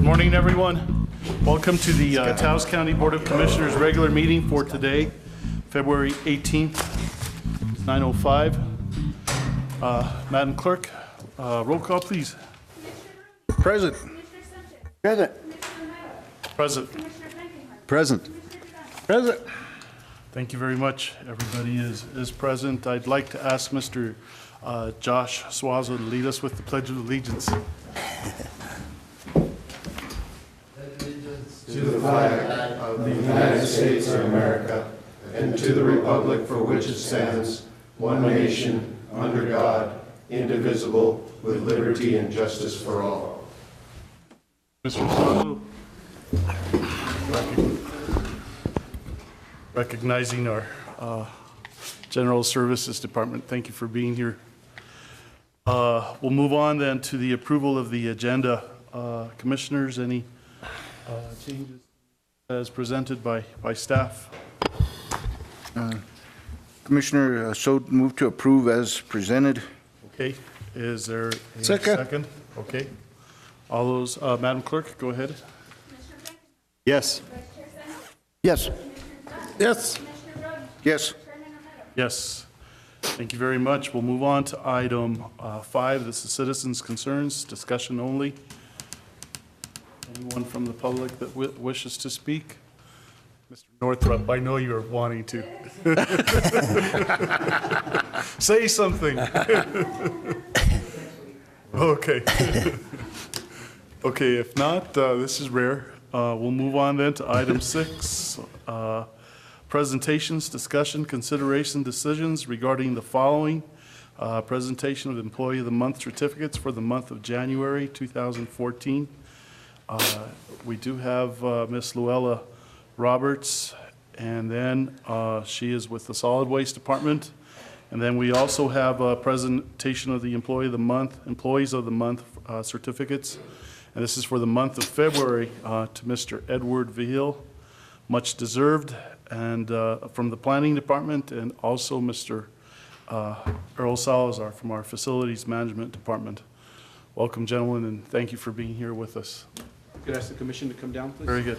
Morning, everyone. Welcome to the Taos County Board of Commissioners regular meeting for today, February 18th, 9:05. Madam Clerk, roll call, please. Present. Present. Present. Present. Present. Thank you very much. Everybody is present. I'd like to ask Mr. Josh Swazo to lead us with the Pledge of Allegiance. To the flag of the United States of America and to the republic for which it stands, one nation, under God, indivisible, with liberty and justice for all. Mr. Swazo, recognizing our General Services Department, thank you for being here. We'll move on then to the approval of the agenda. Commissioners, any changes as presented by staff? Commissioner, so move to approve as presented. Okay, is there a second? Okay. All those, Madam Clerk, go ahead. Yes. Yes. Yes. Yes. Yes. Thank you very much. We'll move on to item 5. This is citizens' concerns, discussion only. Anyone from the public that wishes to speak? Mr. Northrup, I know you're wanting to. Say something. Okay. Okay, if not, this is rare. We'll move on then to item 6. Presentations, discussion, consideration, decisions regarding the following. Presentation of Employee of the Month certificates for the month of January 2014. We do have Ms. Luella Roberts, and then she is with the Solid Waste Department. And then we also have a presentation of the Employees of the Month certificates. And this is for the month of February to Mr. Edward Vigil, much deserved, and from the Planning Department, and also Mr. Earl Salazar from our Facilities Management Department. Welcome, gentlemen, and thank you for being here with us. Could I ask the commission to come down, please? Very good.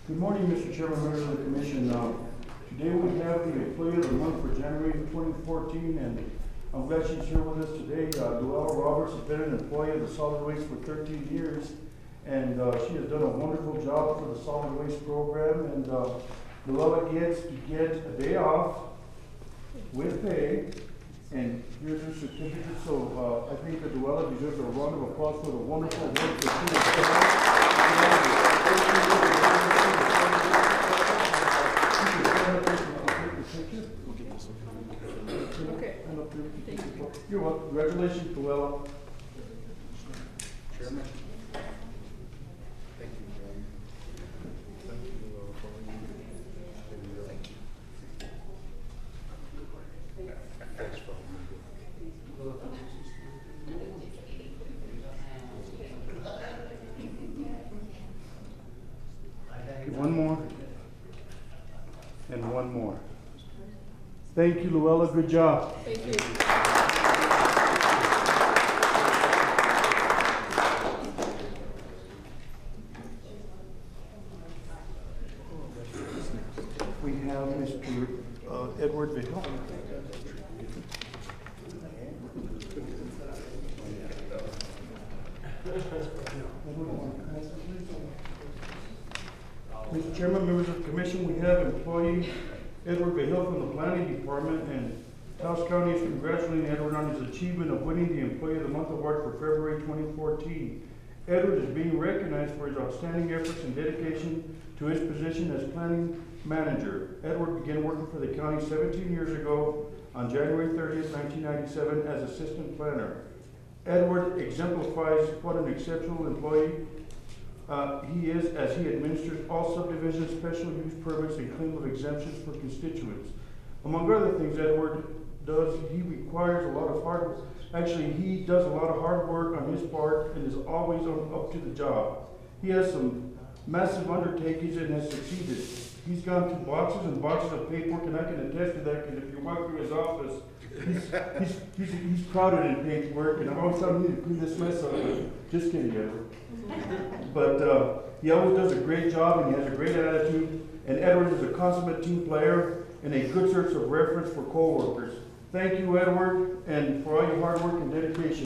Good morning, Mr. Chairman, members of the Commission. Today we have the Employee of the Month for January 2014, and I'm glad she's here with us today. Luella Roberts has been an employee of the Solid Waste for 13 years, and she has done a wonderful job for the Solid Waste program. And Luella gets to get a day off with pay, and here's her certificate. So I think that Luella deserves a round of applause for the wonderful work that she has done. You're welcome. Congratulations, Luella. Chairman. Thank you. One more. And one more. Thank you, Luella. Good job. Thank you. We have Mr. Edward Vigil. Mr. Chairman, members of the commission, we have employee Edward Behill from the planning department, and Taos County is congratulating Edward on his achievement of winning the Employee of the Month award for February 2014. Edward is being recognized for his outstanding efforts and dedication to his position as planning manager. Edward began working for the county 17 years ago on January 30th, 1997 as assistant planner. Edward exemplifies what an exceptional employee he is, as he administers all subdivision special use permits and claim of exemptions for constituents. Among other things Edward does, he requires a lot of he does a lot of hard work on his part and is always up to the job. He has some massive undertakings and has succeeded. He's gone through boxes and boxes of paperwork, and I can attest to that, because if you walk through his office, he's crowded in paperwork, and I'm always telling him to clean this mess up. Just kidding, Edward. But he always does a great job, and he has a great attitude, and Edward is a consummate team player and a good source of reference for co-workers. Thank you, Edward, and for all your hard work and dedication.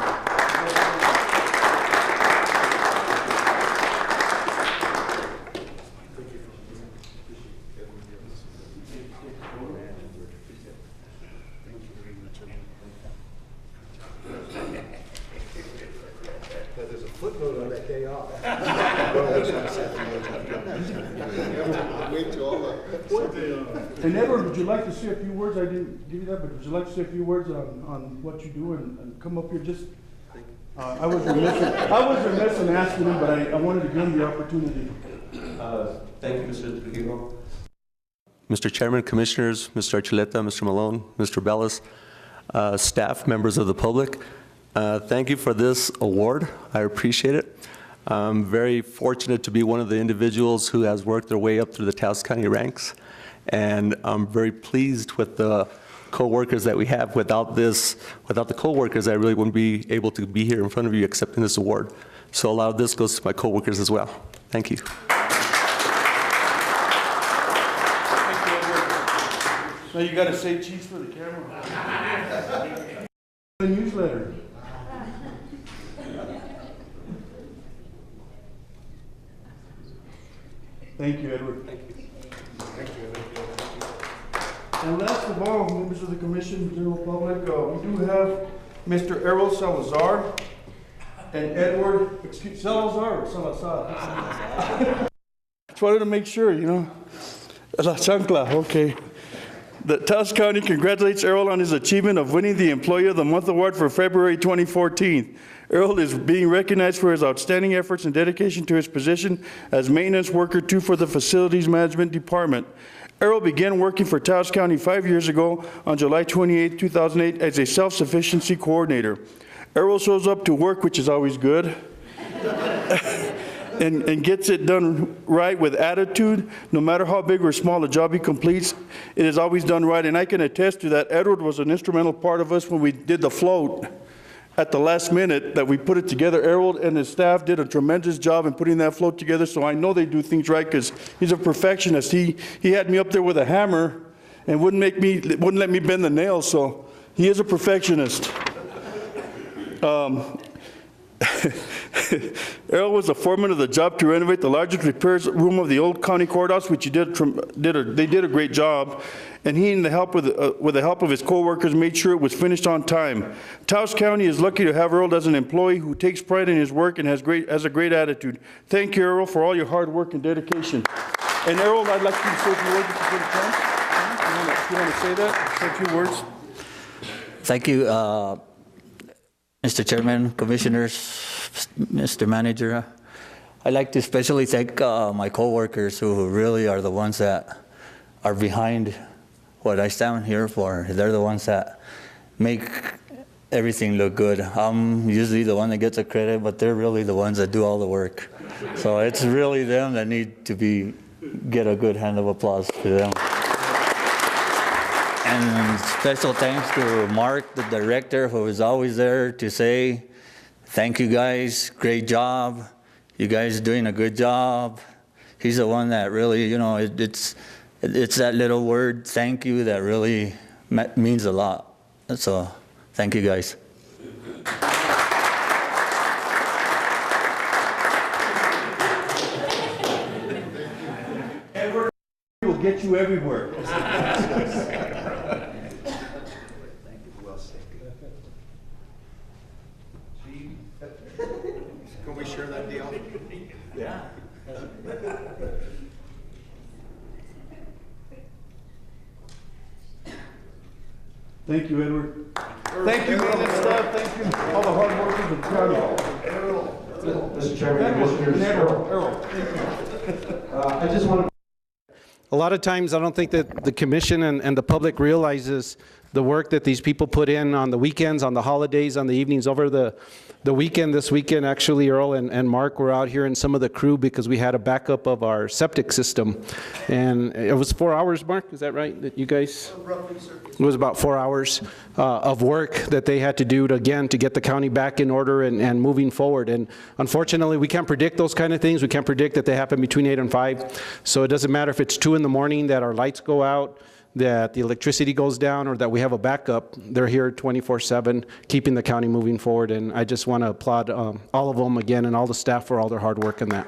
There's a footnote on that day off. And Edward, would you like to say a few words? I didn't give you that, but would you like to say a few words on what you do and come up here? Just, I was remiss in asking him, but I wanted to give him the opportunity. Thank you, Mr. Trujillo. Mr. Chairman, Commissioners, Mr. Archuleta, Mr. Malone, Mr. Bellis, staff, members of the public, thank you for this award. I appreciate it. I'm very fortunate to be one of the individuals who has worked their way up through the Taos County ranks, and I'm very pleased with the co-workers that we have. Without the co-workers, I really wouldn't be able to be here in front of you accepting this award. So a lot of this goes to my co-workers as well. Thank you. Now you got to say cheese for the camera. The newsletter. Thank you, Edward. Thank you. And last of all, members of the commission, general public, we do have Mr. Errol Salazar and Edward, Salazar. Just wanted to make sure, you know. La chancla, okay. The Taos County congratulates Errol on his achievement of winning the Employee of the Month award for February 2014. Errol is being recognized for his outstanding efforts and dedication to his position as Maintenance Worker 2 for the Facilities Management Department. Errol began working for Taos County 5 years ago on July 28, 2008 as a self-sufficiency coordinator. Errol shows up to work, which is always good, and gets it done right with attitude. No matter how big or small a job he completes, it is always done right. And I can attest to that. Edward was an instrumental part of us when we did the float at the last minute that we put it together. Errol and his staff did a tremendous job in putting that float together, so I know they do things right because he's a perfectionist. He had me up there with a hammer and wouldn't let me bend the nails, so he is a perfectionist. Errol was the foreman of the job to renovate the largest repairs room of the old county courthouse, which they did a great job. And he, with the help of his co-workers, made sure it was finished on time. Taos County is lucky to have Errol as an employee who takes pride in his work and has a great attitude. Thank you, Errol, for all your hard work and dedication. And Errol, I'd like you to say a few words if you get a chance. You want to say that? Say a few words. Thank you, Mr. Chairman, Commissioners, Mr. Manager. I'd like to especially thank my co-workers who really are the ones that are behind what I stand here for. They're the ones that make everything look good. I'm usually the one that gets the credit, but they're really the ones that do all the work. So it's really them that need to get a good hand of applause to them. And special thanks to Mark, the director, who is always there to say, thank you guys, great job. You guys are doing a good job. He's the one that really, you know, it's that little word, thank you, that really means a lot. So, thank you guys. get you everywhere. Can we share that deal? Thank you, Edward. Thank you, maintenance staff. Thank you, all the hard workers in the county. Mr. Chairman, Commissioners. I just want to. A lot of times, I don't think that the commission and the public realizes the work that these people put in on the weekends, on the holidays, on the evenings. Over the weekend, this weekend, actually, Earl and Mark were out here and some of the crew because we had a backup of our septic system. And it was 4 hours, Mark, is that right, that you guys? Roughly, sir. It was about 4 hours of work that they had to do to get the county back in order and moving forward. And unfortunately, we can't predict those kind of things. We can't predict that they happen between 8 and 5. So it doesn't matter if it's 2 in the morning that our lights go out, that the electricity goes down, or that we have a backup. They're here 24/7, keeping the county moving forward. And I just want to applaud all of them again and all the staff for all their hard work in that.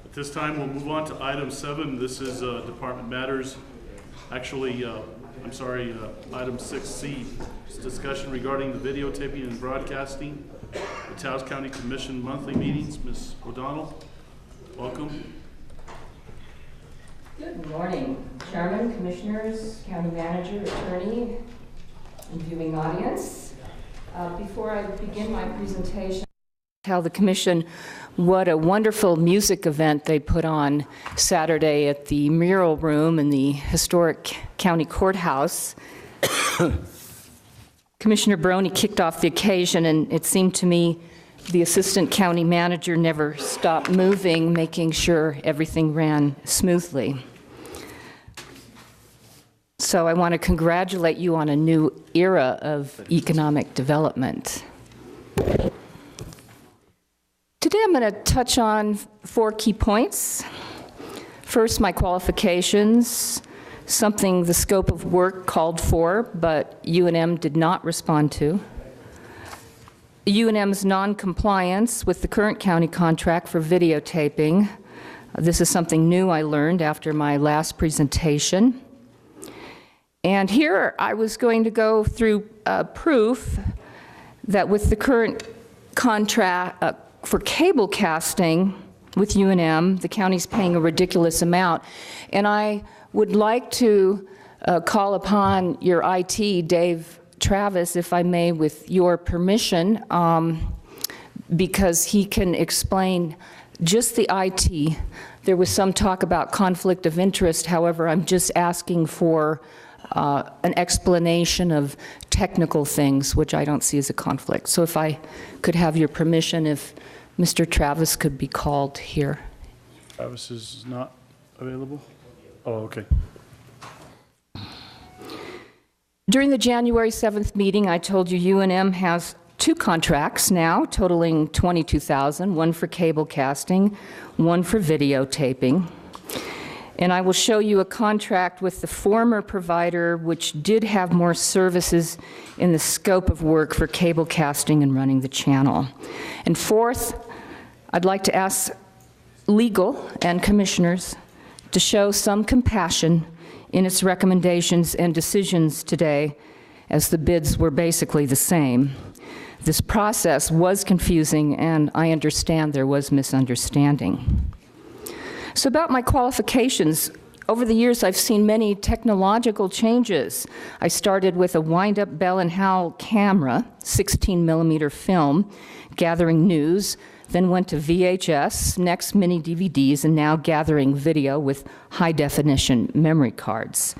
At this time, we'll move on to item 7. This is department matters. Actually, item 6C, is discussion regarding the videotaping and broadcasting, the Taos County Commission monthly meetings. Ms. O'Donnell, welcome. Good morning, Chairman, Commissioners, County Manager, Attorney, and viewing audience. Before I begin my presentation, tell the Commission what a wonderful music event they put on Saturday at the Mural Room in the historic county courthouse. Commissioner Brony kicked off the occasion, and it seemed to me the assistant county manager never stopped moving, making sure everything ran smoothly. So I want to congratulate you on a new era of economic development. Today I'm going to touch on 4 key points. First, my qualifications, something the scope of work called for, but UNM did not respond to. UNM's non-compliance with the current county contract for videotaping. This is something new I learned after my last presentation. And here I was going to go through proof that with the current contract for cable casting with UNM, the county's paying a ridiculous amount. And I would like to call upon your IT, Dave Travis, if I may, with your permission, because he can explain just the IT. There was some talk about conflict of interest. However, I'm just asking for an explanation of technical things, which I don't see as a conflict. So if I could have your permission, if Mr. Travis could be called here. Travis is not available? Oh, okay. During the January 7th meeting, I told you UNM has 2 contracts now, totaling $22,000, one for cable casting, one for videotaping. And I will show you a contract with the former provider, which did have more services in the scope of work for cable casting and running the channel. And fourth, I'd like to ask legal and commissioners to show some compassion in its recommendations and decisions today, as the bids were basically the same. This process was confusing, and I understand there was misunderstanding. So about my qualifications, over the years I've seen many technological changes. I started with a wind-up Bell & Howell camera, 16mm film, gathering news, then went to VHS, next mini DVDs, and now gathering video with high-definition memory cards.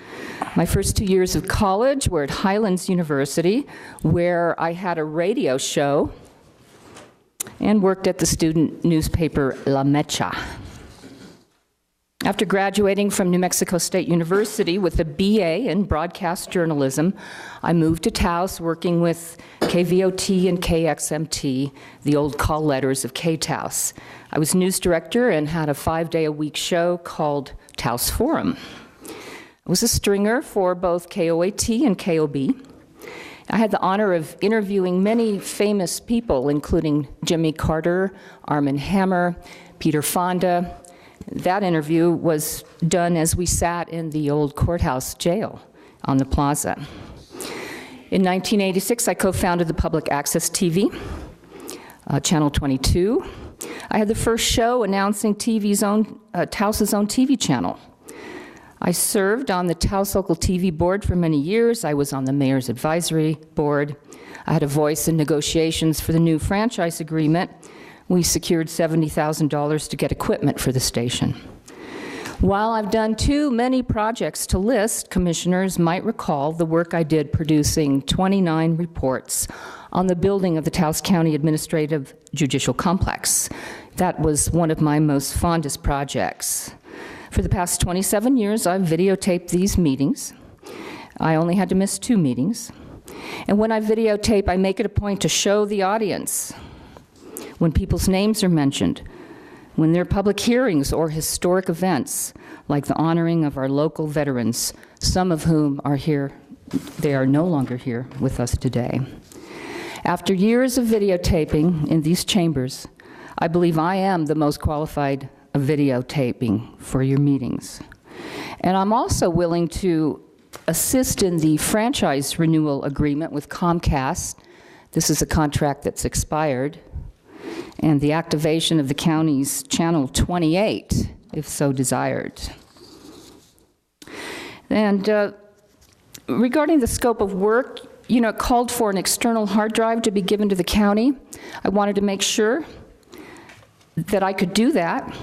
My first 2 years of college were at Highlands University, where I had a radio show and worked at the student newspaper La Mecha. After graduating from New Mexico State University with a BA in broadcast journalism, I moved to Taos working with KVOT and KXMT, the old call letters of KTaos. I was news director and had a 5-day-a-week show called Taos Forum. I was a stringer for both KOAT and KOB. I had the honor of interviewing many famous people, including Jimmy Carter, Armand Hammer, Peter Fonda. That interview was done as we sat in the old courthouse jail on the plaza. In 1986, I co-founded the Public Access TV, Channel 22. I had the first show announcing Taos's own TV channel. I served on the Taos Local TV board for many years. I was on the Mayor's Advisory Board. I had a voice in negotiations for the new franchise agreement. We secured $70,000 to get equipment for the station. While I've done too many projects to list, commissioners might recall the work I did producing 29 reports on the building of the Taos County Administrative Judicial Complex. That was one of my most fondest projects. For the past 27 years, I've videotaped these meetings. I only had to miss 2 meetings. And when I videotape, I make it a point to show the audience when people's names are mentioned, when there are public hearings or historic events, like the honoring of our local veterans, some of whom are here, they are no longer here with us today. After years of videotaping in these chambers, I believe I am the most qualified of videotaping for your meetings. And I'm also willing to assist in the franchise renewal agreement with Comcast. This is a contract that's expired, and the activation of the county's Channel 28, if so desired. And regarding the scope of work, you know, it called for an external hard drive to be given to the county. I wanted to make sure that I could do that.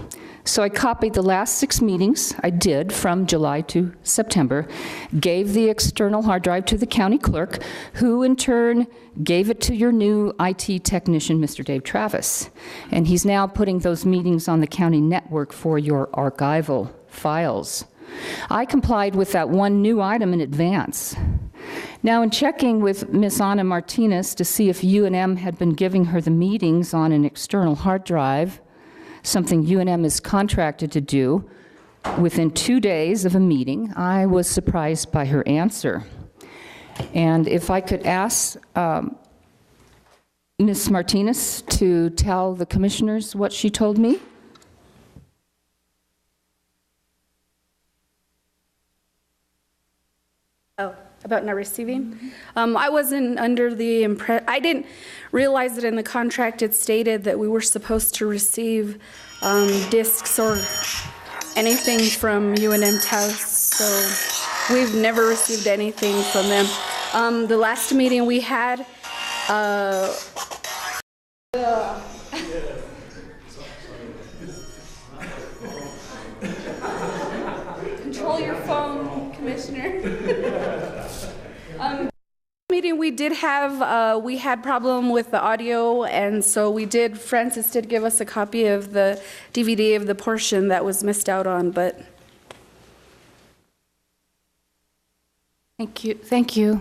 So I copied the last 6 meetings I did from July to September, gave the external hard drive to the county clerk, who in turn gave it to your new IT technician, Mr. Dave Travis. And he's now putting those meetings on the county network for your archival files. I complied with that one new item in advance. Now, in checking with Ms. Ana Martinez to see if UNM had been giving her the meetings on an external hard drive, something UNM is contracted to do within 2 days of a meeting, I was surprised by her answer. And if I could ask Ms. Martinez to tell the commissioners what she told me. Oh, about not receiving? I wasn't under the impression, I didn't realize that in the contract it stated that we were supposed to receive discs or anything from UNM-Taos, so we've never received anything from them. The last meeting we had, control your phone, Commissioner. Meeting we did have, we had problem with the audio, and so Francis did give us a copy of the DVD of the portion that was missed out on, but. Thank you. Thank you.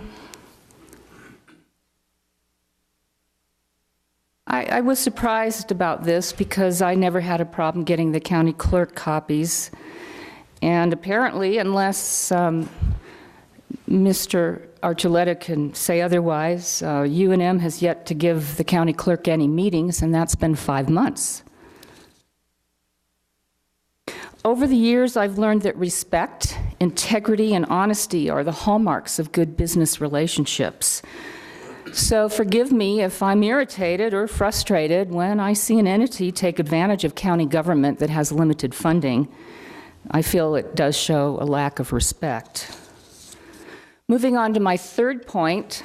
I was surprised about this because I never had a problem getting the county clerk copies. And apparently, unless Mr. Archuleta can say otherwise, UNM has yet to give the county clerk any meetings, and that's been 5 months. Over the years, I've learned that respect, integrity, and honesty are the hallmarks of good business relationships. So forgive me if I'm irritated or frustrated when I see an entity take advantage of county government that has limited funding. I feel it does show a lack of respect. Moving on to my third point,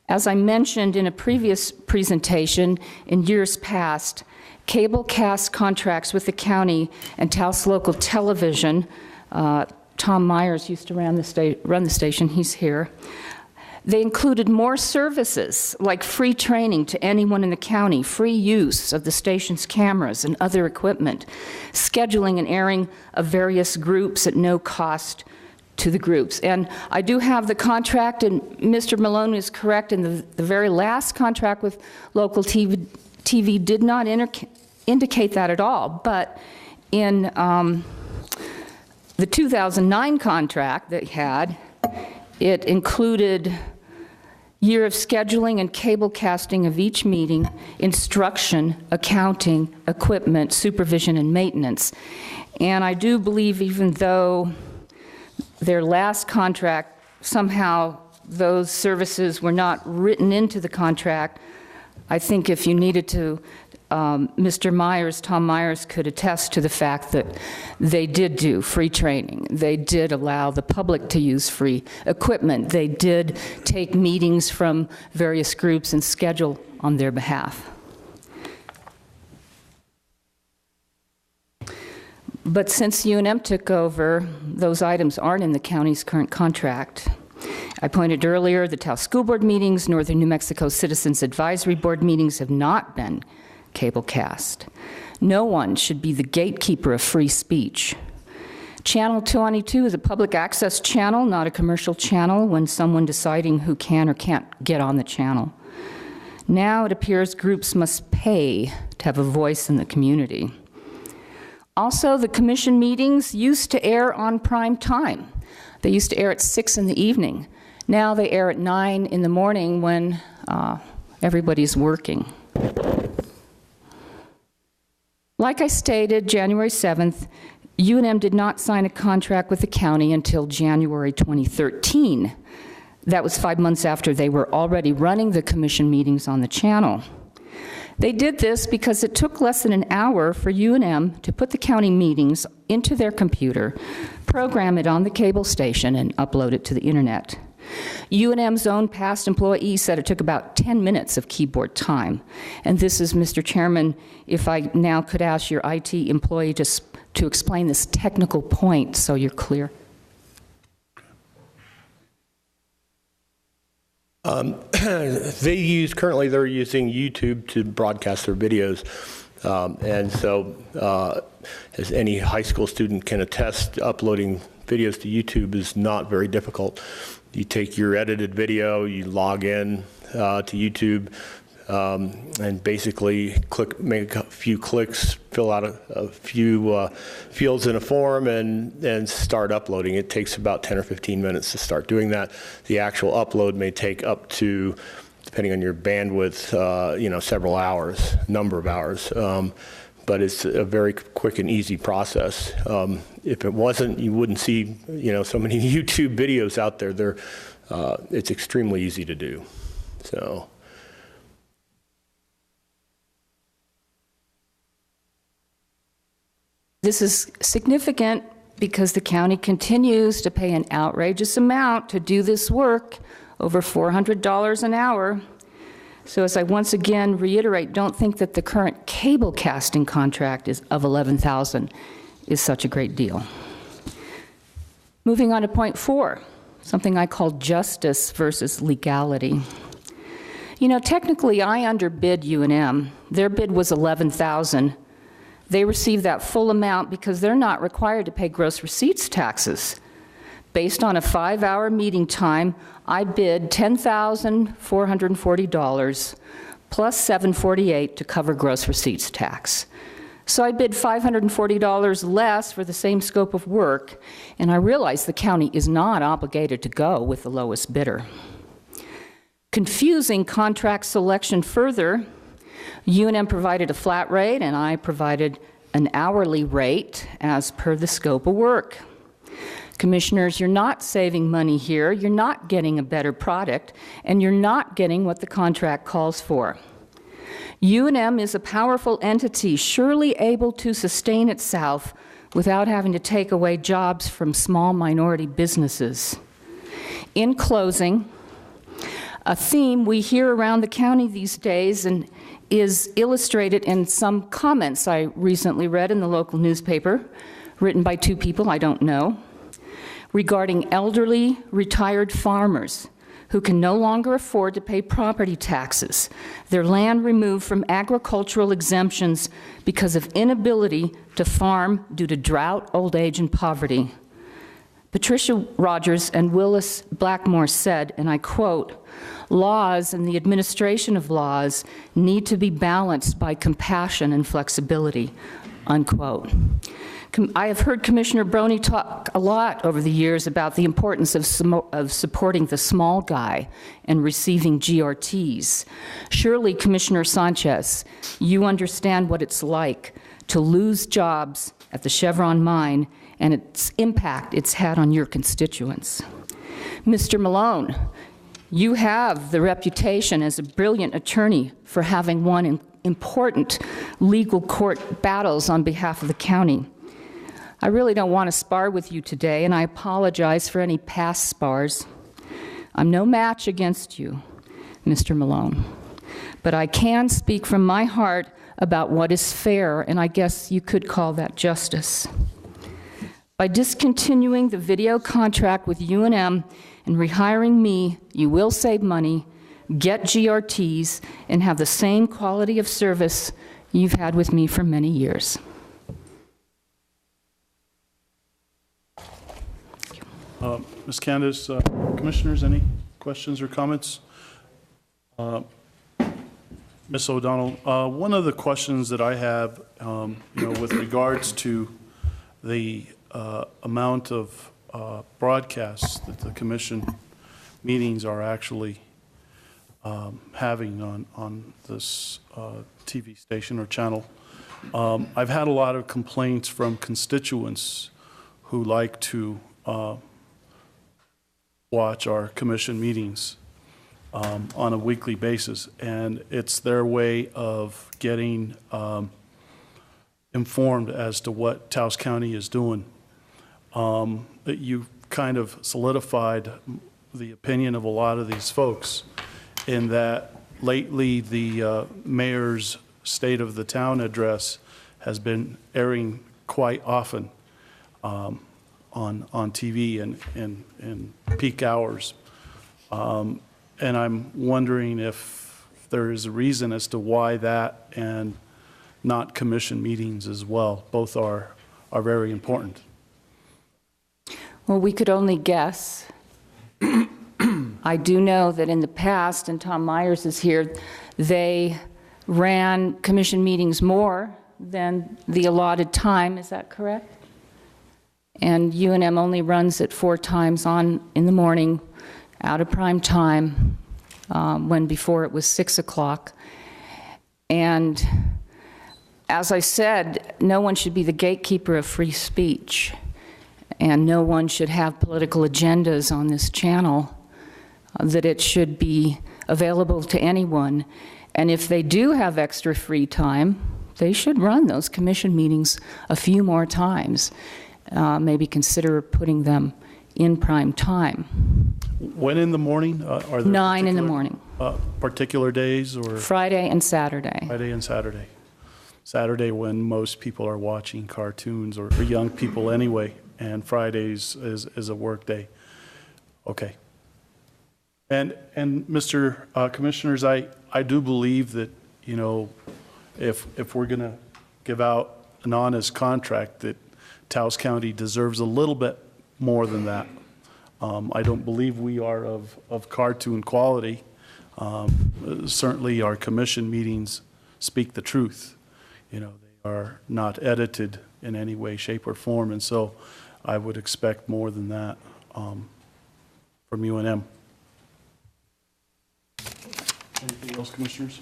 as I mentioned in a previous presentation, in years past, cable cast contracts with the county and Taos Local Television, Tom Myers used to run the station, he's here, They included more services like free training to anyone in the county, free use of the station's cameras and other equipment, scheduling and airing of various groups at no cost to the groups. And I do have the contract, and Mr. Malone is correct, in the very last contract with local TV did not indicate that at all. But in the 2009 contract that had, it included year of scheduling and cable casting of each meeting, instruction, accounting, equipment, supervision, and maintenance. And I do believe, even though their last contract, somehow those services were not written into the contract, I think if you needed to, Mr. Myers, Tom Myers, could attest to the fact that they did do free training. They did allow the public to use free equipment. They did take meetings from various groups and schedule on their behalf. But since UNM took over, those items aren't in the county's current contract. I pointed earlier, the Taos School Board meetings, Northern New Mexico Citizens Advisory Board meetings have not been cablecast. No one should be the gatekeeper of free speech. Channel 22 is a public access channel, not a commercial channel, when someone deciding who can or can't get on the channel. Now it appears groups must pay to have a voice in the community. Also, the commission meetings used to air on prime time. They used to air at 6 in the evening. Now they air at 9 in the morning when everybody's working. Like I stated, January 7th, UNM did not sign a contract with the county until January 2013. That was 5 months after they were already running the commission meetings on the channel. They did this because it took less than an hour for UNM to put the county meetings into their computer, program it on the cable station, and upload it to the internet. UNM's own past employee said it took about 10 minutes of keyboard time. And this is, Mr. Chairman, if I now could ask your IT employee to explain this technical point so you're clear. Currently they're using YouTube to broadcast their videos. And so, as any high school student can attest, uploading videos to YouTube is not very difficult. You take your edited video, you log in to YouTube, and basically make a few clicks, fill out a few fields in a form, and start uploading. It takes about 10 or 15 minutes to start doing that. The actual upload may take up to, depending on your bandwidth, several hours, number of hours. But it's a very quick and easy process. If it wasn't, you wouldn't see, so many YouTube videos out there. It's extremely easy to do. So. This is significant because the county continues to pay an outrageous amount to do this work, over $400 an hour. So as I once again reiterate, don't think that the current cable casting contract of $11,000 is such a great deal. Moving on to point 4, something I call justice versus legality. Technically I underbid UNM. Their bid was $11,000. They received that full amount because they're not required to pay gross receipts taxes. Based on a 5-hour meeting time, I bid $10,440 plus $748 to cover gross receipts tax. So I bid $540 less for the same scope of work, and I realize the county is not obligated to go with the lowest bidder. Confusing contract selection further, UNM provided a flat rate and I provided an hourly rate as per the scope of work. Commissioners, you're not saving money here, you're not getting a better product, and you're not getting what the contract calls for. UNM is a powerful entity, surely able to sustain itself without having to take away jobs from small minority businesses. In closing, a theme we hear around the county these days and is illustrated in some comments I recently read in the local newspaper, written by 2 people I don't know, regarding elderly retired farmers who can no longer afford to pay property taxes, their land removed from agricultural exemptions because of inability to farm due to drought, old age, and poverty. Patricia Rogers and Willis Blackmore said, and I quote, "Laws and the administration of laws need to be balanced by compassion and flexibility," unquote. I have heard Commissioner Brony talk a lot over the years about the importance of supporting the small guy and receiving GRTs. Surely, Commissioner Sanchez, you understand what it's like to lose jobs at the Chevron mine and its impact it's had on your constituents. Mr. Malone, you have the reputation as a brilliant attorney for having won important legal court battles on behalf of the county. I really don't want to spar with you today, and I apologize for any past spars. I'm no match against you, Mr. Malone, but I can speak from my heart about what is fair, and I guess you could call that justice. By discontinuing the video contract with UNM and rehiring me, you will save money, get GRTs, and have the same quality of service you've had with me for many years. Ms. Candace, commissioners, any questions or comments? Ms. O'Donnell, one of the questions that I have, with regards to the amount of broadcasts that the commission meetings are actually having on this TV station or channel. I've had a lot of complaints from constituents who like to watch our commission meetings on a weekly basis, and it's their way of getting informed as to what Taos County is doing. You've kind of solidified the opinion of a lot of these folks in that lately the mayor's State of the Town address has been airing quite often on TV and peak hours. And I'm wondering if there is a reason as to why that and not commission meetings as well. Both are very important. Well, we could only guess. I do know that in the past, and Tom Myers is here, they ran commission meetings more than the allotted time. Is that correct? And UNM only runs it 4 times in the morning, out of prime time, when before it was 6 o'clock. And as I said, no one should be the gatekeeper of free speech, and no one should have political agendas on this channel, that it should be available to anyone. And if they do have extra free time, they should run those commission meetings a few more times. Maybe consider putting them in prime time. When in the morning? Are there 9 in the morning. Particular days or? Friday and Saturday. Friday and Saturday. Saturday when most people are watching cartoons, or young people anyway, and Fridays is a work day. Okay. And Mr. Commissioners, I do believe that, if we're going to give out an honest contract, that Taos County deserves a little bit more than that. I don't believe we are of cartoon quality. Certainly our commission meetings speak the truth. They are not edited in any way, shape, or form, and so I would expect more than that from UNM. Anything else, commissioners?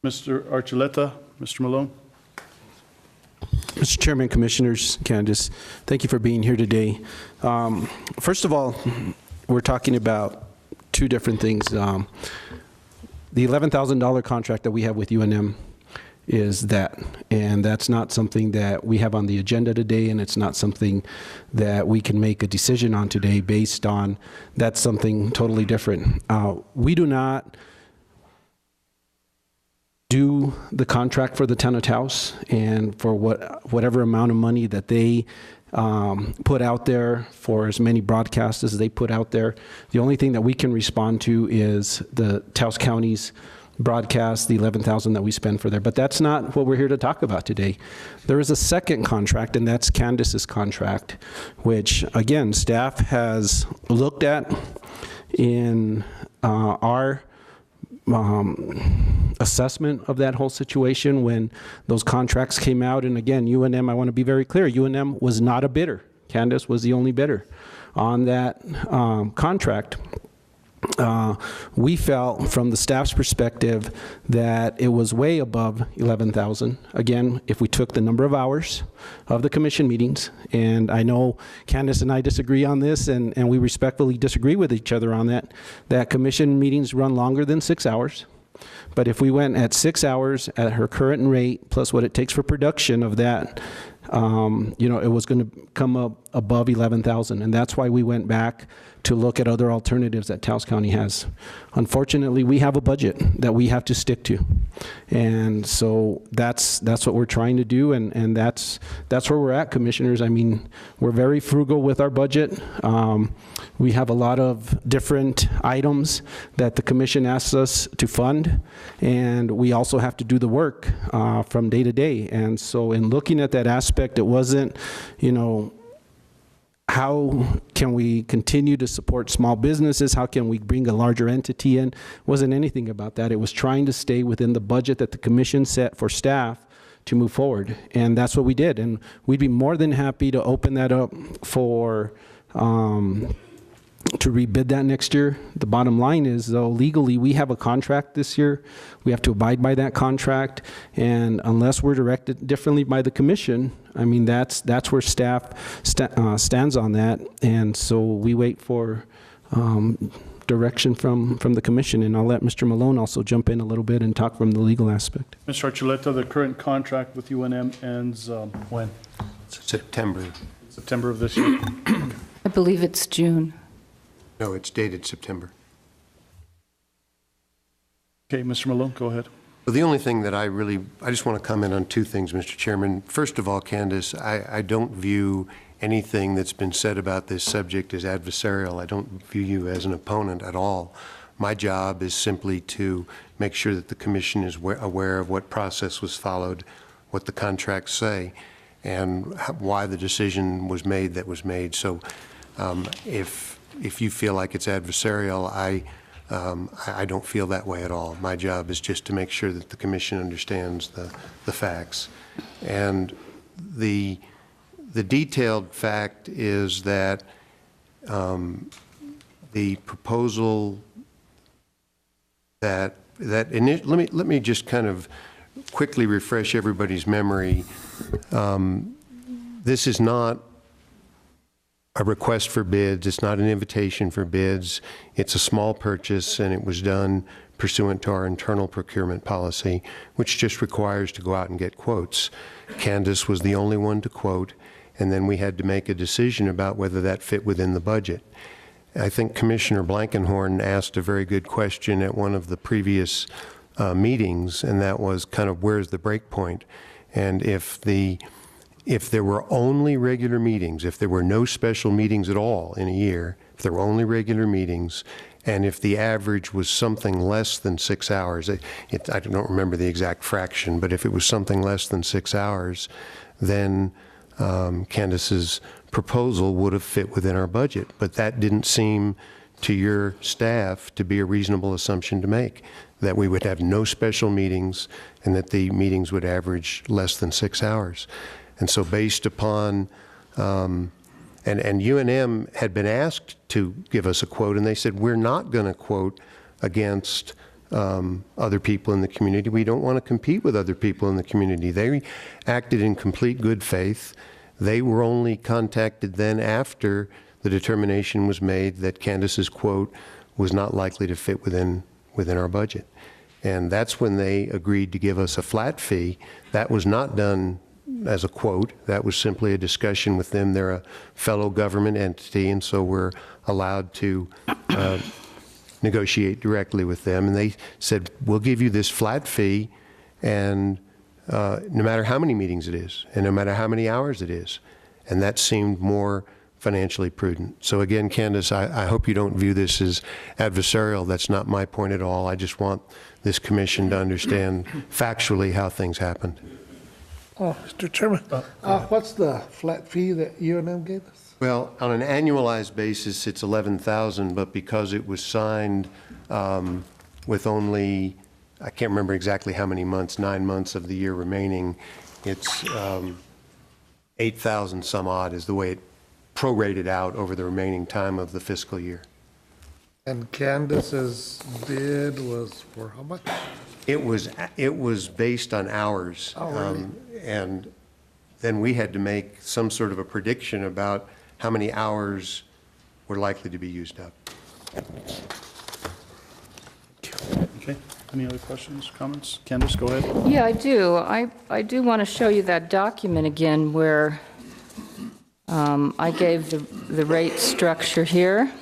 Mr. Archuleta, Mr. Malone? Mr. Chairman, Commissioners, Candace, thank you for being here today. First of all, we're talking about 2 different things. The $11,000 contract that we have with UNM is that, and that's not something that we have on the agenda today, and it's not something that we can make a decision on today based on. That's something totally different. We do not do the contract for the town of Taos, and for whatever amount of money that they put out there, for as many broadcasts as they put out there. The only thing that we can respond to is the Taos County's broadcast, the $11,000 that we spend for there. But that's not what we're here to talk about today. There is a second contract, and that's Candace's contract, which, again, staff has looked at in our assessment of that whole situation when those contracts came out. And again, UNM, I want to be very clear, UNM was not a bidder. Candace was the only bidder on that contract. We felt from the staff's perspective that it was way above 11,000. Again, if we took the number of hours of the commission meetings, and I know Candace and I disagree on this, and we respectfully disagree with each other on that commission meetings run longer than 6 hours. But if we went at 6 hours at her current rate, plus what it takes for production of that, it was going to come up above 11,000. And that's why we went back to look at other alternatives that Taos County has. Unfortunately, we have a budget that we have to stick to. And so that's what we're trying to do, and that's where we're at, commissioners. I mean, we're very frugal with our budget. We have a lot of different items that the commission asks us to fund, and we also have to do the work from day to day. And so in looking at that aspect, it wasn't, how can we continue to support small businesses? How can we bring a larger entity in? It wasn't anything about that. It was trying to stay within the budget that the commission set for staff to move forward. And that's what we did. And we'd be more than happy to open that up for to rebid that next year. The bottom line is, though, legally we have a contract this year. We have to abide by that contract, and unless we're directed differently by the commission, I mean, that's where staff stands on that. And so we wait for direction from the commission, and I'll let Mr. Malone also jump in a little bit and talk from the legal aspect. Mr. Archuleta, the current contract with UNM ends when? September. September of this year? I believe it's June. No, it's dated September. Okay, Mr. Malone, go ahead. Well, the only thing that I just want to comment on two things, Mr. Chairman. First of all, Candace, I don't view anything that's been said about this subject as adversarial. I don't view you as an opponent at all. My job is simply to make sure that the commission is aware of what process was followed, what the contracts say, and why the decision was made that was made. So if you feel like it's adversarial, I don't feel that way at all. My job is just to make sure that the commission understands the facts. And the detailed fact is that the proposal let me just kind of quickly refresh everybody's memory. This is not a request for bids. It's not an invitation for bids. It's a small purchase, and it was done pursuant to our internal procurement policy, which just requires to go out and get quotes. Candace was the only one to quote, and then we had to make a decision about whether that fit within the budget. I think Commissioner Blankenhorn asked a very good question at one of the previous meetings, and that was kind of where's the break point? And if there were only regular meetings, if there were no special meetings at all in a year, if there were only regular meetings, and if the average was something less than 6 hours, I don't remember the exact fraction, but if it was something less than 6 hours, then Candace's proposal would have fit within our budget. But that didn't seem to your staff to be a reasonable assumption to make, that we would have no special meetings and that the meetings would average less than 6 hours. And so based upon, and UNM had been asked to give us a quote, and they said, we're not going to quote against other people in the community. We don't want to compete with other people in the community. They acted in complete good faith. They were only contacted then after the determination was made that Candace's quote was not likely to fit within our budget. And that's when they agreed to give us a flat fee. That was not done as a quote. That was simply a discussion with them. They're a fellow government entity, and so we're allowed to negotiate directly with them. And they said, we'll give you this flat fee, and no matter how many meetings it is, and no matter how many hours it is. and that seemed more financially prudent. So again, Candace, I hope you don't view this as adversarial. That's not my point at all. I just want this commission to understand factually how things happened. Mr. Chairman, what's the flat fee that UNM gave us? Well, on an annualized basis, it's 11,000, but because it was signed with only, I can't remember exactly how many months, 9 months of the year remaining, it's 8,000 some odd is the way it prorated out over the remaining time of the fiscal year. And Candace's bid was for how much? It was based on hours. Oh, really? And then we had to make some sort of a prediction about how many hours were likely to be used up. Okay, any other questions, comments? Candace, go ahead. Yeah, I do. I do want to show you that document again where I gave the rate structure here.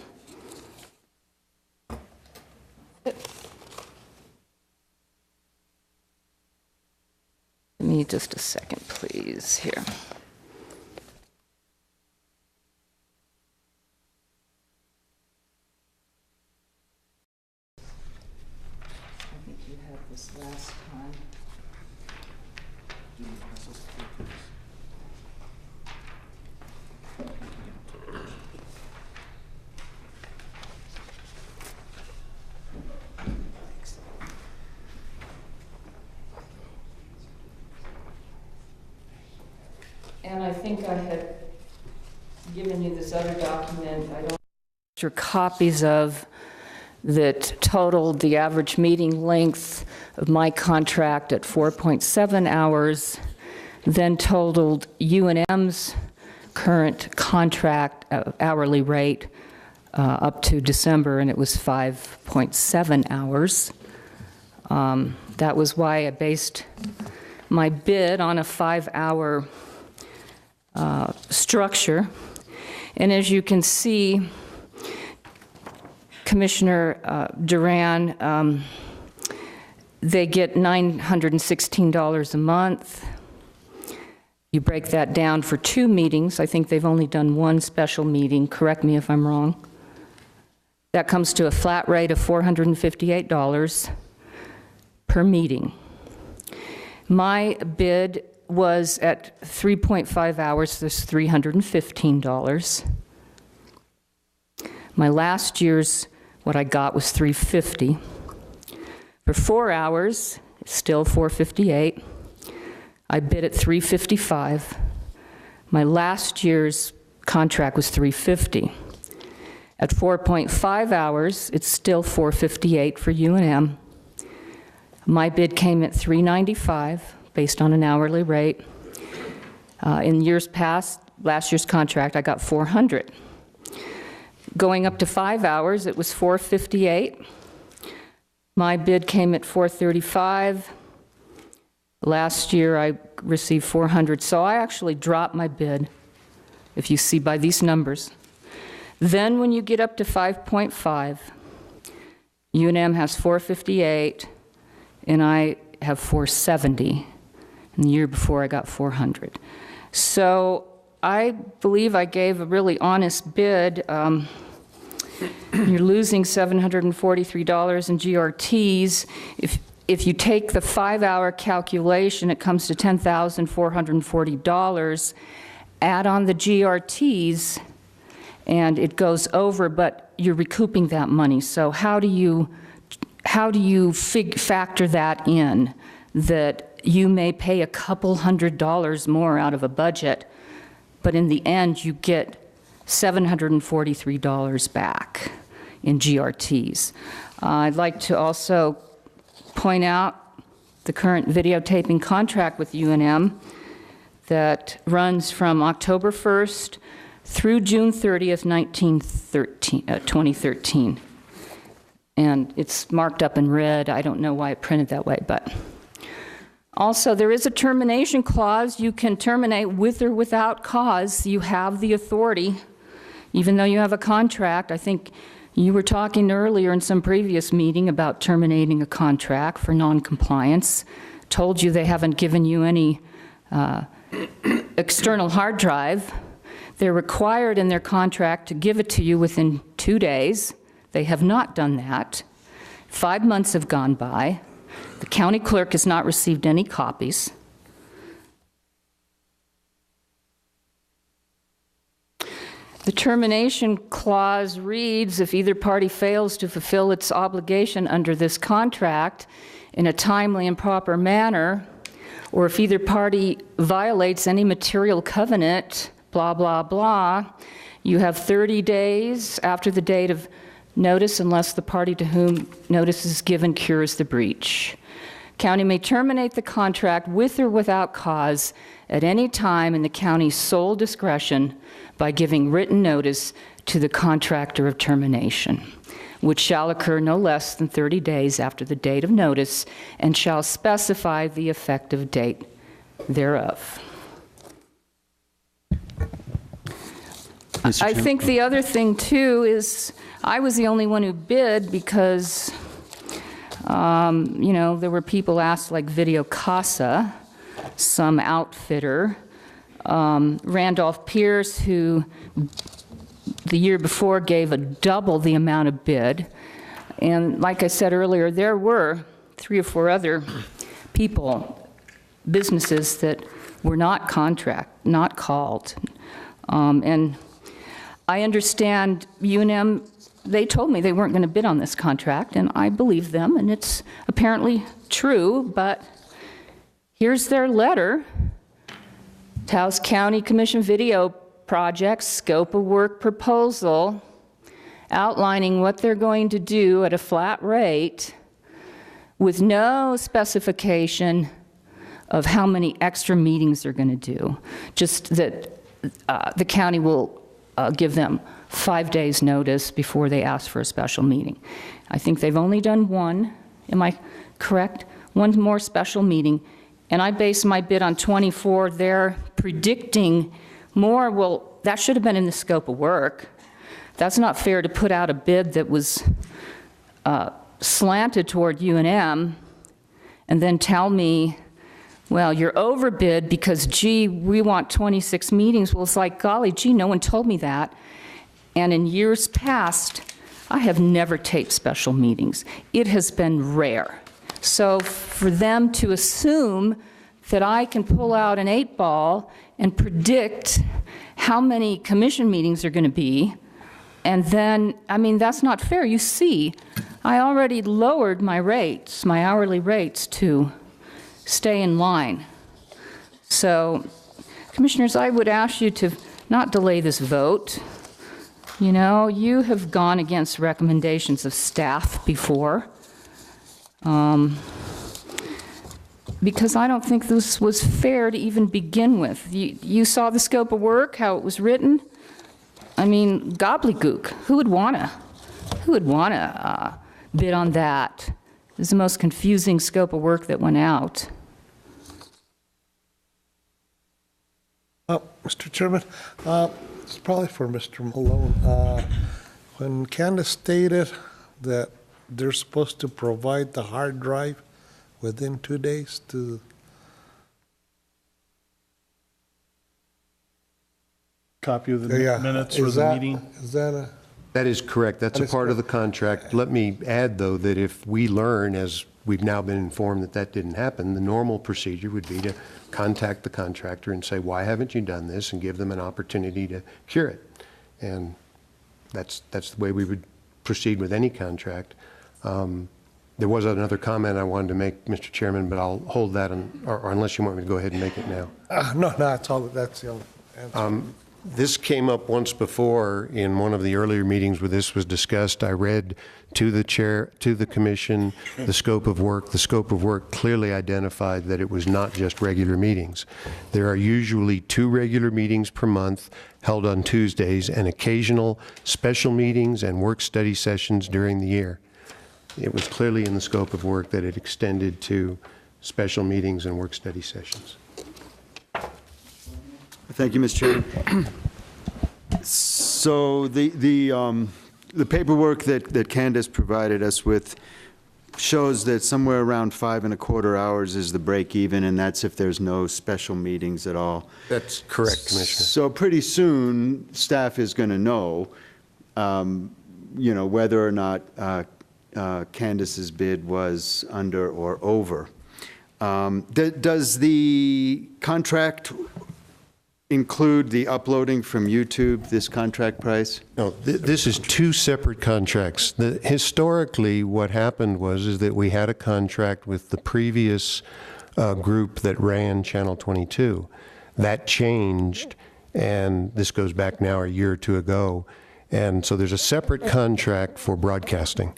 Give me just a second, please, here. I think you had this last time. And I think I had given you this other document, I don't your copies of, that totaled the average meeting length of my contract at 4.7 hours, then totaled UNM's current contract hourly rate up to December, and it was 5.7 hours. That was why I based my bid on a 5-hour structure. And as you can see, Commissioner Duran, they get $916 a month. You break that down for 2 meetings. I think they've only done 1 special meeting. Correct me if I'm wrong. That comes to a flat rate of $458 per meeting. My bid was at 3.5 hours, that's $315. My last year's, what I got was $350. For 4 hours, it's still $458. I bid at $355. My last year's contract was $350. At 4.5 hours, it's still $458 for UNM. My bid came at $395 based on an hourly rate. In years past, last year's contract, I got $400. Going up to 5 hours, it was $458. My bid came at $435. Last year, I received $400. So I actually dropped my bid, if you see by these numbers. Then when you get up to 5.5, UNM has $458, and I have $470. And the year before, I got $400. So I believe I gave a really honest bid. You're losing $743 in GRTs. If you take the 5-hour calculation, it comes to $10,440. Add on the GRTs, and it goes over, but you're recouping that money. So how do you factor that in, that you may pay a couple $100 more out of a budget, but in the end you get $743 back in GRTs. I'd like to also point out the current videotaping contract with UNM that runs from October 1st through June 30th, 2013. And it's marked up in red. I don't know why it printed that way, but also there is a termination clause. You can terminate with or without cause. You have the authority, even though you have a contract. I think you were talking earlier in some previous meeting about terminating a contract for non-compliance. Told you they haven't given you any external hard drive They're required in their contract to give it to you within 2 days. They have not done that. 5 months have gone by. The county clerk has not received any copies. The termination clause reads, if either party fails to fulfill its obligation under this contract in a timely and proper manner, or if either party violates any material covenant, blah, blah, blah, you have 30 days after the date of notice unless the party to whom notice is given cures the breach. County may terminate the contract with or without cause at any time in the county's sole discretion by giving written notice to the contractor of termination, which shall occur no less than 30 days after the date of notice and shall specify the effective date thereof. I think the other thing, too, is I was the only one who bid because, you know, there were people asked like Video Casa, some outfitter, Randolph Pierce, who the year before gave a double the amount of bid. And like I said earlier, there were 3 or 4 other people, businesses that were not called. And I understand UNM, they told me they weren't going to bid on this contract, and I believe them, and it's apparently true, but here's their letter. Taos County Commission Video Project Scope of Work Proposal, outlining what they're going to do at a flat rate with no specification of how many extra meetings they're going to do, just that the county will give them 5 days notice before they ask for a special meeting. I think they've only done one, am I correct? One more special meeting, and I base my bid on 24. They're predicting more. Well, that should have been in the scope of work. That's not fair to put out a bid that was slanted toward UNM and then tell me, well, you're overbid because, gee, we want 26 meetings. Well, it's like, golly, gee, no one told me that. And in years past, I have never taped special meetings. It has been rare. So for them to assume that I can pull out an 8-ball and predict how many commission meetings are going to be, and then, I mean, that's not fair. You see, I already lowered my rates, my hourly rates, to stay in line. So, Commissioners, I would ask you to not delay this vote. You know, you have gone against recommendations of staff before, because I don't think this was fair to even begin with. You saw the scope of work, how it was written. I mean, gobbledygook. Who would wanna bid on that? It was the most confusing scope of work that went out. Mr. Chairman, it's probably for Mr. Malone. When Candace stated that they're supposed to provide the hard drive within 2 days to Copy of the minutes for the meeting. Is that a? That is correct. That's a part of the contract. Let me add, though, that if we learn, as we've now been informed that that didn't happen, the normal procedure would be to contact the contractor and say, why haven't you done this, and give them an opportunity to cure it. And that's the way we would proceed with any contract. There was another comment I wanted to make, Mr. Chairman, but I'll hold that, or unless you want me to go ahead and make it now. No, that's all. That's the only answer. This came up once before in one of the earlier meetings where this was discussed. I read to the chair, to the commission, the scope of work. The scope of work clearly identified that it was not just regular meetings. There are usually 2 regular meetings per month held on Tuesdays and occasional special meetings and work study sessions during the year. It was clearly in the scope of work that it extended to special meetings and work study sessions. Thank you, Mr. Chairman. So the paperwork that Candace provided us with shows that somewhere around 5¼ hours is the break even, and that's if there's no special meetings at all. That's correct, Commissioner. So pretty soon, staff is going to know, whether or not Candace's bid was under or over. Does the contract include the uploading from YouTube, this contract price? No, this is two separate contracts. Historically, what happened is that we had a contract with the previous group that ran Channel 22. That changed, and this goes back now a year or two ago. And so there's a separate contract for broadcasting.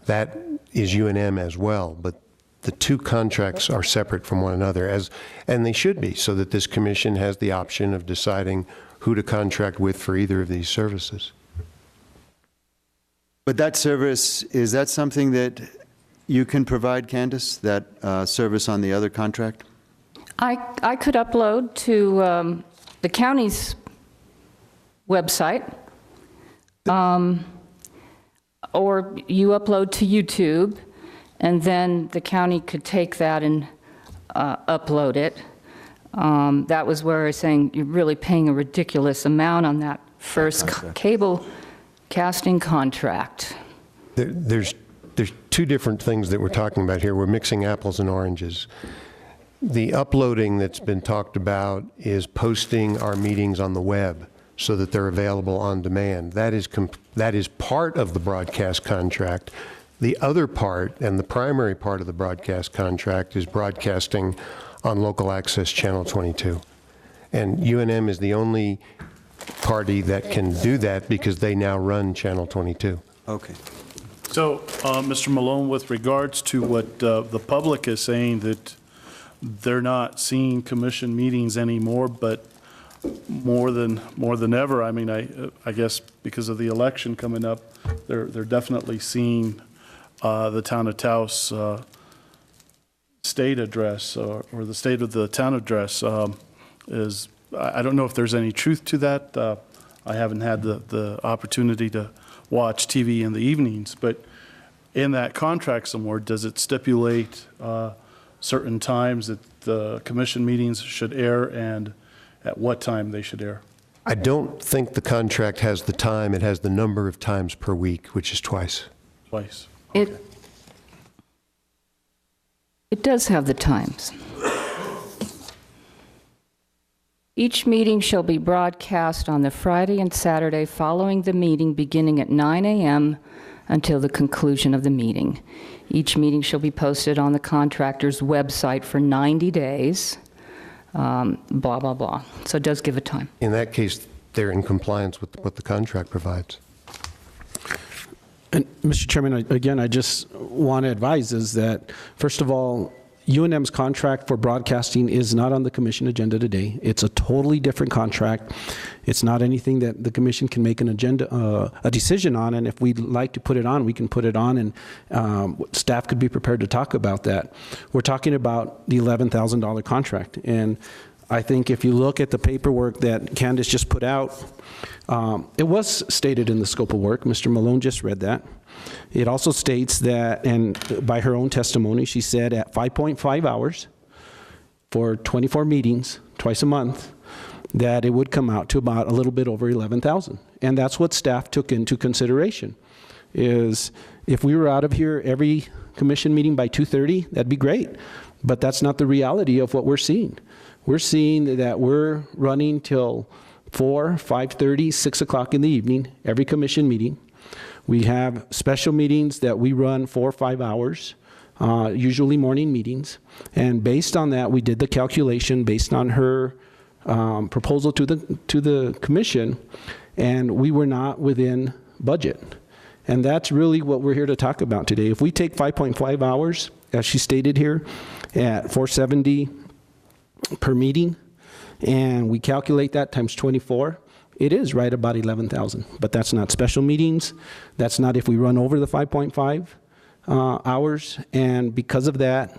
That is UNM as well, but the two contracts are separate from one another, and they should be, so that this commission has the option of deciding who to contract with for either of these services. But that service, is that something that you can provide, Candace, that service on the other contract? I could upload to the county's website, or you upload to YouTube, and then the county could take that and upload it. That was where I was saying you're really paying a ridiculous amount on that first cable casting contract. There's two different things that we're talking about here. We're mixing apples and oranges. The uploading that's been talked about is posting our meetings on the web so that they're available on demand. That is part of the broadcast contract. The other part, and the primary part of the broadcast contract, is broadcasting on local access Channel 22. And UNM is the only party that can do that because they now run Channel 22. Okay. So, Mr. Malone, with regards to what the public is saying, that they're not seeing commission meetings anymore, but more than ever, I mean, I guess because of the election coming up, they're definitely seeing the town of Taos state address, or the state of the town address is, I don't know if there's any truth to that. I haven't had the opportunity to watch TV in the evenings, but in that contract somewhere, does it stipulate certain times that the commission meetings should air and at what time they should air? I don't think the contract has the time. It has the number of times per week, which is twice. Twice. Okay. It does have the times. Each meeting shall be broadcast on the Friday and Saturday following the meeting, beginning at 9 a.m. until the conclusion of the meeting. Each meeting shall be posted on the contractor's website for 90 days, blah, blah, blah. So it does give a time. In that case, they're in compliance with what the contract provides. And Mr. Chairman, again, I just want to advise is that, first of all, UNM's contract for broadcasting is not on the commission agenda today. It's a totally different contract. It's not anything that the commission can make an agenda, a decision on, and if we'd like to put it on, we can put it on, and staff could be prepared to talk about that. We're talking about the $11,000 contract, and I think if you look at the paperwork that Candace just put out, it was stated in the scope of work. Mr. Malone just read that. It also states that, and by her own testimony, she said at 5.5 hours for 24 meetings, twice a month, that it would come out to about a little bit over 11,000. And that's what staff took into consideration, is if we were out of here every commission meeting by 2:30, that'd be great. But that's not the reality of what we're seeing. We're seeing that we're running till 4, 5:30, 6 o'clock in the evening, every commission meeting. We have special meetings that we run 4 or 5 hours, usually morning meetings. And based on that, we did the calculation based on her proposal to the commission, and we were not within budget. And that's really what we're here to talk about today. If we take 5.5 hours, as she stated here, at $470 per meeting, and we calculate that times 24, it is right about 11,000. But that's not special meetings. That's not if we run over the 5.5 hours. And because of that,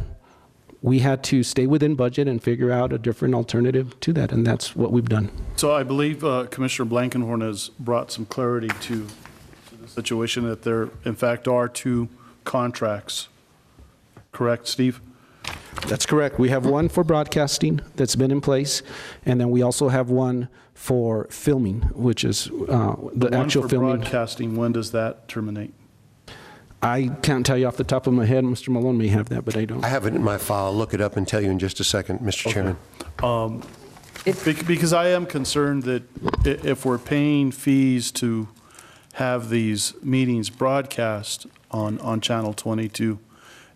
we had to stay within budget and figure out a different alternative to that, and that's what we've done. So I believe Commissioner Blankenhorn has brought some clarity to the situation, that there, in fact, are two contracts correct, Steve? That's correct. We have one for broadcasting that's been in place, and then we also have one for filming, which is the actual one for filming. broadcasting, when does that terminate? I can't tell you off the top of my head. Mr. Malone may have that, but I don't. I have it in my file. I'll look it up and tell you in just a second, Mr. Chairman. Because I am concerned that if we're paying fees to have these meetings broadcast on Channel 22,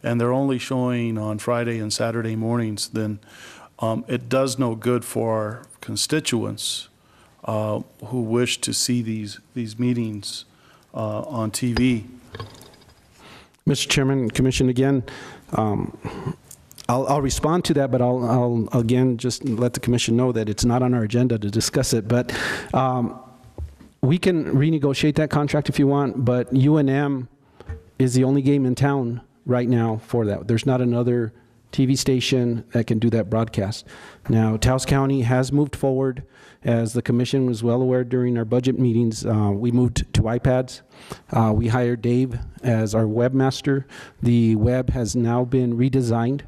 and they're only showing on Friday and Saturday mornings, then it does no good for our constituents who wish to see these meetings on TV. Mr. Chairman, Commission, again, I'll respond to that, but I'll again just let the Commission know that it's not on our agenda to discuss it. But we can renegotiate that contract if you want, but UNM is the only game in town right now for that. There's not another TV station that can do that broadcast. Now, Taos County has moved forward. As the Commission was well aware during our budget meetings, we moved to iPads. We hired Dave as our webmaster. The web has now been redesigned,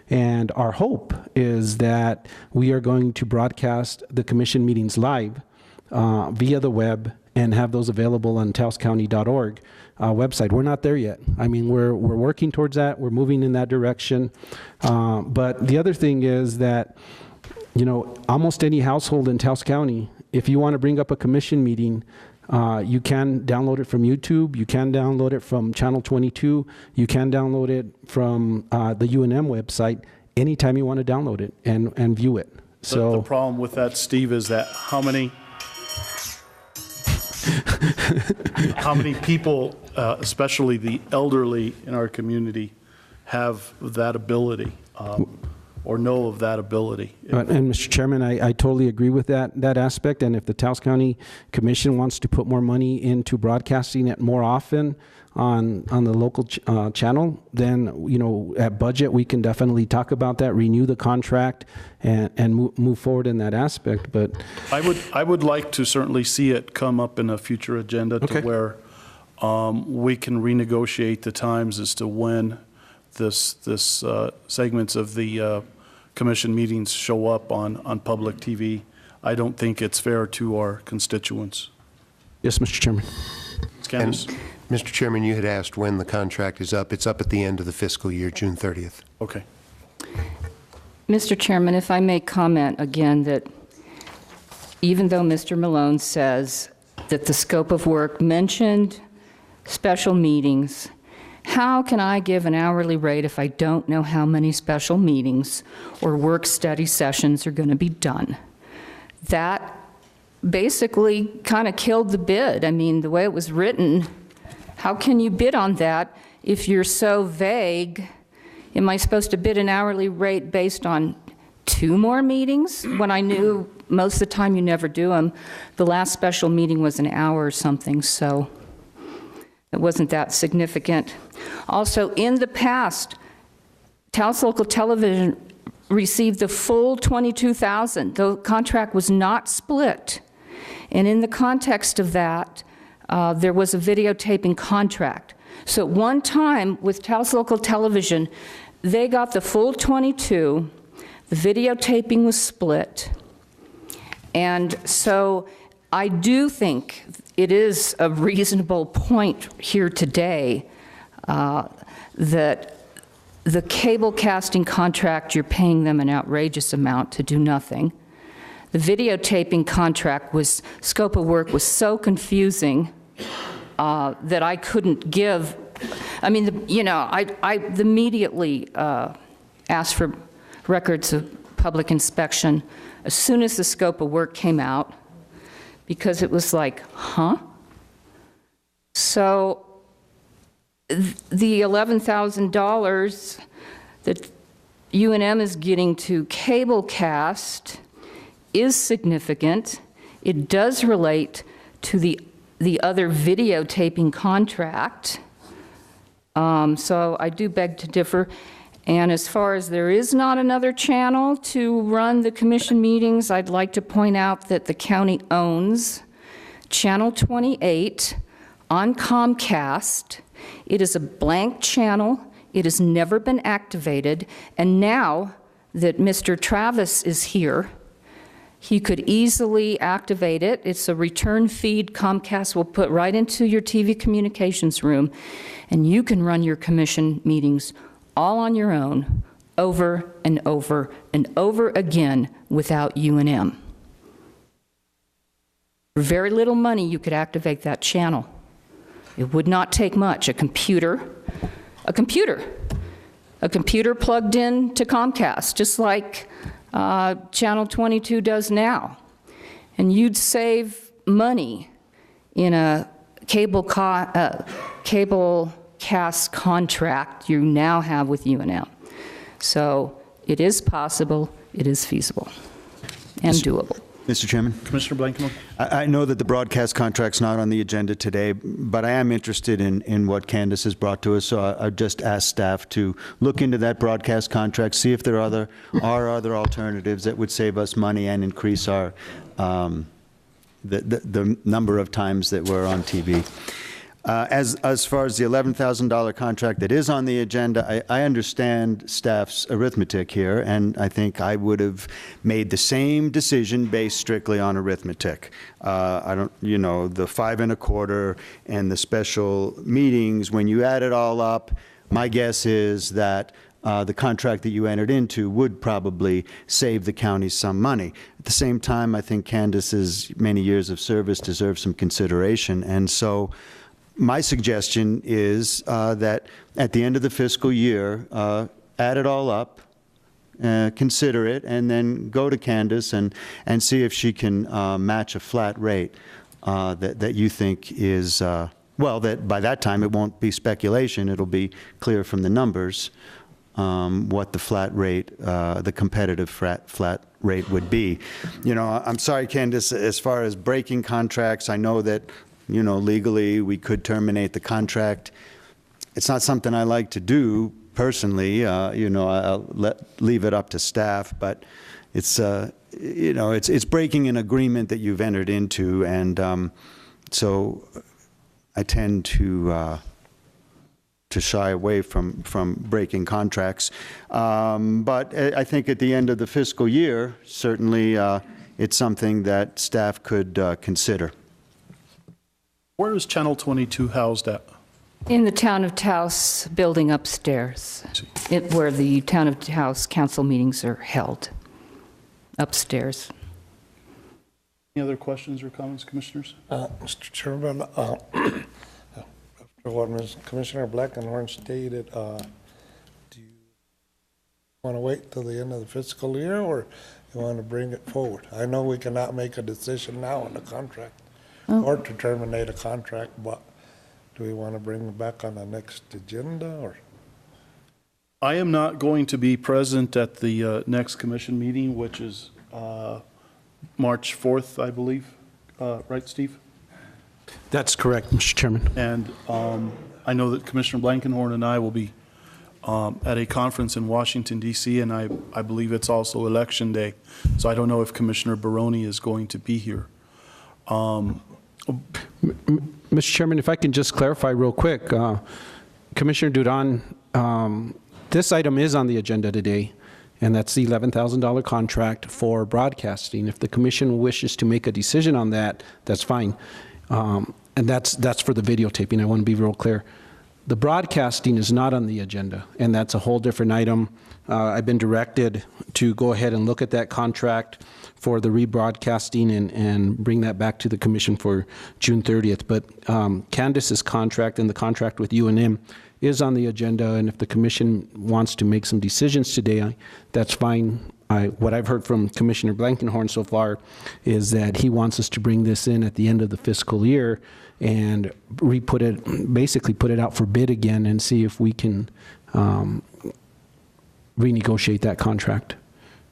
and our hope is that we are going to broadcast the Commission meetings live via the web and have those available on taoscounty.org website. We're not there yet. I mean, we're working towards that. We're moving in that direction. But the other thing is that, you know, almost any household in Taos County, if you want to bring up a Commission meeting, you can download it from YouTube. You can download it from Channel 22. You can download it from the UNM website anytime you want to download it and view it. So The problem with that, Steve, is that how many people, especially the elderly in our community, have that ability or know of that ability? And Mr. Chairman, I totally agree with that aspect. And if the Taos County Commission wants to put more money into broadcasting it more often on the local channel, then, you know, at budget, we can definitely talk about that, renew the contract, and move forward in that aspect. But I would like to certainly see it come up in a future agenda to where we can renegotiate the times as to when this segments of the Commission meetings show up on public TV. I don't think it's fair to our constituents. Yes, Mr. Chairman. Candace? Mr. Chairman, you had asked when the contract is up. It's up at the end of the fiscal year, June 30th. Okay. Mr. Chairman, if I may comment again that even though Mr. Malone says that the scope of work mentioned special meetings, how can I give an hourly rate if I don't know how many special meetings or work study sessions are going to be done? That basically kind of killed the bid. I mean, the way it was written, how can you bid on that if you're so vague? Am I supposed to bid an hourly rate based on 2 more meetings when I knew most of the time you never do them? The last special meeting was an hour or something, so it wasn't that significant. Also, in the past, Taos Local Television received the full $22,000. The contract was not split. And in the context of that, there was a videotaping contract. So at one time with Taos Local Television, they got the full 22. The videotaping was split. And so I do think it is a reasonable point here today that the cable casting contract, you're paying them an outrageous amount to do nothing. The videotaping contract scope of work was so confusing that I couldn't give. I mean, I immediately asked for records of public inspection as soon as the scope of work came out, because it was like, huh? So the $11,000 that UNM is getting to cable cast is significant. It does relate to the other videotaping contract. So I do beg to differ. And as far as there is not another channel to run the Commission meetings, I'd like to point out that the county owns Channel 28 on Comcast. It is a blank channel. It has never been activated, and now that Mr. Travis is here, he could easily activate it. It's a return feed Comcast will put right into your TV communications room, and you can run your commission meetings all on your own, over and over and over again without UNM. For very little money, you could activate that channel. It would not take much. A computer plugged in to Comcast, just like Channel 22 does now. And you'd save money in a cable cast contract you now have with UNM. So it is possible, it is feasible, and doable. Mr. Chairman? Commissioner Blankenhorn? I know that the broadcast contract's not on the agenda today, but I am interested in what Candace has brought to us, so I just asked staff to look into that broadcast contract, see if there are other alternatives that would save us money and increase our the number of times that we're on TV. As far as the $11,000 contract that is on the agenda, I understand staff's arithmetic here, and I think I would have made the same decision based strictly on arithmetic. I don't, the 5 1/4 and the special meetings, when you add it all up, my guess is that the contract that you entered into would probably save the county some money. At the same time, I think Candace's many years of service deserve some consideration, and so my suggestion is that at the end of the fiscal year, add it all up, consider it, and then go to Candace and see if she can match a flat rate that you think is, well, that by that time it won't be speculation, it'll be clear from the numbers what the flat rate, the competitive flat rate would be. I'm sorry, Candace, as far as breaking contracts, I know that legally, we could terminate the contract. It's not something I like to do personally. I'll leave it up to staff, but it's it's breaking an agreement that you've entered into, and so I tend to shy away from breaking contracts. But I think at the end of the fiscal year, certainly it's something that staff could consider. Where is Channel 22 housed at? In the Town of Taos building upstairs, where the Town of Taos council meetings are held, upstairs. Any other questions or comments, commissioners? Mr. Chairman, after what Commissioner Blankenhorn stated, do you want to wait till the end of the fiscal year, or you want to bring it forward? I know we cannot make a decision now on the contract or to terminate a contract, but do we want to bring it back on the next agenda, or? I am not going to be present at the next commission meeting, which is March 4th, I believe. Right, Steve? That's correct, Mr. Chairman. And I know that Commissioner Blankenhorn and I will be at a conference in Washington, D.C., and I believe it's also Election Day. So I don't know if Commissioner Baroni is going to be here. Mr. Chairman, if I can just clarify real quick, Commissioner Duran, this item is on the agenda today, and that's the $11,000 contract for broadcasting. If the commission wishes to make a decision on that, that's fine. And that's for the videotaping. I want to be real clear. The broadcasting is not on the agenda, and that's a whole different item. I've been directed to go ahead and look at that contract for the rebroadcasting and bring that back to the commission for June 30th. But Candace's contract and the contract with UNM is on the agenda, and if the commission wants to make some decisions today, that's fine. What I've heard from Commissioner Blankenhorn so far is that he wants us to bring this in at the end of the fiscal year and basically put it out for bid again and see if we can renegotiate that contract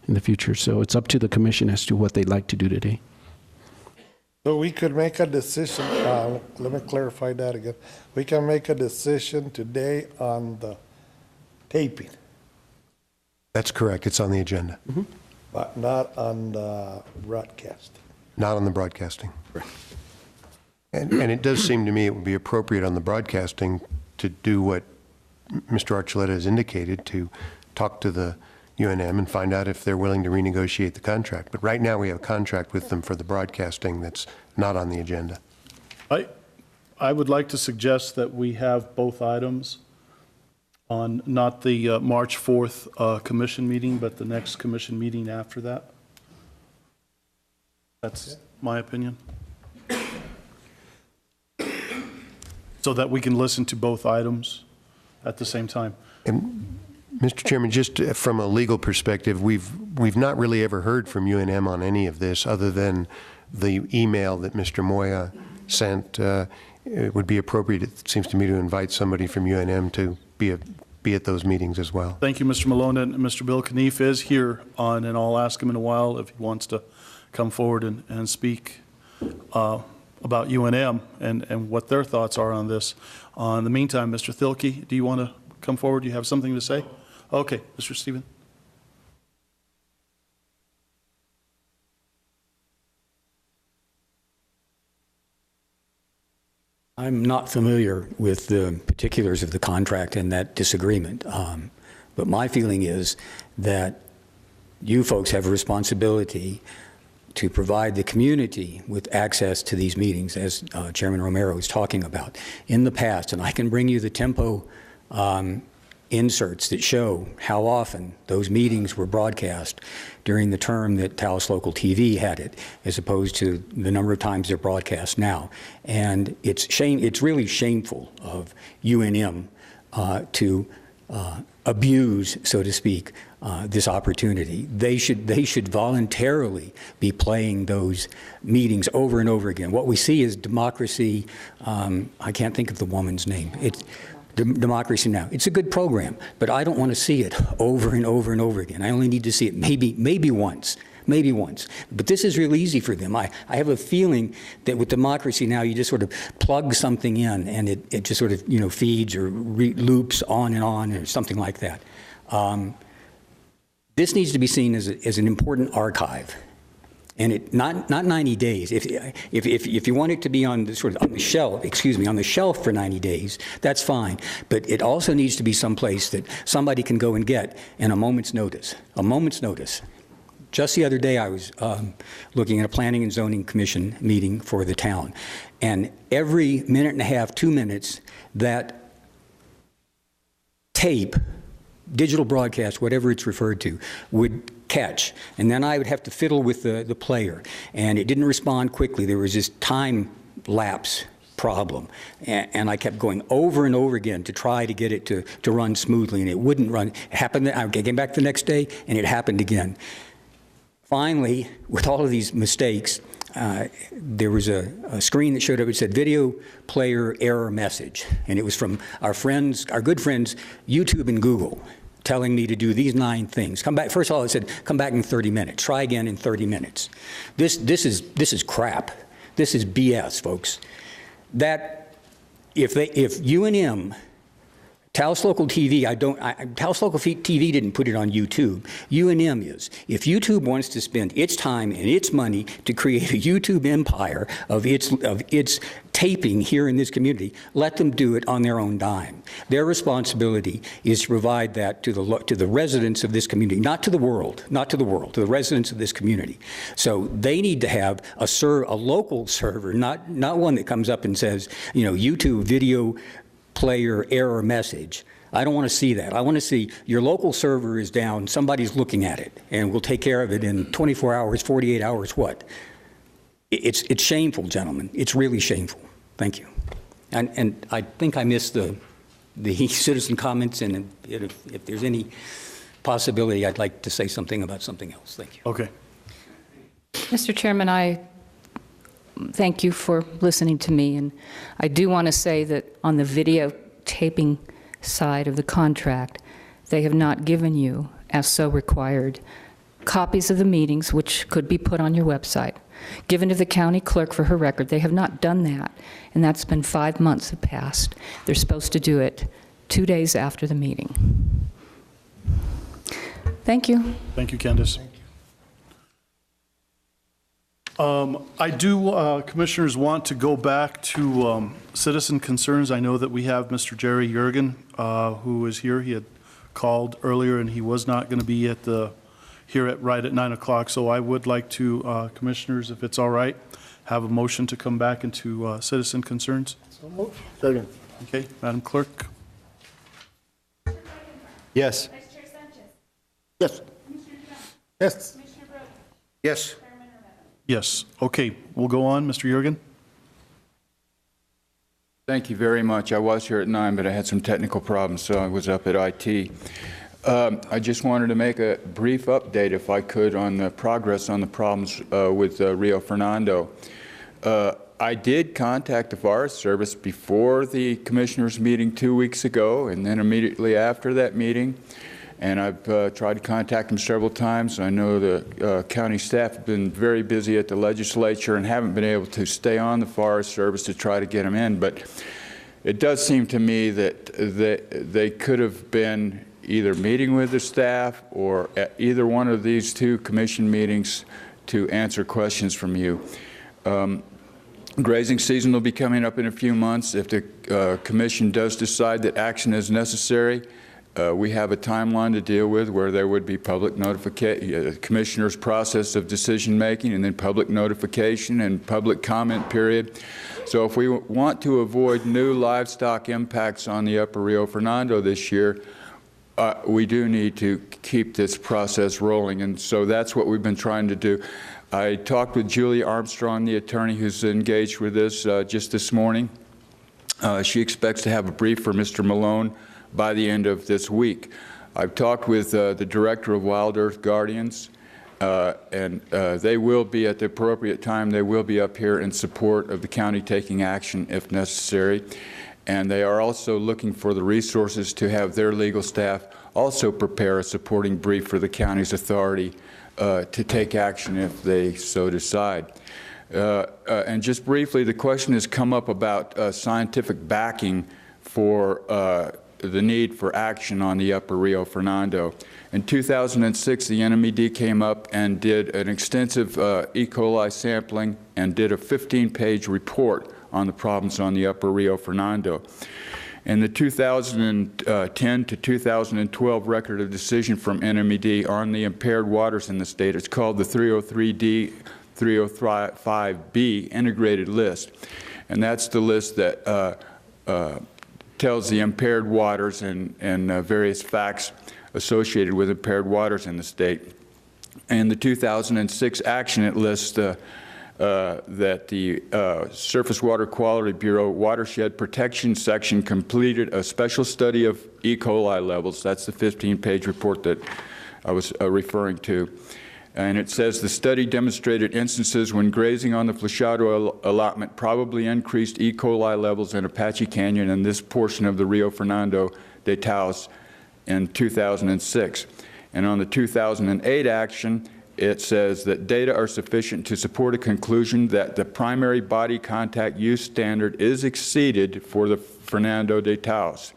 in the future. So it's up to the commission as to what they'd like to do today. So we could make a decision, let me clarify that again. We can make a decision today on the taping. That's correct. It's on the agenda. Mm-hmm. But not on the broadcasting. Not on the broadcasting. And it does seem to me it would be appropriate on the broadcasting to do what Mr. Archuleta has indicated, to talk to the UNM and find out if they're willing to renegotiate the contract. But right now, we have a contract with them for the broadcasting that's not on the agenda. I would like to suggest that we have both items on not the March 4th commission meeting, but the next commission meeting after that. That's my opinion. So that we can listen to both items at the same time. And Mr. Chairman, just from a legal perspective, we've not really ever heard from UNM on any of this other than the email that Mr. Moya sent. It would be appropriate, it seems to me, to invite somebody from UNM to be at those meetings as well. Thank you, Mr. Malone, and Mr. Bill Knief is here on, and I'll ask him in a while if he wants to come forward and speak about UNM and what their thoughts are on this. In the meantime, Mr. Thielke, do you want to come forward? Do you have something to say? Okay, Mr. Stephen. I'm not familiar with the particulars of the contract and that disagreement, but my feeling is that you folks have a responsibility to provide the community with access to these meetings, as Chairman Romero was talking about. In the past, and I can bring you the tempo inserts that show how often those meetings were broadcast during the term that Taos Local TV had it, as opposed to the number of times they're broadcast now. And it's really shameful of UNM to abuse, so to speak, this opportunity. They should voluntarily be playing those meetings over and over again. What we see is democracy. I can't think of the woman's name. It's Democracy Now! It's a good program, but I don't want to see it over and over and over again. I only need to see it maybe once. But this is real easy for them. I have a feeling that with Democracy Now! You just sort of plug something in and it just sort of, feeds or loops on and on or something like that. This needs to be seen as an important archive. And it not 90 days. If you want it to be on the on the shelf for 90 days, that's fine. But it also needs to be someplace that somebody can go and get in a moment's notice. A moment's notice. Just the other day, I was looking at a Planning and Zoning Commission meeting for the town, and every minute and a half, 2 minutes, that tape, digital broadcast, whatever it's referred to, would catch. And then I would have to fiddle with the player. And it didn't respond quickly. There was this time lapse problem. And I kept going over and over again to try to get it to run smoothly, and it wouldn't run. It happened. I came back the next day, and it happened again. Finally, with all of these mistakes, there was a screen that showed up. It said video player error message. And it was from our good friends, YouTube and Google, telling me to do these 9 things. Come back. First of all, it said, come back in 30 minutes. Try again in 30 minutes. This is crap. This is BS, folks. That if UNM, Taos Local TV, Taos Local TV didn't put it on YouTube. UNM is. If YouTube wants to spend its time and its money to create a YouTube empire of its taping here in this community, let them do it on their own dime. Their responsibility is to provide that to the residents of this community, not to the world, to the residents of this community. So they need to have a local server, not one that comes up and says, YouTube video player error message. I don't want to see that. I want to see your local server is down, somebody's looking at it, and we'll take care of it in 24 hours, 48 hours, what? It's shameful, gentlemen. It's really shameful. Thank you. And I think I missed the citizen comments, and if there's any possibility, I'd like to say something about something else. Thank you. Okay. Mr. Chairman, I thank you for listening to me, and I do want to say that on the videotaping side of the contract, they have not given you, as so required, copies of the meetings, which could be put on your website, given to the county clerk for her record. They have not done that, and that's been 5 months have passed. They're supposed to do it 2 days after the meeting. Thank you. Thank you, Candace. I do, Commissioners, want to go back to citizen concerns. I know that we have Mr. Jerry Jurgen, who is here. He had called earlier, and he was not going to be at right at 9 o'clock. So I would like to, Commissioners, if it's all right, have a motion to come back into citizen concerns. So moved. Second. Okay, Madam Clerk? Yes. Yes. Yes. Yes. Yes. Okay, we'll go on. Mr. Jurgen? Thank you very much. I was here at 9, but I had some technical problems, so I was up at IT. I just wanted to make a brief update, if I could, on the progress on the problems with Rio Fernando. I did contact the Forest Service before the Commissioners' meeting 2 weeks ago, and then immediately after that meeting. And I've tried to contact them several times. I know the county staff have been very busy at the legislature and haven't been able to stay on the Forest Service to try to get them in. But it does seem to me that they could have been either meeting with the staff or at either one of these two commission meetings to answer questions from you. Grazing season will be coming up in a few months. If the commission does decide that action is necessary, we have a timeline to deal with where there would be public notification, commissioner's process of decision making, and then public notification and public comment period. So if we want to avoid new livestock impacts on the Upper Rio Fernando this year, we do need to keep this process rolling, and so that's what we've been trying to do. I talked with Julie Armstrong, the attorney who's engaged with this, just this morning. She expects to have a brief for Mr. Malone by the end of this week. I've talked with the director of Wild Earth Guardians, and they will be, at the appropriate time, they will be up here in support of the county taking action if necessary. And they are also looking for the resources to have their legal staff also prepare a supporting brief for the county's authority to take action if they so decide. And just briefly, the question has come up about scientific backing for the need for action on the Upper Rio Fernando. In 2006, the NMED came up and did an extensive E. coli sampling and did a 15-page report on the problems on the Upper Rio Fernando. In the 2010 to 2012 record of decision from NMED on the impaired waters in the state, it's called the 303D 305B integrated list. And that's the list that tells the impaired waters and various facts associated with impaired waters in the state. And the 2006 action, it lists that the Surface Water Quality Bureau Watershed Protection Section completed a special study of E. coli levels. That's the 15-page report that I was referring to. And it says the study demonstrated instances when grazing on the Flechado allotment probably increased E. coli levels in Apache Canyon and this portion of the Rio Fernando de Taos in 2006. And on the 2008 action, it says that data are sufficient to support a conclusion that the primary body contact use standard is exceeded for the Fernando de Taos.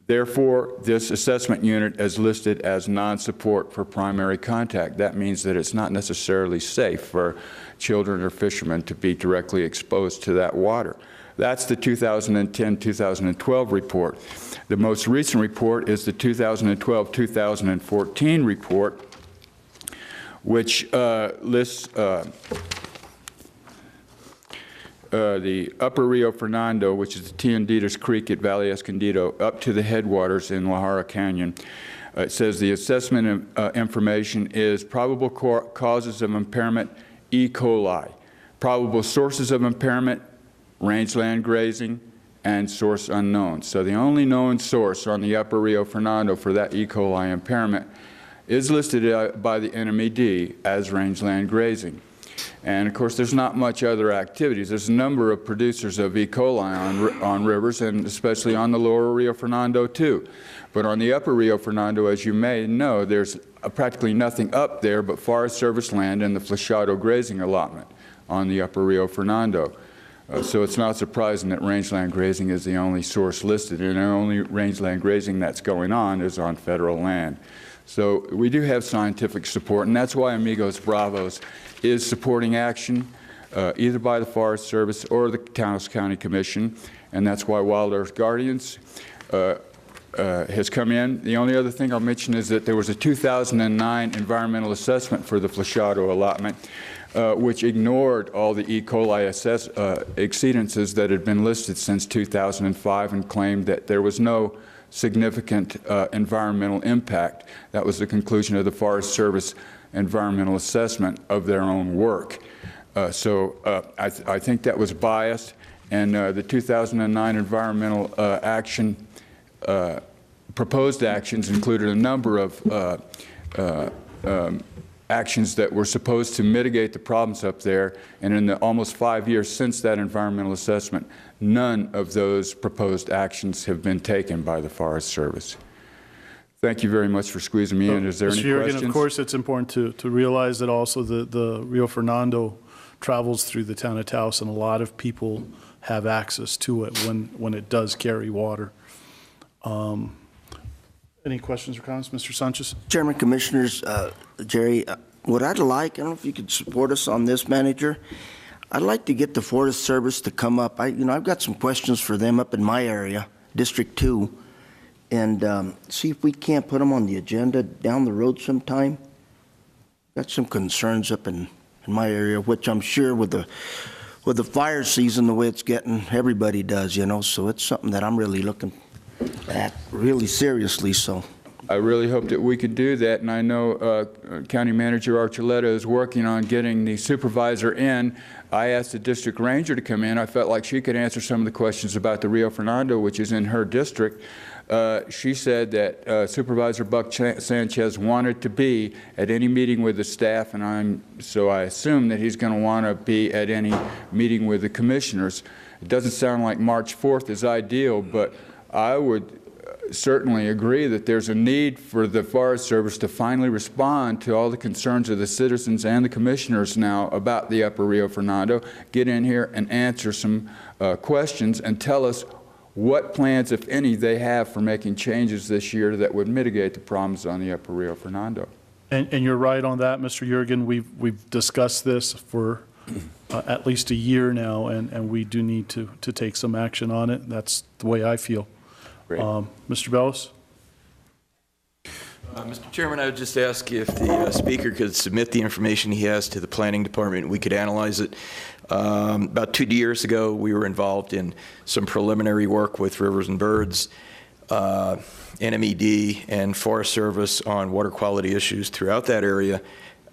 Therefore, this assessment unit is listed as non-support for primary contact. That means that it's not necessarily safe for children or fishermen to be directly exposed to that water. That's the 2010-2012 report. The most recent report is the 2012-2014 report, which lists the Upper Rio Fernando, which is the Tienditas Creek at Valle Escondido, up to the headwaters in La Jara Canyon. It says the assessment information is probable causes of impairment, E. coli. Probable sources of impairment, rangeland grazing, and source unknown. So the only known source on the Upper Rio Fernando for that E. coli impairment is listed by the NMED as rangeland grazing. And of course, there's not much other activities. There's a number of producers of E. coli on rivers, and especially on the Lower Rio Fernando too. But on the Upper Rio Fernando, as you may know, there's practically nothing up there but Forest Service land and the Flechado grazing allotment on the Upper Rio Fernando. So it's not surprising that rangeland grazing is the only source listed, and the only rangeland grazing that's going on is on federal land. So we do have scientific support, and that's why Amigos Bravos is supporting action either by the Forest Service or the Taos County Commission, and that's why Wild Earth Guardians has come in. The only other thing I'll mention is that there was a 2009 environmental assessment for the Flechado allotment, which ignored all the E. coli exceedances that had been listed since 2005 and claimed that there was no significant environmental impact. That was the conclusion of the Forest Service environmental assessment of their own work. So I think that was biased, and the 2009 environmental proposed actions included a number of actions that were supposed to mitigate the problems up there, and in the almost 5 years since that environmental assessment, none of those proposed actions have been taken by the Forest Service. Thank you very much for squeezing me in. Is there any questions? Of course, it's important to realize that also the Rio Fernando travels through the town of Taos, and a lot of people have access to it when it does carry water. Any questions or comments, Mr. Sanchez? Chairman, Commissioners, Jerry, what I'd like, I don't know if you could support us on this, Manager. I'd like to get the Forest Service to come up. I've got some questions for them up in my area, District 2, and see if we can't put them on the agenda down the road sometime. Got some concerns up in my area, which I'm sure with the fire season, the way it's getting, everybody does, so it's something that I'm really looking at really seriously. So I really hope that we could do that, and I know County Manager Archuleta is working on getting the supervisor in. I asked the district ranger to come in. I felt like she could answer some of the questions about the Rio Fernando, which is in her district. She said that Supervisor Buck Sanchez wanted to be at any meeting with the staff, and so I assume that he's going to want to be at any meeting with the commissioners. It doesn't sound like March 4th is ideal, but I would certainly agree that there's a need for the Forest Service to finally respond to all the concerns of the citizens and the commissioners now about the Upper Rio Fernando, get in here and answer some questions and tell us what plans, if any, they have for making changes this year that would mitigate the problems on the Upper Rio Fernando. And you're right on that, Mr. Jurgen. We've discussed this for at least a year now, and we do need to take some action on it. That's the way I feel. Mr. Bellis? Mr. Chairman, I would just ask if the Speaker could submit the information he has to the Planning Department. We could analyze it. About 2 years ago, we were involved in some preliminary work with Rivers and Birds, NMED, and Forest Service on water quality issues throughout that area.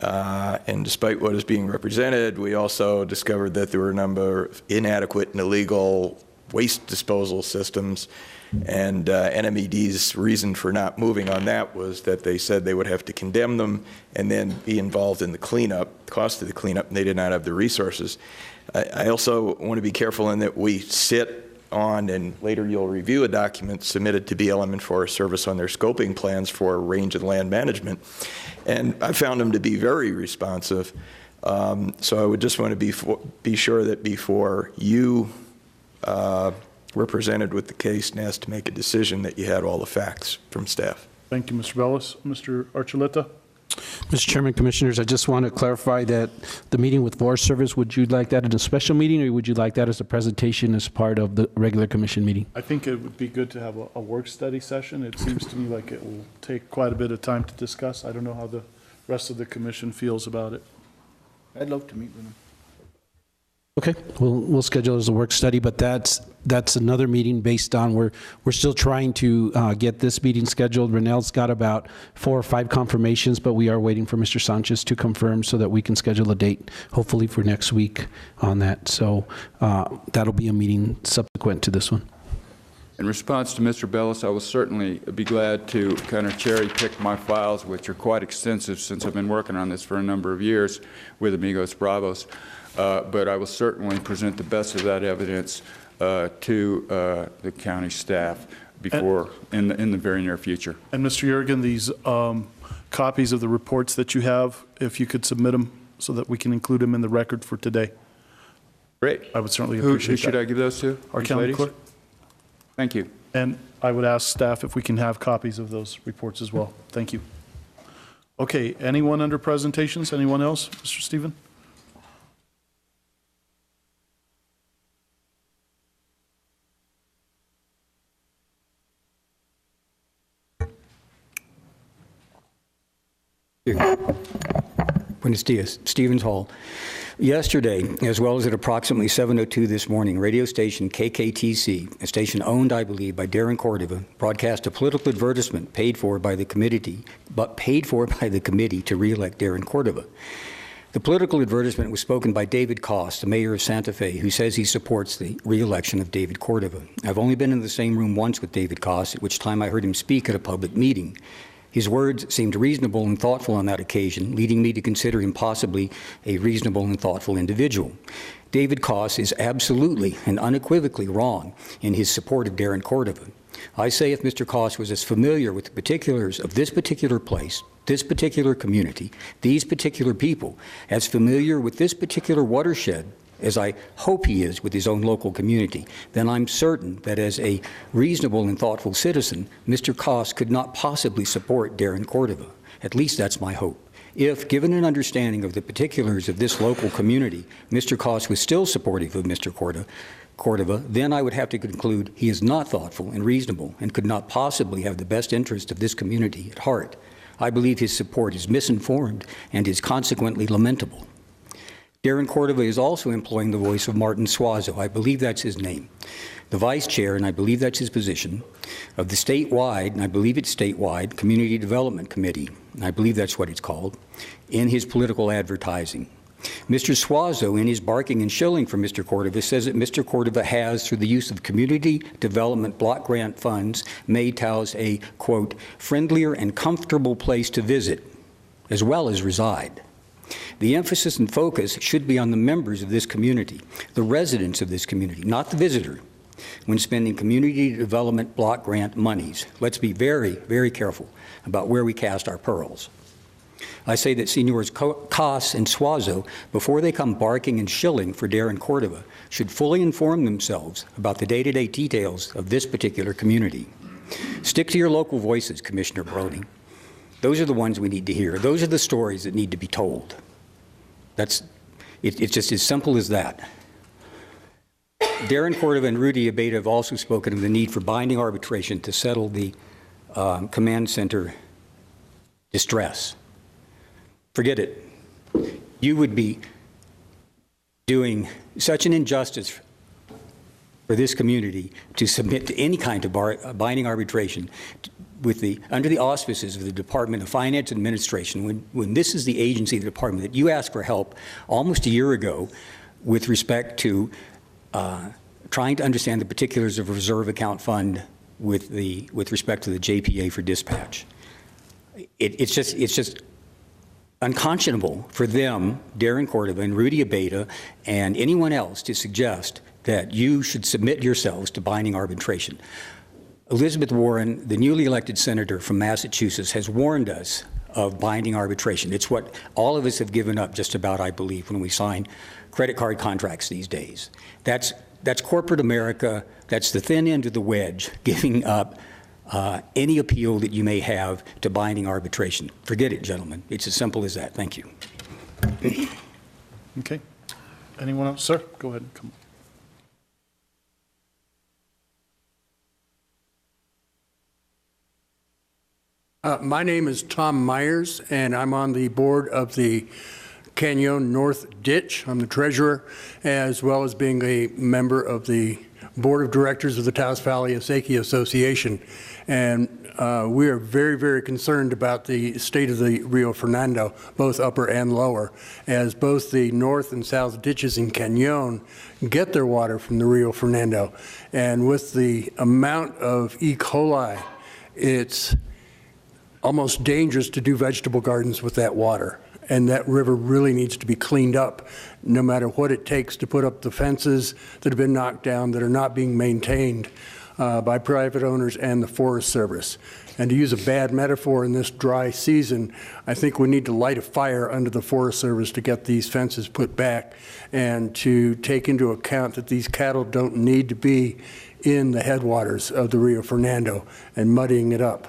And despite what is being represented, we also discovered that there were a number of inadequate and illegal waste disposal systems. And NMED's reason for not moving on that was that they said they would have to condemn them and then be involved in the cleanup, cost of the cleanup, and they did not have the resources. I also want to be careful in that we sit on, and later you'll review a document submitted to BLM and Forest Service on their scoping plans for range and land management. And I found them to be very responsive. So I would just want to be sure that before you were presented with the case and asked to make a decision that you had all the facts from staff. Thank you, Mr. Bellis. Mr. Archuleta? Mr. Chairman, Commissioners, I just want to clarify that the meeting with Forest Service, would you like that as a special meeting, or would you like that as a presentation as part of the regular commission meeting? I think it would be good to have a work study session. It seems to me like it will take quite a bit of time to discuss. I don't know how the rest of the commission feels about it. I'd love to meet with them. Okay, we'll schedule it as a work study, but that's another meeting based on we're still trying to get this meeting scheduled. Renell's got about 4 or 5 confirmations, but we are waiting for Mr. Sanchez to confirm so that we can schedule a date, hopefully for next week on that. So that'll be a meeting subsequent to this one. In response to Mr. Bellis, I will certainly be glad to kind of cherry pick my files, which are quite extensive since I've been working on this for a number of years with Amigos Bravos. But I will certainly present the best of that evidence to the county staff before in the very near future. And Mr. Jurgen, these copies of the reports that you have, if you could submit them so that we can include them in the record for today. Great. I would certainly appreciate that. Who should I give those to? Our county clerk. Thank you. And I would ask staff if we can have copies of those reports as well. Thank you. Okay, anyone under presentations? Anyone else? Mr. Stephen? Buenos dias, Stevens Hall. Yesterday, as well as at approximately 7:02 this morning, radio station KKTC, a station owned, I believe, by Darren Cordova, broadcast a political advertisement paid for by the committee to re-elect Darren Cordova. The political advertisement was spoken by David Koss, the mayor of Santa Fe, who says he supports the re-election of David Cordova. I've only been in the same room once with David Koss, at which time I heard him speak at a public meeting. His words seemed reasonable and thoughtful on that occasion, leading me to consider him possibly a reasonable and thoughtful individual. David Koss is absolutely and unequivocally wrong in his support of Darren Cordova. I say if Mr. Koss was as familiar with the particulars of this particular place, this particular community, these particular people, as familiar with this particular watershed as I hope he is with his own local community, then I'm certain that as a reasonable and thoughtful citizen, Mr. Koss could not possibly support Darren Cordova. At least that's my hope. If, given an understanding of the particulars of this local community, Mr. Koss was still supportive of Mr. Cordova, then I would have to conclude he is not thoughtful and reasonable and could not possibly have the best interest of this community at heart. I believe his support is misinformed and is consequently lamentable. Darren Cordova is also employing the voice of Martin Suazo. I believe that's his name. The vice chair, and I believe that's his position, of the statewide, and I believe it's statewide, Community Development Committee, and I believe that's what it's called, in his political advertising. Mr. Suazo, in his barking and shilling for Mr. Cordova, says that Mr. Cordova has, through the use of community development block grant funds, made Taos a, quote, friendlier and comfortable place to visit, as well as reside. The emphasis and focus should be on the members of this community, the residents of this community, not the visitor, when spending community development block grant monies. Let's be very, very careful about where we cast our pearls. I say that Senors Koss and Suazo, before they come barking and shilling for Darren Cordova, should fully inform themselves about the day-to-day details of this particular community. Stick to your local voices, Commissioner Brody. Those are the ones we need to hear. Those are the stories that need to be told. It's just as simple as that. Darren Cordova and Rudy Abeyta have also spoken of the need for binding arbitration to settle the command center distress. Forget it. You would be doing such an injustice for this community to submit to any kind of binding arbitration under the auspices of the Department of Finance and Administration, when this is the agency, the department, that you asked for help almost a year ago with respect to trying to understand the particulars of a reserve account fund with respect to the JPA for dispatch. It's just unconscionable for them, Darren Cordova and Rudy Abeyta, and anyone else to suggest that you should submit yourselves to binding arbitration. Elizabeth Warren, the newly elected senator from Massachusetts, has warned us of binding arbitration. It's what all of us have given up just about, I believe, when we sign credit card contracts these days. That's corporate America. That's the thin end of the wedge, giving up any appeal that you may have to binding arbitration. Forget it, gentlemen. It's as simple as that. Thank you. Okay. Anyone else? Sir, go ahead. Come on. My name is Tom Myers, and I'm on the board of the Canyon North Ditch. I'm the treasurer, as well as being a member of the board of directors of the Taos Valley Acequia Association. And we are very, very concerned about the state of the Rio Fernando, both upper and lower, as both the north and south ditches in Canyon get their water from the Rio Fernando. And with the amount of E. coli, it's almost dangerous to do vegetable gardens with that water. And that river really needs to be cleaned up, no matter what it takes to put up the fences that have been knocked down that are not being maintained by private owners and the Forest Service. And to use a bad metaphor in this dry season, I think we need to light a fire under the Forest Service to get these fences put back and to take into account that these cattle don't need to be in the headwaters of the Rio Fernando and muddying it up.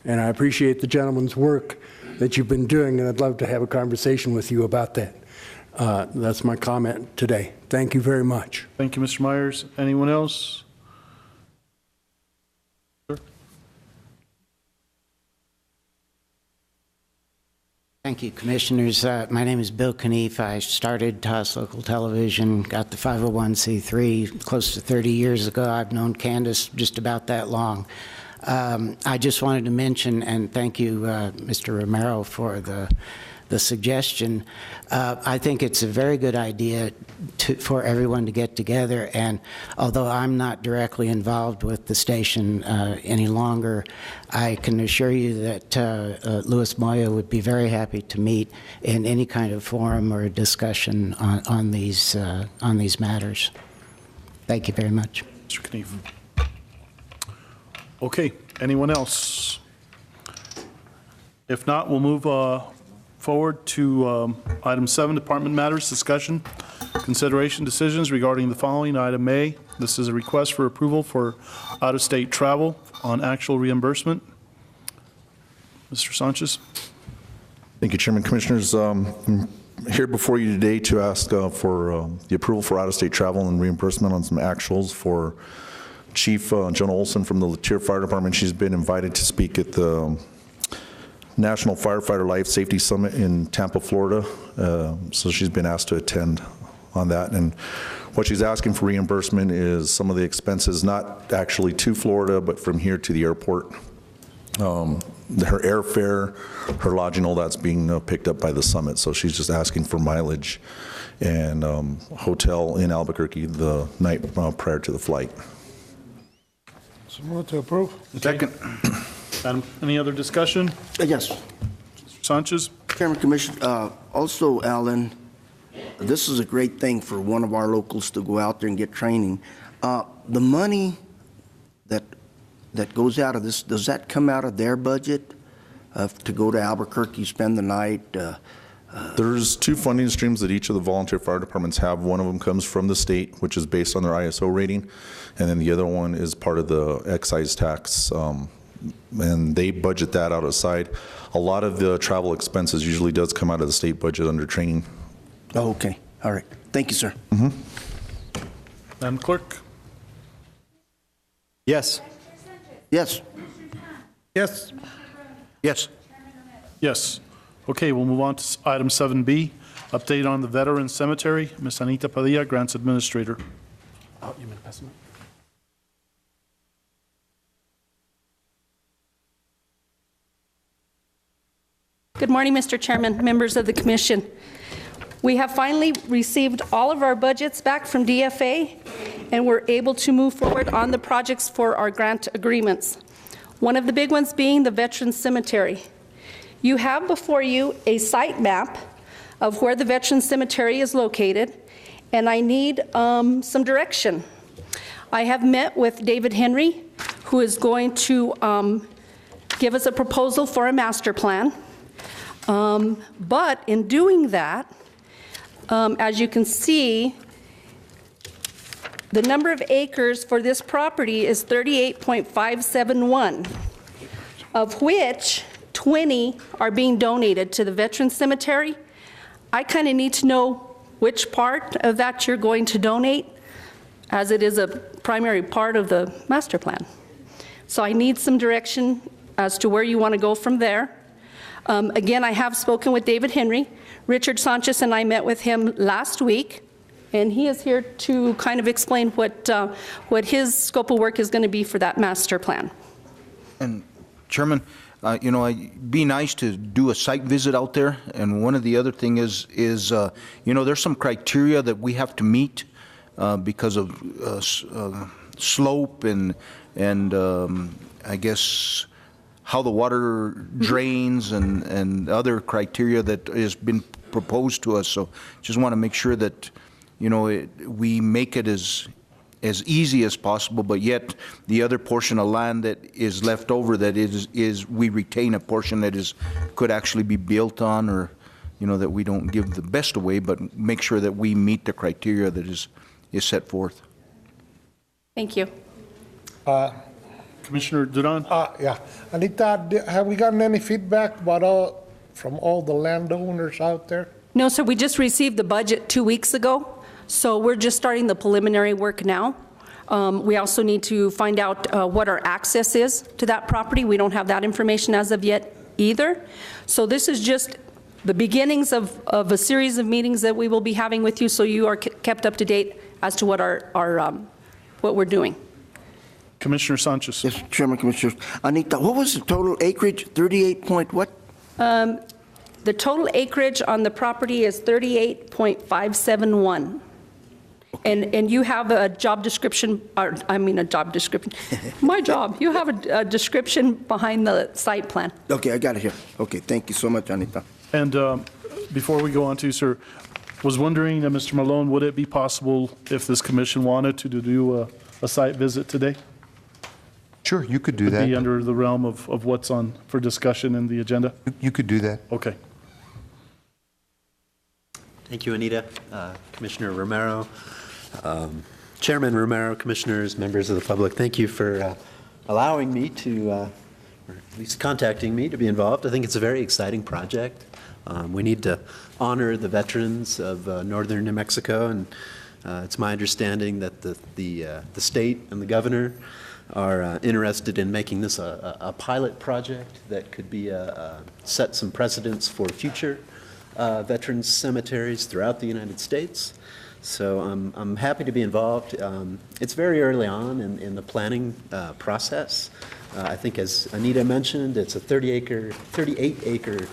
And I appreciate the gentleman's work that you've been doing, and I'd love to have a conversation with you about that. That's my comment today. Thank you very much. Thank you, Mr. Myers. Anyone else? Sure. Thank you, Commissioners. My name is Bill Knief. I started Taos Local Television, got the 501c3 close to 30 years ago. I've known Candace just about that long. I just wanted to mention, and thank you, Mr. Romero, for the suggestion. I think it's a very good idea for everyone to get together, and although I'm not directly involved with the station any longer, I can assure you that Louis Moya would be very happy to meet in any kind of forum or discussion on these matters. Thank you very much. Mr. Knief. Okay, anyone else? If not, we'll move forward to item 7, department matters, discussion, consideration decisions regarding the following. Item A, this is a request for approval for out-of-state travel on actual reimbursement. Mr. Sanchez. Thank you, Chairman. Commissioners, I'm here before you today to ask for the approval for out-of-state travel and reimbursement on some actuals for Chief Jonah Olson from the Latier Fire Department. She's been invited to speak at the National Firefighter Life Safety Summit in Tampa, Florida. So she's been asked to attend on that. And what she's asking for reimbursement is some of the expenses, not actually to Florida, but from here to the airport. Her airfare, her lodging, all that's being picked up by the summit. So she's just asking for mileage and hotel in Albuquerque the night prior to the flight. So move to approve. Second. Madam, any other discussion? Yes. Mr. Sanchez? Chairman, Commission, also, Alan, this is a great thing for one of our locals to go out there and get training. The money that goes out of this, does that come out of their budget to go to Albuquerque, spend the night? There's 2 funding streams that each of the volunteer fire departments have. One of them comes from the state, which is based on their ISO rating, and then the other one is part of the excise tax, and they budget that out aside. A lot of the travel expenses usually does come out of the state budget under training. Oh, okay. All right. Thank you, sir. Madam Clerk? Yes. Yes. Yes. Yes. Yes. Okay, we'll move on to item 7B, update on the Veteran Cemetery. Ms. Anita Padilla, Grants Administrator. Oh, you meant to pass them up? Good morning, Mr. Chairman, members of the Commission. We have finally received all of our budgets back from DFA, and we're able to move forward on the projects for our grant agreements. One of the big ones being the Veterans Cemetery. You have before you a site map of where the Veterans Cemetery is located, and I need some direction. I have met with David Henry, who is going to give us a proposal for a master plan. But in doing that, as you can see, the number of acres for this property is 38.571, of which 20 are being donated to the Veterans Cemetery. I kind of need to know which part of that you're going to donate, as it is a primary part of the master plan. So I need some direction as to where you want to go from there. Again, I have spoken with David Henry. Richard Sanchez and I met with him last week, and he is here to kind of explain what his scope of work is going to be for that master plan. And Chairman, you know, it'd be nice to do a site visit out there. And one of the other thing is you know, there's some criteria that we have to meet because of slope and I guess how the water drains and other criteria that has been proposed to us. So just want to make sure that, you know, we make it as easy as possible, but yet the other portion of land that is left over, that is we retain a portion that could actually be built on, or, you know, that we don't give the best away, but make sure that we meet the criteria that is set forth. Thank you. Commissioner Duran? Yeah. Anita, have we gotten any feedback from all the landowners out there? No, sir, we just received the budget 2 weeks ago, so we're just starting the preliminary work now. We also need to find out what our access is to that property. We don't have that information as of yet either. So this is just the beginnings of a series of meetings that we will be having with you, so you are kept up to date as to what what we're doing. Commissioner Sanchez. Yes, Chairman, Commissioners. Anita, what was the total acreage? 38 point what? The total acreage on the property is 38.571. And you have a job description, or I mean a job description, my job. You have a description behind the site plan. Okay, I got it here. Okay, thank you so much, Anita. And before we go on to, sir, was wondering, Mr. Malone, would it be possible if this commission wanted to do a site visit today? Sure, you could do Would that. be under the realm of what's on for discussion in the agenda? You could do that. Okay. Thank you, Anita. Commissioner Romero, Chairman Romero, commissioners, members of the public, thank you for allowing me to, or at least contacting me to be involved. I think it's a very exciting project. We need to honor the veterans of northern New Mexico, and it's my understanding that the state and the governor are interested in making this a pilot project that could be set some precedents for future veterans cemeteries throughout the United States. So I'm happy to be involved. It's very early on in the planning process. I think, as Anita mentioned, it's a 38-acre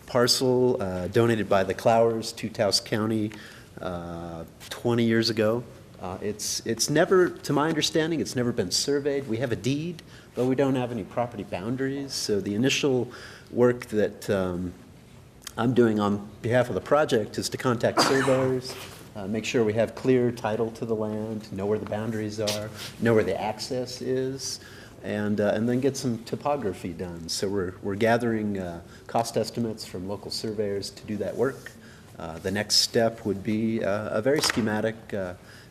parcel donated by the Clowers to Taos County 20 years ago. It's never, to my understanding, it's never been surveyed. We have a deed, but we don't have any property boundaries. So the initial work that I'm doing on behalf of the project is to contact surveyors, make sure we have clear title to the land, know where the boundaries are, know where the access is, and then get some topography done. So we're gathering cost estimates from local surveyors to do that work. The next step would be a very schematic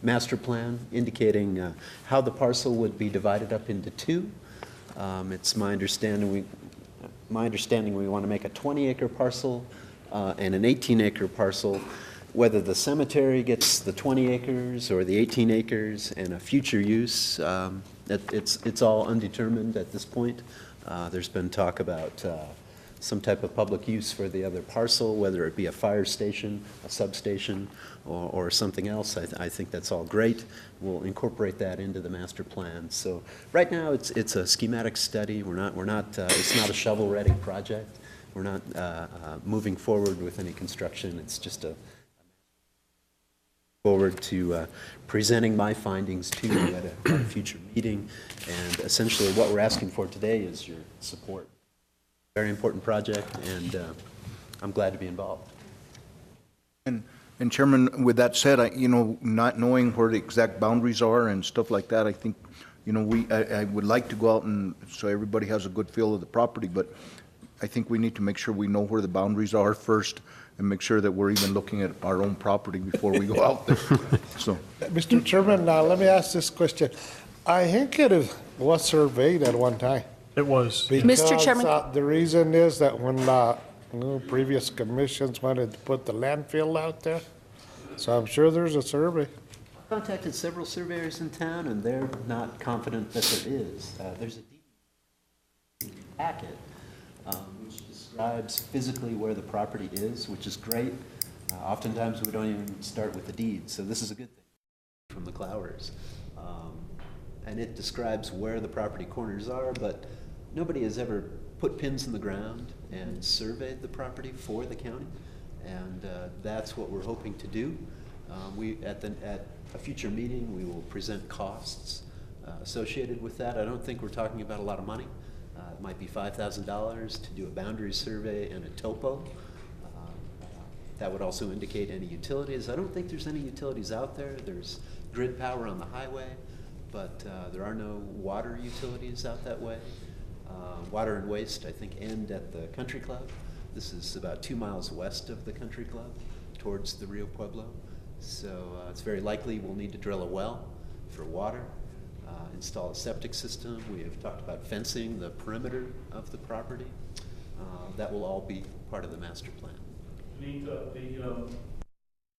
master plan indicating how the parcel would be divided up into two. It's my understanding we want to make a 20-acre parcel and an 18-acre parcel. Whether the cemetery gets the 20 acres or the 18 acres and a future use, it's all undetermined at this point. There's been talk about some type of public use for the other parcel, whether it be a fire station, a substation, or something else. I think that's all great. We'll incorporate that into the master plan. So right now it's a schematic study. It's not a shovel-ready project. We're not moving forward with any construction. It's just forward to presenting my findings to you at a future meeting. And essentially what we're asking for today is your support. Very important project, and I'm glad to be involved. And Chairman, with that said, not knowing where the exact boundaries are and stuff like that, I think, I would like to go out and so everybody has a good feel of the property, but I think we need to make sure we know where the boundaries are first and make sure that we're even looking at our own property before we go out there. So, Mr. Chairman, let me ask this question. I think it was surveyed at one time. It was. Mr. Chairman. The reason is that when previous commissions wanted to put the landfill out there, so I'm sure there's a survey. I've contacted several surveyors in town, and they're not confident that there is. There's a deed packet which describes physically where the property is, which is great. Oftentimes we don't even start with the deed, so this is a good thing from the Clowers. And it describes where the property corners are, but nobody has ever put pins in the ground and surveyed the property for the county, and that's what we're hoping to do. At a future meeting, we will present costs associated with that. I don't think we're talking about a lot of money. It might be $5,000 to do a boundary survey and a topo. That would also indicate any utilities. I don't think there's any utilities out there. There's grid power on the highway, but there are no water utilities out that way. Water and waste, I think, end at the country club. This is about 2 miles west of the country club towards the Rio Pueblo. So it's very likely we'll need to drill a well for water, install a septic system. We have talked about fencing the perimeter of the property. That will all be part of the master plan.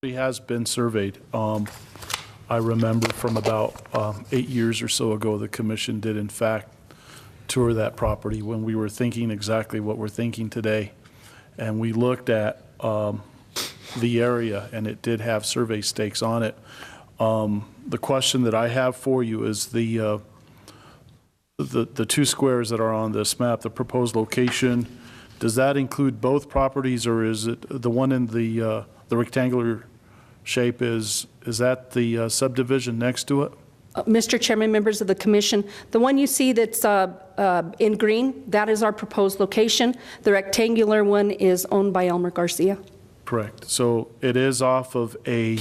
It has been surveyed. I remember from about 8 years or so ago, the commission did in fact tour that property when we were thinking exactly what we're thinking today. And we looked at the area, and it did have survey stakes on it. The question that I have for you is the 2 squares that are on this map, the proposed location, does that include both properties, or is it the one in the rectangular shape, is that the subdivision next to it? Mr. Chairman, members of the commission, the one you see that's in green, that is our proposed location. The rectangular one is owned by Elmer Garcia. Correct. So it is off of a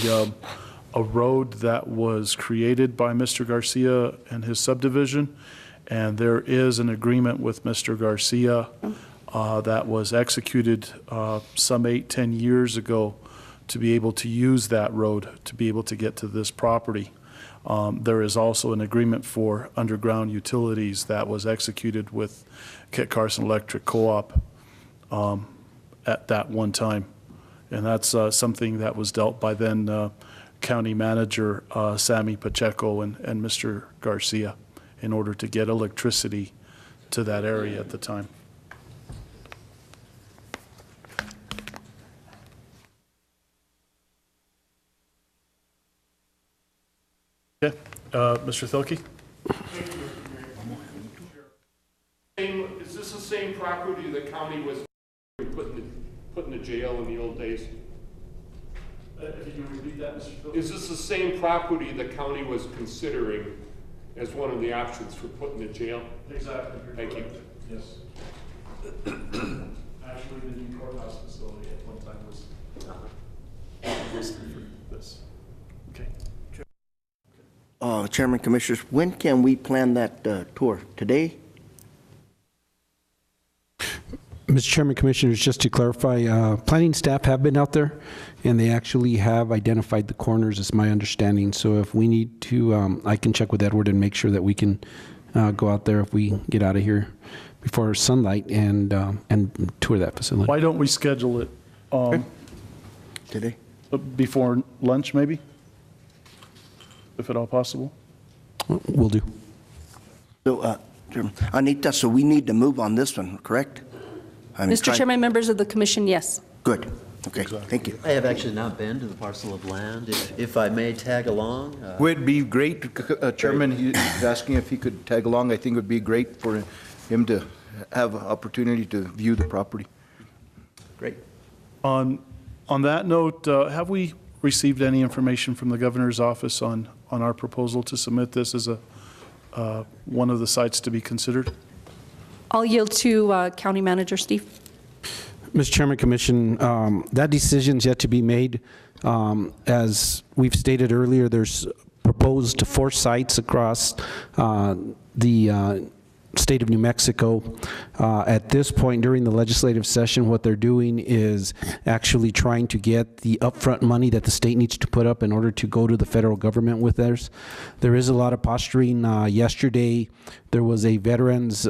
road that was created by Mr. Garcia and his subdivision, and there is an agreement with Mr. Garcia that was executed some 8-10 years ago to be able to use that road to be able to get to this property. There is also an agreement for underground utilities that was executed with Kit Carson Electric Co-op at that one time. And that's something that was dealt by then County Manager Sammy Pacheco and Mr. Garcia in order to get electricity to that area at the time. Okay, Mr. Thielke? Is this the same property the county was put in the jail in the old days? If you can repeat that, Mr. Thielke? Is this the same property the county was considering as one of the options for putting in jail? Exactly. Thank you. Yes. Actually, the new courthouse facility at one time was listed for this. Okay. Chairman, Commissioners, when can we plan that tour? Today? Mr. Chairman, Commissioners, just to clarify, planning staff have been out there, and they actually have identified the corners, is my understanding. So if we need to, I can check with Edward and make sure that we can go out there if we get out of here before sunlight and tour that facility. Why don't we schedule it today? Before lunch, maybe? If at all possible? Will do. So, Chairman, Anita, so we need to move on this one, correct? Mr. Chairman, members of the commission, yes. Good. Okay, thank you. I have actually not been to the parcel of land. If I may tag along. Would be great, Chairman, he's asking if he could tag along. I think it would be great for him to have an opportunity to view the property. Great. On that note, have we received any information from the governor's office on our proposal to submit this as one of the sites to be considered? I'll yield to County Manager Steve. Mr. Chairman, Commission, that decision's yet to be made. As we've stated earlier, there's proposed 4 sites across the state of New Mexico. At this point during the legislative session, what they're doing is actually trying to get the upfront money that the state needs to put up in order to go to the federal government with theirs. There is a lot of posturing. Yesterday, there was a veterans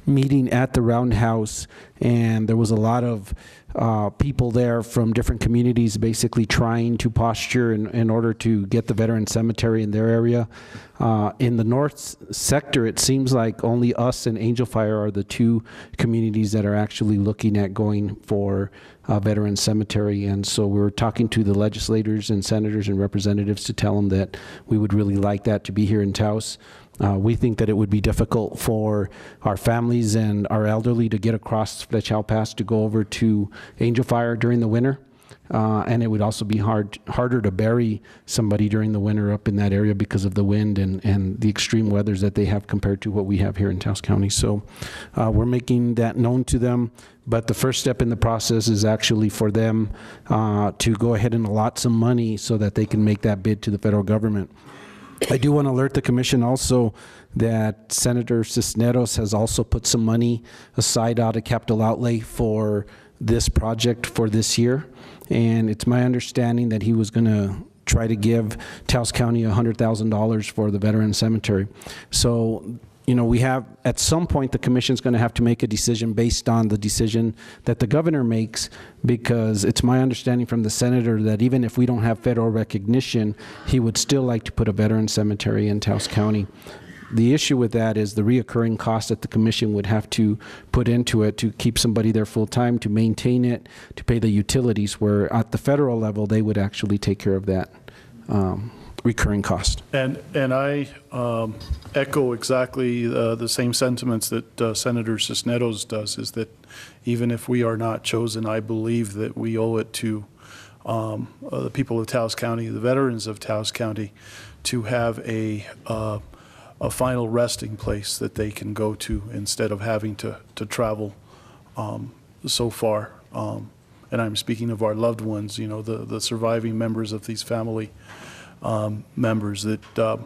meeting at the Roundhouse, and there was a lot of people there from different communities basically trying to posture in order to get the veteran cemetery in their area. In the north sector, it seems like only us and Angel Fire are the 2 communities that are actually looking at going for a veteran cemetery. And so we're talking to the legislators and senators and representatives to tell them that we would really like that to be here in Taos. We think that it would be difficult for our families and our elderly to get across Flechau Pass to go over to Angel Fire during the winter. And it would also be harder to bury somebody during the winter up in that area because of the wind and the extreme weathers that they have compared to what we have here in Taos County. So we're making that known to them. But the first step in the process is actually for them to go ahead and allot some money so that they can make that bid to the federal government. I do want to alert the commission also that Senator Cisneros has also put some money aside out of capital outlay for this project for this year. And it's my understanding that he was going to try to give Taos County $100,000 for the veteran cemetery. So, you know, we have, at some point, the commission's going to have to make a decision based on the decision that the governor makes, because it's my understanding from the senator that even if we don't have federal recognition, he would still like to put a veteran cemetery in Taos County. The issue with that is the reoccurring cost that the commission would have to put into it to keep somebody there full-time, to maintain it, to pay the utilities, where at the federal level, they would actually take care of that recurring cost. And I echo exactly the same sentiments that Senator Cisneros does, is that even if we are not chosen, I believe that we owe it to the people of Taos County, the veterans of Taos County, to have a final resting place that they can go to instead of having to travel so far. And I'm speaking of our loved ones, you know, the surviving members of these family members, that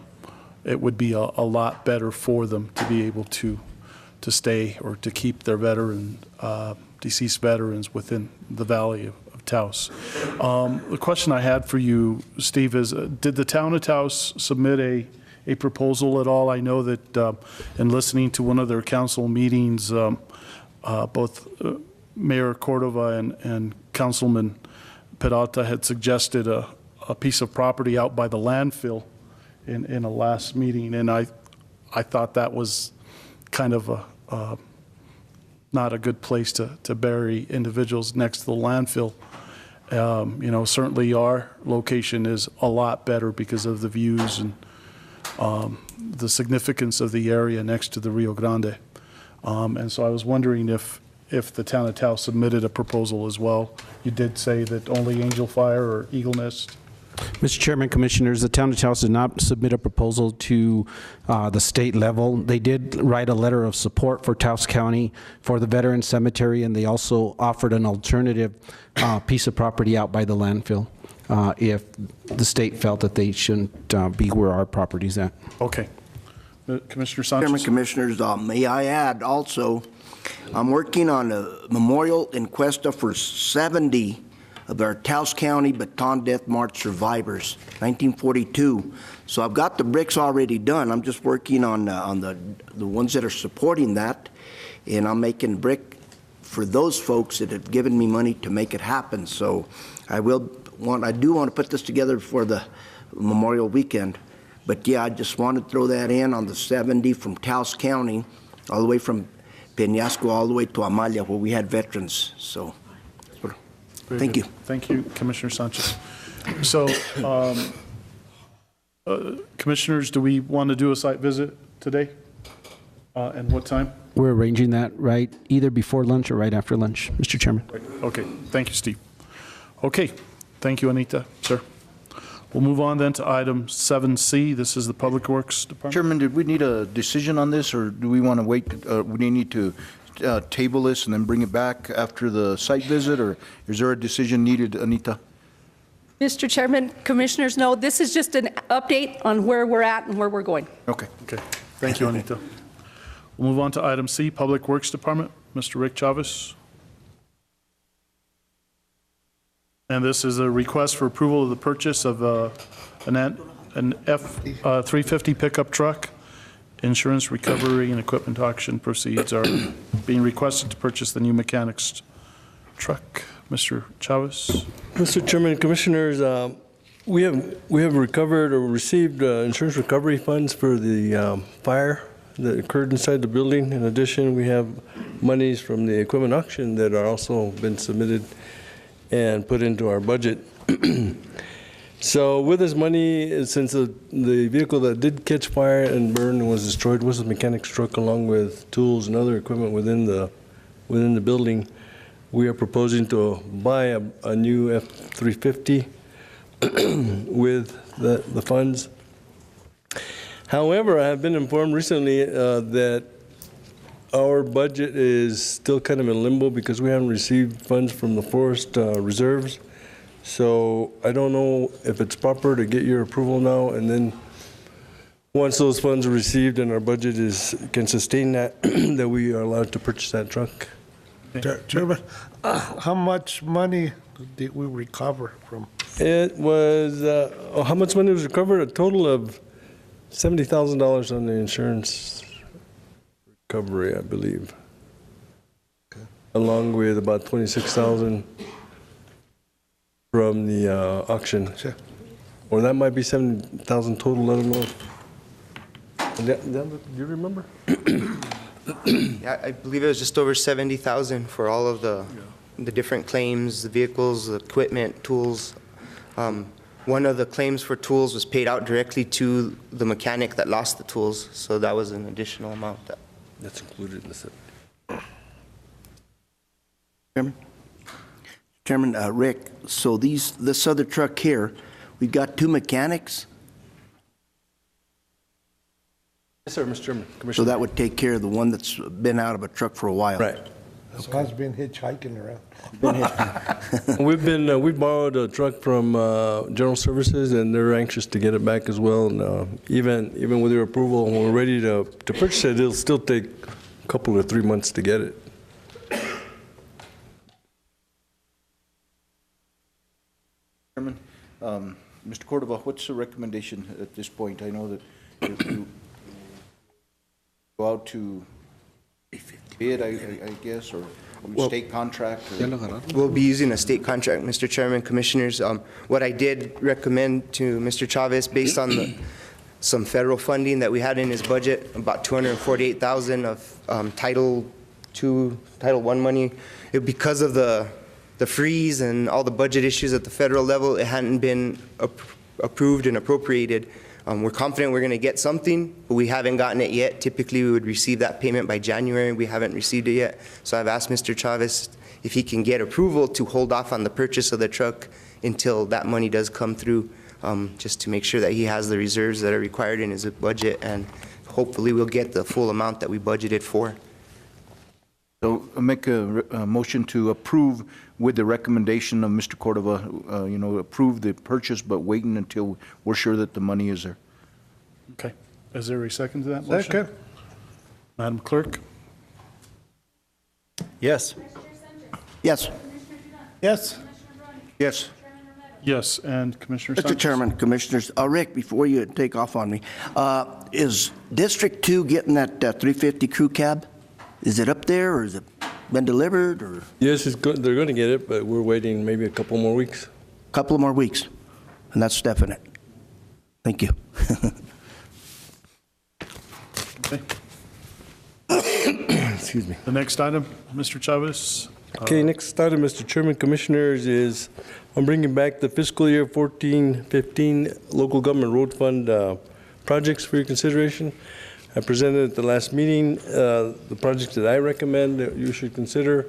it would be a lot better for them to be able to stay or to keep their deceased veterans within the Valley of Taos. The question I had for you, Steve, is did the town of Taos submit a proposal at all? I know that in listening to one of their council meetings, both Mayor Cordova and Councilman Peralta had suggested a piece of property out by the landfill in a last meeting, and I thought that was kind of not a good place to bury individuals next to the landfill. You know, certainly our location is a lot better because of the views and the significance of the area next to the Rio Grande. And so I was wondering if the town of Taos submitted a proposal as well. You did say that only Angel Fire or Eagle Nest. Mr. Chairman, Commissioners, the town of Taos did not submit a proposal to the state level. They did write a letter of support for Taos County for the Veterans Cemetery, and they also offered an alternative piece of property out by the landfill if the state felt that they shouldn't be where our property's at. Okay. Commissioner Sanchez. Chairman, Commissioners, may I add also, I'm working on a memorial in Cuesta for 70 of our Taos County Baton Death March survivors, 1942. So I've got the bricks already done. I'm just working on the ones that are supporting that, and I'm making brick for those folks that have given me money to make it happen. So I do want to put this together for the Memorial Weekend. But yeah, I just want to throw that in on the 70 from Taos County, all the way from Peñasco all the way to Amalia, where we had veterans. So. Thank you. Thank you, Commissioner Sanchez. So, Commissioners, do we want to do a site visit today? And what time? We're arranging that right either before lunch or right after lunch, Mr. Chairman. Okay, thank you, Steve. Okay, thank you, Anita, sir. We'll move on then to item 7C. This is the Public Works Department. Chairman, did we need a decision on this, or do we want to wait? We need to table this and then bring it back after the site visit, or is there a decision needed, Anita? Mr. Chairman, Commissioners, no, this is just an update on where we're at and where we're going. Okay. Okay, thank you, Anita. We'll move on to item C, Public Works Department. Mr. Rick Chavez. And this is a request for approval of the purchase of an F-350 pickup truck. Insurance recovery and equipment auction proceeds are being requested to purchase the new mechanics truck. Mr. Chavez. Mr. Chairman, Commissioners, we have recovered or received insurance recovery funds for the fire that occurred inside the building. In addition, we have monies from the equipment auction that are also been submitted and put into our budget. So with this money, since the vehicle that did catch fire and burn and was destroyed was a mechanic's truck, along with tools and other equipment within the building, we are proposing to buy a new F-350 with the funds. However, I have been informed recently that our budget is still kind of in limbo because we haven't received funds from the forest reserves. So I don't know if it's proper to get your approval now, and then once those funds are received and our budget can sustain that, that we are allowed to purchase that truck. Chairman, how much money did we recover from? It was, how much money was recovered? A total of $70,000 on the insurance recovery, I believe. Okay. Along with about $26,000 from the auction. Sure. Or that might be $7,000 total, I don't know. Do you remember? Yeah, I believe it was just over 70,000 for all of the different claims, the vehicles, the equipment, tools. One of the claims for tools was paid out directly to the mechanic that lost the tools, so that was an additional amount. That's included in the set. Chairman, Rick, so this other truck here, we've got 2 mechanics, Yes, sir, Mr. Chairman. so Commissioner. that would take care of the one that's been out of a truck for a while. Right. So I've been hitchhiking around. We borrowed a truck from General Services, and they're anxious to get it back as well. And even with your approval, when we're ready to purchase it, it'll still take a couple or 3 months to get it. Chairman, Mr. Cordova, what's the recommendation at this point? I know that if you go out to bid, I guess, or state contract? We'll be using a state contract, Mr. Chairman, Commissioners. What I did recommend to Mr. Chavez, based on some federal funding that we had in his budget, about $248,000 of Title I money, because of the freeze and all the budget issues at the federal level, it hadn't been approved and appropriated. We're confident we're going to get something, but we haven't gotten it yet. Typically, we would receive that payment by January. We haven't received it yet. So I've asked Mr. Chavez if he can get approval to hold off on the purchase of the truck until that money does come through, just to make sure that he has the reserves that are required in his budget, and hopefully we'll get the full amount that we budgeted for. So I'll make a motion to approve with the recommendation of Mr. Cordova, approve the purchase, but waiting until we're sure that the money is there. Okay. Is there a second to that motion? Second. Madam Clerk? Yes. Yes. Yes. Yes. Yes, and Commissioner Mr. Sanchez? Chairman, Commissioners, Rick, before you take off on me, is District 2 getting that 350 crew cab? Is it up there, or has it been delivered, or? Yes, they're going to get it, but we're waiting maybe a couple more weeks. Couple more weeks, and that's definite. Thank you. Okay. Excuse me. The next item, Mr. Chavez? Okay, next item, Mr. Chairman, Commissioners, is I'm bringing back the fiscal year 14-15 local government road fund projects for your consideration. I presented at the last meeting the projects that I recommend that you should consider.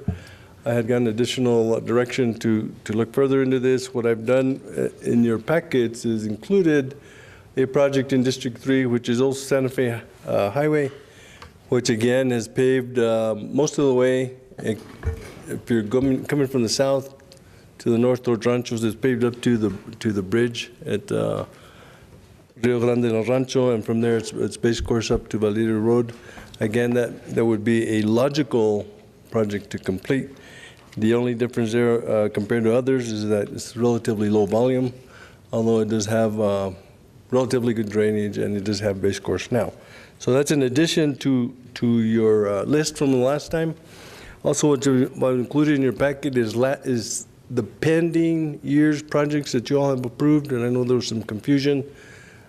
I had gotten additional direction to look further into this. What I've done in your packets is included a project in District 3, which is Old Santa Fe Highway, which again has paved most of the way. If you're coming from the south to the north towards Ranchos, it's paved up to the bridge at Rio Grande del Rancho, and from there it's base course up to Valeria Road. Again, that would be a logical project to complete. The only difference there compared to others is that it's relatively low volume, although it does have relatively good drainage and it does have base course now. So that's in addition to your list from the last time. Also, what included in your packet is the pending years projects that you all have approved, and I know there was some confusion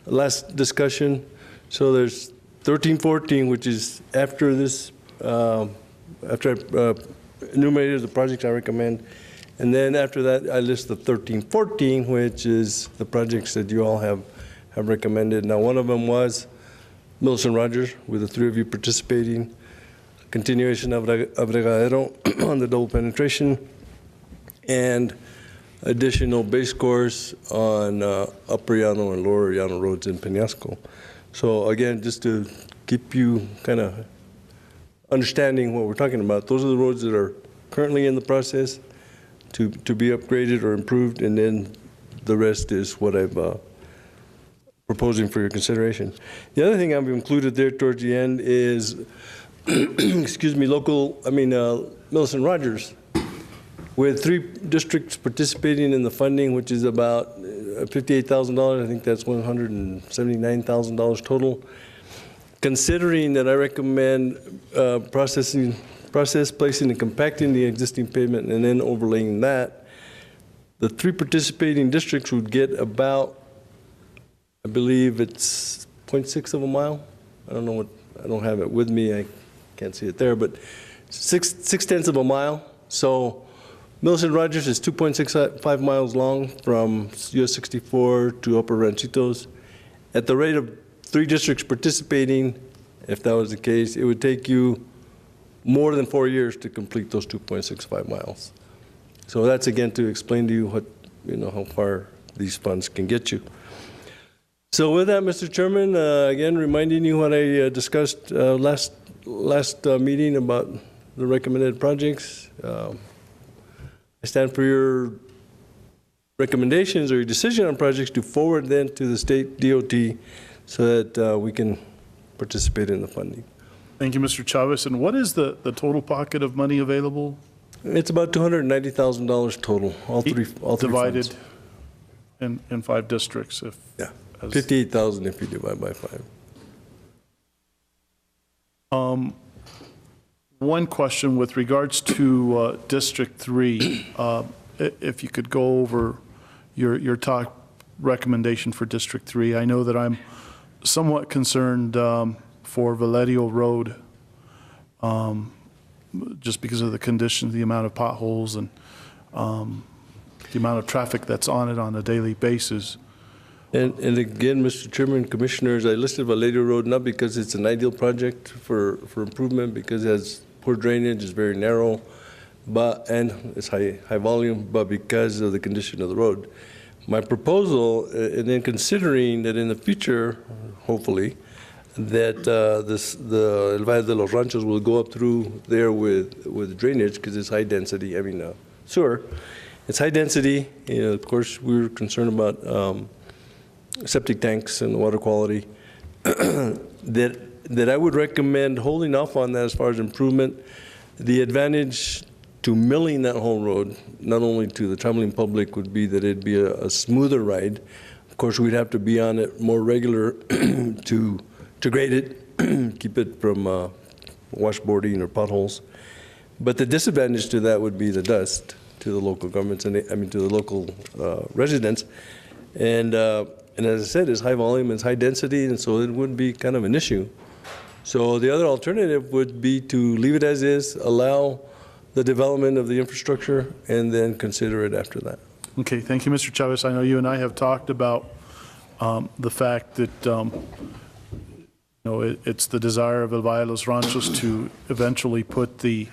last discussion. So there's 13-14, which is after this, after I enumerated the projects I recommend. And then after that, I list the 13-14, which is the projects that you all have recommended. Now, one of them was Millicent Rogers, with the 3 of you participating, continuation of Abregadero on the double penetration, and additional base course on Upper Llano and Lower Llano roads in Peñasco. So again, just to keep you kind of understanding what we're talking about, those are the roads that are currently in the process to be upgraded or improved, and then the rest is what I've proposing for your consideration. The other thing I've included there towards the end is, excuse me, Millicent Rogers, with 3 districts participating in the funding, which is about $58,000. I think that's $179,000 total. Considering that I recommend placing and compacting the existing pavement and then overlaying that, the 3 participating districts would get about, I believe it's 0.6 of a mile I don't know what, I don't have it with me, I can't see it there, but 6/10 of a mile. So Millicent Rogers is 2.65 miles long from US 64 to Upper Ranchitos. At the rate of 3 districts participating, if that was the case, it would take you more than 4 years to complete those 2.65 miles. So that's again to explain to you what, how far these funds can get you. So with that, Mr. Chairman, again, reminding you what I discussed last meeting about the recommended projects. I stand for your recommendations or your decision on projects to forward then to the state DOT so that we can participate in the funding. Thank you, Mr. Chavez. And what is the total pocket of money available? It's about $290,000 total, all three divided funds. in 5 districts. Yeah, 58,000 if you divide by 5. One question with regards to District 3, if you could go over your top recommendation for District 3. I know that I'm somewhat concerned for Valerio Road, just because of the conditions, the amount of potholes, and the amount of traffic that's on it on a daily basis. And again, Mr. Chairman, Commissioners, I listed Valerio Road not because it's an ideal project for improvement, because it has poor drainage, it's very narrow, and it's high volume, but because of the condition of the road. My proposal, and then considering that in the future, hopefully, that the El Valle de los Ranchos will go up through there with drainage, because it's high density, sewer. It's high density. Of course, we're concerned about septic tanks and water quality. That I would recommend holding off on that as far as improvement. The advantage to milling that whole road, not only to the traveling public, would be that it'd be a smoother ride. Of course, we'd have to be on it more regular to grade it, keep it from washboarding or potholes. But the disadvantage to that would be the dust to the local governments, and to the local residents. And as I said, it's high volume, it's high density, and so it would be kind of an issue. So the other alternative would be to leave it as is, allow the development of the infrastructure, and then consider it after that. Okay, thank you, Mr. Chavez. I know you and I have talked about the fact that it's the desire of El Valle de los Ranchos to eventually put the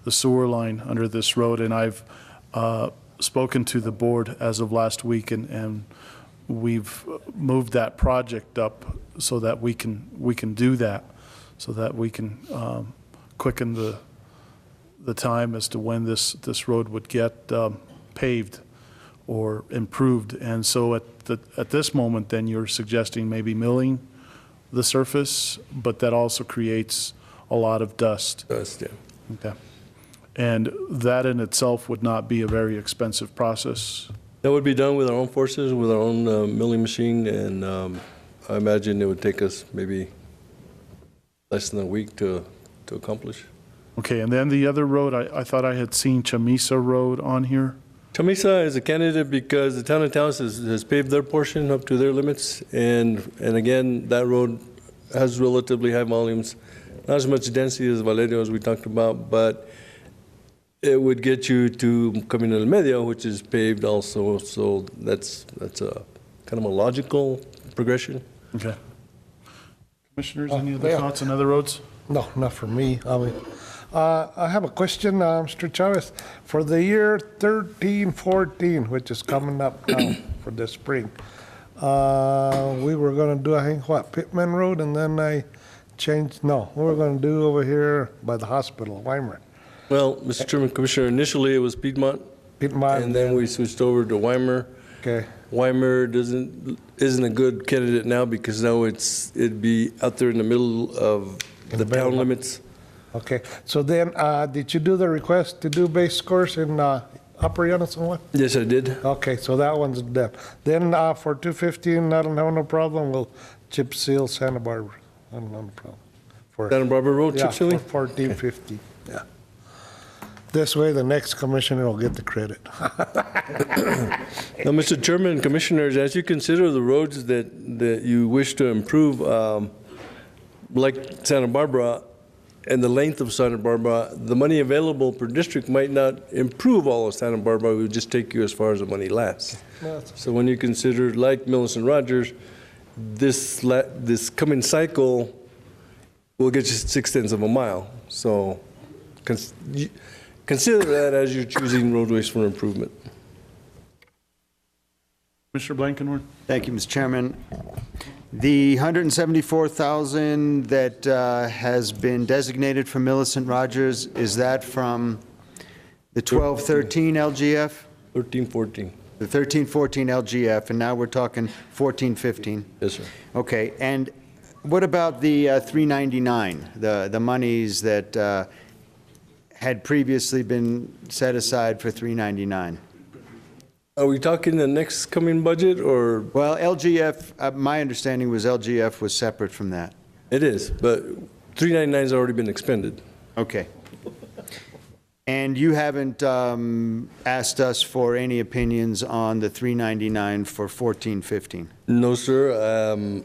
sewer line under this road, and I've spoken to the board as of last week, and we've moved that project up so that we can do that, so that we can quicken the time as to when this road would get paved or improved. And so at this moment, then you're suggesting maybe milling the surface, but that also creates a lot of dust. Dust, yeah. Okay. And that in itself would not be a very expensive process? That would be done with our own forces, with our own milling machine, and I imagine it would take us maybe less than a week to accomplish. Okay, and then the other road, I thought I had seen Chamisa Road on here. Chamisa is a candidate because the town of Taos has paved their portion up to their limits, and again, that road has relatively high volumes, not as much density as Valerio as we talked about, but it would get you to Camino del Medio, which is paved also, so that's a kind of a logical progression. Okay. Commissioners, any other thoughts on other roads? No, not for me. I have a question, Mr. Chavez. For the year 13-14, which is coming up now for the spring, we were going to do, I think, Pittman Road, and then I changed, no, we were going to do over here by the hospital, Weimar. Well, Mr. Chairman, Commissioner, initially it was Piedmont, and then we switched over to Weimar. Okay. Weimar isn't a good candidate now because now it'd be out there in the middle of the town limits. Okay, so then, did you do the request to do base course in Upper Llanos and what? Yes, I did. Okay, so that one's done. Then for 215, I don't have no problem. We'll chip seal Santa Barbara. I don't have no problem. For Santa Barbara Road, chip sealing? For 1450, yeah. This way, the next commissioner will get the credit. Now, Mr. Chairman, Commissioners, as you consider the roads that you wish to improve, like Santa Barbara and the length of Santa Barbara, the money available per district might not improve all of Santa Barbara, it would just take you as far as the money lasts. So when you consider, like Millicent Rogers, this coming cycle will get you 6/10 of a mile. So consider that as you're choosing roadways for improvement. Commissioner Blankenhorn? Thank you, Mr. Chairman. The 174,000 that has been designated for Millicent Rogers, is that from the 12-13 LGF? 13-14. The 13-14 LGF, and now we're talking 14-15? Yes, sir. Okay, and what about the 399, the monies that had previously been set aside for 399? Are we talking the next coming budget, or? Well, LGF, my understanding was LGF was separate from that. It is, but 399's already been expended. Okay. And you haven't asked us for any opinions on the 399 for 14-15? No, sir.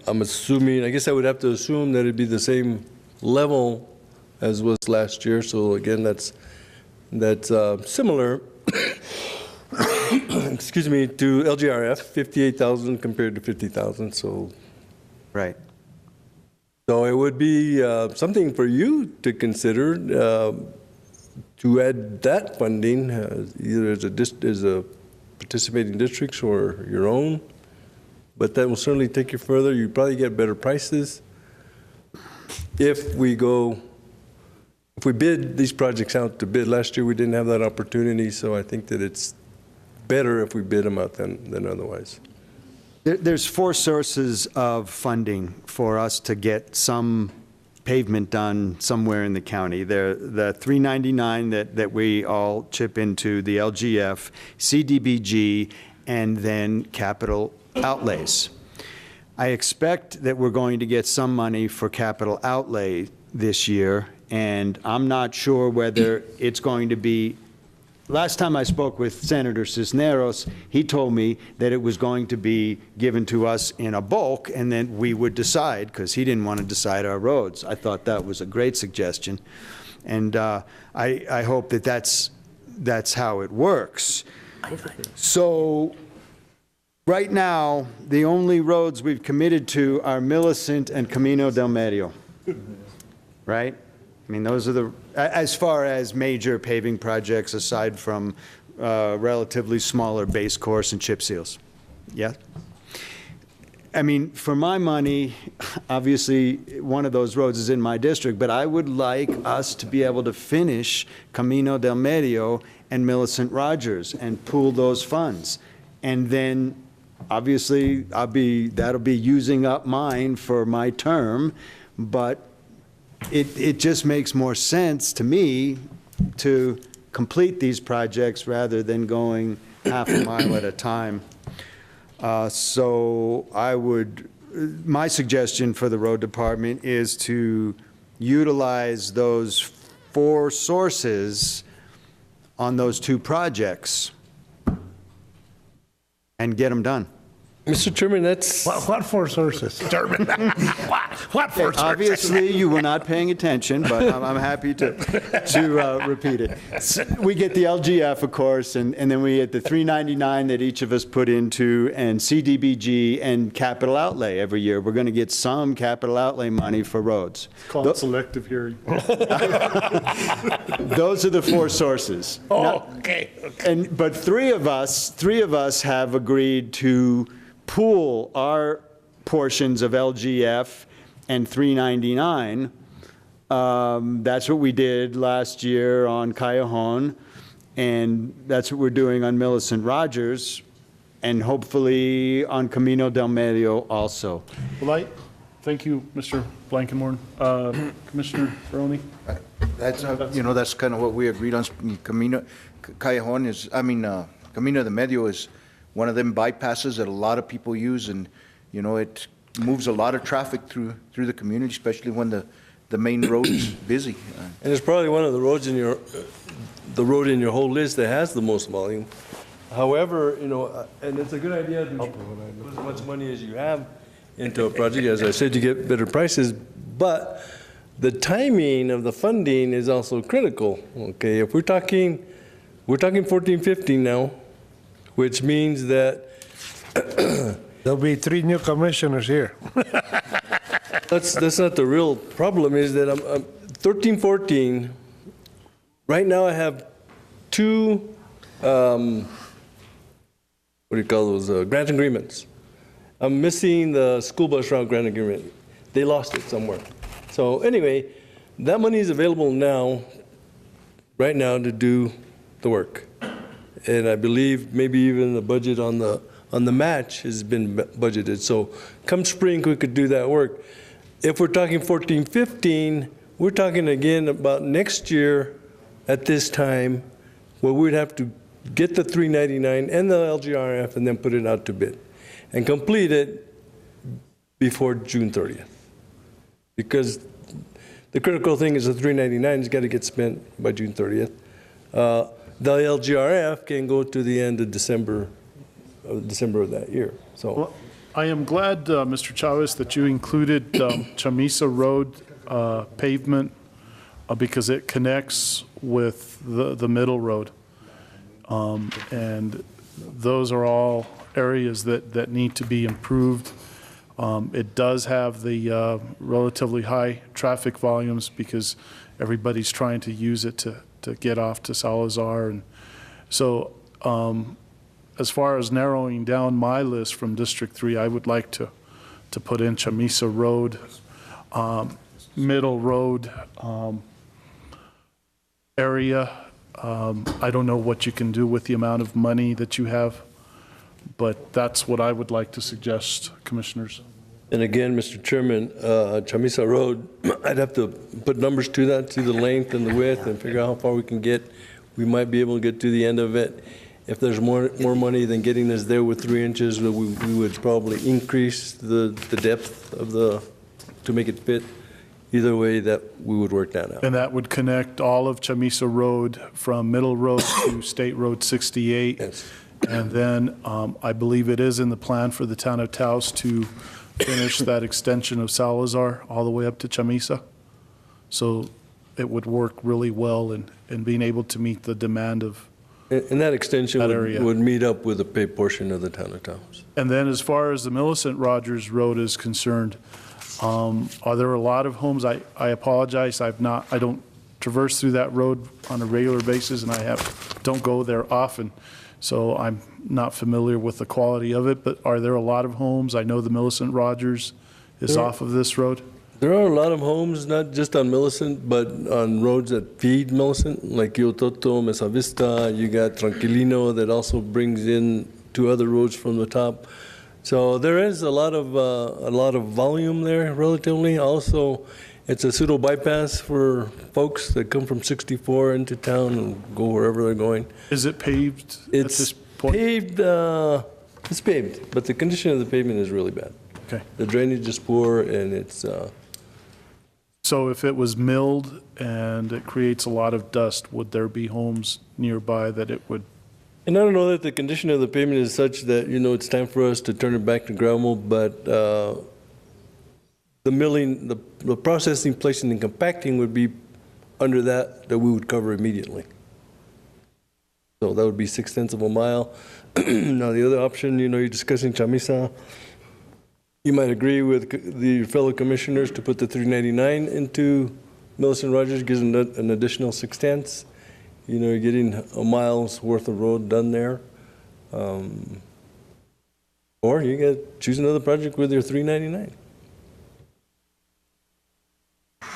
I'm assuming, I guess I would have to assume that it'd be the same level as was last year. So again, that's similar. Excuse me, to LGRF, 58,000 compared to 50,000, so. Right. So it would be something for you to consider to add that funding, either as a participating districts or your own, but that will certainly take you further. You probably get better prices if we bid these projects out to bid. Last year we didn't have that opportunity, so I think that it's better if we bid them out than otherwise. There's 4 sources of funding for us to get some pavement done somewhere in the county. The 399 that we all chip into, the LGF, CDBG, and then capital outlays. I expect that we're going to get some money for capital outlay this year, and I'm not sure whether it's going to be. Last time I spoke with Senator Cisneros, he told me that it was going to be given to us in a bulk, and then we would decide, because he didn't want to decide our roads. I thought that was a great suggestion, and I hope that that's how it works. So right now, the only roads we've committed to are Millicent and Camino del Medio, right? I mean, those are as far as major paving projects aside from relatively smaller base course and chip seals. Yeah? I mean, for my money, obviously, one of those roads is in my district, but I would like us to be able to finish Camino del Medio and Millicent Rogers and pool those funds. And then, obviously, that'll be using up mine for my term, but it just makes more sense to me to complete these projects rather than going half a mile at a time. So my suggestion for the road department is to utilize those 4 sources on those 2 projects and get them done. Mr. Chairman, that's... What 4 sources? Chairman? What 4 sources? Obviously, you were not paying attention, but I'm happy to repeat it. We get the LGF, of course, and then we get the 399 that each of us put into, and CDBG and capital outlay every year. We're going to get some capital outlay money for roads. It's called selective hearing. Those are the 4 sources. Okay. But three of us have agreed to pool our portions of LGF and 399. That's what we did last year on Callejon, and that's what we're doing on Millicent Rogers, and hopefully on Camino del Medio also. Well, thank you, Mr. Blankenhorn. Commissioner Barone? That's kind of what we agreed on. Camino del Medio is one of them bypasses that a lot of people use, and it moves a lot of traffic through the community, especially when the main road is busy. And it's probably one of the roads in your whole list that has the most volume. However, and it's a good idea to put as much money as you have into a project. As I said, you get better prices, but the timing of the funding is also critical. Okay, if we're talking 14-15 now, which means that There'll be 3 new commissioners here. that's not the real problem. Is that I'm 13-14. Right now, I have 2 what do you call those grant agreements. I'm missing the school bus route grant agreement. They lost it somewhere. So anyway, that money is available now, right now, to do the work. And I believe maybe even the budget on the match has been budgeted. So come spring, we could do that work. If we're talking 14-15, we're talking again about next year at this time, where we'd have to get the 399 and the LGRF and then put it out to bid and complete it before June 30th. Because the critical thing is the 399 has got to get spent by June 30th. The LGRF can go to the end of December of that year. So, Well, I am glad, Mr. Chavez, that you included Chamisa Road pavement because it connects with the middle road. And those are all areas that need to be improved. It does have the relatively high traffic volumes because everybody's trying to use it to get off to Salazar. And so as far as narrowing down my list from District 3, I would like to put in Chamisa Road, Middle Road area. I don't know what you can do with the amount of money that you have, but that's what I would like to suggest, Commissioners. and again, Mr. Chairman, Chamisa Road, I'd have to put numbers to that, to the length and the width, and figure out how far we can get. We might be able to get to the end of it. If there's more money than getting us there with 3 inches, we would probably increase the depth of to make it fit. Either way, that we would work that out. And that would connect all of Chamisa Road from Middle Road to State Road 68. Yes. And then I believe it is in the plan for the town of Taos to finish that extension of Salazar all the way up to Chamisa. So it would work really well in being able to meet the demand of And that extension would meet up with the paved portion of the town of Taos. And then as far as the Millicent Rogers Road is concerned, are there a lot of homes? I apologize, I don't traverse through that road on a regular basis, and don't go there often, so I'm not familiar with the quality of it, but are there a lot of homes? I know the Millicent Rogers is off of this road. There are a lot of homes, not just on Millicent, but on roads that feed Millicent, like Yototo, Mesa Vista. You got Tranquilino that also brings in 2 other roads from the top. So there is a lot of volume there relatively. Also, it's a pseudo bypass for folks that come from 64 into town and go wherever they're going. Is it paved at this point? It's paved, but the condition of the pavement is really bad. Okay. The drainage is poor, and it's. So if it was milled and it creates a lot of dust, would there be homes nearby that it would? And I don't know that the condition of the pavement is such that, it's time for us to turn it back to gravel, but the milling, the processing, placing, and compacting would be under that we would cover immediately. So that would be 6/10 of a mile. Now, the other option, you're discussing Chamisa. You might agree with the fellow commissioners to put the 399 into Millicent Rogers, gives them an additional 6/10. You're getting a mile's worth of road done there. Or you got to choose another project with your 399.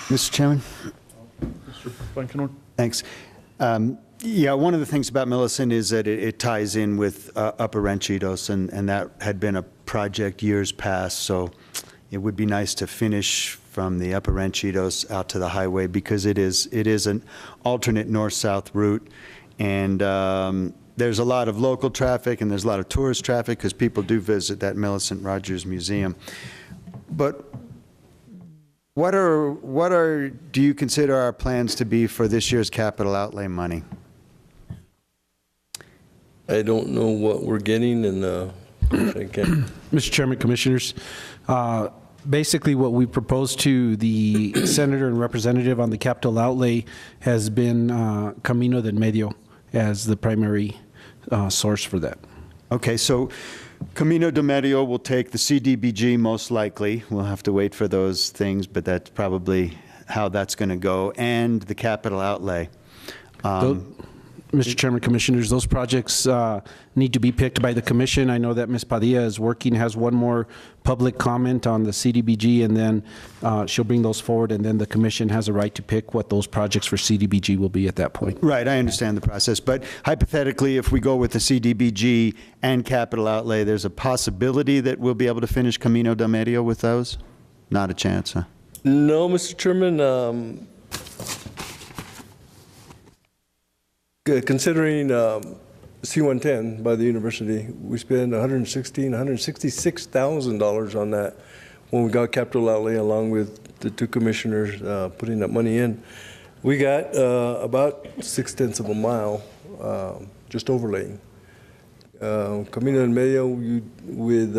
Mr. Chairman? Mr. Blankenhorn? Thanks. Yeah, one of the things about Millicent is that it ties in with Upper Ranchitos, and that had been a project years past, so it would be nice to finish from the Upper Ranchitos out to the highway, because it is an alternate north-south route, and there's a lot of local traffic and there's a lot of tourist traffic because people do visit that Millicent Rogers Museum. But what do you consider our plans to be for this year's capital outlay money? I don't know what we're getting, and I can't. Mr. Chairman, Commissioners, Basically, what we proposed to the senator and representative on the capital outlay has been Camino del Medio as the primary source for that. Okay, so Camino del Medio will take the CDBG most likely. We'll have to wait for those things, but that's probably how that's going to go, and the capital outlay. Mr. Chairman, Commissioners, those projects need to be picked by the Commission. I know that Ms. Padilla is working, has one more public comment on the CDBG, and then she'll bring those forward, and then the Commission has a right to pick what those projects for CDBG will be at that point. Right, I understand the process, but hypothetically, if we go with the CDBG and capital outlay, there's a possibility that we'll be able to finish Camino del Medio with those? Not a chance, huh? No, Mr. Chairman. Considering C-110 by the university, we spent $166,000 on that when we got capital outlay, along with the two commissioners putting that money in. We got about 0.6 of a mile just overlaying. Camino del Medio with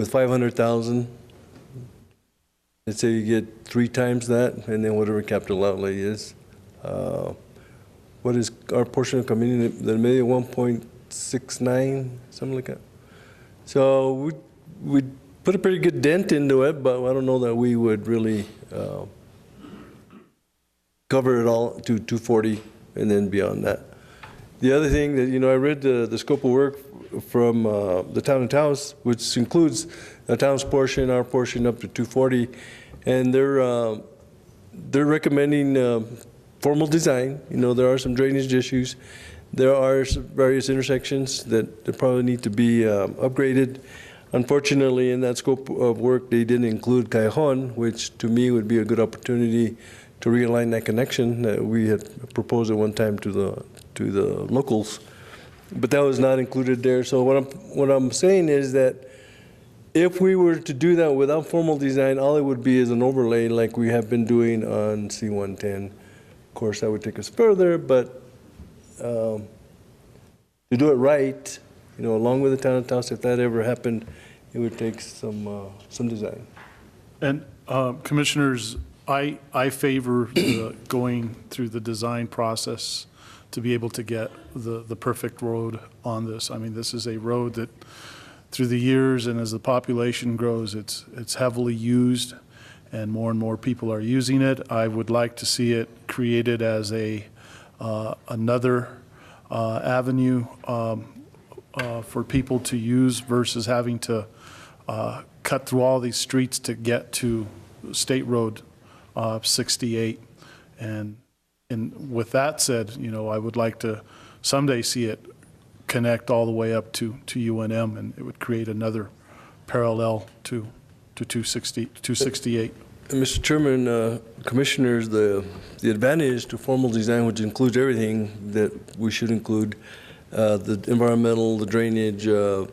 500,000. Let's say you get 3 times that, and then whatever capital outlay is. What is our portion of Camino del Medio? 1.69, something like that. So we put a pretty good dent into it, but I don't know that we would really cover it all to 240 and then beyond that. The other thing that, I read the scope of work from the town of Taos, which includes the town's portion, our portion up to 240, and they're recommending formal design. There are some drainage issues. There are various intersections that probably need to be upgraded. Unfortunately, in that scope of work, they didn't include Callejon, which to me would be a good opportunity to realign that connection that we had proposed at one time to the locals. But that was not included there. So what I'm saying is that if we were to do that without formal design, all it would be is an overlay like we have been doing on C-110. Of course, that would take us further, but to do it right, along with the town of Taos, if that ever happened, it would take some design. And Commissioners, I favor going through the design process to be able to get the perfect road on this. I mean, this is a road that through the years and as the population grows, it's heavily used, and more people are using it. I would like to see it created as another avenue for people to use versus having to cut through all these streets to get to State Road 68. And with that said, I would like to someday see it connect all the way up to UNM, and it would create another parallel to 268. Mr. Chairman, Commissioners, the advantage to formal design, which includes everything that we should include, the environmental, the drainage, the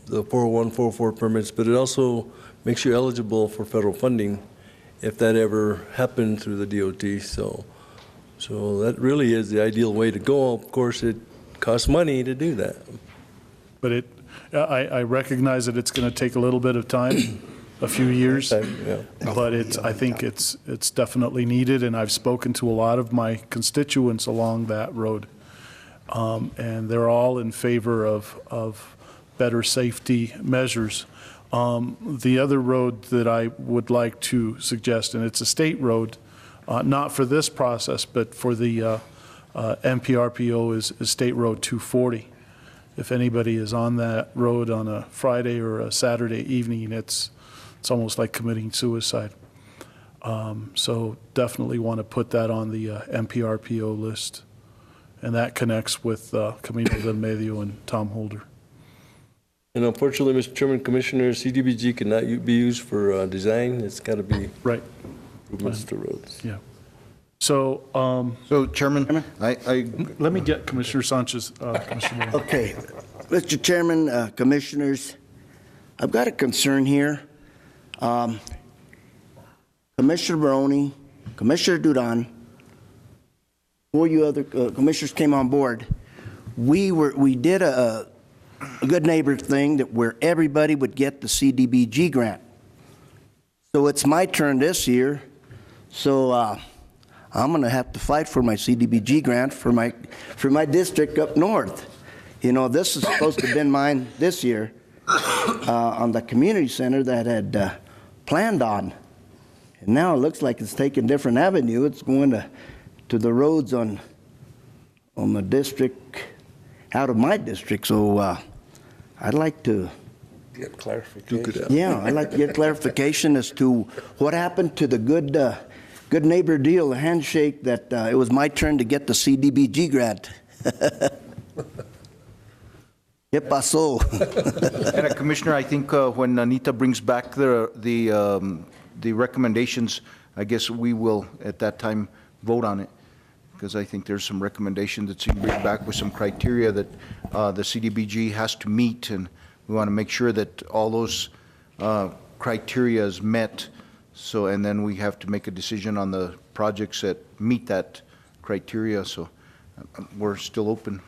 401, 404 permits, but it also makes you eligible for federal funding if that ever happened through the DOT. So that really is the ideal way to go. Of course, it costs money to do that. But I recognize that it's going to take a little bit of time, a few years, but I think it's definitely needed, and I've spoken to a lot of my constituents along that road, and they're all in favor of better safety measures. The other road that I would like to suggest, and it's a state road, not for this process, but for the MPRPO, is State Road 240. If anybody is on that road on a Friday or a Saturday evening, it's almost like committing suicide. So definitely want to put that on the MPRPO list. And that connects with Camino del Medio and Tom Holder. And unfortunately, Mr. Chairman, Commissioners, CDBG cannot be used for design. It's got to be right improvements to roads. Yeah. So, Chairman, let me get Commissioner Sanchez. Commissioner Moore. Okay, Mr. Chairman, Commissioners, I've got a concern here. Commissioner Barone, Commissioner Duran, before you other commissioners came on board, we did a a good neighbor thing that where everybody would get the CDBG grant. So it's my turn this year, so I'm going to have to fight for my CDBG grant for my district up north. You know, this is supposed to have been mine this year on the community center that had planned on. And now it looks like it's taking different avenue. It's going to the roads on the district, out of my district. So I'd like to get clarification. Yeah, I'd like to get clarification as to what happened to the good neighbor deal, the handshake that it was my turn to get the CDBG grant. ¿Qué pasó? And Commissioner, I think when Anita brings back the recommendations, I guess we will at that time vote on it, because I think there's some recommendation that she brings back with some criteria that the CDBG has to meet, and we want to make sure that all those criteria is met. So, and then we have to make a decision on the projects that meet that criteria. So we're still open,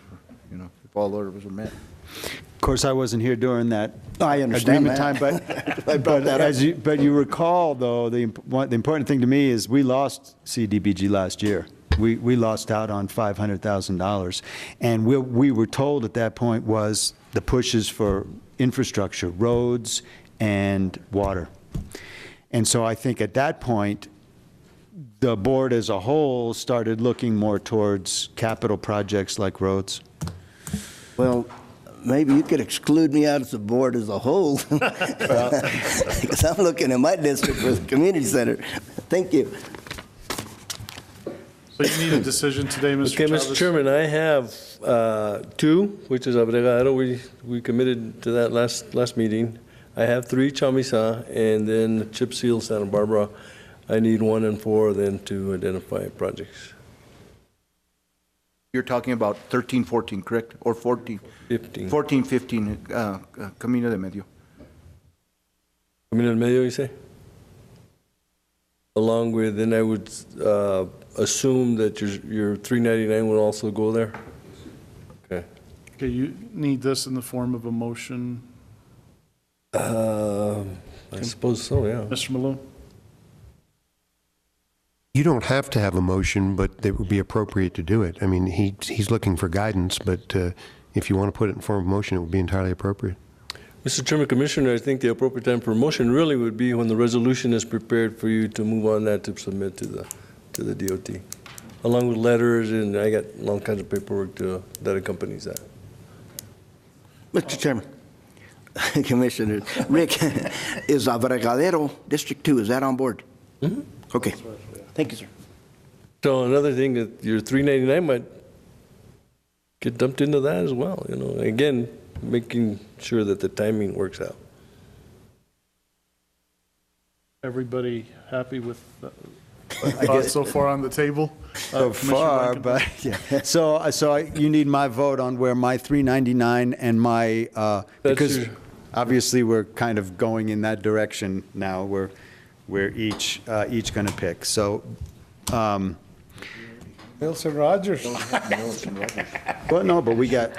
you know, if all those are met. Of course, I wasn't here during that I understand agreement time, but you recall, though, the important thing to me is we lost CDBG last year. We lost out on $500,000, and we were told at that point was the pushes for infrastructure, roads and water. And so I think at that point, the board as a whole started looking more towards capital projects like roads. Well, maybe you could exclude me out of the board as a whole, because I'm looking at my district for the community center. Thank you. So you need a decision today, Mr. Okay, Chavez? Mr. Chairman, I have 2, which is Abregado. We committed to that last meeting. I have 3, Chamisa, and then Chip Seal, Santa Barbara. I need 1 and 4 then to identify projects. You're talking about 13, 14, correct? Or 14? 15. 14, 15, Camino de Medio. Camino del Medio, you say? Along with, then I would assume that your 399 would also go there? Okay. Okay, you need this in the form of a motion. I suppose so, yeah. Mr. Malone? You don't have to have a motion, but it would be appropriate to do it. I mean, he's looking for guidance, but if you want to put it in form of motion, it would be entirely appropriate. Mr. Chairman, Commissioner, I think the appropriate time for motion really would be when the resolution is prepared for you to move on that to submit to the DOT, along with letters, and I got all kinds of paperwork that accompanies that. Mr. Chairman, Commissioner, Rick, is Abregadero District 2, is that on board? Mm-hmm. Okay. Thank you, sir. So another thing that your 399 might get dumped into that as well, you know, again, making sure that the timing works out. Everybody happy with thoughts so far on the table? So far, but yeah. So you need my vote on where my 399 and my because obviously we're kind of going in that direction now. We're each going to pick. So. Milson Rogers. Well, no, but we got,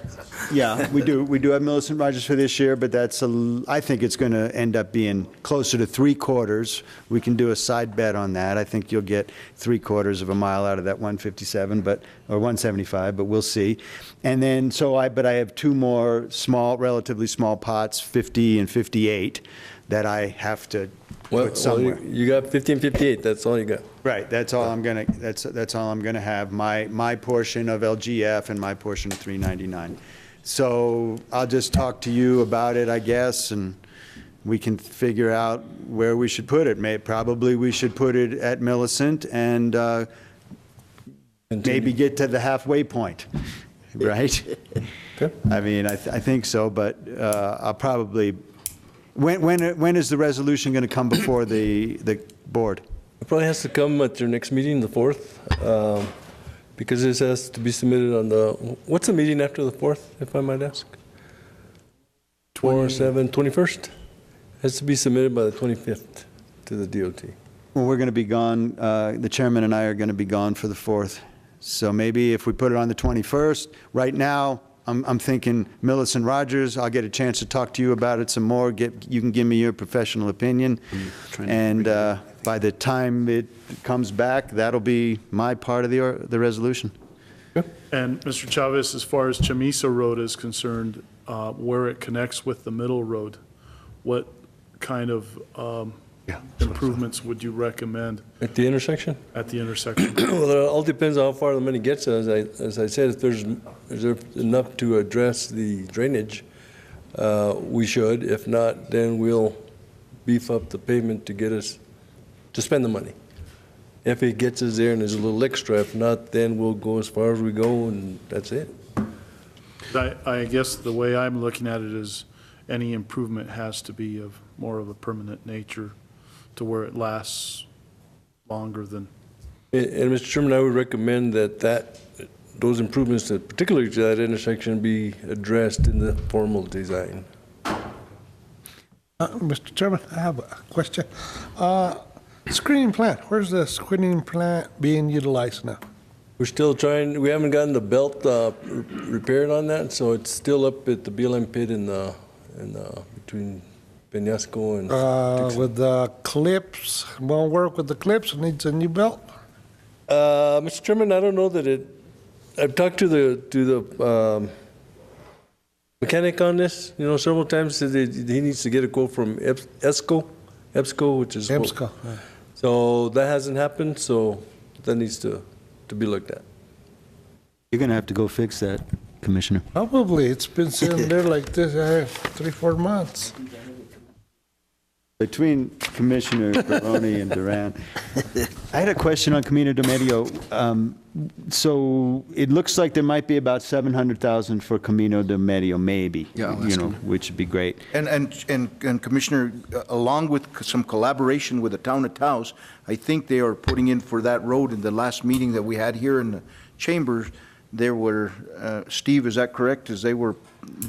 yeah, we do have Millicent Rogers for this year, but I think it's going to end up being closer to 3/4. We can do a side bet on that. I think you'll get 3/4 of a mile out of that 157, or 175, but we'll see. And then, but I have 2 more relatively small pots, 50 and 58, that I have to put somewhere. Well, you got 50 and 58, that's all you got. Right, that's all I'm gonna have, my portion of LGF and my portion of 399. So I'll just talk to you about it, I guess, and we can figure out where we should put it. Probably we should put it at Millicent and maybe get to the halfway point, right? Okay. I mean, I think so, but I'll probably, when is the resolution gonna come before the board? It probably has to come at your next meeting, the 4th, because this has to be submitted on what's the meeting after the 4th, if I might ask? 21st? Has to be submitted by the 25th to the DOT. Well, we're going to be gone, the chairman and I are going to be gone for the 4th. So maybe if we put it on the 21st, right now, I'm thinking Millicent Rogers, I'll get a chance to talk to you about it some more, you can give me your professional opinion, and by the time it comes back, that'll be my part of the resolution. And Mr. Chavez, as far as Chamisa Road is concerned, where it connects with the middle road, what kind of improvements would you recommend? At the intersection? At the intersection. Well, it all depends on how far the money gets. As I said, if there's enough to address the drainage, we should. If not, then we'll beef up the pavement to get us to spend the money. If it gets us there and there's a little extra, if not, then we'll go as far as we go, and that's it. I guess the way I'm looking at it is any improvement has to be of more of a permanent nature to where it lasts longer than. And Mr. Chairman, I would recommend that those improvements, particularly to that intersection, be addressed in the formal design. Mr. Chairman, I have a question. Screening plant, where's the screening plant being utilized now? We're still trying, we haven't gotten the belt repaired on that, so it's still up at the BLM pit between Peñasco and with the clips, won't work with the clips, needs a new belt? Mr. Chairman, I don't know that I've talked to the mechanic on this, several times. Said that he needs to get a quote from EBSCO, which is EBSCO. So that hasn't happened, so that needs to be looked at. You're going to have to go fix that, Commissioner. Probably, it's been sitting there like this 3-4 months. Between Commissioner Barone and Duran, I had a question on Camino de Medio. So it looks like there might be about $700,000 for Camino de Medio, maybe. Which would be great. And Commissioner, along with some collaboration with the town of Taos, I think they are putting in for that road. In the last meeting that we had here in the chamber, there were, Steve, is that correct? They were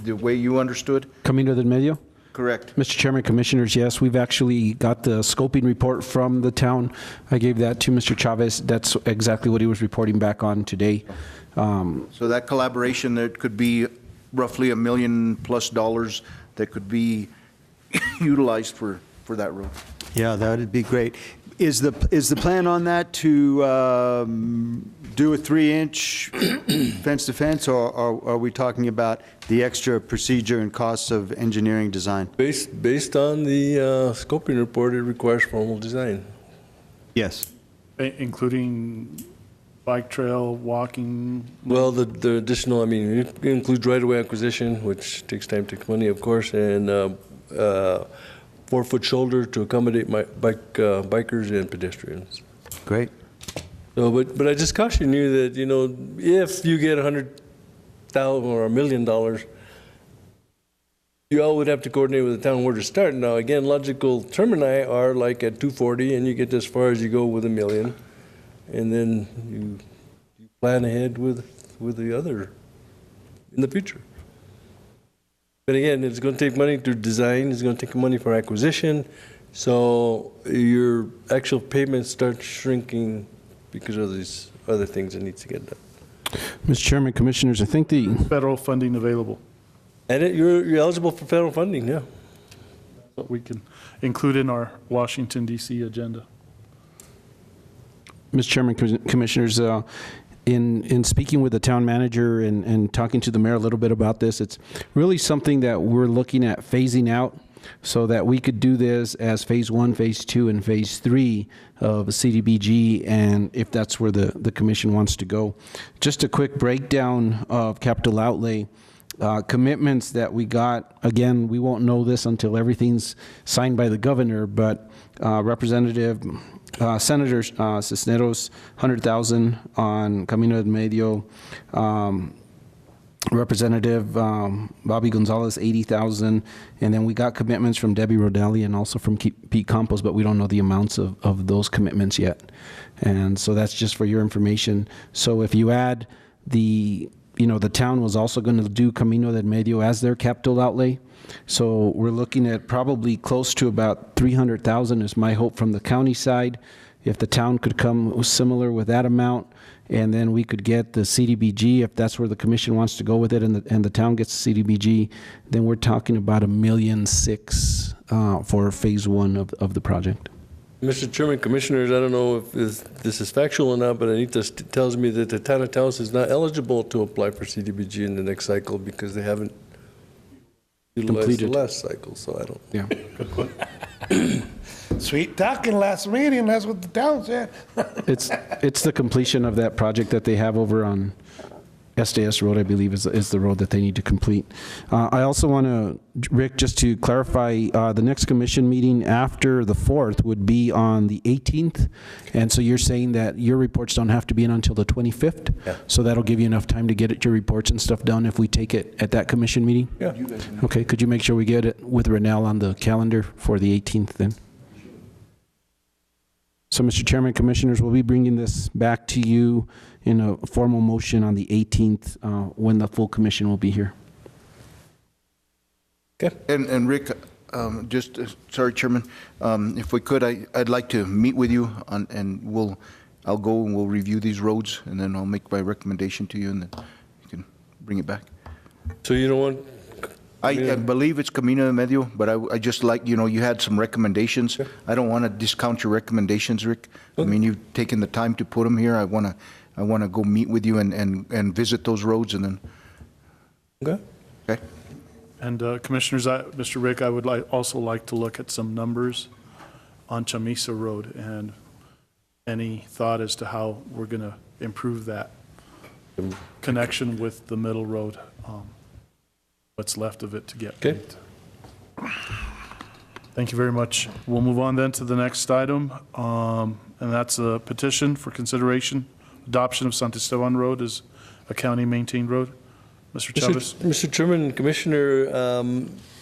the way you understood? Camino del Medio? Correct. Mr. Chairman, Commissioners, yes, we've actually got the scoping report from the town. I gave that to Mr. Chavez. That's exactly what he was reporting back on today. So that collaboration, there could be roughly $1 million+ that could be utilized for that road. Yeah, that would be great. Is the plan on that to do a 3-inch fence to fence, or are we talking about the extra procedure and costs of engineering design? Based on the scoping report, it requires formal design. Yes. Including bike trail, walking? Well, the additional, it includes right-of-way acquisition, which takes time, takes money, of course, and 4-foot shoulder to accommodate bikers and pedestrians. Great. So, but I just caution you that, if you get $100,000 or $1 million, you all would have to coordinate with the town where to start. Now, again, logical termini are like at 240, and you get as far as you go with $1 million, and then you plan ahead with the other in the future. But again, it's going to take money to design, it's going to take money for acquisition, so your actual payments start shrinking because of these other things that need to get done. Mr. Chairman, Commissioners, I think the federal funding available. And you're eligible for federal funding, yeah. What we can include in our Washington, D.C. agenda. Mr. Chairman, Commissioners, in speaking with the town manager and talking to the mayor a little bit about this, it's really something that we're looking at phasing out so that we could do this as phase 1, phase 2, and phase 3 of a CDBG, and if that's where the commission wants to go. Just a quick breakdown of capital outlay. Commitments that we got, again, we won't know this until everything's signed by the governor, but Senator Cisneros, $100,000 on Camino del Medio. Representative Bobby Gonzalez, $80,000, and then we got commitments from Debbie Rodelli and also from Pete Campos, but we don't know the amounts of those commitments yet. And so that's just for your information. So if you add the town was also going to do Camino del Medio as their capital outlay. So we're looking at probably close to about $300,000 is my hope from the county side. if the town could come similar with that amount, and then we could get the CDBG, if that's where the commission wants to go with it, and the town gets CDBG, then we're talking about $1.6 million for phase one of the project. Mr. Chairman, Commissioners, I don't know if this is factual or not, but Anita tells me that the town of Taos is not eligible to apply for CDBG in the next cycle because they haven't utilized the last cycle, so I don't. Yeah. Good point. Sweet talking last meeting, that's what the town said. It's the completion of that project that they have over on SDS Road, I believe, is the road that they need to complete. I also want to, Rick, just to clarify, the next commission meeting after the 4th would be on the 18th, and so you're saying that your reports don't have to be in until the 25th? Yeah. So that'll give you enough time to get your reports and stuff done if we take it at that commission meeting? Yeah. Okay, could you make sure we get it with Renell on the calendar for the 18th then? So, Mr. Chairman, Commissioners, we'll be bringing this back to you in a formal motion on the 18th when the full commission will be here. Okay. And Rick, sorry, Chairman, if we could, I'd like to meet with you and I'll go and we'll review these roads, and then I'll make my recommendation to you, and then you can bring it back. So you don't want? I believe it's Camino de Medio, but I just like, you had some recommendations. Sure. I don't want to discount your recommendations, Rick. Okay. I mean, you've taken the time to put them here. I want to go meet with you and visit those roads, and then. Okay. Okay. And Commissioners, Mr. Rick, I would also like to look at some numbers on Chamisa Road, and any thought as to how we're going to improve that connection with the middle road. What's left of it to get. Okay. Thank you very much. We'll move on then to the next item, and that's a petition for consideration, adoption of Santo Esteban Road as a county-maintained road. Mr. Chavez. Mr. Chairman, Commissioner,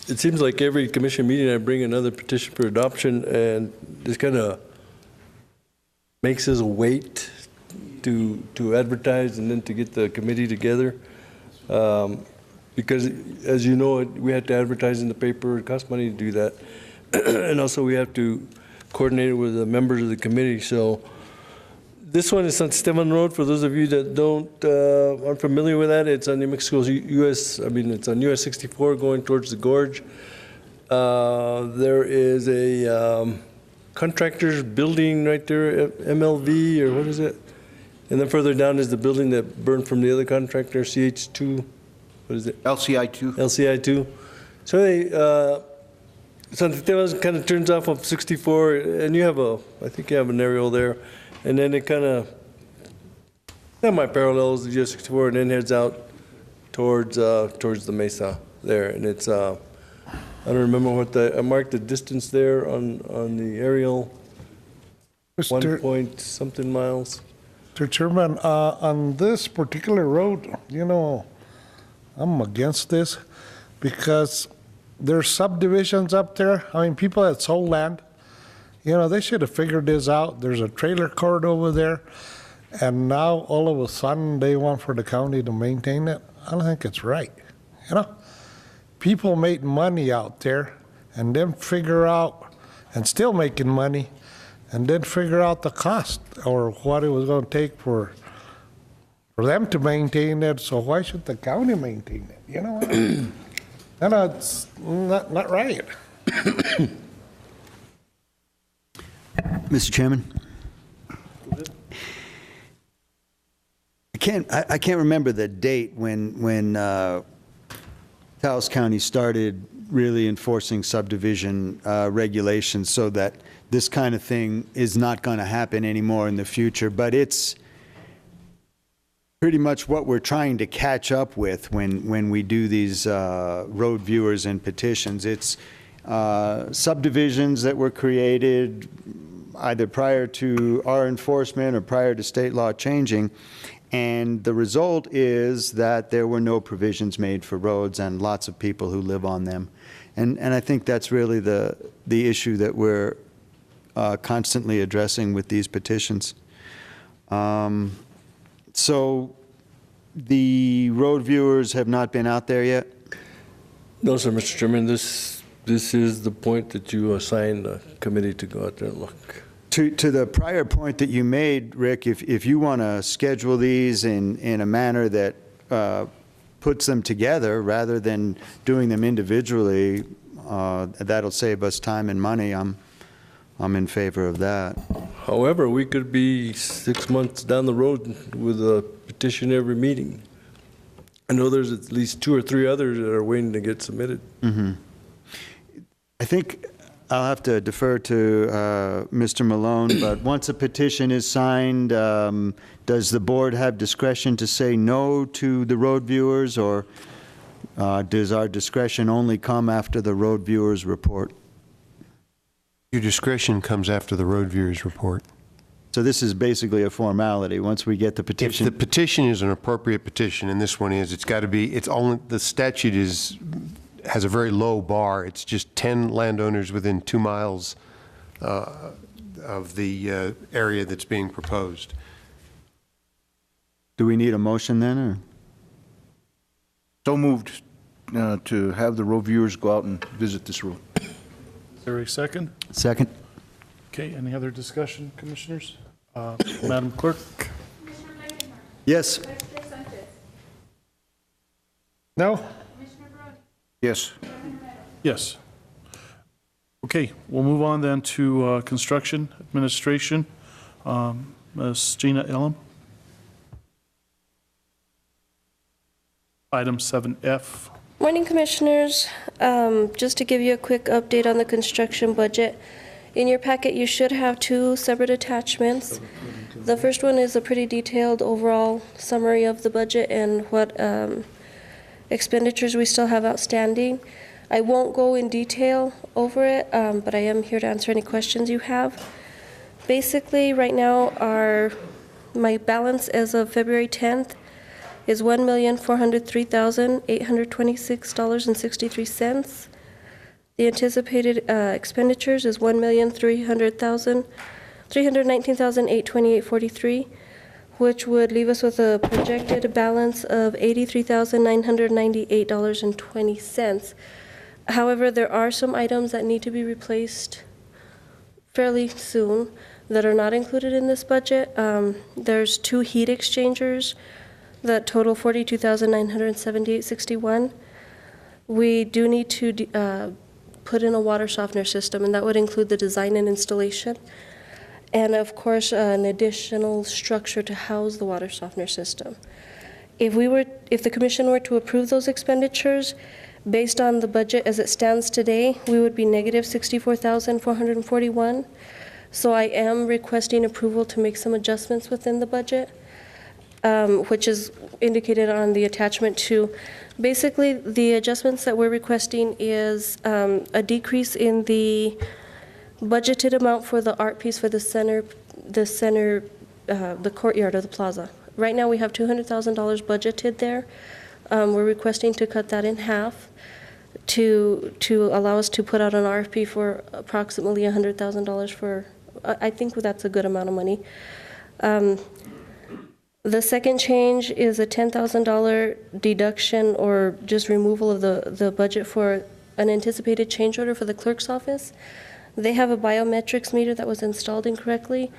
it seems like every commission meeting I bring another petition for adoption, and this kind of makes us wait to advertise and then to get the committee together. Because, as you know, we have to advertise in the paper. It costs money to do that. And also, we have to coordinate it with the members of the committee. So this one is San Esteban Road. For those of you that aren't familiar with that, it's on New Mexico's it's on US 64 going towards the gorge. There is a contractor's building right there, MLV, or what is it? And then further down is the building that burned from the other contractor, CH2. What is it? LCI2. LCI2. So Santa Esteban kind of turns off of 64, and I think you have an aerial there, and then it kind of parallels the US 64, and then heads out towards the mesa there, and it's I don't remember I marked the distance there on the aerial. 1 point something miles. Mr. Chairman, on this particular road, I'm against this because there's subdivisions up there. I mean, people that sold land, they should have figured this out. There's a trailer court over there, and now all of a sudden they want for the county to maintain it. I don't think it's right. People made money out there and then figure out, and still making money, and then figure out the cost or what it was going to take for them to maintain it, so why should the county maintain it? It's not right. Mr. Chairman? I can't remember the date when Taos County started really enforcing subdivision regulations so that this kind of thing is not going to happen anymore in the future, but it's pretty much what we're trying to catch up with when we do these road viewers and petitions. It's subdivisions that were created either prior to our enforcement or prior to state law changing, and the result is that there were no provisions made for roads and lots of people who live on them. And I think that's really the issue that we're constantly addressing with these petitions. So the road viewers have not been out there yet? No, sir, Mr. Chairman. This is the point that you assigned the committee to go out there and look. To the prior point that you made, Rick, if you want to schedule these in a manner that puts them together rather than doing them individually, that'll save us time and money. I'm in favor of that. However, we could be 6 months down the road with a petition every meeting. I know there's at least 2 or 3 others that are waiting to get submitted. I think I'll have to defer to Mr. Malone, but once a petition is signed, does the board have discretion to say no to the road viewers, or does our discretion only come after the road viewers report? Your discretion comes after the road viewers report. So this is basically a formality. Once we get the petition. If the petition is an appropriate petition, and this one is, it's got to be, it's only, the statute has a very low bar. It's just 10 landowners within 2 miles of the area that's being proposed. Do we need a motion then, or? So moved to have the road viewers go out and visit this road. Is there a second? Second. Okay, any other discussion, commissioners? Madam Clerk? Yes. No? Yes. Yes. Okay, we'll move on then to Construction Administration. Ms. Gina Elam. Item 7F. Morning, Commissioners. Just to give you a quick update on the construction budget. In your packet, you should have 2 separate attachments. The first one is a pretty detailed overall summary of the budget and what expenditures we still have outstanding. I won't go in detail over it, but I am here to answer any questions you have. Basically, right now, my balance as of February 10th is $1,403,826.63. The anticipated expenditures is $1,319,828.43, which would leave us with a projected balance of $83,998.20. However, there are some items that need to be replaced fairly soon that are not included in this budget. There's 2 heat exchangers that total $42,978.61. We do need to put in a water softener system, and that would include the design and installation, and of course an additional structure to house the water softener system. If the commission were to approve those expenditures, based on the budget as it stands today, we would be negative $64,441. So I am requesting approval to make some adjustments within the budget, which is indicated on the attachment 2. Basically, the adjustments that we're requesting is a decrease in the budgeted amount for the art piece for the courtyard of the plaza. Right now, we have $200,000 budgeted there. We're requesting to cut that in half to allow us to put out an RFP for approximately $100,000 for, I think that's a good amount of money. The second change is a $10,000 deduction or just removal of the budget for an anticipated change order for the clerk's office. They have a biometrics meter that was installed incorrectly,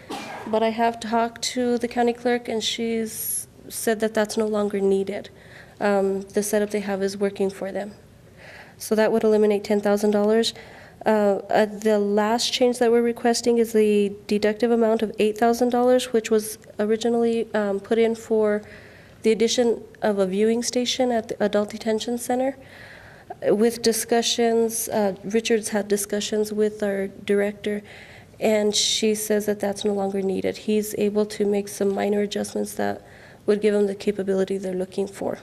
but I have talked to the county clerk and she's said that that's no longer needed. The setup they have is working for them. So that would eliminate $10,000. The last change that we're requesting is the deductive amount of $8,000, which was originally put in for the addition of a viewing station at the Adult Detention Center. With discussions, Richard's had discussions with our director, and she says that that's no longer needed. He's able to make some minor adjustments that would give them the capability they're looking for.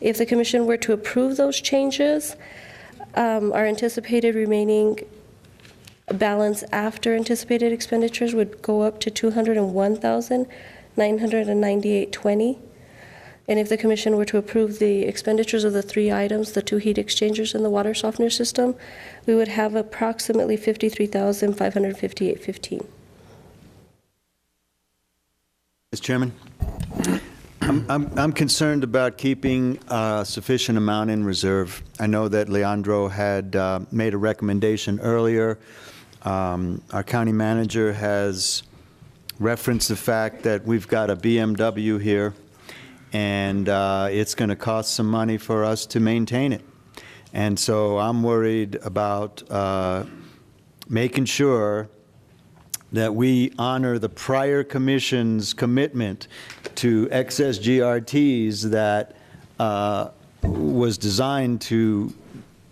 If the commission were to approve those changes, our anticipated remaining balance after anticipated expenditures would go up to $201,998.20. And if the commission were to approve the expenditures of the 3 items, the 2 heat exchangers and the water softener system, we would have approximately $53,558.15. Mr. Chairman, I'm concerned about keeping a sufficient amount in reserve. I know that Leandro had made a recommendation earlier Our county manager has referenced the fact that we've got a BMW here, and it's going to cost some money for us to maintain it. And so I'm worried about making sure that we honor the prior commission's commitment to excess GRTs that was designed to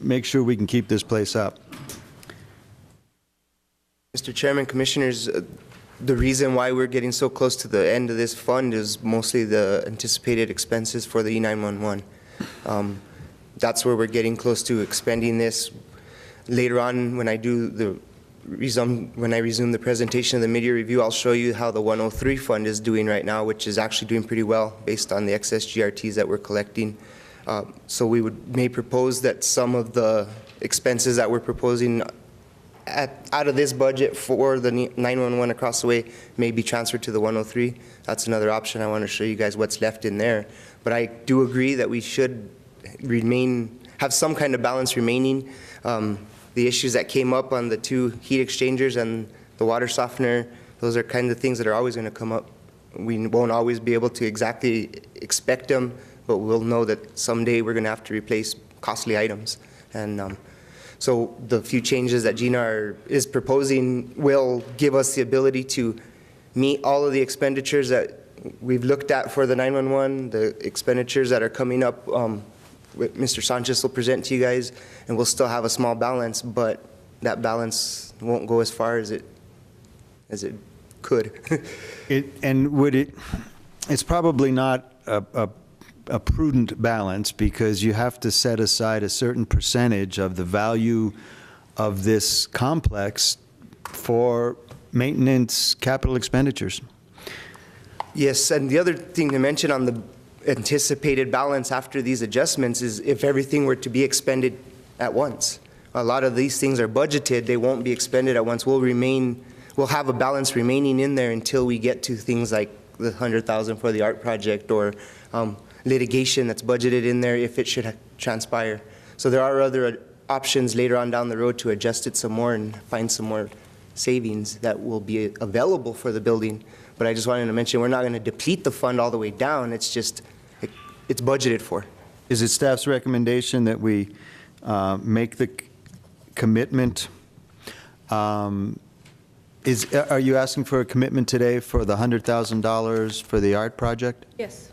make sure we can keep this place up. Mr. Chairman, Commissioners, the reason why we're getting so close to the end of this fund is mostly the anticipated expenses for the E911. That's where we're getting close to expending this. Later on, when I resume the presentation of the mid-year review, I'll show you how the 103 fund is doing right now, which is actually doing pretty well based on the excess GRTs that we're collecting. So we may propose that some of the expenses that we're proposing out of this budget for the 911 across the way may be transferred to the 103. That's another option. I want to show you guys what's left in there. But I do agree that we should have some kind of balance remaining. The issues that came up on the 2 heat exchangers and the water softener, those are kind of things that are always going to come up. We won't always be able to exactly expect them, but we'll know that someday we're going to have to replace costly items. And so the few changes that Gina is proposing will give us the ability to meet all of the expenditures that we've looked at for the 911, the expenditures that are coming up. Mr. Sanchez will present to you guys, and we'll still have a small balance, but that balance won't go as far as it could. It's probably not a prudent balance, because you have to set aside a certain percentage of the value of this complex for maintenance capital expenditures. Yes, and the other thing to mention on the anticipated balance after these adjustments is if everything were to be expended at once. A lot of these things are budgeted, they won't be expended at once. We'll have a balance remaining in there until we get to things like the $100,000 for the art project, or litigation that's budgeted in there if it should transpire. So there are other options later on down the road to adjust it some more and find some more savings that will be available for the building. But I just wanted to mention, we're not going to deplete the fund all the way down. It's just, it's budgeted for. Is it staff's recommendation that we make the commitment? Are you asking for a commitment today for the $100,000 for the art project? Yes.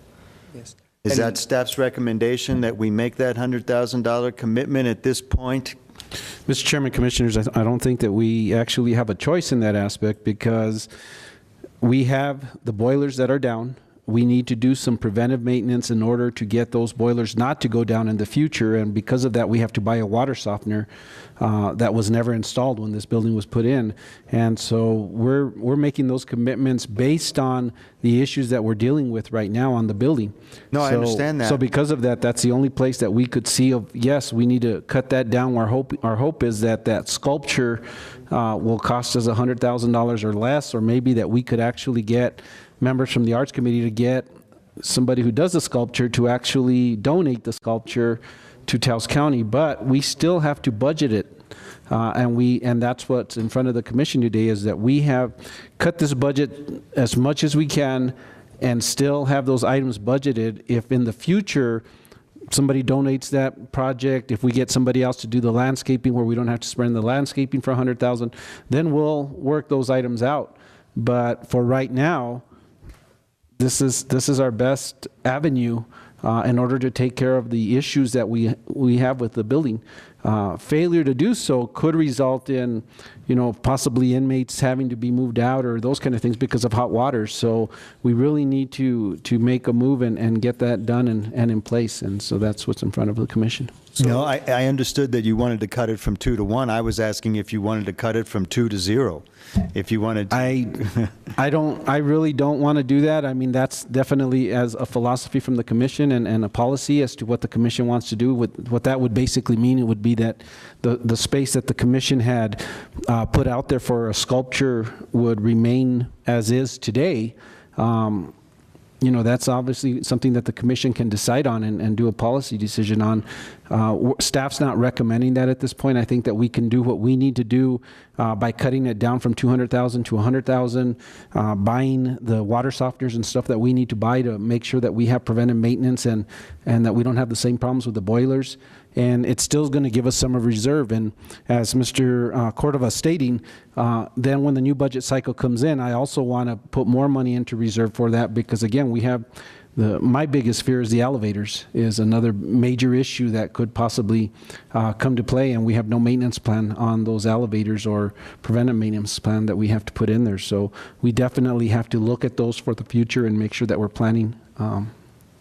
Yes. Is that staff's recommendation that we make that $100,000 commitment at this point? Mr. Chairman, Commissioners, I don't think that we actually have a choice in that aspect, because we have the boilers that are down. We need to do some preventive maintenance in order to get those boilers not to go down in the future, and because of that, we have to buy a water softener that was never installed when this building was put in. And so we're making those commitments based on the issues that we're dealing with right now on the building. No, I understand that. So because of that, that's the only place that we could see of, yes, we need to cut that down. Our hope is that that sculpture will cost us $100,000 or less, or maybe that we could actually get members from the Arts Committee to get somebody who does the sculpture to actually donate the sculpture to Taos County. But we still have to budget it. And that's what's in front of the commission today, is that we have cut this budget as much as we can and still have those items budgeted. If in the future somebody donates that project, if we get somebody else to do the landscaping where we don't have to spend the landscaping for $100,000, then we'll work those items out. But for right now, this is our best avenue in order to take care of the issues that we have with the building. Failure to do so could result in, possibly inmates having to be moved out or those kind of things because of hot water. So we really need to make a move and get that done and in place. And so that's what's in front of the commission. No, I understood that you wanted to cut it from 2 to 1. I was asking if you wanted to cut it from 2 to 0. If you wanted to. I really don't want to do that. I mean, that's definitely as a philosophy from the commission and a policy as to what the commission wants to do. What that would basically mean, it would be that the space that the commission had put out there for a sculpture would remain as is today. that's obviously something that the commission can decide on and do a policy decision on. Staff's not recommending that at this point. I think that we can do what we need to do by cutting it down from 200,000 to 100,000, buying the water softeners and stuff that we need to buy to make sure that we have preventive maintenance and that we don't have the same problems with the boilers. And it's still going to give us some of reserve. And as Mr. Cordova is stating, then when the new budget cycle comes in, I also want to put more money into reserve for that because, again, we have my biggest fear is the elevators is another major issue that could possibly come to play, and we have no maintenance plan on those elevators or preventive maintenance plan that we have to put in there. So we definitely have to look at those for the future and make sure that we're planning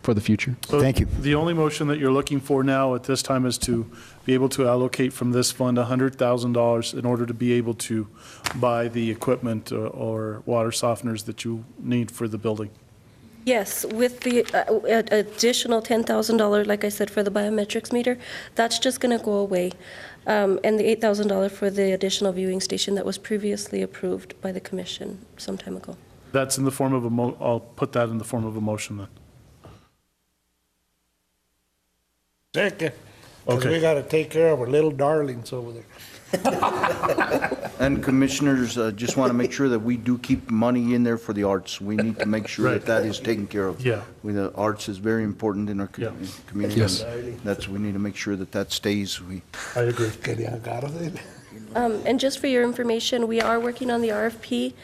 for the future. So the only motion that you're looking for now at this time is to be able to allocate from this fund $100,000 in order to be able to buy the equipment or water softeners that you need for the building. Yes, with the additional $10,000, like I said, for the biometrics meter, that's just going to go away. And the $8,000 for the additional viewing station that was previously approved by the commission some time ago. That's in the form of I'll put that in the form of a motion then. Second. Because Okay. we got to take care of our little darlings over there. And commissioners, just want to make sure that we do keep money in there for the arts. We need to make sure Right. that that is taken care of. Yeah. The arts is very important in our community. Yes. We need to make sure that that stays. I agree. And just for your information, we are working on the RFP,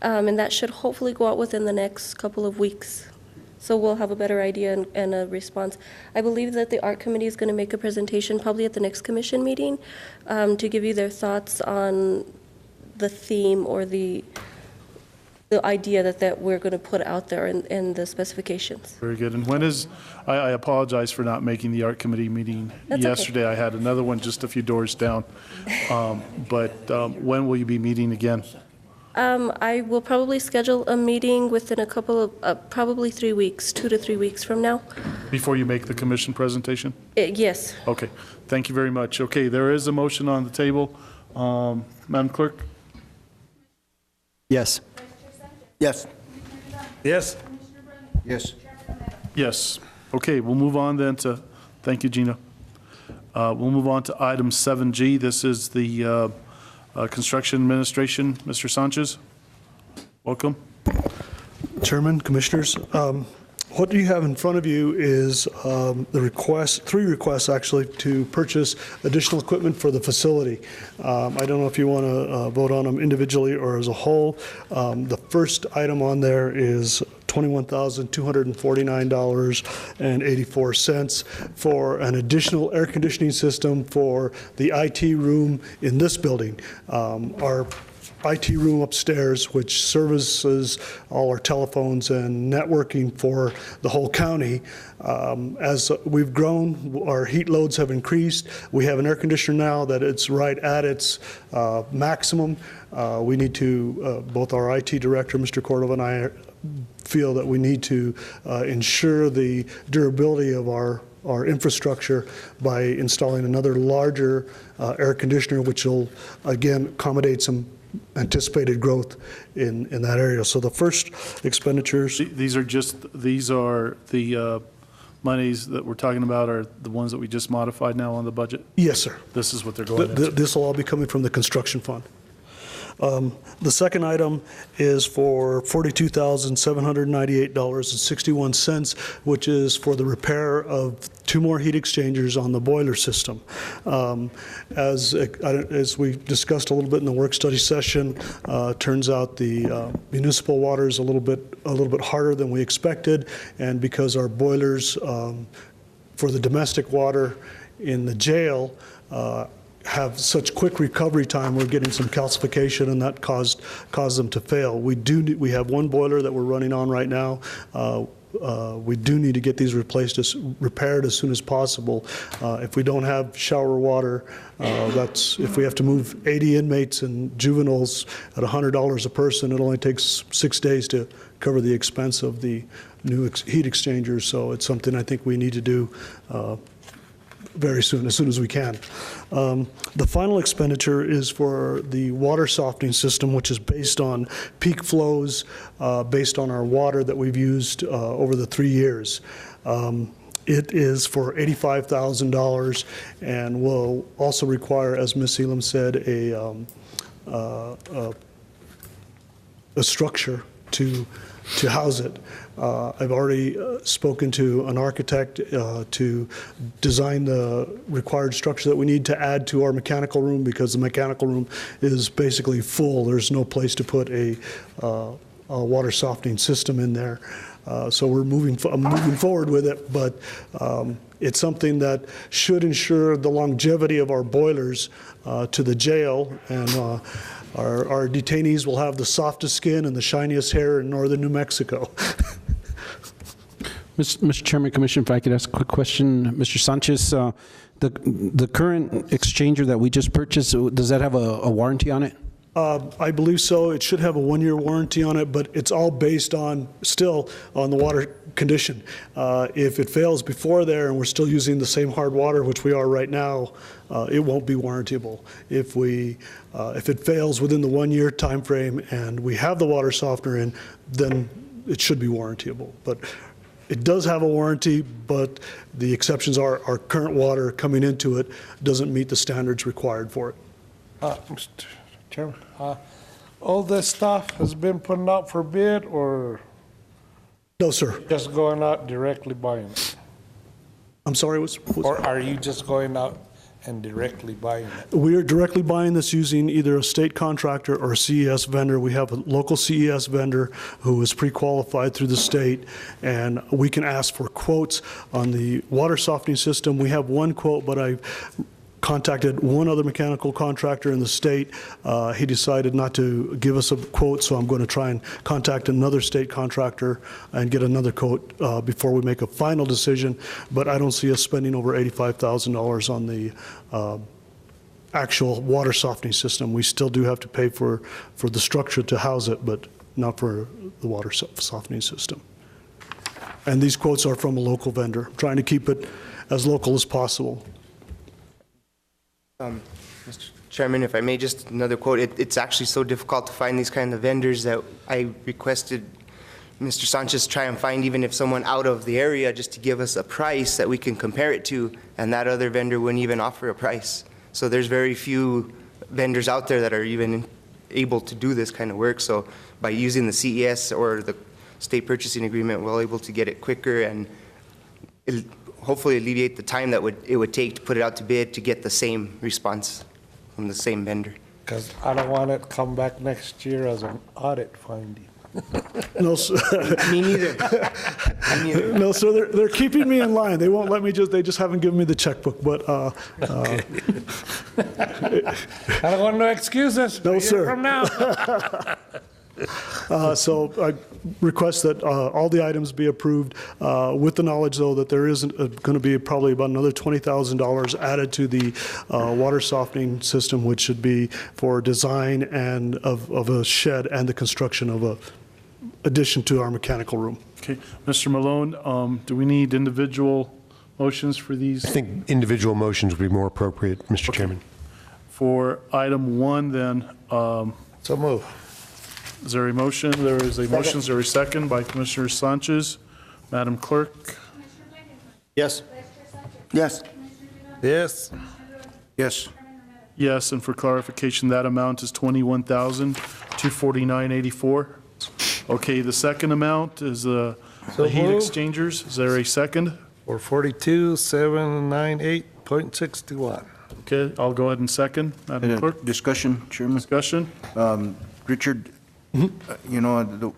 and that should hopefully go out within the next couple of weeks. So we'll have a better idea and a response. I believe that the art committee is going to make a presentation probably at the next commission meeting to give you their thoughts on the theme or the idea that we're going to put out there in the specifications. Very good. And when is, I apologize for not making the art committee meeting That's okay. yesterday. I had another one just a few doors down. But when will you be meeting again? I will probably schedule a meeting within a couple of, probably 3 weeks, 2 to 3 weeks from now. Before you make the commission presentation? Yes. Okay, thank you very much. Okay, there is a motion on the table. Madam Clerk? Yes. Yes. Yes. Yes. Yes. Okay, we'll move on then to, thank you, Gina. We'll move on to item 7G. This is the Construction Administration. Mr. Sanchez, welcome. Chairman, Commissioners, what you have in front of you is the request, 3 requests actually, to purchase additional equipment for the facility. I don't know if you want to vote on them individually or as a whole. The first item on there is $21,249.84 for an additional air conditioning system for the IT room in this building. Our IT room upstairs, which services all our telephones and networking for the whole county. As we've grown, our heat loads have increased. We have an air conditioner now that it's right at its maximum. We need to, both our IT director, Mr. Cordova, and I feel that we need to ensure the durability of our infrastructure by installing another larger air conditioner, which will, again, accommodate some anticipated growth in that area. So the first expenditures. These are the monies that we're talking about are the ones that we just modified now on the budget? Yes, sir. This is what they're going into? This will all be coming from the construction fund. The second item is for $42,798.61, which is for the repair of 2 more heat exchangers on the boiler system. As we discussed a little bit in the work study session, turns out the municipal water is a little bit harder than we expected, and because our boilers for the domestic water in the jail have such quick recovery time, we're getting some calcification, and that caused them to fail. We have 1 boiler that we're running on right now. We do need to get these repaired as soon as possible. If we don't have shower water, if we have to move 80 inmates and juveniles at $100 a person, it only takes 6 days to cover the expense of the new heat exchangers. So it's something I think we need to do very soon, as soon as we can. The final expenditure is for the water softening system, which is based on peak flows, based on our water that we've used over the 3 years. It is for $85,000 and will also require, as Ms. Elam said, a structure to house it. I've already spoken to an architect to design the required structure that we need to add to our mechanical room, because the mechanical room is basically full. There's no place to put a water softening system in there. So we're moving forward with it, but it's something that should ensure the longevity of our boilers to the jail, and our detainees will have the softest skin and the shiniest hair in northern New Mexico. Mr. Chairman, Commissioner, if I could ask a quick question. Mr. Sanchez, the current exchanger that we just purchased, does that have a warranty on it? I believe so. It should have a 1-year warranty on it, but it's all based on, still, on the water condition. If it fails before there and we're still using the same hard water, which we are right now, it won't be warrantable. If it fails within the 1-year time frame and we have the water softener in, then it should be warrantable. But it does have a warranty, but the exceptions are our current water coming into it doesn't meet the standards required for it. Mr. Chairman, all this stuff has been put out for bid, or? No, sir. Just going out directly buying it? I'm sorry, Or are you just going out and directly buying it? We are directly buying this using either a state contractor or a CES vendor. We have a local CES vendor who is pre-qualified through the state, and we can ask for quotes on the water softening system. We have one quote, but I've contacted one other mechanical contractor in the state. He decided not to give us a quote, so I'm going to try and contact another state contractor and get another quote before we make a final decision. But I don't see us spending over $85,000 on the actual water softening system. We still do have to pay for the structure to house it, but not for the water softening system. And these quotes are from a local vendor. I'm trying to keep it as local as possible. Mr. Chairman, if I may, just another quote. It's actually so difficult to find these kind of vendors that I requested Mr. Sanchez try and find, even if someone out of the area, just to give us a price that we can compare it to, and that other vendor wouldn't even offer a price. So there's very few vendors out there that are even able to do this kind of work. So by using the CES or the state purchasing agreement, we're able to get it quicker and hopefully alleviate the time that it would take to put it out to bid to get the same response from the same vendor. Because I don't want it to come back next year as an audit finding. No, sir. Me neither. Me neither. No, sir, they're keeping me in line. They won't let me they just haven't given me the checkbook, but. I don't want no excuses. No, sir. From now. So I request that all the items be approved with the knowledge, though, that there is going to be probably about another $20,000 added to the water softening system, which should be for design and of a shed and the construction of a addition to our mechanical room. Okay, Mr. Malone, do we need individual motions for these? I think individual motions would be more appropriate, Mr. Chairman. For item 1, then. So move. Is there a motion? There is a motion. Is there a second by Commissioner Sanchez? Madam Clerk? Yes. Yes. Yes. Yes. Yes, and for clarification, that amount is $21,249.84. Okay, the second amount is the heat moved. exchangers. Is there a second? Or 42,798.61. Okay, I'll go ahead and second. Madam Clerk? Discussion, Chairman. Discussion? Richard, you know,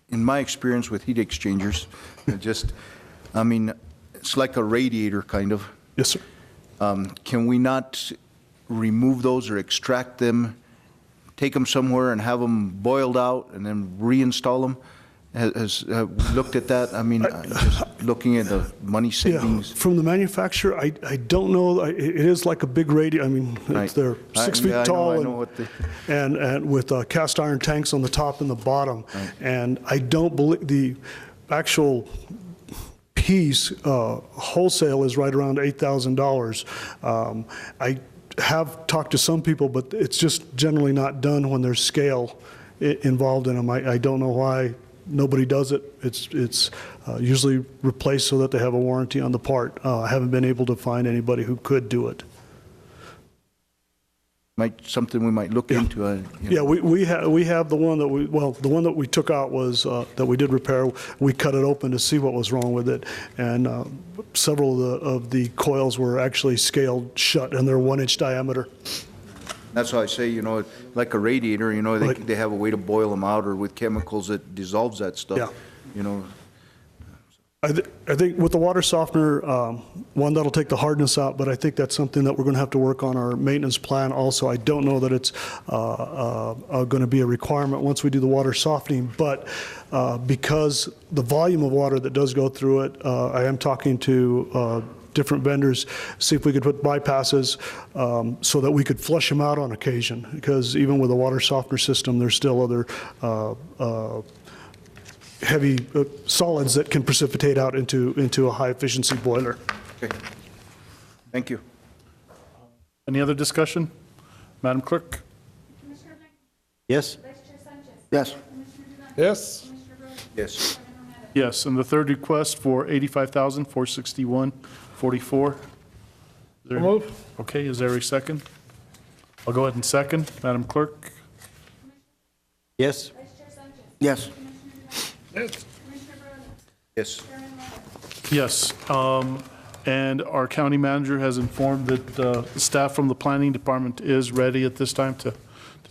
in my experience with heat exchangers, I mean, it's like a radiator, kind of. Yes, sir. Can we not remove those or extract them, take them somewhere and have them boiled out and then reinstall them? Has looked at that? I mean, just looking at the money savings. Yeah, from the manufacturer, I don't know. It is like a big radiator. I mean, Right. they're 6 feet I tall know and with cast iron tanks on the top and the bottom. Right. And I don't believe the actual piece, wholesale is right around $8,000. I have talked to some people, but it's just generally not done when there's scale involved in them. I don't know why nobody does it. It's usually replaced so that they have a warranty on the part. I haven't been able to find anybody who could do it. Something we might look into. Yeah, we have the one that the one that we took out was, that we did repair. We cut it open to see what was wrong with it, and several of the coils were actually scaled shut, and they're 1-inch diameter. That's why I say, like a radiator, they have a way to boil them out, or with chemicals that dissolves that stuff. Yeah. I think with the water softener, one, that'll take the hardness out, but I think that's something that we're going to have to work on our maintenance plan also. I don't know that it's going to be a requirement once we do the water softening, but because the volume of water that does go through it, I am talking to different vendors, see if we could put bypasses so that we could flush them out on occasion, because even with a water softener system, there's still other heavy solids that can precipitate out into a high-efficiency boiler. Okay. Thank you. Any other discussion? Madam Clerk? Yes. Yes. Yes. Yes. Yes, and the third request for $85,461.44. Move. Okay, is there a second? I'll go ahead and second. Madam Clerk? Yes. Yes. Yes. Yes, and our county manager has informed that the staff from the planning department is ready at this time to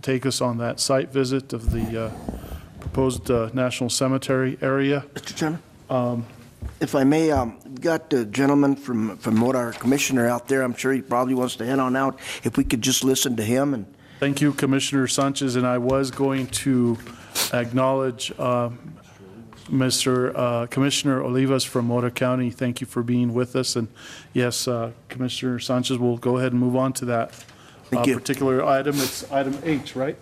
take us on that site visit of the proposed National Cemetery area. Mr. Chairman? If I may, we've got the gentleman from what our commissioner out there, I'm sure he probably wants to head on out. If we could just listen to him. And thank you, Commissioner Sanchez, and I was going to acknowledge Mr. Commissioner Olivas from Mota County. Thank you for being with us. And yes, Commissioner Sanchez, we'll go ahead and move on to that particular item. It's item H, right?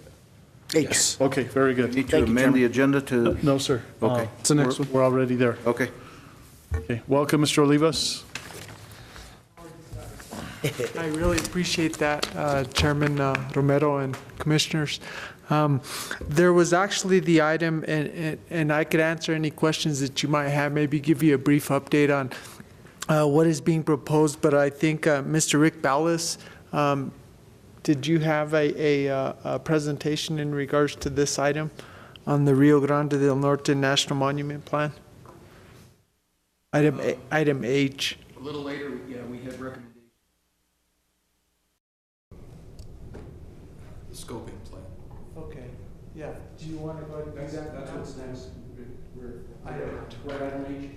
H. Yes. Okay, very good. Need to amend the agenda to? No, sir. Okay. It's the next one. We're already there. Okay. Okay. Welcome, Mr. Olivas. I really appreciate that, Chairman Romero and Commissioners. There was actually the item, and I could answer any questions that you might have, maybe give you a brief update on what is being proposed, but I think Mr. Rick Ballas, did you have a presentation in regards to this item on the Rio Grande del Norte National Monument Plan? Item H. A little later, yeah, we had recommendations. The scoping plan. Okay, yeah. Do you want to go ahead and do that? That's what's next. We're item H.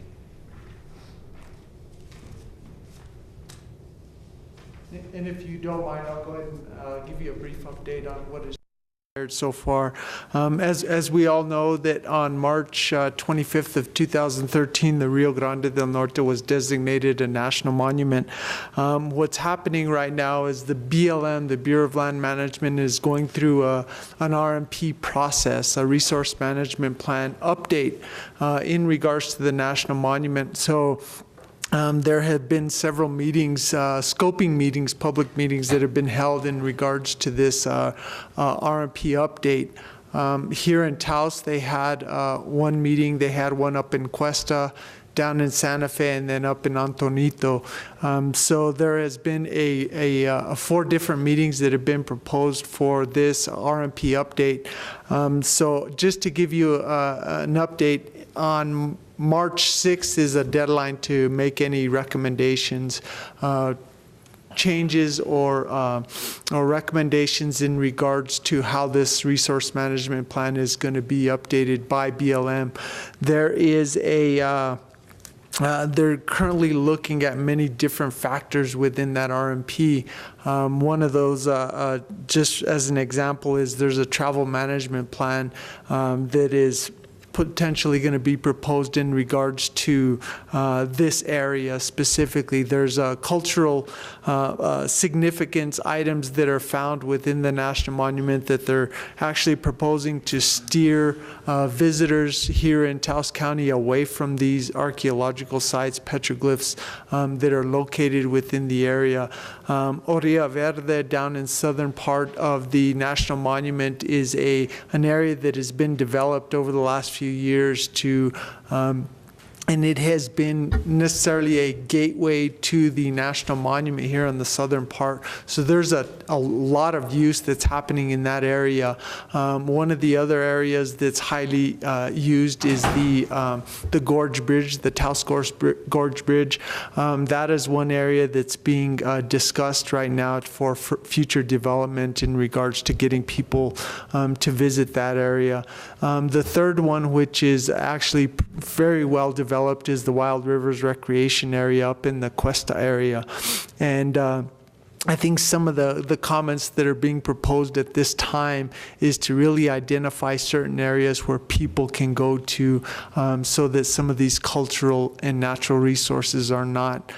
And if you don't mind, I'll go ahead and give you a brief update on what is so far. As we all know, that on March 25th of 2013, the Rio Grande del Norte was designated a national monument. What's happening right now is the BLM, the Bureau of Land Management, is going through an RMP process, a resource management plan update in regards to the national monument. So there have been several meetings, scoping meetings, public meetings that have been held in regards to this RMP update. Here in Taos, they had one meeting. They had one up in Cuesta, down in Santa Fe, and then up in Antonito. So there has been 4 different meetings that have been proposed for this RMP update. So just to give you an update, on March 6th is a deadline to make any recommendations, changes or recommendations in regards to how this resource management plan is going to be updated by BLM. There is they're currently looking at many different factors within that RMP. One of those, just as an example, is there's a travel management plan that is potentially going to be proposed in regards to this area specifically. There's cultural significance items that are found within the National Monument that they're actually proposing to steer visitors here in Taos County away from these archaeological sites, petroglyphs that are located within the area. Orilla Verde down in southern part of the National Monument is an area that has been developed over the last few years to and it has been necessarily a gateway to the National Monument here on the southern part. So there's a lot of use that's happening in that area. One of the other areas that's highly used is the Gorge Bridge, the Taos Gorge Bridge. That is one area that's being discussed right now for future development in regards to getting people to visit that area. The third one, which is actually very well developed, is the Wild Rivers Recreation Area up in the Cuesta area. And I think some of the comments that are being proposed at this time is to really identify certain areas where people can go to so that some of these cultural and natural resources are not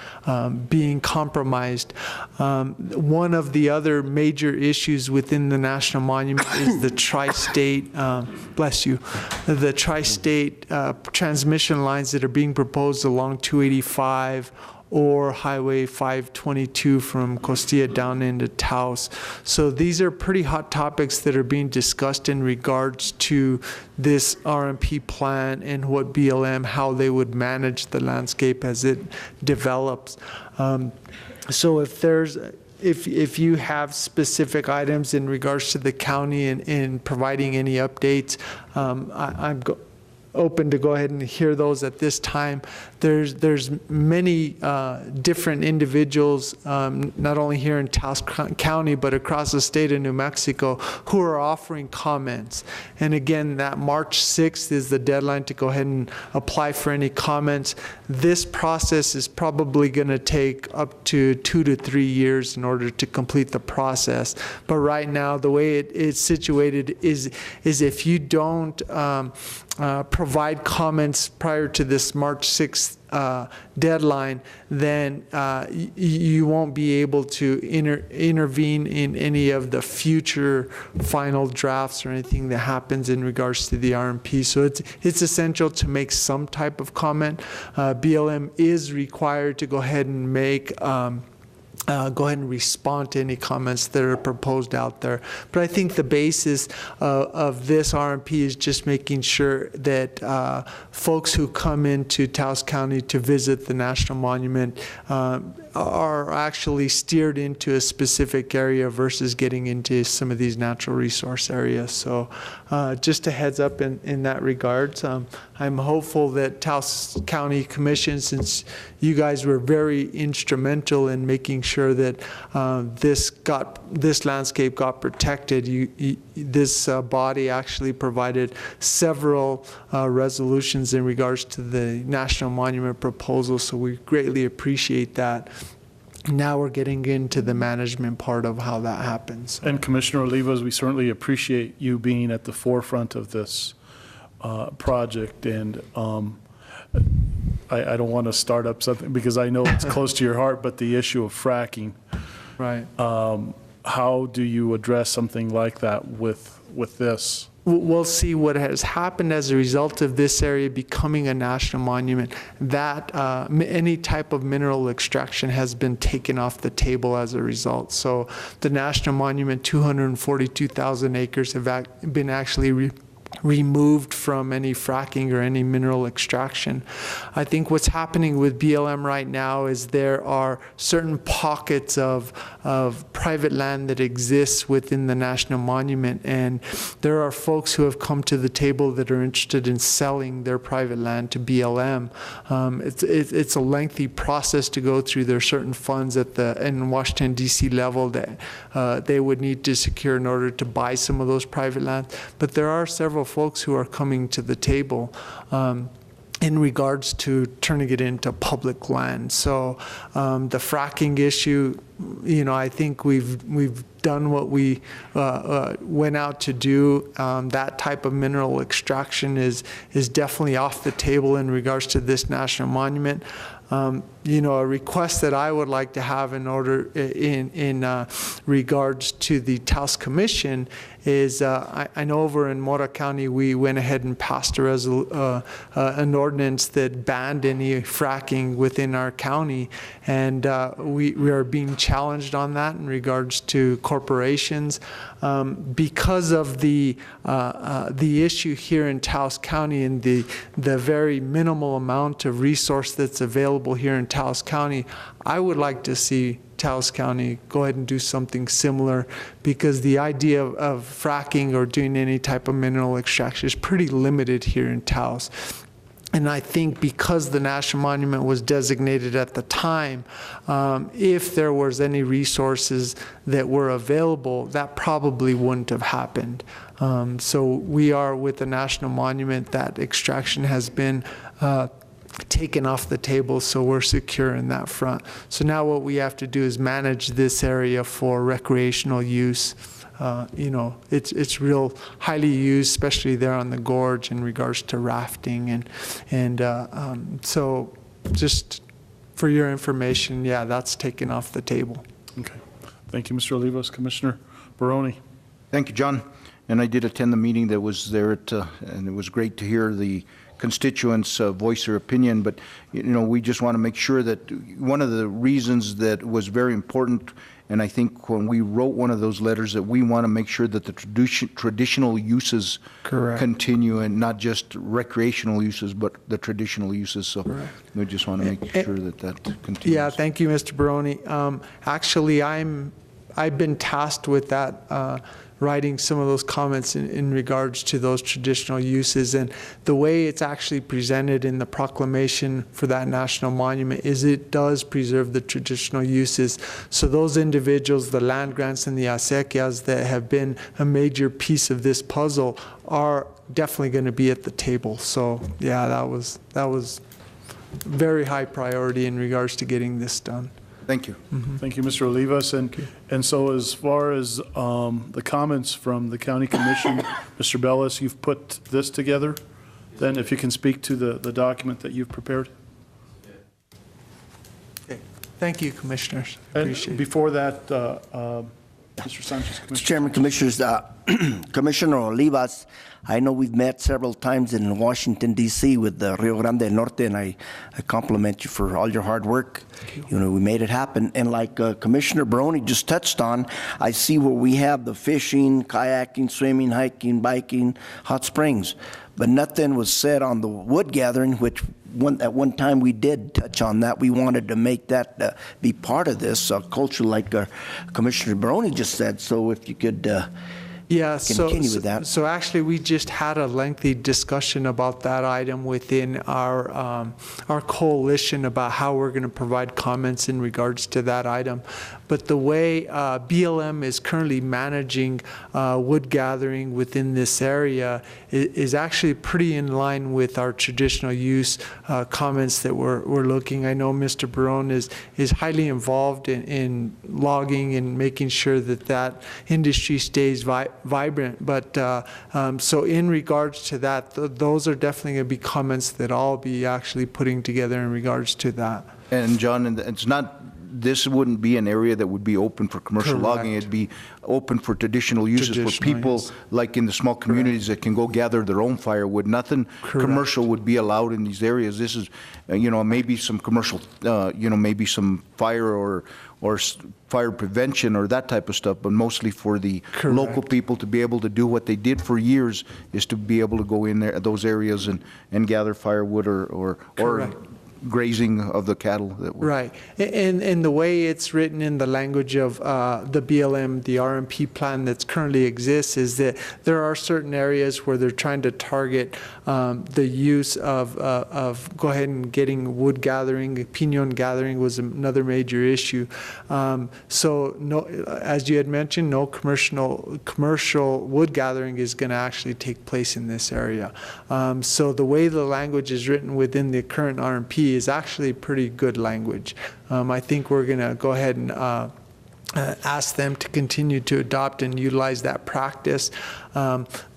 being compromised. One of the other major issues within the National Monument is the tri-state, the tri-state transmission lines that are being proposed along 285 or Highway 522 from Costilla down into Taos. So these are pretty hot topics that are being discussed in regards to this RMP plan and what BLM, how they would manage the landscape as it develops. So if you have specific items in regards to the county and providing any updates, I'm open to go ahead and hear those at this time. There's many different individuals, not only here in Taos County, but across the state of New Mexico, who are offering comments. And again, that March 6th is the deadline to go ahead and apply for any comments. This process is probably going to take up to 2 to 3 years in order to complete the process. But right now, the way it's situated is if you don't provide comments prior to this March 6th deadline, then you won't be able to intervene in any of the future final drafts or anything that happens in regards to the RMP. So it's essential to make some type of comment. BLM is required to go ahead and respond to any comments that are proposed out there. But I think the basis of this RMP is just making sure that folks who come into Taos County to visit the National Monument are actually steered into a specific area versus getting into some of these natural resource areas. So just a heads up in that regard. I'm hopeful that Taos County Commission, since you guys were very instrumental in making sure that this landscape got protected, this body actually provided several resolutions in regards to the National Monument proposal, so we greatly appreciate that. Now we're getting into the management part of how that happens. And Commissioner Olivas, we certainly appreciate you being at the forefront of this project. And I don't want to start up something because I know it's close to your heart, but the issue of fracking. Right. How do you address something like that with this? We'll see what has happened as a result of this area becoming a national monument. That any type of mineral extraction has been taken off the table as a result. So the national monument, 242,000 acres have been actually removed from any fracking or any mineral extraction. I think what's happening with BLM right now is there are certain pockets of private land that exists within the National Monument, and there are folks who have come to the table that are interested in selling their private land to BLM. It's a lengthy process to go through. There are certain funds in Washington, D.C. level that they would need to secure in order to buy some of those private lands. But there are several folks who are coming to the table in regards to turning it into public land. So the fracking issue, I think we've done what we went out to do. That type of mineral extraction is definitely off the table in regards to this national monument. You know, a request that I would like to have in regards to the Taos Commission is, I know over in Mora County, we went ahead and passed an ordinance that banned any fracking within our county, and we are being challenged on that in regards to corporations. Because of the issue here in Taos County and the very minimal amount of resource that's available here in Taos County, I would like to see Taos County go ahead and do something similar, because the idea of fracking or doing any type of mineral extraction is pretty limited here in Taos. And I think because the national monument was designated at the time, if there was any resources that were available, that probably wouldn't have happened. So we are with the national monument, that extraction has been taken off the table, so we're secure in that front. So now what we have to do is manage this area for recreational use. You know, it's real highly used, especially there on the gorge in regards to rafting, and so just for your information, yeah, that's taken off the table. Okay, thank you, Mr. Olivas. Commissioner Barone. Thank you, John. And I did attend the meeting that was there, and it was great to hear the constituents voice their opinion. But you know, we just want to make sure that one of the reasons that was very important, and I think when we wrote one of those letters, that we want to make sure that the traditional uses continue, and not just recreational uses, but the traditional uses. So we just want to make sure that that continues. Yeah, thank you, Mr. Barone. Actually, I've been tasked with that, writing some of those comments in regards to those traditional uses. And the way it's actually presented in the proclamation for that national monument is it does preserve the traditional uses. So those individuals, the land grants and the acequias that have been a major piece of this puzzle, are definitely going to be at the table. So yeah, that was very high priority in regards to getting this done. Thank you. Thank you, Mr. Olivas. And so as far as the comments from the County Commission, Mr. Bellis, you've put this together? Then if you can speak to the document that you've prepared. Okay. Thank you, Commissioners. Appreciate it. Before that, Mr. Sanchez. Mr. Chairman, Commissioners, Commissioner Olivas, I know we've met several times in Washington, D.C. with the Rio Grande del Norte, and I compliment you for all your hard work. You know, we made it happen. And like Commissioner Barone just touched on, I see where we have the fishing, kayaking, swimming, hiking, biking, hot springs. But nothing was said on the wood gathering, which at one time we did touch on that. We wanted to make that be part of this culture, like Commissioner Barone just said. So if you could continue with that. So actually, we just had a lengthy discussion about that item within our coalition about how we're going to provide comments in regards to that item. But the way BLM is currently managing wood gathering within this area is actually pretty in line with our traditional use comments that we're looking. I know Mr. Barone is highly involved in logging and making sure that industry stays vibrant. But so in regards to that, those are definitely going to be comments that I'll be actually putting together in regards to that. And John, it's not, this wouldn't be an area that would be open for commercial logging. It'd be open for traditional uses for people like in the small communities that can go gather their own firewood. Nothing commercial would be allowed in these areas. This is, you know, maybe some commercial, you know, maybe some fire or fire prevention or that type of stuff, but mostly for the local people to be able to do what they did for years, is to be able to go in there, those areas, and gather firewood or grazing of the cattle. Right, and the way it's written in the language of the BLM, the RMP plan that's currently exists, is that there are certain areas where they're trying to target the use of go ahead and getting wood gathering. Pinon gathering was another major issue. So no, as you had mentioned, no commercial wood gathering is going to actually take place in this area. So the way the language is written within the current RMP is actually pretty good language. I think we're going to go ahead and ask them to continue to adopt and utilize that practice.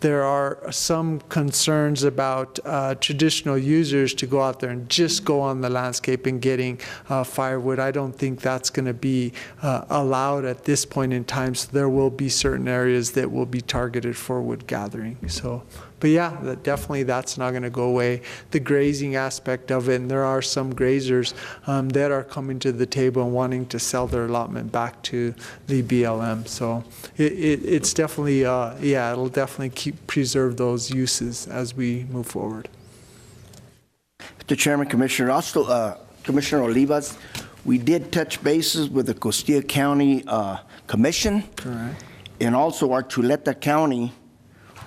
There are some concerns about traditional users to go out there and just go on the landscape and getting firewood. I don't think that's going to be allowed at this point in time, so there will be certain areas that will be targeted for wood gathering. So, but yeah, definitely that's not going to go away. The grazing aspect of it, and there are some grazers that are coming to the table and wanting to sell their allotment back to the BLM. So it's definitely, yeah, it'll definitely preserve those uses as we move forward. Mr. Chairman, Commissioner, also Commissioner Olivas, we did touch bases with the Costilla County Commission. Correct. And also our Chuleta County,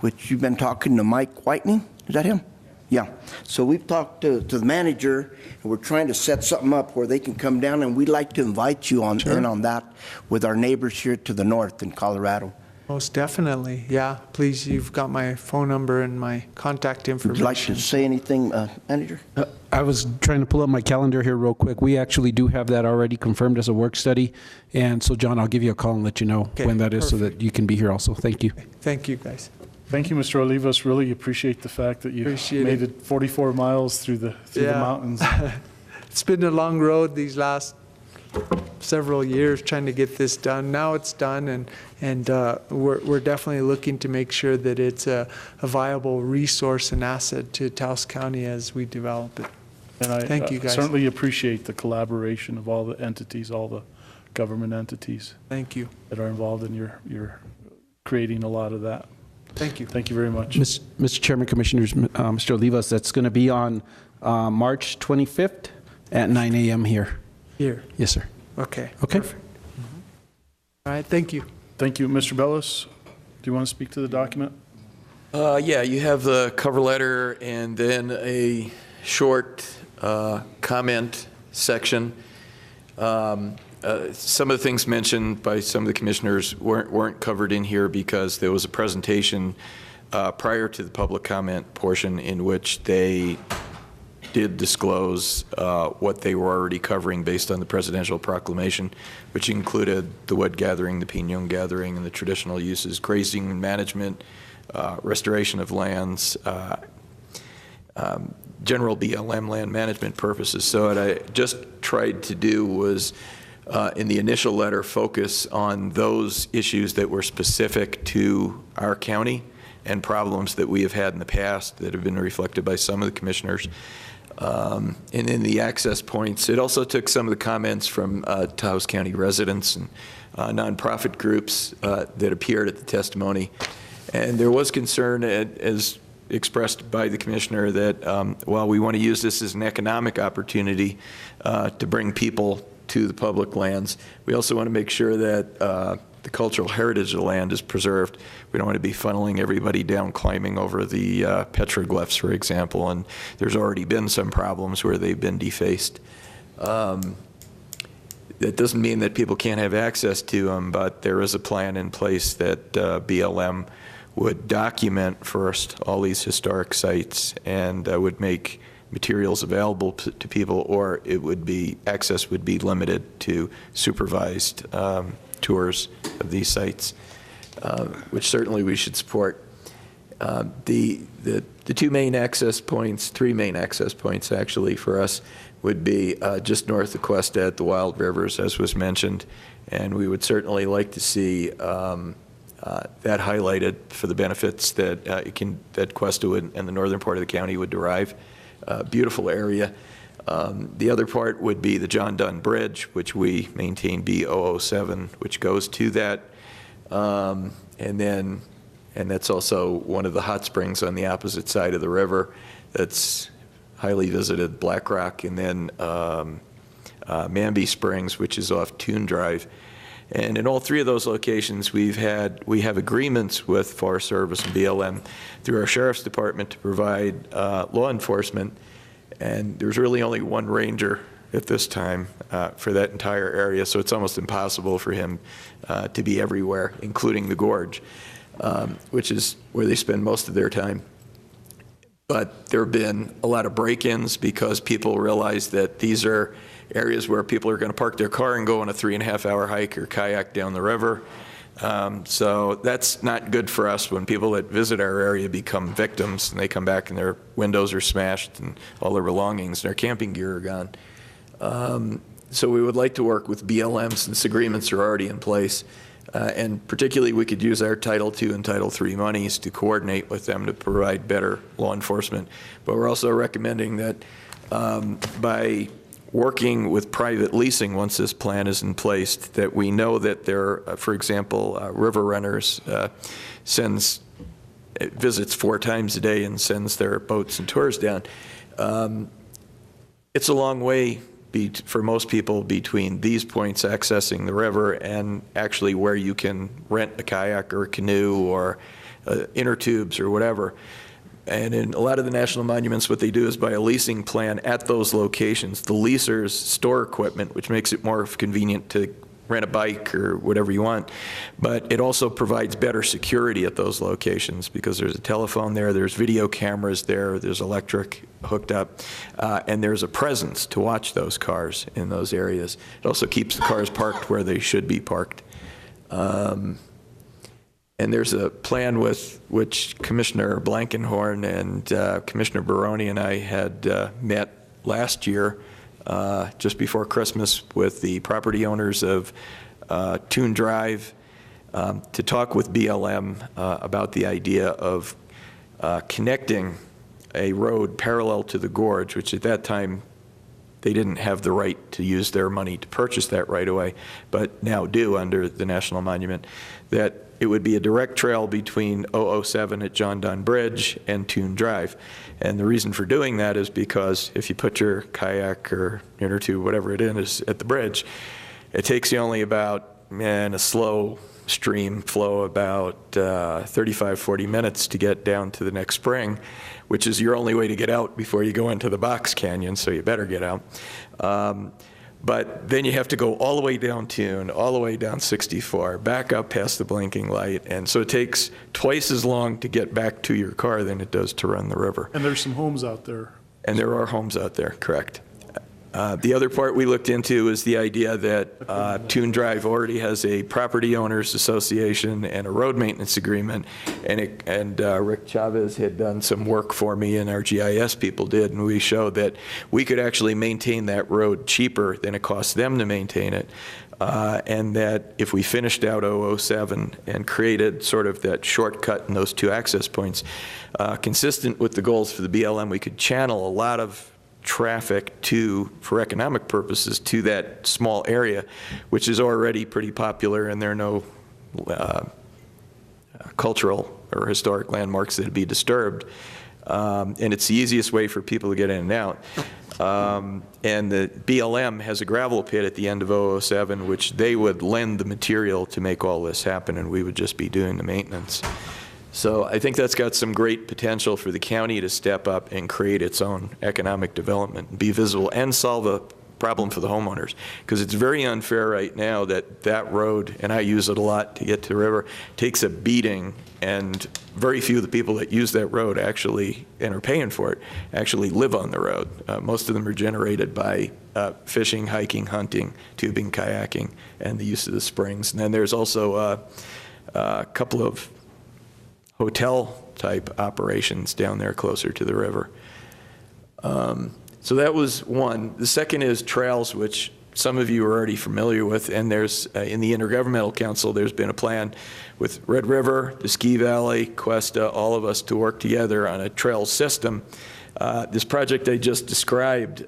which you've been talking to Mike Whitening. Is that him? Yeah. So we've talked to the manager, and we're trying to set something up where they can come down, and we'd like to invite you on in on that with our neighbors here to the north in Colorado. Most definitely. Yeah. Please, you've got my phone number and my contact information. Would you like to say anything, Manager? I was trying to pull up my calendar here real quick. We actually do have that already confirmed as a work study. And so, John, I'll give you a call and let you know when that is so that you can be here also. Thank you. Thank you, guys. Thank you, Mr. Olivas. Really appreciate the fact that you made it 44 miles through the mountains. It's been a long road these last several years trying to get this done. Now it's done, and we're definitely looking to make sure that it's a viable resource and asset to Taos County as we develop it. And Thank you, guys. Certainly appreciate the collaboration of all the entities, all the government entities. Thank you. That are involved in your creating a lot of that. Thank you. Thank you very much. Mr. Chairman, Commissioners, Mr. Olivas, that's going to be on March 25th at 9 a.m. here. Here? Yes, sir. Okay. Okay. Perfect. All right. Thank you. Thank you. Mr. Bellis, do you want to speak to the document? Yeah, you have the cover letter and then a short comment section. Some of the things mentioned by some of the commissioners weren't covered in here because there was a presentation prior to the public comment portion in which they did disclose what they were already covering based on the presidential proclamation, which included the wood gathering, the pinon gathering, and the traditional uses, grazing and management, restoration of lands, general BLM land management purposes. So what I just tried to do was in the initial letter focus on those issues that were specific to our county and problems that we have had in the past that have been reflected by some of the commissioners. And in the access points, it also took some of the comments from Taos County residents and nonprofit groups that appeared at the testimony. And there was concern, as expressed by the commissioner, that while we want to use this as an economic opportunity to bring people to the public lands, we also want to make sure that the cultural heritage of the land is preserved. We don't want to be funneling everybody down climbing over the petroglyphs, for example, and there's already been some problems where they've been defaced. That doesn't mean that people can't have access to them, but there is a plan in place that BLM would document first all these historic sites and would make materials available to people, or it would be, access would be limited to supervised tours of these sites, which certainly we should support. The two main access points, three main access points actually for us, would be just north of Cuesta at the Wild Rivers, as was mentioned, and we would certainly like to see that highlighted for the benefits that that Cuesta and the northern part of the county would derive. Beautiful area. The other part would be the John Dunn Bridge, which we maintain B007, which goes to that. And that's also one of the hot springs on the opposite side of the river that's highly visited, Black Rock, and then Manby Springs, which is off Toon Drive. And in all three of those locations, we have agreements with Forest Service and BLM through our Sheriff's Department to provide law enforcement. And there's really only one ranger at this time for that entire area, so it's almost impossible for him to be everywhere, including the gorge, which is where they spend most of their time. but there have been a lot of break-ins because people realize that these are areas where people are going to park their car and go on a 3.5-hour hike or kayak down the river. So that's not good for us when people that visit our area become victims and they come back and their windows are smashed and all their belongings and their camping gear are gone. So we would like to work with BLM since agreements are already in place. And particularly, we could use our Title II and Title III monies to coordinate with them to provide better law enforcement. But we're also recommending that by working with private leasing, once this plan is in place, that we know that there, for example, River Runners visits 4 times a day and sends their boats and tours down. It's a long way for most people between these points accessing the river and actually where you can rent a kayak or a canoe or inner tubes or whatever. And in a lot of the national monuments, what they do is buy a leasing plan at those locations. The leasers store equipment, which makes it more convenient to rent a bike or whatever you want. But it also provides better security at those locations because there's a telephone there, there's video cameras there, there's electric hooked up, and there's a presence to watch those cars in those areas. It also keeps the cars parked where they should be parked. And there's a plan with which Commissioner Blankenhorn and Commissioner Baroni and I had met last year, just before Christmas, with the property owners of Toon Drive to talk with BLM about the idea of connecting a road parallel to the gorge, which at that time they didn't have the right to use their money to purchase that right away, but now do under the National Monument, that it would be a direct trail between 007 at John Donne Bridge and Toon Drive. And the reason for doing that is because if you put your kayak or inner tube, whatever it is, at the bridge, it takes you only about, in a slow stream flow, about 35, 40 minutes to get down to the next spring, which is your only way to get out before you go into the box canyon, so you better get out. But then you have to go all the way down Toon, all the way down 64, back up past the blinking light. And so it takes twice as long to get back to your car than it does to run the river. And there's some homes out there. And there are homes out there, correct. The other part we looked into is the idea that Toon Drive already has a property owners association and a road maintenance agreement, and Rick Chavez had done some work for me, and our GIS people did, and we showed that we could actually maintain that road cheaper than it costs them to maintain it, and that if we finished out 007 and created sort of that shortcut in those 2 access points, consistent with the goals for the BLM, we could channel a lot of traffic for economic purposes to that small area, which is already pretty popular, and there are no cultural or historic landmarks that would be disturbed. And it's the easiest way for people to get in and out. And the BLM has a gravel pit at the end of 007, which they would lend the material to make all this happen, and we would just be doing the maintenance. So I think that's got some great potential for the county to step up and create its own economic development and be visible and solve a problem for the homeowners. Because it's very unfair right now that that road, and I use it a lot to get to the river, takes a beating, and very few of the people that use that road actually, and are paying for it, actually live on the road. Most of them are generated by fishing, hiking, hunting, tubing, kayaking, and the use of the springs. And then there's also a couple of hotel-type operations down there closer to the river. So that was one. The second is trails, which some of you are already familiar with, and there's, in the Intergovernmental Council, there's been a plan with Red River, the Ski Valley, Cuesta, all of us to work together on a trail system. This project I just described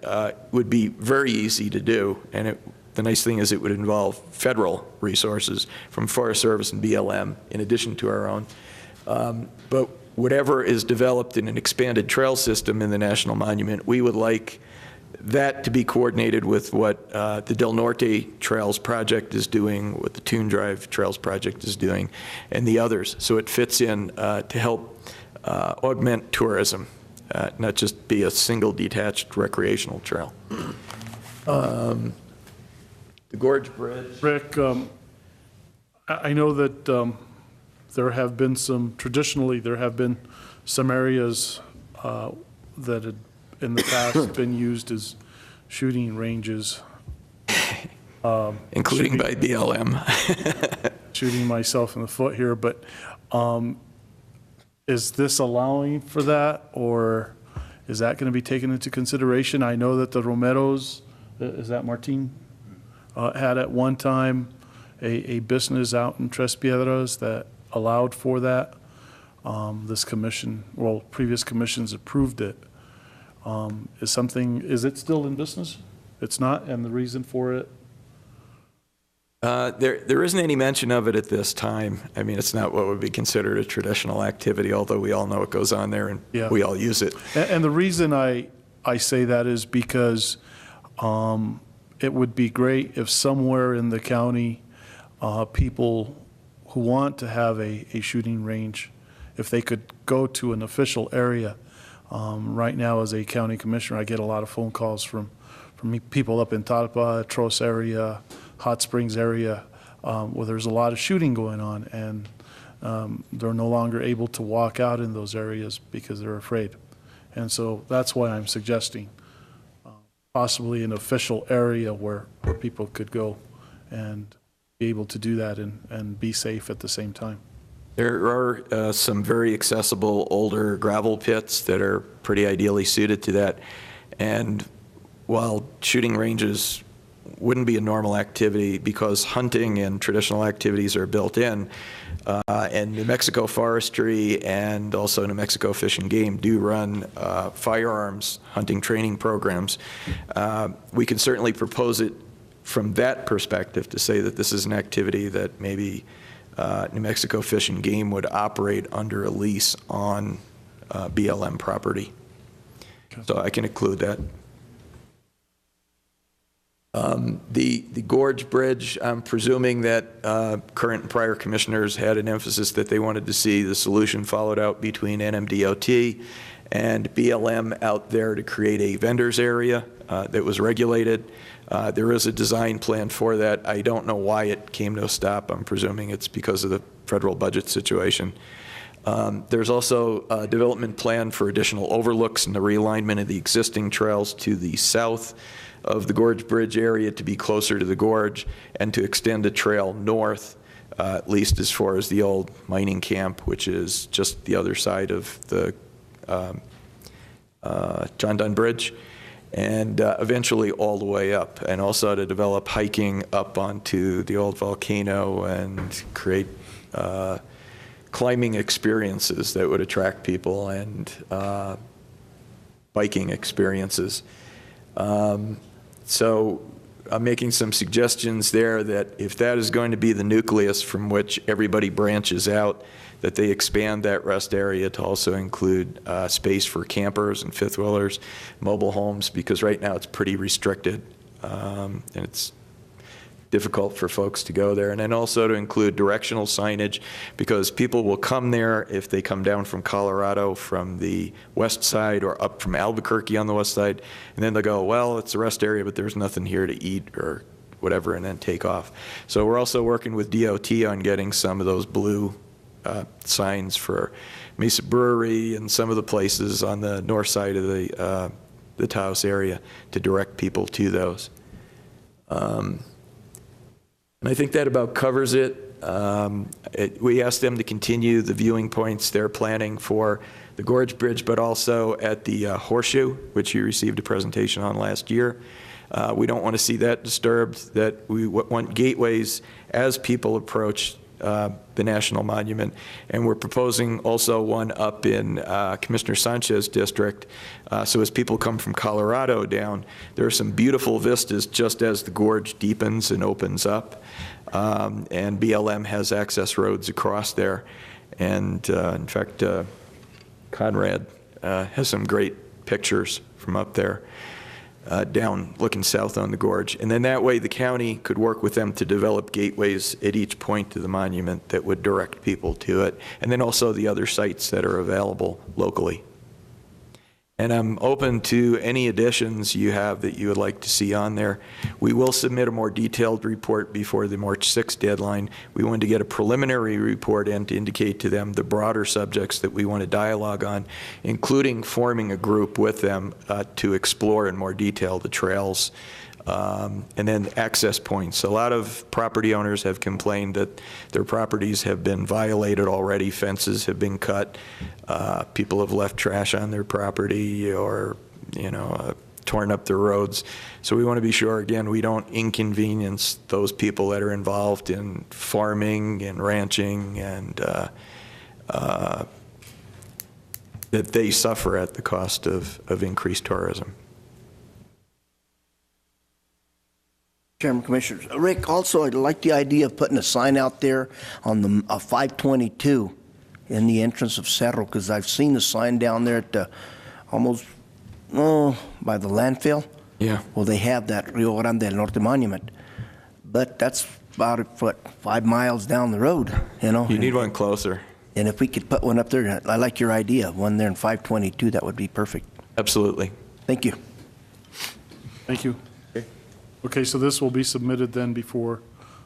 would be very easy to do, and the nice thing is it would involve federal resources from Forest Service and BLM, in addition to our own. But whatever is developed in an expanded trail system in the National Monument, we would like that to be coordinated with what the Del Norte Trails Project is doing, what the Toon Drive Trails Project is doing, and the others. So it fits in to help augment tourism, not just be a single detached recreational trail. The Gorge Bridge. Rick, I know that traditionally there have been some areas that had in the past been used as shooting ranges. Including by BLM. Shooting myself in the foot here, but is this allowing for that, or is that going to be taken into consideration? I know that the Romeros, is that Martin, had at one time a business out in Tres Piedras that allowed for that. This commission, well, previous commissions approved it. Is it still in business? It's not, and the reason for it? There isn't any mention of it at this time. I mean, it's not what would be considered a traditional activity, although we all know it goes on there and we all use it. And the reason I say that is because it would be great if somewhere in the county, people who want to have a shooting range, if they could go to an official area. Right now, as a county commissioner, I get a lot of phone calls from people up in Talpa, Tros area, Hot Springs area, where there's a lot of shooting going on, and they're no longer able to walk out in those areas because they're afraid. And so that's why I'm suggesting possibly an official area where people could go and be able to do that and be safe at the same time. There are some very accessible older gravel pits that are pretty ideally suited to that. And while shooting ranges wouldn't be a normal activity because hunting and traditional activities are built in, and New Mexico Forestry and also New Mexico Fish and Game do run firearms hunting training programs. We can certainly propose it from that perspective to say that this is an activity that maybe New Mexico Fish and Game would operate under a lease on BLM property. So I can include that. The Gorge Bridge, I'm presuming that current and prior commissioners had an emphasis that they wanted to see the solution followed out between NMDOT and BLM out there to create a vendors area that was regulated. There is a design plan for that. I don't know why it came to a stop. I'm presuming it's because of the federal budget situation. There's also a development plan for additional overlooks and the realignment of the existing trails to the south of the Gorge Bridge area to be closer to the gorge and to extend the trail north, at least as far as the old mining camp, which is just the other side of the John Dunn Bridge, and eventually all the way up, and also to develop hiking up onto the old volcano and create climbing experiences that would attract people and biking experiences. So I'm making some suggestions there that if that is going to be the nucleus from which everybody branches out, that they expand that rest area to also include space for campers and fifth wheelers, mobile homes, because right now it's pretty restricted and it's difficult for folks to go there. And then also to include directional signage, because people will come there if they come down from Colorado from the west side or up from Albuquerque on the west side, and then they'll go, well, it's a rest area, but there's nothing here to eat or whatever, and then take off. So we're also working with DOT on getting some of those blue signs for Mesa Brewery and some of the places on the north side of the Taos area to direct people to those. And I think that about covers it. We asked them to continue the viewing points they're planning for the Gorge Bridge, but also at the Horseshoe, which you received a presentation on last year. We don't want to see that disturbed, that we want gateways as people approach the National Monument. And we're proposing also one up in Commissioner Sanchez district. So as people come from Colorado down, there are some beautiful vistas just as the gorge deepens and opens up. And BLM has access roads across there. And in fact, Conrad has some great pictures from up there. Down looking south on the gorge. And then that way the county could work with them to develop gateways at each point to the monument that would direct people to it. And then also the other sites that are available locally. And I'm open to any additions you have that you would like to see on there. We will submit a more detailed report before the March 6th deadline. We want to get a preliminary report in to indicate to them the broader subjects that we want to dialogue on, including forming a group with them to explore in more detail the trails. And then access points. A lot of property owners have complained that their properties have been violated already. Fences have been cut. People have left trash on their property or, torn up the roads. So we want to be sure, again, we don't inconvenience those people that are involved in farming and ranching and that they suffer at the cost of increased tourism. Chairman, Commissioners. Rick, also, I'd like the idea of putting a sign out there on the 522 in the entrance of Cerro, because I've seen the sign down there at the, almost, by the landfill. Yeah. Well, they have that Rio Grande del Norte monument, but that's about, 5 miles down the road, You need one closer. And if we could put one up there, I like your idea, one there in 522, that would be perfect. Absolutely. Thank you. Thank you. Okay, so this will be submitted then before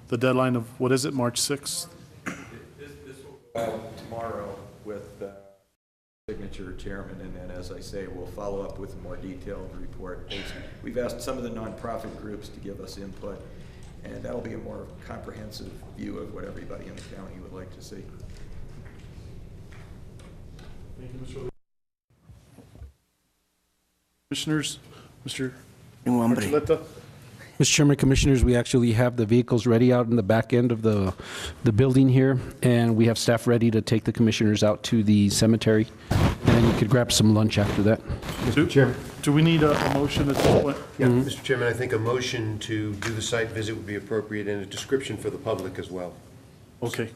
the deadline of, what is it, March 6th? This will go out tomorrow with signature chairman, and then, as I say, we'll follow up with a more detailed report. We've asked some of the nonprofit groups to give us input, and that'll be a more comprehensive view of what everybody in the county would like to see. Thank you, Mr. Commissioners, Mr. Hombre. Archuleta. Mr. Chairman, Commissioners, we actually have the vehicles ready out in the back end of the building here, and we have staff ready to take the commissioners out to the cemetery, and you could grab some lunch after that. Mr. Chairman. Do we need a motion at this point? Yeah, Mr. Chairman, I think a motion to do the site visit would be appropriate, and a description for the public as well. Okay.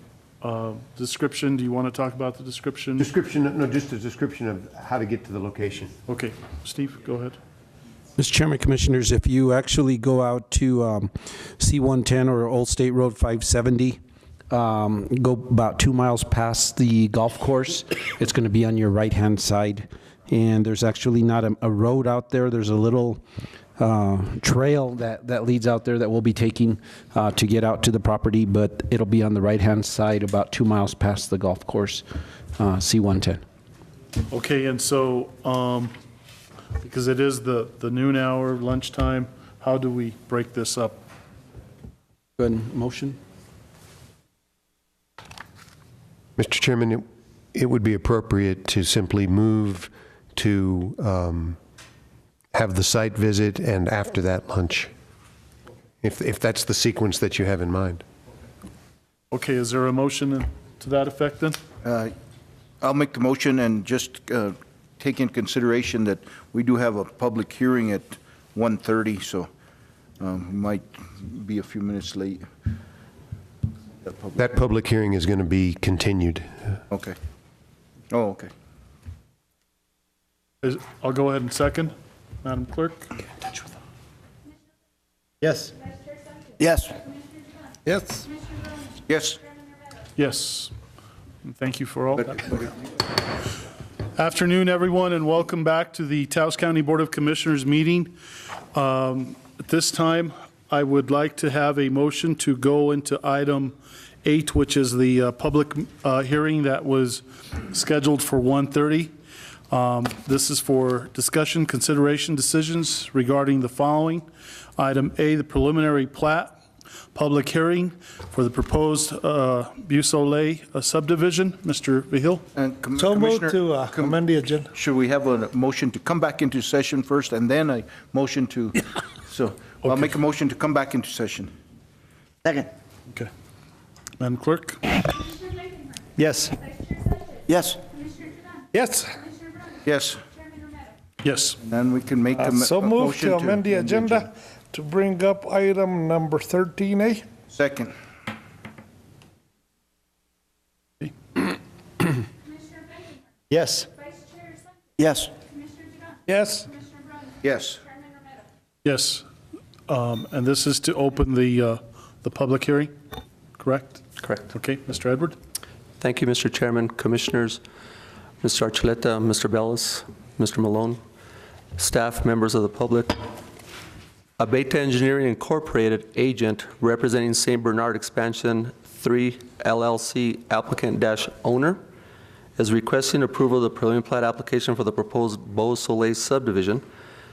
Description, do you want to talk about the description? Description, no, just a description of how to get to the location. Okay. Steve, go ahead. Mr. Chairman, Commissioners, if you actually go out to C-110 or Old State Road 570, go about 2 miles past the golf course, it's going to be on your right-hand side. And there's actually not a road out there. There's a little trail that leads out there that we'll be taking to get out to the property, but it'll be on the right-hand side about 2 miles past the golf course, C-110. Okay, and so, because it is the noon hour, lunchtime, how do we break this up? Good motion. Mr. Chairman, it would be appropriate to simply move to have the site visit and after that lunch, if that's the sequence that you have in mind. Okay, is there a motion to that effect then? I'll make the motion and just take in consideration that we do have a public hearing at 1:30, so we might be a few minutes late. That public hearing is going to be continued. Okay. Oh, okay. I'll go ahead and second. Madam Clerk? Yes. Yes. Yes. Yes. Yes. And thank you for all that. Afternoon, everyone, and welcome back to the Taos County Board of Commissioners meeting. At this time, I would like to have a motion to go into item 8, which is the public hearing that was scheduled for 1:30. This is for discussion, consideration, decisions regarding the following. Item A, the preliminary plat, public hearing for the proposed Beausoleil subdivision. Mr. Vihil? So moved to amend the agenda. Should we have a motion to come back into session first and then a motion to, so I'll make a motion to come back into session. Second. Okay. Madam Clerk? Yes. Yes. Yes. Yes. Yes. Then we can make a So moved motion to amend the agenda to bring up item number 13A. Second. Yes. Yes. Yes. Yes. Yes. And this is to open the public hearing, correct? Correct. Okay, Mr. Edward? Thank you, Mr. Chairman, Commissioners. Mr. Archuleta, Mr. Bellis, Mr. Malone, staff, members of the public. Abeta Engineering Incorporated, agent representing St. Bernard Expansion 3 LLC, applicant-owner, is requesting approval of the preliminary plat application for the proposed Beau Soleil subdivision,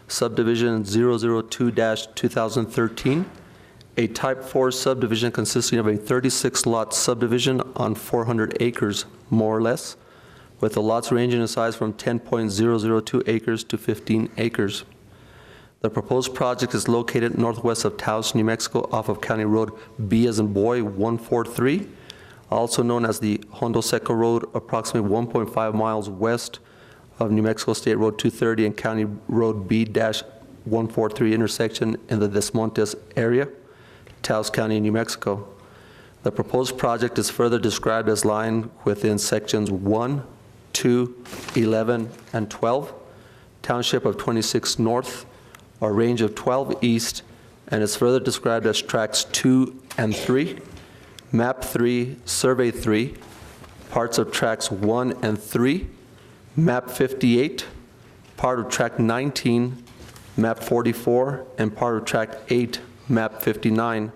subdivision 002-2013, a type 4 subdivision consisting of a 36-lot subdivision on 400 acres, more or less, with the lots ranging in size from 10.002 acres to 15 acres. The proposed project is located northwest of Taos, New Mexico, off of County Road B as in boy 143, also known as the Hondo Seco Road, approximately 1.5 miles west of New Mexico State Road 230 and County Road B-143 intersection in the Des Montes area, Taos County, New Mexico. The proposed project is further described as lying within sections 1, 2, 11, and 12, Township of 26 North, a range of 12 East, and is further described as tracts 2 and 3, map 3, survey 3, parts of tracts 1 and 3, map 58, part of tract 19, map 44, and part of tract 8, map 59,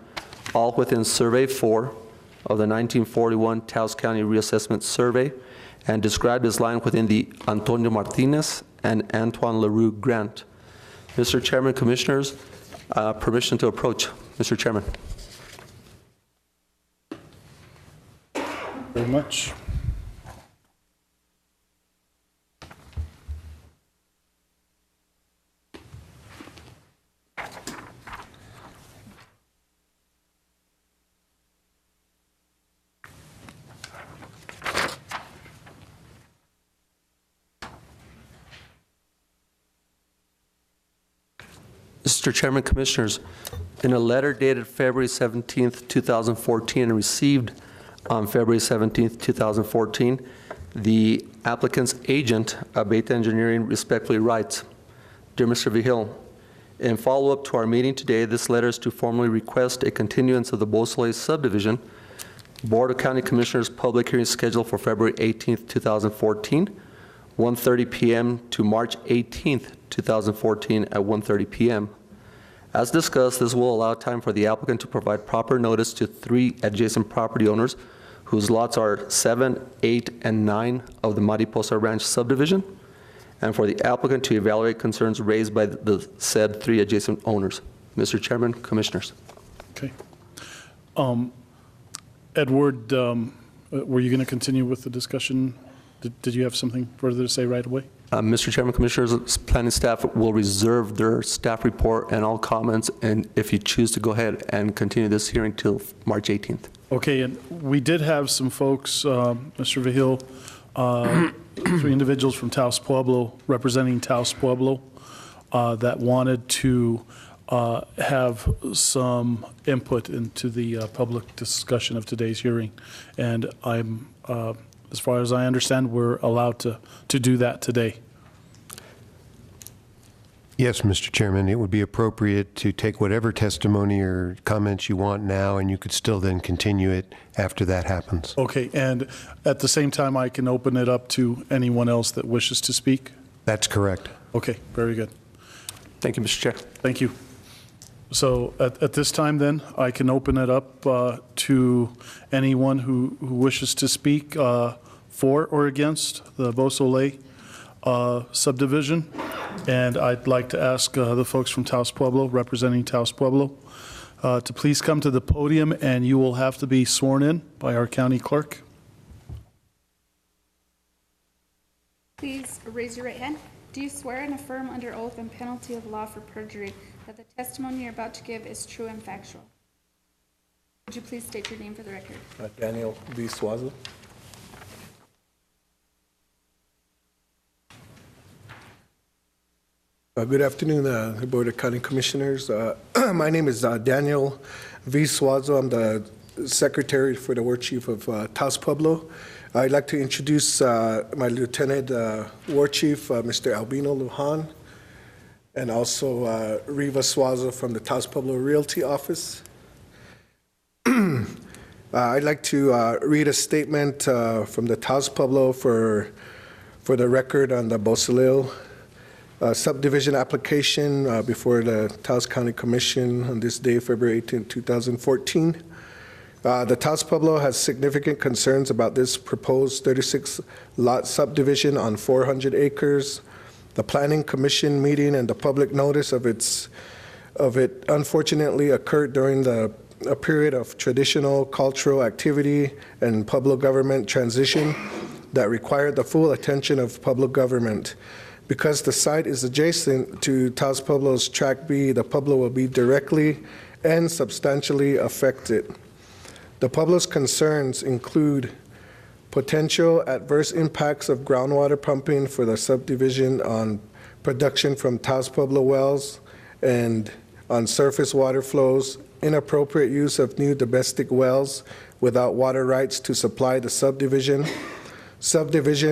all within survey 4 of the 1941 Taos County Reassessment Survey, and described as lying within the Antonio Martinez and Antoine LaRue grant. Mr. Chairman, Commissioners, permission to approach. Mr. Chairman. Very much. Mr. Chairman, Commissioners, in a letter dated February 17th, 2014, and received on February 17th, 2014, the applicant's agent, Abeta Engineering, respectfully writes, Dear Mr. Vigil, in follow-up to our meeting today, this letter is to formally request a continuance of the Beau Soleil subdivision. Board of County Commissioners public hearing scheduled for February 18th, 2014, 1:30 p.m. to March 18th, 2014 at 1:30 p.m. As discussed, this will allow time for the applicant to provide proper notice to 3 adjacent property owners whose lots are 7, 8, and 9 of the Mariposa Ranch subdivision, and for the applicant to evaluate concerns raised by the said 3 adjacent owners. Mr. Chairman, Commissioners. Okay. Edward, were you going to continue with the discussion? Did you have something further to say right away? Mr. Chairman, Commissioners, planning staff will reserve their staff report and all comments, and if you choose to go ahead and continue this hearing till March 18th. Okay, and we did have some folks, Mr. Vigil, 3 individuals from Taos Pueblo, representing Taos Pueblo, that wanted to have some input into the public discussion of today's hearing. And I'm, as far as I understand, we're allowed to do that today. Yes, Mr. Chairman, it would be appropriate to take whatever testimony or comments you want now, and you could still then continue it after that happens. Okay, and at the same time, I can open it up to anyone else that wishes to speak? That's correct. Okay, very good. Thank you, Mr. Chair. Thank you. So at this time, then, I can open it up to anyone who wishes to speak for or against the Beau Soleil subdivision. And I'd like to ask the folks from Taos Pueblo, representing Taos Pueblo, to please come to the podium, and you will have to be sworn in by our county clerk. Please raise your right hand. Do you swear and affirm under oath and penalty of law for perjury that the testimony you're about to give is true and factual? Would you please state your name for the record? Daniel V. Suazo. Good afternoon, Board of County Commissioners. My name is Daniel V. Suazo. I'm the Secretary for the War Chief of Taos Pueblo. I'd like to introduce my Lieutenant War Chief, Mr. Albino Lujan, and also Riva Suazo from the Taos Pueblo Realty Office. I'd like to read a statement from the Taos Pueblo for for the record on the Bosalil subdivision application before the Taos County Commission on this day, February 18, 2014. The Taos Pueblo has significant concerns about this proposed 36-lot subdivision on 400 acres. The Planning Commission meeting and the public notice of it unfortunately occurred during a period of traditional cultural activity and Pueblo government transition that required the full attention of Pueblo government. Because the site is adjacent to Taos Pueblo's Track B, the Pueblo will be directly and substantially affected. The Pueblo's concerns include potential adverse impacts of groundwater pumping for the subdivision on production from Taos Pueblo wells and on surface water flows, inappropriate use of new domestic wells without water rights to supply the subdivision,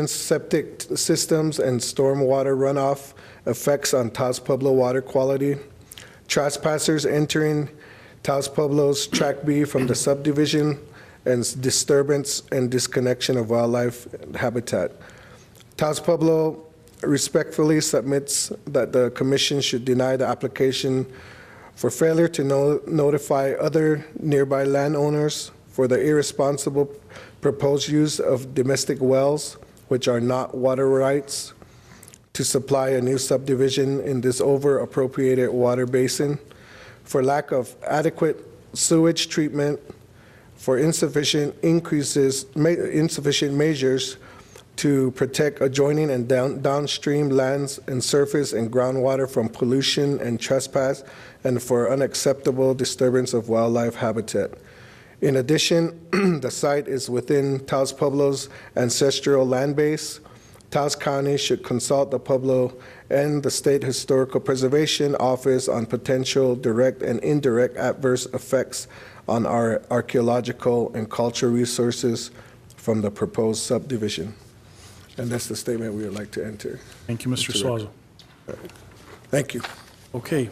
septic systems and stormwater runoff effects on Taos Pueblo water quality, trespassers entering Taos Pueblo's Track B from the subdivision, and disturbance and disconnection of wildlife habitat. Taos Pueblo respectfully submits that the Commission should deny the application for failure to notify other nearby landowners for the irresponsible proposed use of domestic wells, which are not water rights, to supply a new subdivision in this over-appropriated water basin, for lack of adequate sewage treatment, for insufficient measures to protect adjoining and downstream lands and surface and groundwater from pollution and trespass, and for unacceptable disturbance of wildlife habitat. In addition, the site is within Taos Pueblo's ancestral land base. Taos County should consult the Pueblo and the State Historical Preservation Office on potential direct and indirect adverse effects on our archaeological and cultural resources from the proposed subdivision. And that's the statement we would like to enter. Thank you, Mr. Suazo. Thank you. Okay.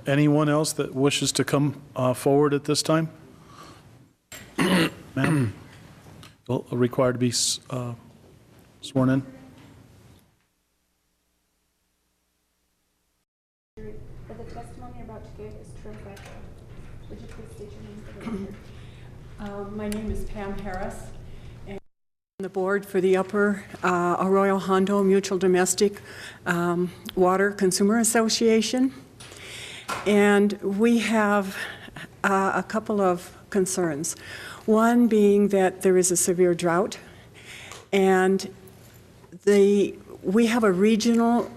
Anyone else that wishes to come forward at this time? Ma'am? Well, required to be sworn in. That the testimony you're about to give is true and factual. Would you please state your name for the record? My name is Pam Harris, and I'm on the board for the Upper Arroyo Hondo Mutual Domestic Water Consumer Association. And we have a couple of concerns. One being that there is a severe drought, and we have a regional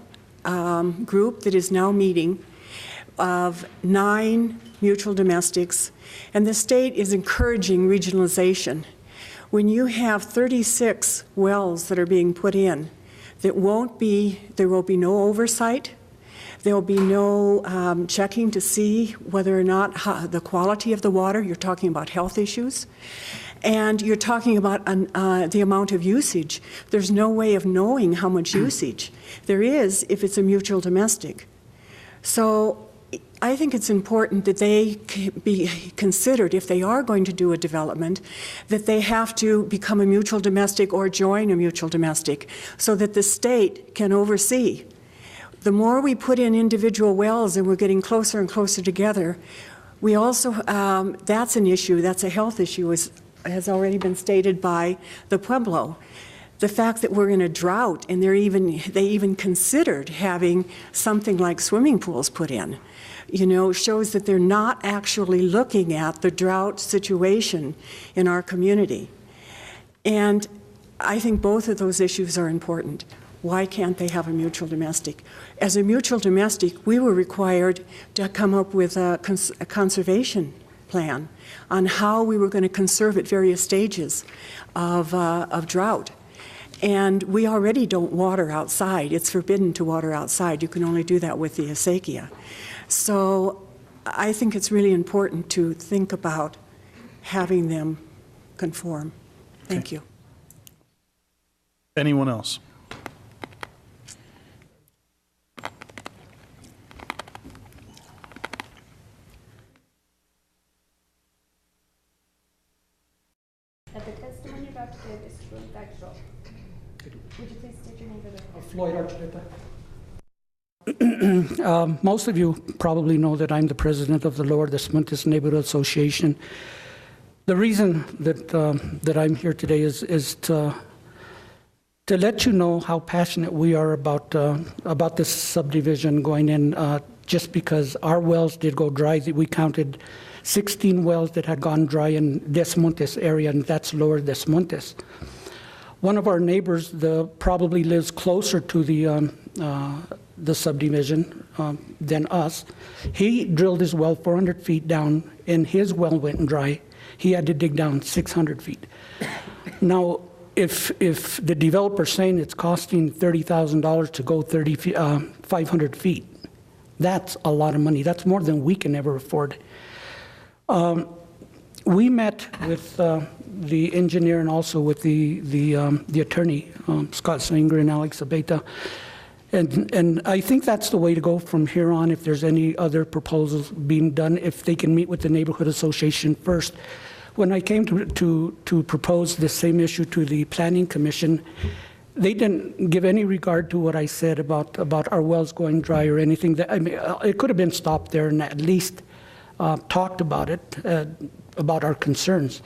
group that is now meeting of 9 mutual domestics, and the state is encouraging regionalization. When you have 36 wells that are being put in, there will be no oversight. There will be no checking to see whether or not the quality of the water. You're talking about health issues. And you're talking about the amount of usage. There's no way of knowing how much usage there is if it's a mutual domestic. So I think it's important that they be considered, if they are going to do a development, that they have to become a mutual domestic or join a mutual domestic so that the state can oversee. The more we put in individual wells and we're getting closer and closer together, we also, that's an issue, that's a health issue, as has already been stated by the Pueblo. The fact that we're in a drought and they even considered having something like swimming pools put in, shows that they're not actually looking at the drought situation in our community. And I think both of those issues are important. Why can't they have a mutual domestic? As a mutual domestic, we were required to come up with a conservation plan on how we were going to conserve at various stages of drought. And we already don't water outside. It's forbidden to water outside. You can only do that with the acequia. So I think it's really important to think about having them conform. Thank you. Anyone else? That the testimony you're about to give is true and factual. Would you please state your name for the record? Floyd Archuleta. Most of you probably know that I'm the president of the Lower Des Moines Neighborhood Association. The reason that I'm here today is to let you know how passionate we are about this subdivision going in. Just because our wells did go dry, we counted 16 wells that had gone dry in Des Moines area, and that's Lower Des Moines. One of our neighbors probably lives closer to the subdivision than us. He drilled his well 400 feet down, and his well went dry. He had to dig down 600 feet. Now, if the developer's saying it's costing $30,000 to go 500 feet, that's a lot of money. That's more than we can ever afford. We met with the engineer and also with the attorney, Scott Sanger and Alex Abeta. And I think that's the way to go from here on. If there's any other proposals being done, if they can meet with the neighborhood association first. When I came to propose this same issue to the planning commission, they didn't give any regard to what I said about our wells going dry or anything. I mean, it could have been stopped there and at least talked about it, about our concerns.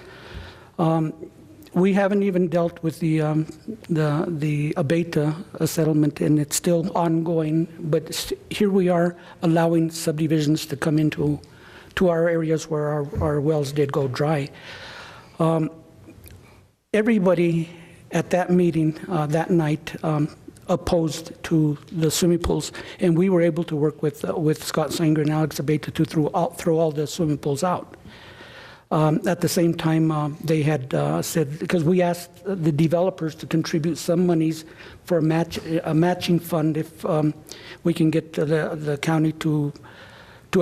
We haven't even dealt with the Abeta settlement, and it's still ongoing. But here we are allowing subdivisions to come into our areas where our wells did go dry. Everybody at that meeting that night opposed to the swimming pools, and we were able to work with Scott Sanger and Alex Abeta to throw all the swimming pools out. At the same time, they had said, because we asked the developers to contribute some monies for a matching fund if we can get the county to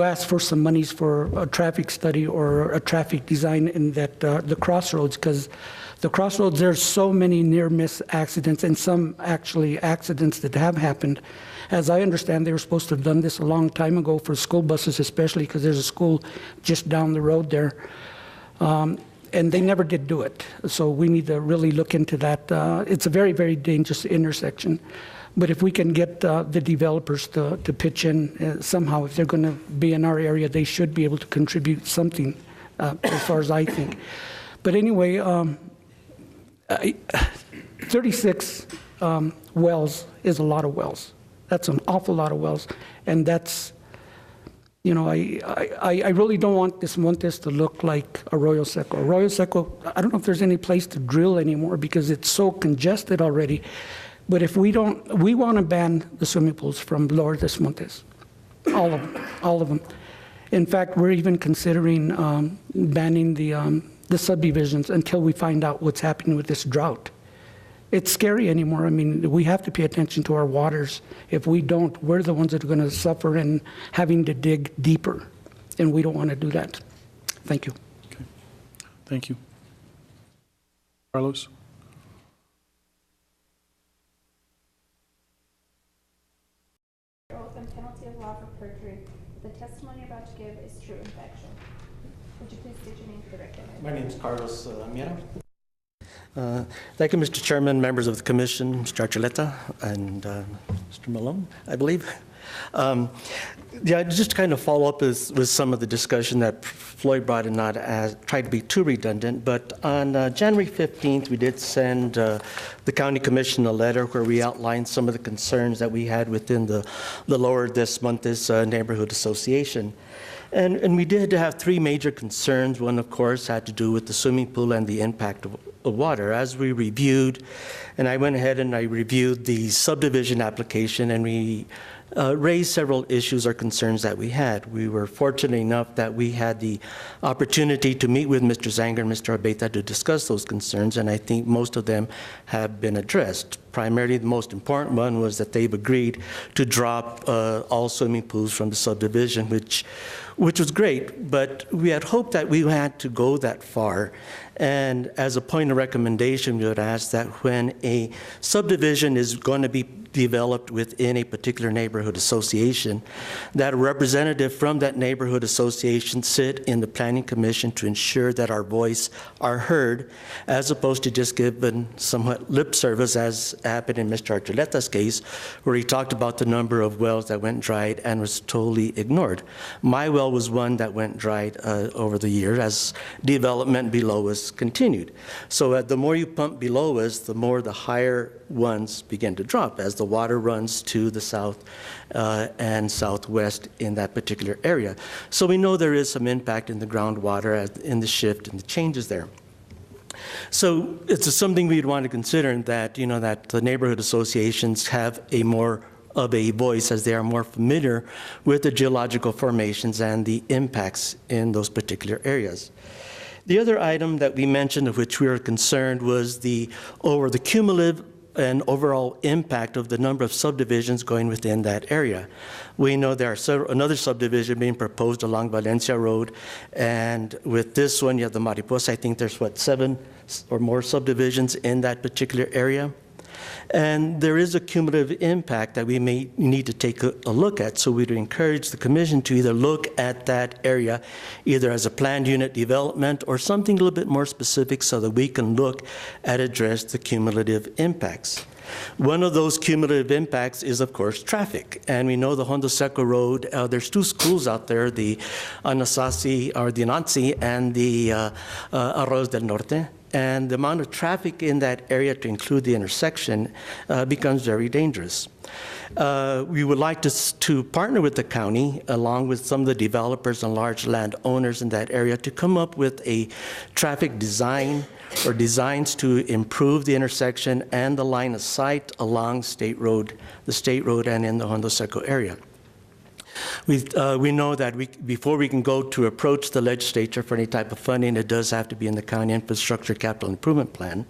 ask for some monies for a traffic study or a traffic design in the crossroads, because the crossroads, there's so many near-miss accidents and some actually accidents that have happened. As I understand, they were supposed to have done this a long time ago for school buses, especially because there's a school just down the road there. And they never did do it. So we need to really look into that. It's a very, very dangerous intersection. But if we can get the developers to pitch in somehow, if they're going to be in our area, they should be able to contribute something, as far as I think. But anyway, 36 wells is a lot of wells. That's an awful lot of wells. And that's, you know, I really don't want Des Moines to look like Arroyo Seco. Arroyo Seco, I don't know if there's any place to drill anymore because it's so congested already. But if we don't, we want to ban the swimming pools from Lower Des Moines, all of them. In fact, we're even considering banning the subdivisions until we find out what's happening with this drought. It's scary anymore. I mean, we have to pay attention to our waters. If we don't, we're the ones that are going to suffer and having to dig deeper, and we don't want to do that. Thank you. Okay. Thank you. Carlos? Oath and penalty of law for perjury. The testimony you're about to give is true and factual. Would you please state your name for the record? My name is Carlos Miera. Thank you, Mr. Chairman, members of the Commission, Mr. Archuleta, and Mr. Malone, I believe. Yeah, just to kind of follow up with some of the discussion that Floyd brought and not try to be too redundant, but on January 15th, we did send the County Commission a letter where we outlined some of the concerns that we had within the Lower Des Moines Neighborhood Association. And we did have three major concerns. One, of course, had to do with the swimming pool and the impact of water. As we reviewed, and I went ahead and I reviewed the subdivision application, and we raised several issues or concerns that we had. We were fortunate enough that we had the opportunity to meet with Mr. Zanger and Mr. Abeta to discuss those concerns, and I think most of them have been addressed. Primarily, the most important one was that they've agreed to drop all swimming pools from the subdivision, which was great, but we had hoped that we had to go that far. And as a point of recommendation, we would ask that when a subdivision is going to be developed within a particular neighborhood association, that a representative from that neighborhood association sit in the planning commission to ensure that our voice are heard, as opposed to just giving somewhat lip service, as happened in Mr. Archuleta's case, where he talked about the number of wells that went dried and was totally ignored. My well was one that went dried over the years as development below us continued. So the more you pump below us, the more the higher ones begin to drop as the water runs to the south and southwest in that particular area. So we know there is some impact in the groundwater in the shift and the changes there. So it's something we'd want to consider, that, you know, that the neighborhood associations have a more of a voice, as they are more familiar with the geological formations and the impacts in those particular areas. The other item that we mentioned, of which we were concerned, was the cumulative and overall impact of the number of subdivisions going within that area. We know there are another subdivision being proposed along Valencia Road, and with this one, you have the Mariposa. I think there's, 7 or more subdivisions in that particular area. And there is a cumulative impact that we may need to take a look at. So we'd encourage the commission to either look at that area either as a planned unit development or something a little bit more specific, so that we can look at address the cumulative impacts. One of those cumulative impacts is, of course, traffic. And we know the Hondo Seco Road, there's 2 schools out there, the Anasazi, or the Anansi, and the Arroz del Norte. And the amount of traffic in that area, to include the intersection, becomes very dangerous. We would like to partner with the county, along with some of the developers and large landowners in that area, to come up with a traffic design or designs to improve the intersection and the line of sight along the state road and in the Hondo Seco area. We know that before we can go to approach the legislature for any type of funding, it does have to be in the county infrastructure capital improvement plan.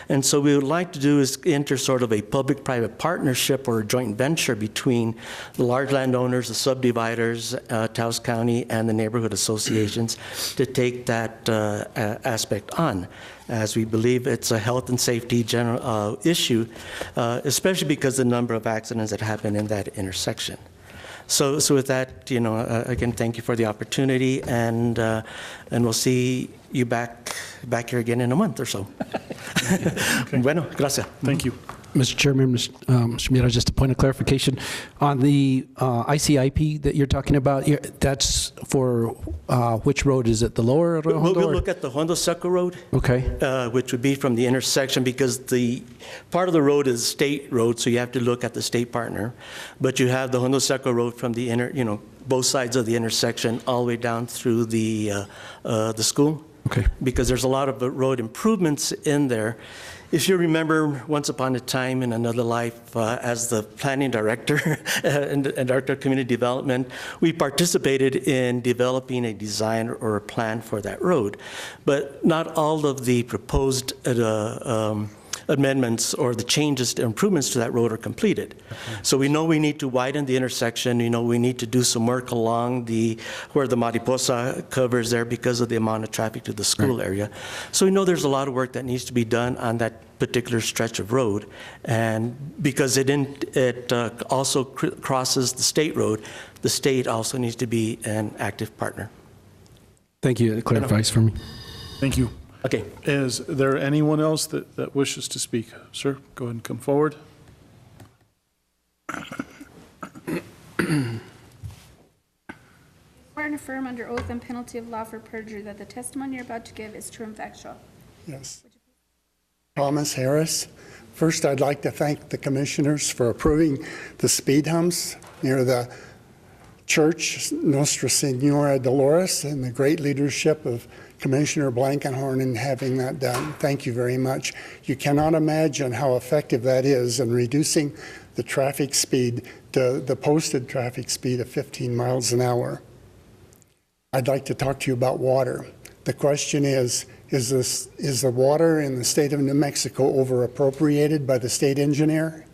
And so we would like to do is enter sort of a public-private partnership or a joint venture between the large landowners, the subdividers, Taos County, and the neighborhood associations to take that aspect on, as we believe it's a health and safety general issue, especially because the number of accidents that happen in that intersection. So with that, you know, again, thank you for the opportunity, and we'll see you back here again in a month or so. Okay. Bueno, gracias. Thank you. Mr. Chairman, Mr. Mira, just a point of clarification. On the ICIP that you're talking about, that's for which road? Is it the lower Hondo? We'll look at the Hondo Seco Road. Okay. Which would be from the intersection, because the part of the road is state road, so you have to look at the state partner. But you have the Hondo Seco Road from the both sides of the intersection all the way down through the school. Okay. Because there's a lot of road improvements in there. If you remember, once upon a time in another life, as the planning director and director of community development, we participated in developing a design or a plan for that road. But not all of the proposed amendments or the changes to improvements to that road are completed. Okay. So we know we need to widen the intersection. You know, we need to do some work along where the Mariposa covers there because of the amount of traffic to the school area. So we know there's a lot of work that needs to be done on that particular stretch of road, and because it also crosses the state road, the state also needs to be an active partner. Thank you. It clarifies for me. Thank you. Okay. Is there anyone else that wishes to speak? Sir, go ahead and come forward. Swear and affirm under oath and penalty of law for perjury that the testimony you're about to give is true and factual. Yes. Thomas Harris. First, I'd like to thank the commissioners for approving the speed humps near the church, Nostra Senora Dolores, and the great leadership of Commissioner Blankenhorn in having that done. Thank you very much. You cannot imagine how effective that is in reducing the traffic speed to the posted traffic speed of 15 miles an hour. I'd like to talk to you about water. The question is the water in the state of New Mexico over appropriated by the state engineer?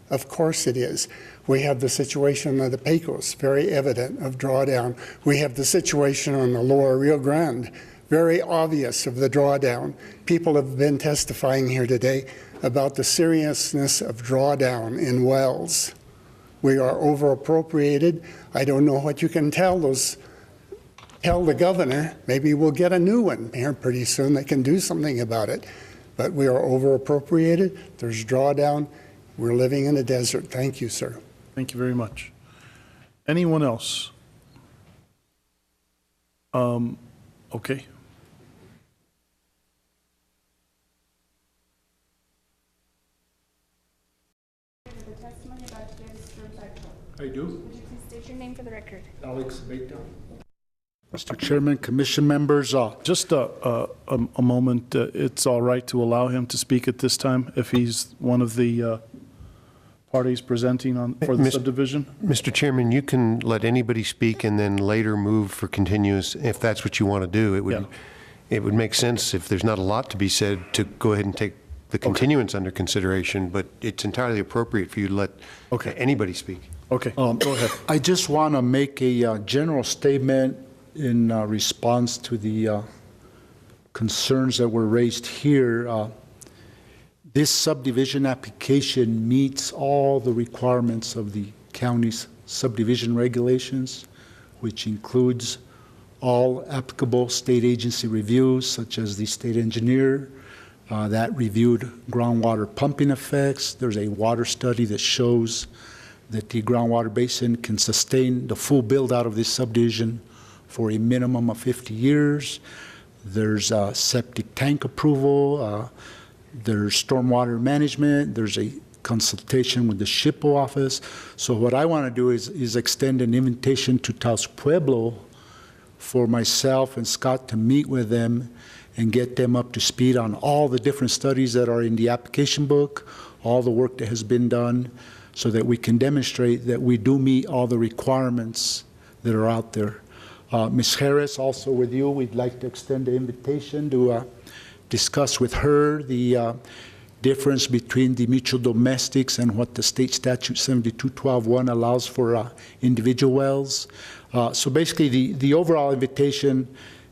Of course it is. We have the situation of the Pecos, very evident of drawdown. We have the situation on the lower Rio Grande, very obvious of the drawdown. People have been testifying here today about the seriousness of drawdown in wells. We are over appropriated. I don't know what you can tell the governor. Maybe we'll get a new one here pretty soon that can do something about it. But we are over appropriated. There's drawdown. We're living in a desert. Thank you, sir. Thank you very much. Anyone else? Okay. I do. Would you please state your name for the record? Alex Beta. Mr. Chairman, Commission members, just a moment. It's all right to allow him to speak at this time if he's one of the parties presenting for the subdivision? Mr. Chairman, you can let anybody speak and then later move for continuous if that's what you want to do. It would make sense if there's not a lot to be said to go ahead and take the continuance under consideration, but it's entirely appropriate for you to let anybody speak. Okay, go ahead. I just want to make a general statement in response to the concerns that were raised here. This subdivision application meets all the requirements of the county's subdivision regulations, which includes all applicable state agency reviews, such as the state engineer that reviewed groundwater pumping effects. There's a water study that shows that the groundwater basin can sustain the full build out of this subdivision for a minimum of 50 years. There's a septic tank approval. There's stormwater management. There's a consultation with the SHPO office. So what I want to do is extend an invitation to Taos Pueblo for myself and Scott to meet with them and get them up to speed on all the different studies that are in the application book, all the work that has been done, so that we can demonstrate that we do meet all the requirements that are out there. Ms. Harris, also with you, we'd like to extend the invitation to discuss with her the difference between the mutual domestics and what the state statute 7212.1 allows for individual wells. So basically the overall invitation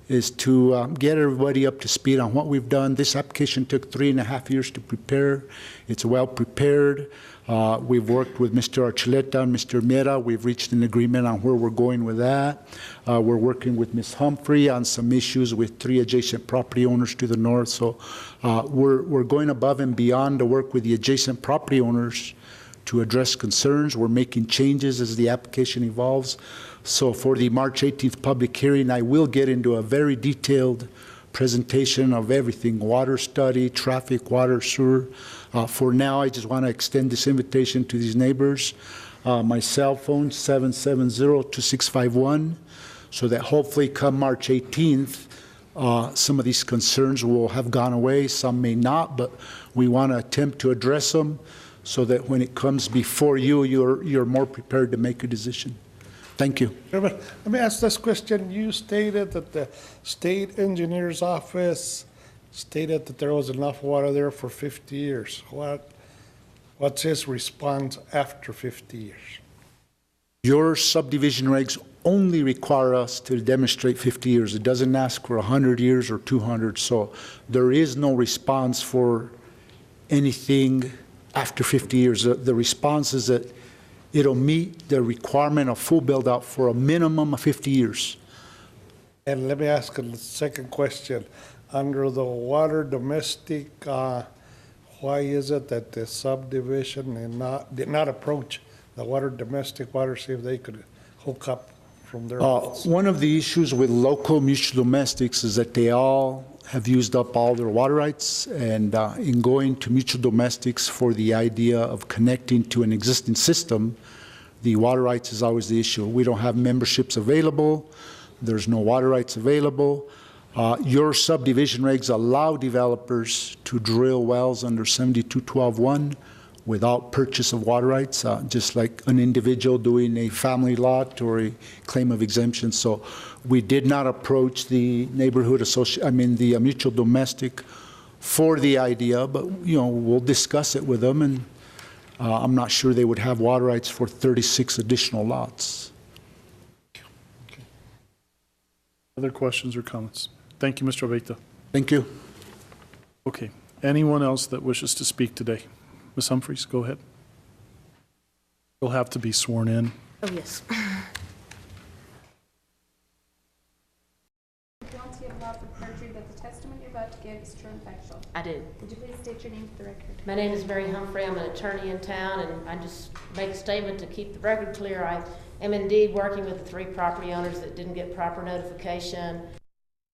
is to get everybody up to speed on what we've done. This application took 3.5 years to prepare. It's well prepared. We've worked with Mr. Archuleta and Mr. Mera. We've reached an agreement on where we're going with that. We're working with Ms. Humphrey on some issues with 3 adjacent property owners to the north. So we're going above and beyond to work with the adjacent property owners to address concerns. We're making changes as the application evolves. So for the March 18th public hearing, I will get into a very detailed presentation of everything: water study, traffic, water, sewer. For now, I just want to extend this invitation to these neighbors. My cell phone, 770-2651, so that hopefully come March 18th, some of these concerns will have gone away. Some may not, but we want to attempt to address them so that when it comes before you, you're more prepared to make a decision. Thank you. Let me ask this question. You stated that the state engineer's office stated that there was enough water there for 50 years. What's his response after 50 years? Your subdivision regs only require us to demonstrate 50 years. It doesn't ask for 100 years or 200. So there is no response for anything after 50 years. The response is that it'll meet the requirement of full build out for a minimum of 50 years. And let me ask a second question. Under the water domestic, why is it that the subdivision did not approach the water domestic water, see if they could hook up from their wells? One of the issues with local mutual domestics is that they all have used up all their water rights, and in going to mutual domestics for the idea of connecting to an existing system, the water rights is always the issue. We don't have memberships available. There's no water rights available. Your subdivision regs allow developers to drill wells under 7212.1 without purchase of water rights, just like an individual doing a family lot or a claim of exemption. So we did not approach the neighborhood the mutual domestic for the idea, but we'll discuss it with them, and I'm not sure they would have water rights for 36 additional lots. Okay. Other questions or comments? Thank you, Mr. Abeyta. Thank you. Okay. Anyone else that wishes to speak today? Ms. Humphries, go ahead. You'll have to be sworn in. Oh, yes. Guilty of law for perjury that the testimony you're about to give is true and factual. I do. Would you please state your name for the record? My name is Mary Humphrey. I'm an attorney in town, and I just make a statement to keep the record clear. I am indeed working with the 3 property owners that didn't get proper notification.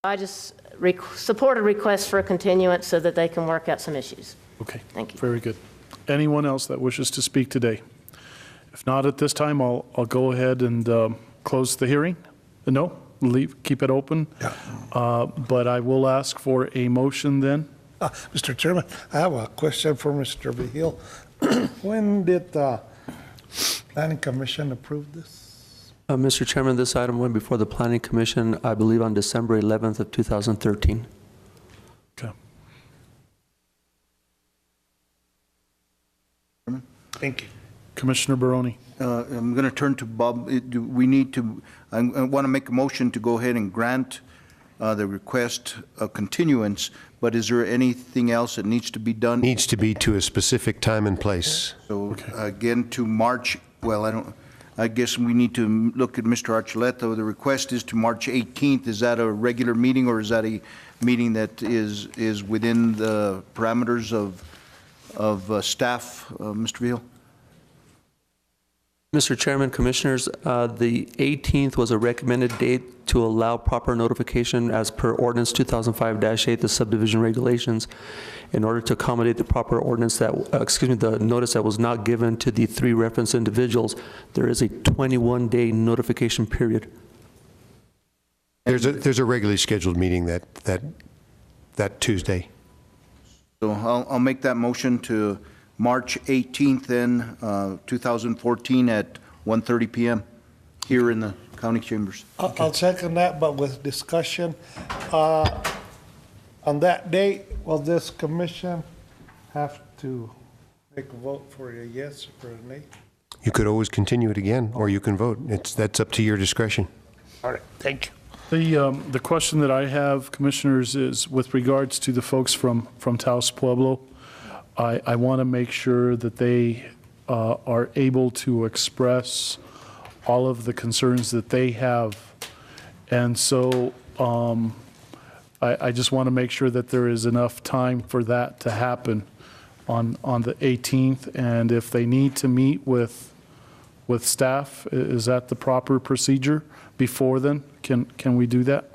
I just support a request for a continuance so that they can work out some issues. Okay. Thank you. Very good. Anyone else that wishes to speak today? If not at this time, I'll go ahead and close the hearing. No? Keep it open? Yeah. But I will ask for a motion then. Mr. Chairman, I have a question for Mr. Vigil. When did the Planning Commission approve this? Mr. Chairman, this item went before the Planning Commission, I believe, on December 11th of 2013. Okay. Thank you. Commissioner Barone. I'm going to turn to Bob. We need to, I want to make a motion to go ahead and grant the request of continuance, but is there anything else that needs to be done? Needs to be to a specific time and place. So again, to March, well, I guess we need to look at Mr. Archuleta. The request is to March 18th. Is that a regular meeting, or is that a meeting that is within the parameters of staff, Mr. Vigil? Mr. Chairman, Commissioners, the 18th was a recommended date to allow proper notification as per Ordinance 2005-8, the subdivision regulations, in order to accommodate the proper ordinance that, the notice that was not given to the 3 referenced individuals. There is a 21-day notification period. There's a regularly scheduled meeting that Tuesday. So I'll make that motion to March 18th then, 2014 at 1:30 p.m. here in the county chambers. I'll second that, but with discussion. On that date, will this commission have to make a vote for a yes or a nay? You could always continue it again, or you can vote. That's up to your discretion. All right, thank you. The question that I have, Commissioners, is with regards to the folks from Taos Pueblo. I want to make sure that they are able to express all of the concerns that they have. And so I just want to make sure that there is enough time for that to happen on the 18th. And if they need to meet with staff, is that the proper procedure before then? Can we do that?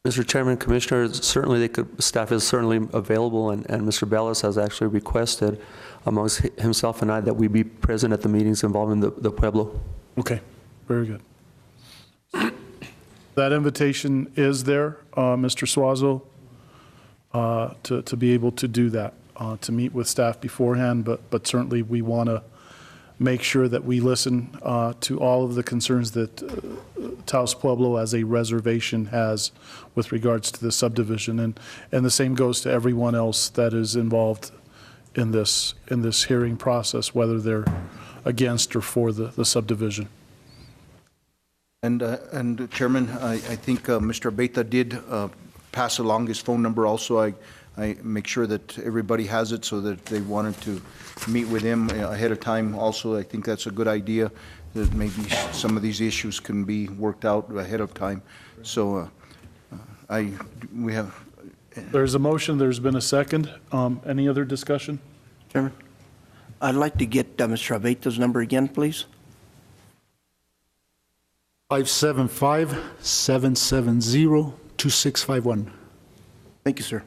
Mr. Chairman, Commissioners, certainly staff is certainly available, and Mr. Bellis has actually requested amongst himself and I that we be present at the meetings involving the Pueblo. Okay, very good. That invitation is there, Mr. Suazo, to be able to do that, to meet with staff beforehand, but certainly we want to make sure that we listen to all of the concerns that Taos Pueblo as a reservation has with regards to the subdivision, and the same goes to everyone else that is involved in this hearing process, whether they're against or for the subdivision. And Chairman, I think Mr. Abeyta did pass along his phone number also. I make sure that everybody has it so that if they wanted to meet with him ahead of time also. I think that's a good idea, that maybe some of these issues can be worked out ahead of time. So we have... There's a motion, there's been a second. Any other discussion? Chairman, I'd like to get Mr. Abeyta's number again, please. 575-770-2651. Thank you, sir.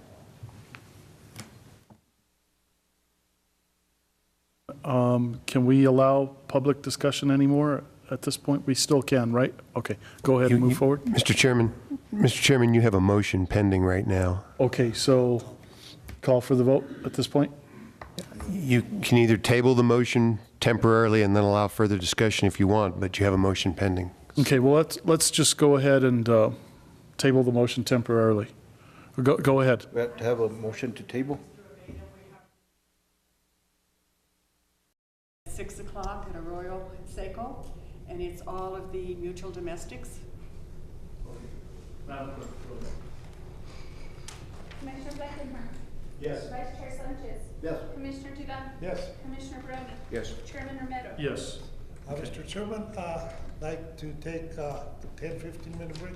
Can we allow public discussion anymore at this point? We still can, right? Okay, go ahead and move forward. Mr. Chairman, you have a motion pending right now. Okay, so call for the vote at this point? You can either table the motion temporarily and then allow further discussion if you want, but you have a motion pending. Okay, well, let's just go ahead and table the motion temporarily. Go ahead. We have to have a motion to table? 6 o'clock at Arroyo Seco, and it's all of the mutual domestics. Madam Clerk, go ahead. Commissioner Blankenhorn. Yes. Vice Chair Sanchez. Yes. Commissioner Dudan. Yes. Commissioner Barone. Yes. Chairman Romero. Yes. Mr. Chairman, I'd like to take a 10, 15-minute break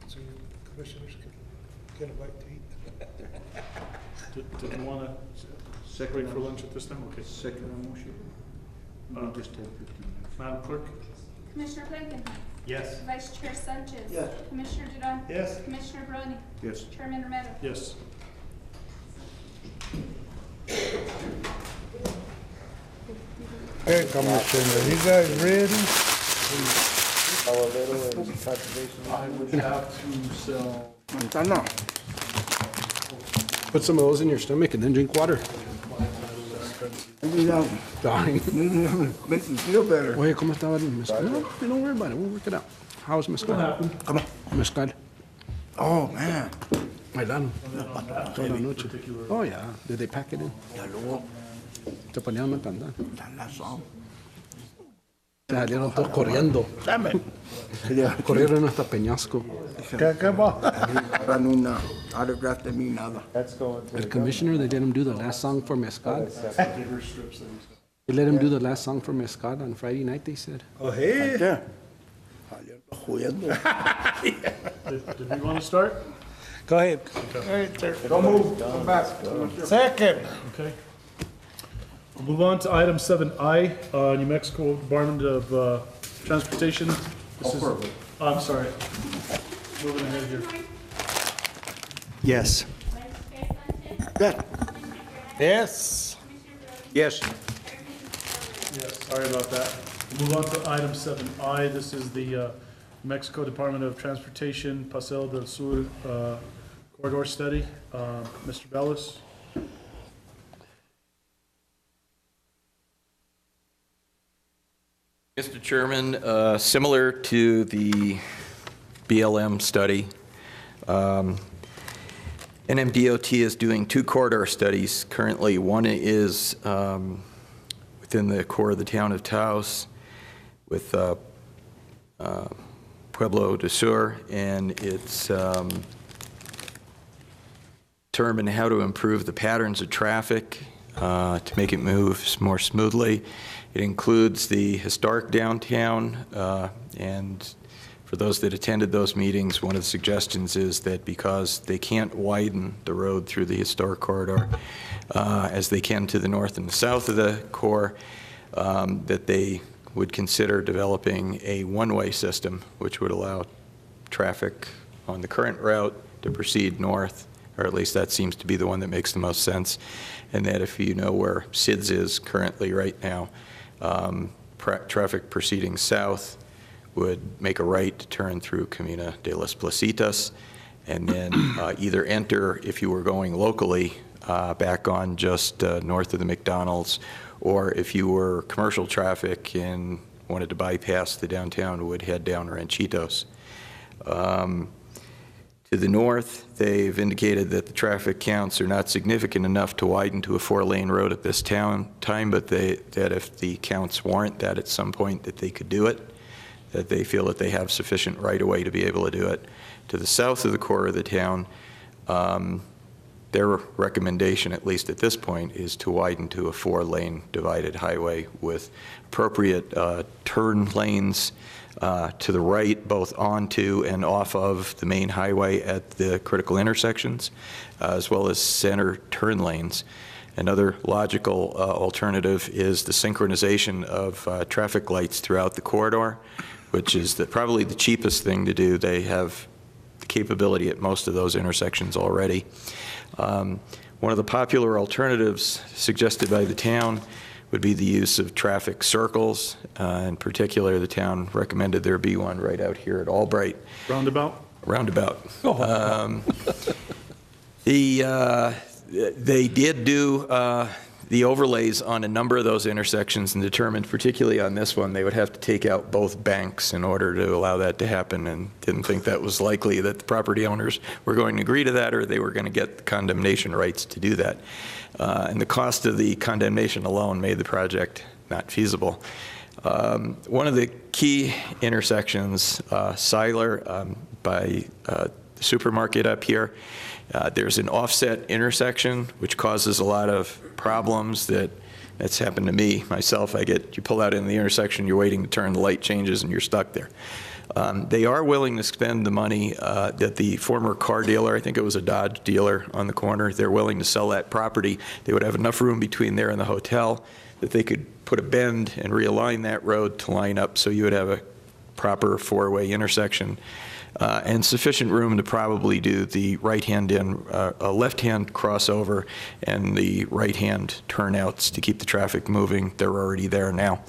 so you commissioners can get a bite to eat. Did you want to break for lunch at this time? Okay. Second motion. Just 10, 15 minutes. Madam Clerk? Commissioner Blankenhorn. Yes. Vice Chair Sanchez. Yes. Commissioner Dudan. Yes. Commissioner Barone. Yes. Chairman Romero. Yes. Hey, Commissioner, you guys ready? I would have to sell. Put some of those in your stomach and then drink water. Darn. Makes me feel better. Oye, ¿cómo estaba el mezcal? No, don't worry about it. We'll work it out. How's mezcal? Come on. Mezcal. Oh, man. Bailando. Toda la noche. Oh, yeah. Did they pack it in? Ya luego, Te ponían a cantar. la son. Salieron todos corriendo. Dame. Corrieron hasta Peñasco. ¿Qué va? Para una autograph de mí, nada. The commissioner, they let him do the last song for mezcal. They let him do the last song for mezcal on Friday night, they said. Oh, hey. Yeah. Jodiendo. Did we want to start? Go ahead. Don't move. Come back. Second. Okay. We'll move on to item 7I, New Mexico Department of Transportation. This is, I'm sorry. Moving ahead here. Yes. Yes. Yes. Yes. Yes, sorry about that. We'll move on to item 7I. This is the New Mexico Department of Transportation Paseo del Sur corridor study. Mr. Bellis. Mr. Chairman, similar to the BLM study, NMDOT is doing two corridor studies currently. One is within the core of the town of Taos with Pueblo de Sur, and it's determine how to improve the patterns of traffic to make it move more smoothly. It includes the historic downtown, and for those that attended those meetings, one of the suggestions is that because they can't widen the road through the historic corridor as they can to the north and the south of the core, that they would consider developing a one-way system, which would allow traffic on the current route to proceed north, or at least that seems to be the one that makes the most sense, and that if you know where SIDS is currently right now, traffic proceeding south would make a right to turn through Comuna de las Placitas, and then either enter, if you were going locally, back on just north of the McDonald's, or if you were commercial traffic and wanted to bypass the downtown, would head down Ranchitos. To the north, they've indicated that the traffic counts are not significant enough to widen to a 4-lane road at this time, but that if the counts warrant that at some point that they could do it, that they feel that they have sufficient right-of-way to be able to do it. To the south of the core of the town, their recommendation, at least at this point, is to widen to a 4-lane divided highway with appropriate turn lanes to the right, both onto and off of the main highway at the critical intersections, as well as center turn lanes. Another logical alternative is the synchronization of traffic lights throughout the corridor, which is probably the cheapest thing to do. They have the capability at most of those intersections already. One of the popular alternatives suggested by the town would be the use of traffic circles. In particular, the town recommended there be one right out here at Albright. Roundabout? Roundabout. They did do the overlays on a number of those intersections and determined, particularly on this one, they would have to take out both banks in order to allow that to happen, and didn't think that was likely that the property owners were going to agree to that, or they were going to get the condemnation rights to do that. And the cost of the condemnation alone made the project not feasible. One of the key intersections, Seiler by the supermarket up here. There's an offset intersection, which causes a lot of problems that's happened to me, myself. You pull out in the intersection, you're waiting to turn, the light changes, and you're stuck there. They are willing to spend the money that the former car dealer, I think it was a Dodge dealer on the corner, they're willing to sell that property. They would have enough room between there and the hotel that they could put a bend and realign that road to line up so you would have a proper four-way intersection. And sufficient room to probably do the right-hand in, left-hand crossover and the right-hand turnouts to keep the traffic moving. They're already there now.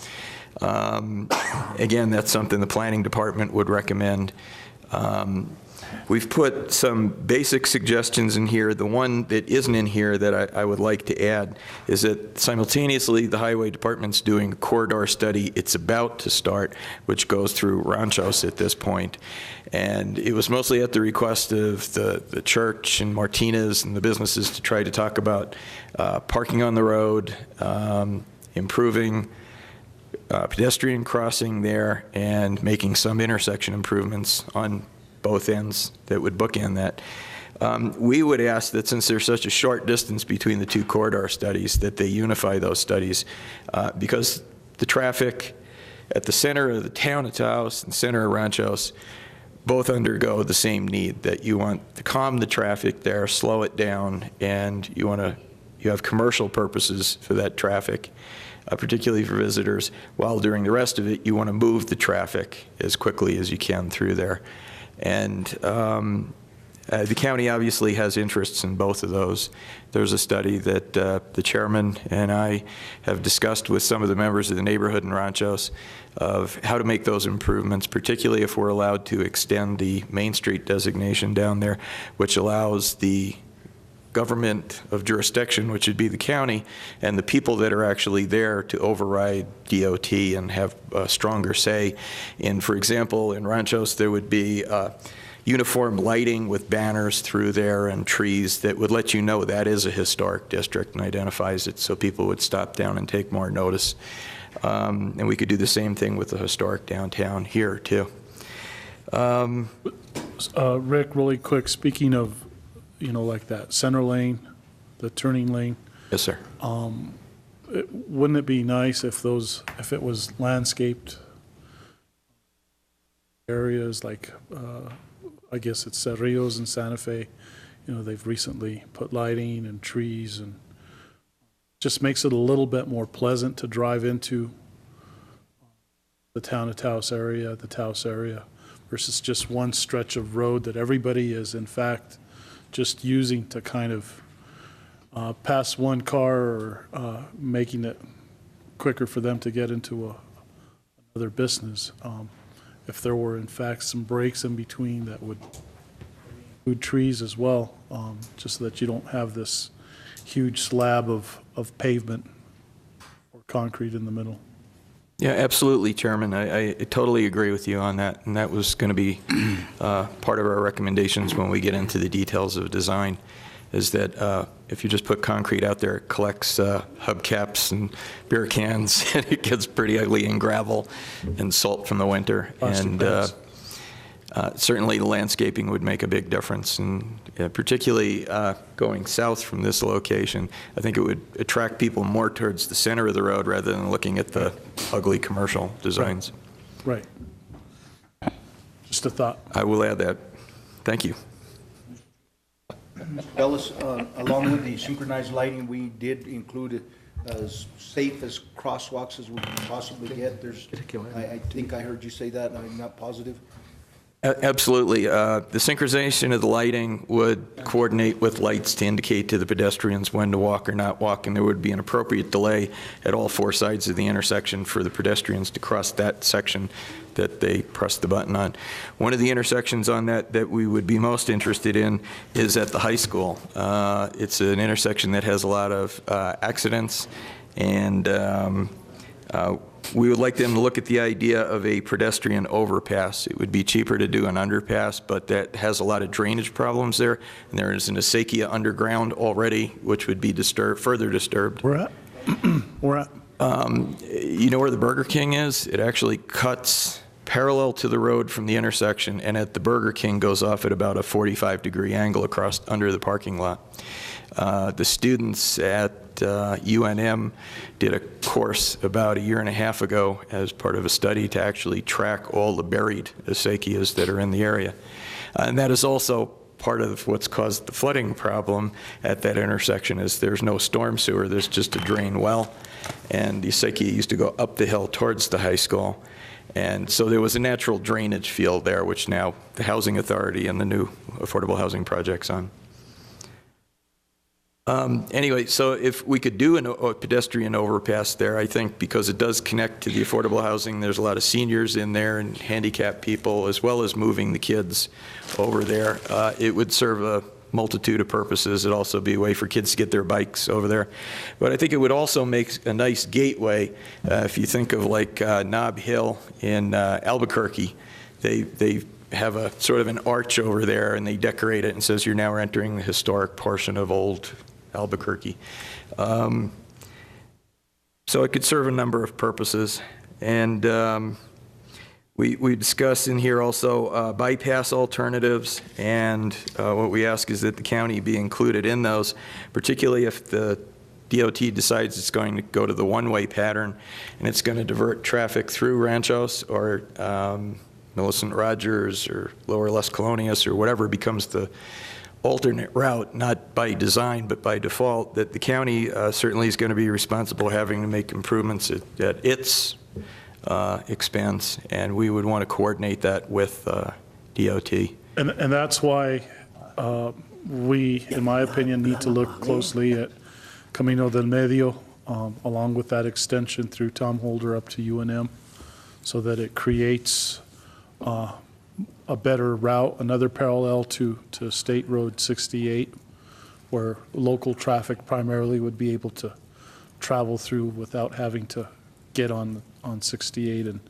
Again, that's something the planning department would recommend. We've put some basic suggestions in here. The one that isn't in here that I would like to add is that simultaneously the highway department's doing a corridor study. It's about to start, which goes through Ranchos at this point. And it was mostly at the request of the church and Martinez and the businesses to try to talk about parking on the road, improving pedestrian crossing there, and making some intersection improvements on both ends that would bookend that. We would ask that since there's such a short distance between the two corridor studies, that they unify those studies because the traffic at the center of the town of Taos and center of Ranchos both undergo the same need, that you want to calm the traffic there, slow it down, and you have commercial purposes for that traffic, particularly for visitors, while during the rest of it, you want to move the traffic as quickly as you can through there. And the county obviously has interests in both of those. There's a study that the chairman and I have discussed with some of the members of the neighborhood in Ranchos of how to make those improvements, particularly if we're allowed to extend the Main Street designation down there, which allows the government of jurisdiction, which would be the county, and the people that are actually there to override DOT and have a stronger say. In, for example, in Ranchos, there would be uniform lighting with banners through there and trees that would let you know that is a historic district and identifies it, so people would stop down and take more notice. And we could do the same thing with the historic downtown here, too. Rick, really quick, speaking of, like that center lane, the turning lane. Yes, sir. Wouldn't it be nice if it was landscaped areas like, I guess it's Cerrillos and Santa Fe, they've recently put lighting and trees, and just makes it a little bit more pleasant to drive into the town of Taos area, the Taos area, versus just one stretch of road that everybody is, in fact, just using to kind of pass one car or making it quicker for them to get into another business. If there were, in fact, some breaks in between that would include trees as well, just so that you don't have this huge slab of pavement or concrete in the middle. Yeah, absolutely, Chairman. I totally agree with you on that, and that was going to be part of our recommendations when we get into the details of design, is that if you just put concrete out there, it collects hubcaps and beer cans, and it gets pretty ugly, and gravel and salt from the winter. And certainly the landscaping would make a big difference, and particularly going south from this location, I think it would attract people more towards the center of the road rather than looking at the ugly commercial designs. Right. Just a thought. I will add that. Thank you. Ellis, along with the synchronized lighting, we did include it as safe as crosswalks as we can possibly get. I think I heard you say that, and I'm not positive. Absolutely. The synchronization of the lighting would coordinate with lights to indicate to the pedestrians when to walk or not walk, and there would be an appropriate delay at all four sides of the intersection for the pedestrians to cross that section that they press the button on. One of the intersections on that we would be most interested in is at the high school. It's an intersection that has a lot of accidents, and we would like them to look at the idea of a pedestrian overpass. It would be cheaper to do an underpass, but that has a lot of drainage problems there. And there is an acequia underground already, which would be further disturbed. Where at? Where at? You know where the Burger King is? It actually cuts parallel to the road from the intersection, and at the Burger King goes off at about a 45-degree angle across under the parking lot. The students at UNM did a course about a year and a half ago as part of a study to actually track all the buried acequias that are in the area. And that is also part of what's caused the flooding problem at that intersection. Is there's no storm sewer, there's just a drain well, and the acequia used to go up the hill towards the high school. And so there was a natural drainage field there, which now the Housing Authority and the new affordable housing project's on. Anyway, so if we could do a pedestrian overpass there, I think because it does connect to the affordable housing, there's a lot of seniors in there and handicapped people, as well as moving the kids over there. It would serve a multitude of purposes. It'd also be a way for kids to get their bikes over there. But I think it would also make a nice gateway. If you think of like Nob Hill in Albuquerque, they have a sort of an arch over there, and they decorate it and says you're now entering the historic portion of old Albuquerque. So it could serve a number of purposes. And we discuss in here also bypass alternatives, and what we ask is that the county be included in those, particularly if the DOT decides it's going to go to the one-way pattern and it's going to divert traffic through Ranchos or Millicent Rogers or Lower Las Colonias or whatever becomes the alternate route, not by design but by default, that the county certainly is going to be responsible having to make improvements at its expense, and we would want to coordinate that with DOT. And that's why we, in my opinion, need to look closely at Camino del Medio, along with that extension through Tom Holder up to UNM, so that it creates a better route, another parallel to State Road 68, where local traffic primarily would be able to travel through without having to get on 68 and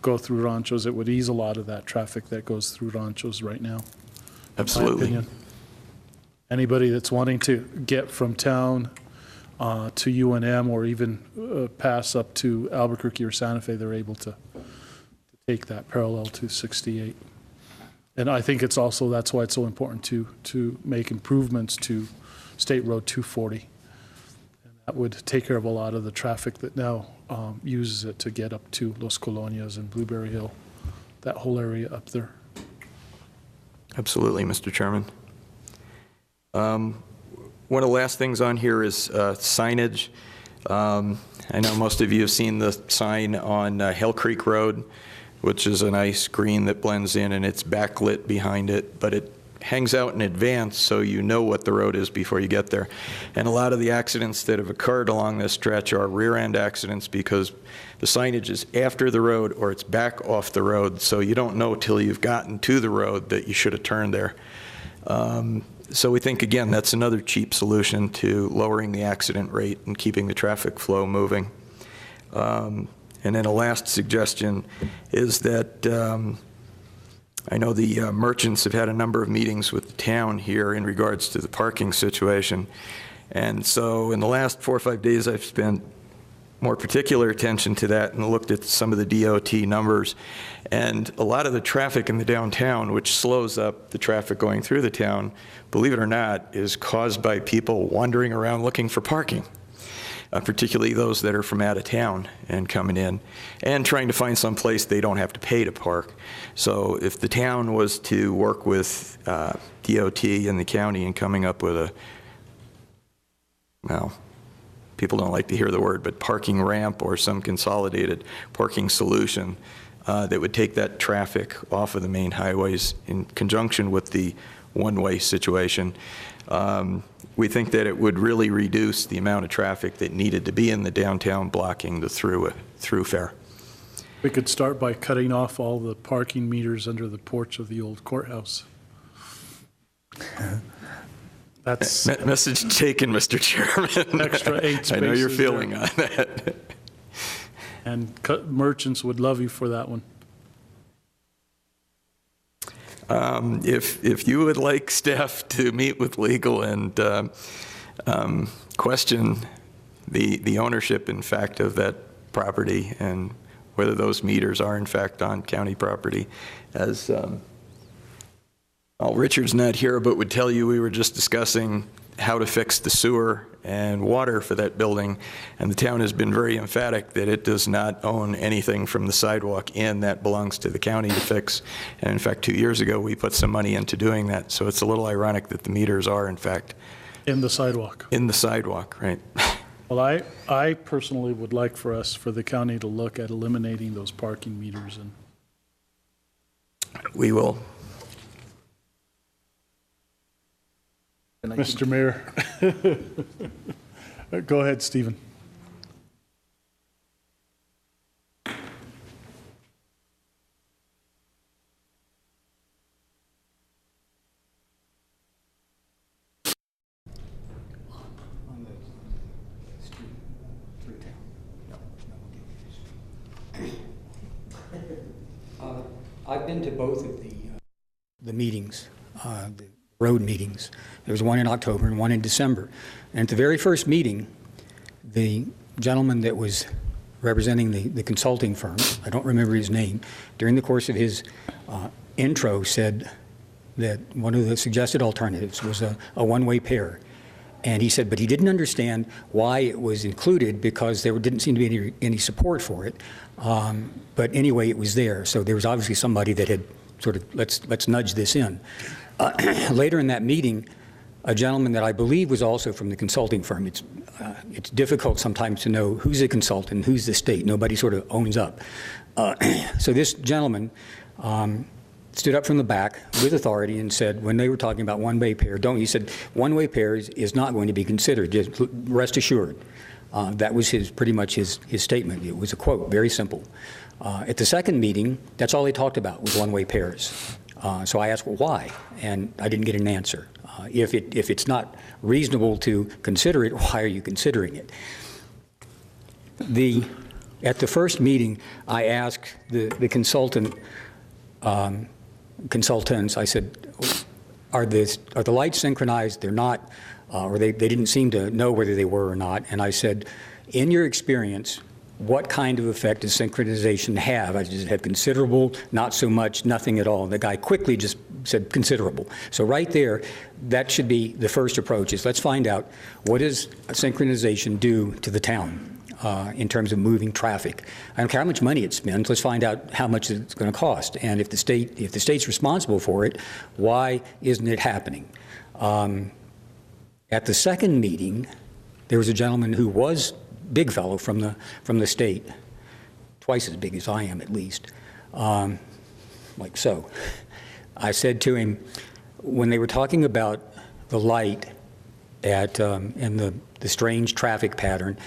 go through Ranchos. It would ease a lot of that traffic that goes through Ranchos right now. Absolutely. Anybody that's wanting to get from town to UNM or even pass up to Albuquerque or Santa Fe, they're able to take that parallel to 68. And I think it's also, that's why it's so important to make improvements to State Road 240. And that would take care of a lot of the traffic that now uses it to get up to Los Colonias and Blueberry Hill, that whole area up there. Absolutely, Mr. Chairman. One of the last things on here is signage. I know most of you have seen the sign on Hell Creek Road, which is a nice green that blends in, and it's backlit behind it, but it hangs out in advance so you know what the road is before you get there. And a lot of the accidents that have occurred along this stretch are rear-end accidents because the signage is after the road or it's back off the road, so you don't know till you've gotten to the road that you should have turned there. So we think, again, that's another cheap solution to lowering the accident rate and keeping the traffic flow moving. And then a last suggestion is that I know the merchants have had a number of meetings with the town here in regards to the parking situation. And so in the last 4 or 5 days, I've spent more particular attention to that and looked at some of the DOT numbers. And a lot of the traffic in the downtown, which slows up the traffic going through the town, believe it or not, is caused by people wandering around looking for parking. Particularly those that are from out of town and coming in and trying to find some place they don't have to pay to park. So if the town was to work with DOT and the county in coming up with a, well, people don't like to hear the word, but parking ramp or some consolidated parking solution that would take that traffic off of the main highways in conjunction with the one-way situation, we think that it would really reduce the amount of traffic that needed to be in the downtown blocking the throughfare. We could start by cutting off all the parking meters under the porch of the old courthouse. That's message taken, Mr. Chairman. Extra 8 spaces. I know your feeling on that. And merchants would love you for that one. If you would like staff to meet with legal and question the ownership, in fact, of that property and whether those meters are in fact on county property. As Richard's not here, but would tell you we were just discussing how to fix the sewer and water for that building, and the town has been very emphatic that it does not own anything from the sidewalk in. That belongs to the county to fix. And in fact, 2 years ago, we put some money into doing that. So it's a little ironic that the meters are in fact In the sidewalk. in the sidewalk, right? Well, I personally would like for the county to look at eliminating those parking meters, and We will. Mr. Mayor. Go ahead, Stephen. I've been to both of the meetings, the road meetings. There was one in October and one in December. And at the very first meeting, the gentleman that was representing the consulting firm, I don't remember his name, during the course of his intro said that one of the suggested alternatives was a one-way pair. And he said, but he didn't understand why it was included because there didn't seem to be any support for it. But anyway, it was there. So there was obviously somebody that had sort of, let's nudge this in. Later in that meeting, a gentleman that I believe was also from the consulting firm. It's difficult sometimes to know who's a consultant, who's the state. Nobody sort of owns up. So this gentleman stood up from the back with authority and said, when they were talking about one-way pair, he said, one-way pair is not going to be considered, just rest assured. That was pretty much his statement. It was a quote, very simple. At the second meeting, that's all they talked about was one-way pairs. So I asked, well, why? And I didn't get an answer. If it's not reasonable to consider it, why are you considering it? At the first meeting, I asked the consultants, I said, are the lights synchronized? They're not, or they didn't seem to know whether they were or not. And I said, in your experience, what kind of effect does synchronization have? I just had considerable, not so much, nothing at all. And the guy quickly just said considerable. So right there, that should be the first approach is let's find out what does synchronization do to the town in terms of moving traffic. I don't care how much money it spends, let's find out how much it's going to cost. And if the state's responsible for it, why isn't it happening? At the second meeting, there was a gentleman who was big fellow from the state, twice as big as I am at least, like so. I said to him, when they were talking about the light and the strange traffic pattern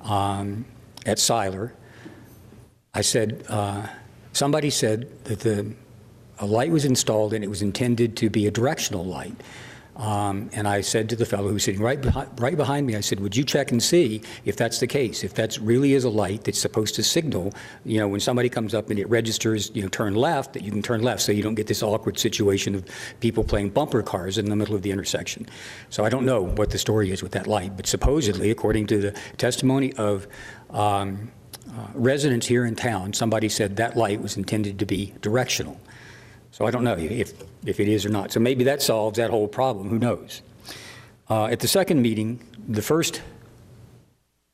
at Seiler, I said, somebody said that a light was installed and it was intended to be a directional light. And I said to the fellow who was sitting right behind me, I said, would you check and see if that's the case, if that really is a light that's supposed to signal, when somebody comes up and it registers, turn left, that you can turn left so you don't get this awkward situation of people playing bumper cars in the middle of the intersection. So I don't know what the story is with that light, but supposedly, according to the testimony of residents here in town, somebody said that light was intended to be directional. So I don't know if it is or not. So maybe that solves that whole problem. Who knows? At the second meeting, the first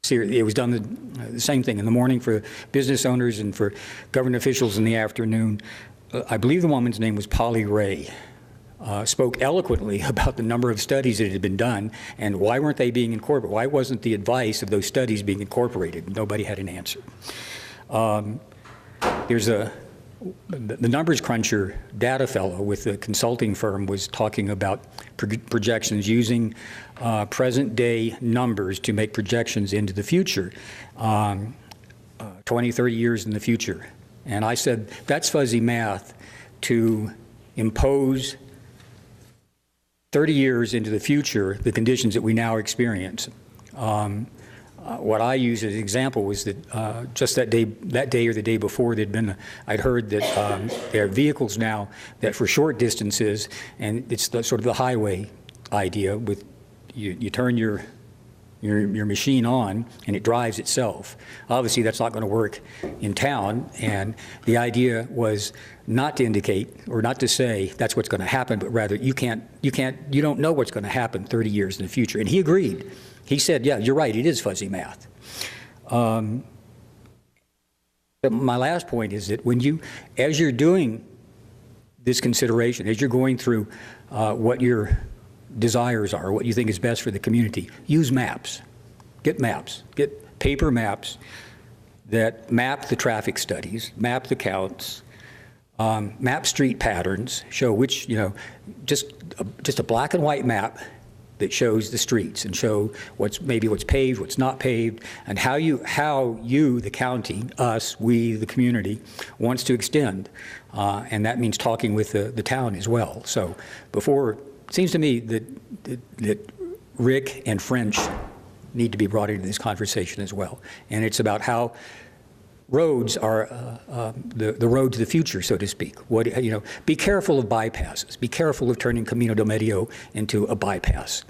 series, it was done the same thing in the morning for business owners and for government officials in the afternoon. I believe the woman's name was Polly Ray. Spoke eloquently about the number of studies that had been done and why weren't they being incorporated? Why wasn't the advice of those studies being incorporated? Nobody had an answer. There's the numbers cruncher data fellow with the consulting firm was talking about projections using present day numbers to make projections into the future, 20, 30 years in the future. And I said, that's fuzzy math to impose 30 years into the future the conditions that we now experience. What I used as an example was that just that day or the day before, I'd heard that there are vehicles now that for short distances, and it's sort of the highway idea with you turn your your machine on and it drives itself. Obviously, that's not going to work in town, and the idea was not to indicate or not to say that's what's going to happen, but rather you don't know what's going to happen 30 years in the future. And he agreed. He said, yeah, you're right, it is fuzzy math. My last point is that as you're doing this consideration, as you're going through what your desires are, what you think is best for the community, use maps. Get maps. Get paper maps that map the traffic studies, map the counts, map street patterns, show which, just a black and white map that shows the streets and show what's paved, what's not paved, and how you, the county, us, we, the community, wants to extend. And that means talking with the town as well. So it seems to me that Rick and French need to be brought into this conversation as well. And it's about how roads are the road to the future, so to speak. Be careful of bypasses. Be careful of turning Camino del Medio into a bypass.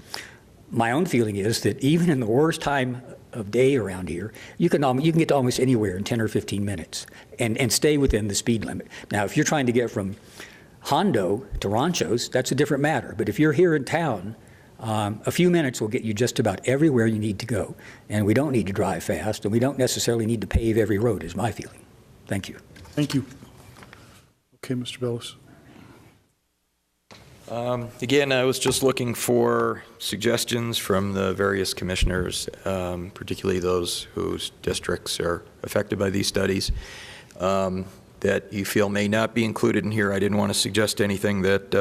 My own feeling is that even in the worst time of day around here, you can get to almost anywhere in 10 or 15 minutes and stay within the speed limit. Now, if you're trying to get from Hondo to Ranchos, that's a different matter. But if you're here in town, a few minutes will get you just about everywhere you need to go. And we don't need to drive fast, and we don't necessarily need to pave every road, is my feeling. Thank you. Thank you. Okay, Mr. Bellis. Again, I was just looking for suggestions from the various commissioners, particularly those whose districts are affected by these studies, that you feel may not be included in here. I didn't want to suggest anything that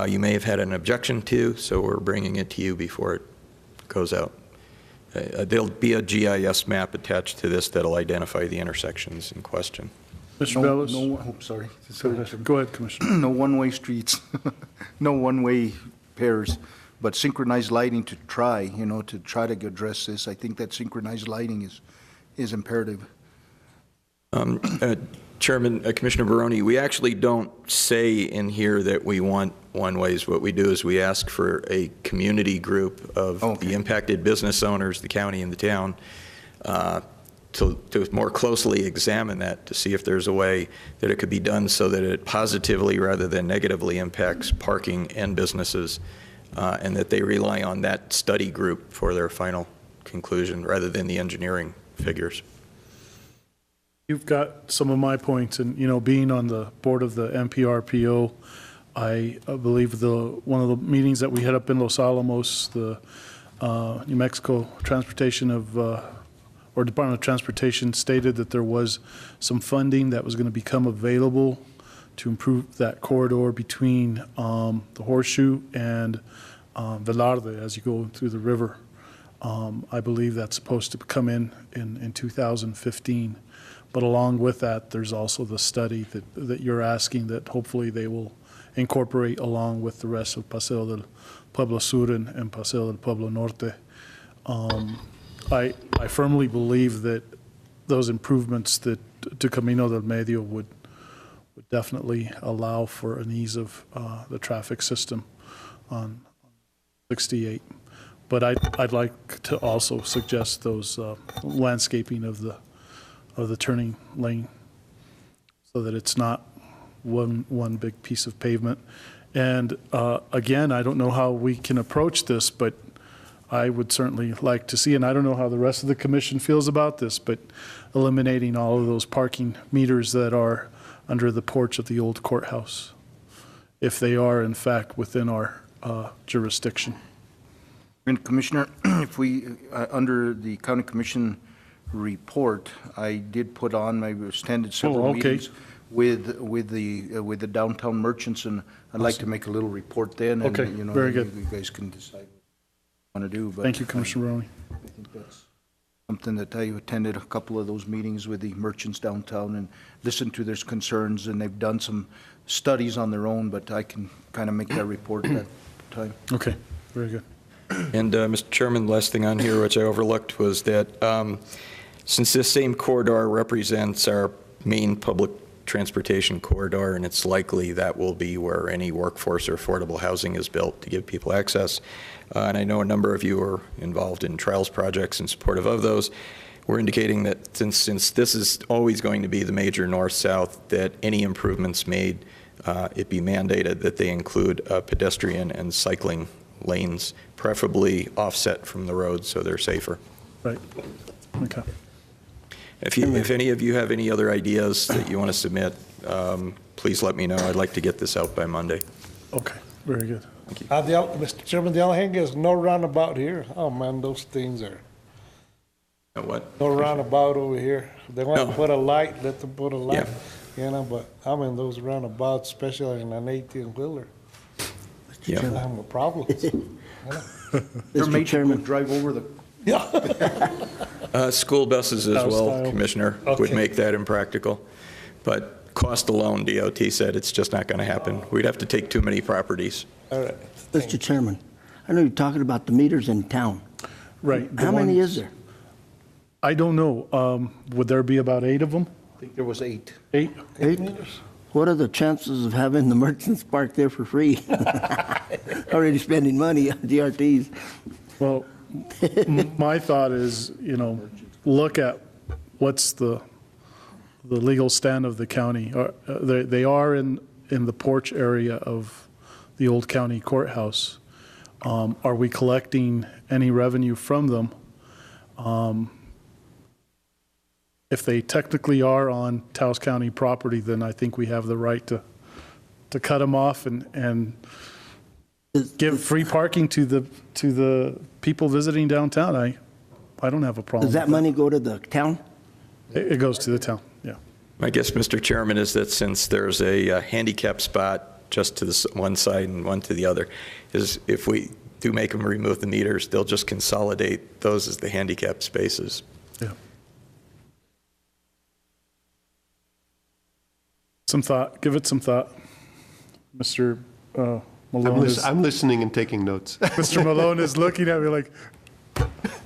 you may have had an objection to, so we're bringing it to you before it goes out. There'll be a GIS map attached to this that'll identify the intersections in question. Mr. Bellis? Sorry. Go ahead, Commissioner. No one-way streets, no one-way pairs, but synchronized lighting to try to address this. I think that synchronized lighting is imperative. Chairman, Commissioner Barone, we actually don't say in here that we want one-ways. What we do is we ask for a community group of the impacted business owners, the county and the town, to more closely examine that, to see if there's a way that it could be done so that it positively rather than negatively impacts parking and businesses, and that they rely on that study group for their final conclusion rather than the engineering figures. You've got some of my points, and being on the board of the MPRPO, I believe one of the meetings that we had up in Los Alamos, the New Mexico Department of Transportation stated that there was some funding that was going to become available to improve that corridor between the Horseshoe and Velarde as you go through the river. I believe that's supposed to come in 2015. But along with that, there's also the study that you're asking that hopefully they will incorporate along with the rest of Paseo del Pueblo Sur and Paseo del Pueblo Norte. I firmly believe that those improvements to Camino del Medio would definitely allow for an ease of the traffic system on 68. But I'd like to also suggest those landscaping of the turning lane so that it's not one big piece of pavement. And again, I don't know how we can approach this, but I would certainly like to see, and I don't know how the rest of the commission feels about this, but eliminating all of those parking meters that are under the porch of the old courthouse, if they are in fact within our jurisdiction. And Commissioner, if we, under the County Commission report, I did put on, I attended several meetings with the downtown merchants, and I'd like to make a little report then. Okay, and, very good. You guys can decide what you want to do. But thank you, Commissioner Roney. I think that's something that I attended a couple of those meetings with the merchants downtown and listened to their concerns, and they've done some studies on their own, but I can kind of make that report at that time. Okay, very good. And Mr. Chairman, the last thing on here, which I overlooked, was that since this same corridor represents our main public transportation corridor, and it's likely that will be where any workforce or affordable housing is built to give people access. And I know a number of you are involved in trials projects in support of those. We're indicating that since this is always going to be the major north-south, that any improvements made, it be mandated that they include pedestrian and cycling lanes, preferably offset from the road so they're safer. Right. Okay. If any of you have any other ideas that you want to submit, please let me know. I'd like to get this out by Monday. Okay, very good. Thank you. Mr. Chairman, the only thing is no roundabout here. Oh, man, those things are, What? no roundabout over here. They want to put a light, let them put a light, Yeah. you know, but I'm in those roundabouts, especially in an 18-wheeler. Yeah. I'm having problems. Mr. Chairman, drive over the. School buses as Taos well, style. Commissioner, would make that impractical. But cost alone, DOT said it's just not going to happen. We'd have to take too many properties. All right. Mr. Chairman, I know you're talking about the meters in town. Right. the How many ones- is there? I don't know. Would there be about 8 of them? I think there was 8. 8? 8 meters? What are the chances of having the merchants park there for free? Already spending money on DRTs. Well, my thought is, look at what's the legal stand of the county. They are in the porch area of the old county courthouse. Are we collecting any revenue from them? If they technically are on Taos County property, then I think we have the right to cut them off and give free parking to the people visiting downtown. I don't have a problem. Does that with money go to the town? It goes to the town, yeah. My guess, Mr. Chairman, is that since there's a handicap spot just to the one side and one to the other, is if we do make them remove the meters, they'll just consolidate those as the handicap spaces. Yeah. Some thought, give it some thought. Mr. Malone is, I'm listening and taking notes. Mr. Malone is looking at me like,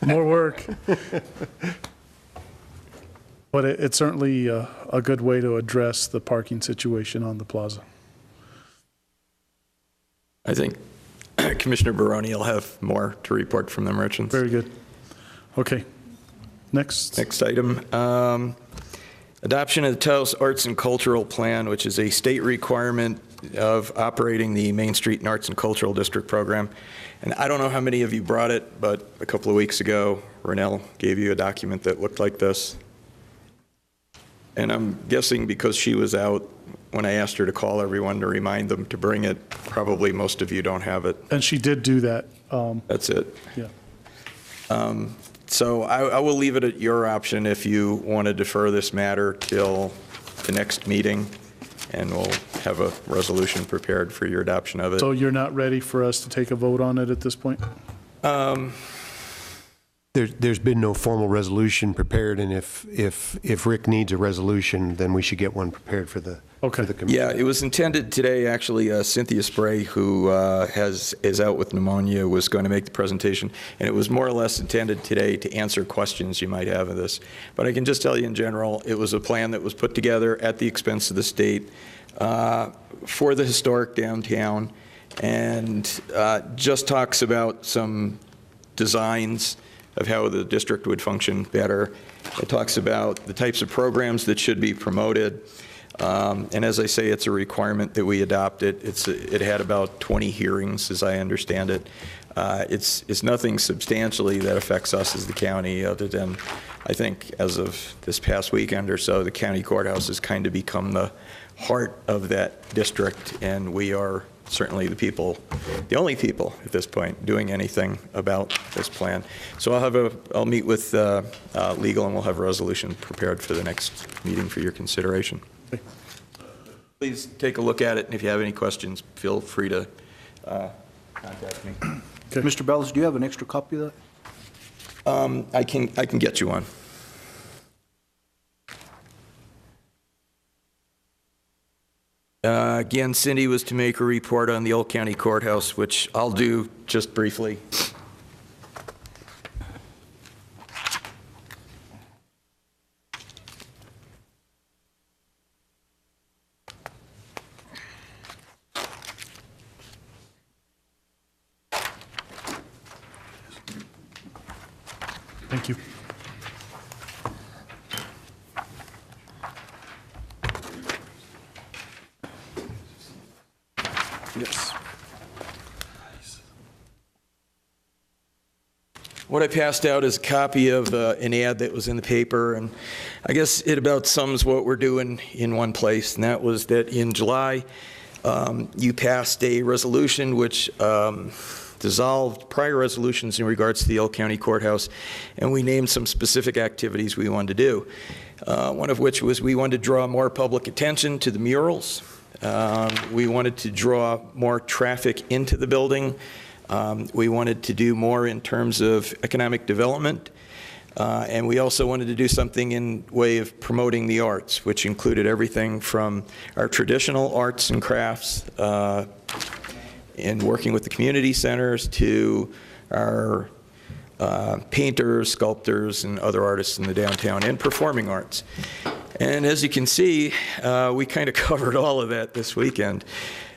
more work. But it's certainly a good way to address the parking situation on the plaza. I think Commissioner Baroni will have more to report from the merchants. Very good. Okay. Next. Next item. Adoption of the Taos Arts and Cultural Plan, which is a state requirement of operating the Main Street and Arts and Cultural District program. And I don't know how many of you brought it, but a couple of weeks ago, Renell gave you a document that looked like this. And I'm guessing because she was out when I asked her to call everyone to remind them to bring it, probably most of you don't have it. And she did do that. That's it. Yeah. So I will leave it at your option if you want to defer this matter till the next meeting, and we'll have a resolution prepared for your adoption of it. So you're not ready for us to take a vote on it at this point? There's been no formal resolution prepared, and if Rick needs a resolution, then we should get one prepared for the committee. Yeah, it was intended today, actually, Cynthia Spray, who is out with pneumonia, was going to make the presentation, and it was more or less intended today to answer questions you might have of this. But I can just tell you in general, it was a plan that was put together at the expense of the state for the historic downtown, and just talks about some designs of how the district would function better. It talks about the types of programs that should be promoted. And as I say, it's a requirement that we adopt it. It had about 20 hearings, as I understand it. It's nothing substantially that affects us as the county, other than, I think, as of this past weekend or so, the county courthouse has kind of become the heart of that district, and we are certainly the only people at this point doing anything about this plan. So I'll meet with legal, and we'll have a resolution prepared for the next meeting for your consideration. Please take a look at it, and if you have any questions, feel free to contact me. Okay. Mr. Bellis, do you have an extra copy of that? I can get you one. Again, Cindy was to make a report on the Old County Courthouse, which I'll do just briefly. Thank you. Yes. What I passed out is a copy of an ad that was in the paper, and I guess it about sums what we're doing in one place, and that was that in July, you passed a resolution which dissolved prior resolutions in regards to the Elk County Courthouse, and we named some specific activities we wanted to do. One of which was we wanted to draw more public attention to the murals. We wanted to draw more traffic into the building. We wanted to do more in terms of economic development. And we also wanted to do something in way of promoting the arts, which included everything from our traditional arts and crafts and working with the community centers to our painters, sculptors, and other artists in the downtown, and performing arts. And as you can see, we kind of covered all of that this weekend.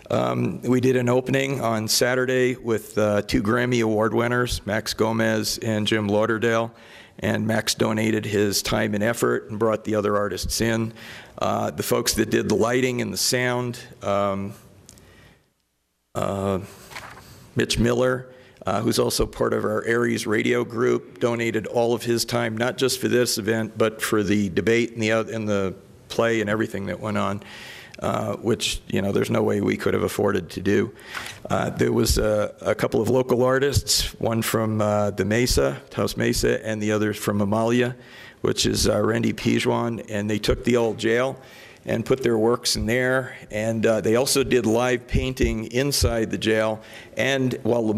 We did an opening on Saturday with 2 Grammy Award winners, Max Gomez and Jim Lauderdale. And Max donated his time and effort and brought the other artists in. The folks that did the lighting and the sound, Mitch Miller, who's also part of our Aries radio group, donated all of his time, not just for this event, but for the debate and the play and everything that went on, which, you know, there's no way we could have afforded to do. There was a couple of local artists, one from the Mesa, Taos Mesa, and the other from Amalia, which is Randy Pijuan, and they took the old jail and put their works in there, and they also did live painting inside the jail. And while the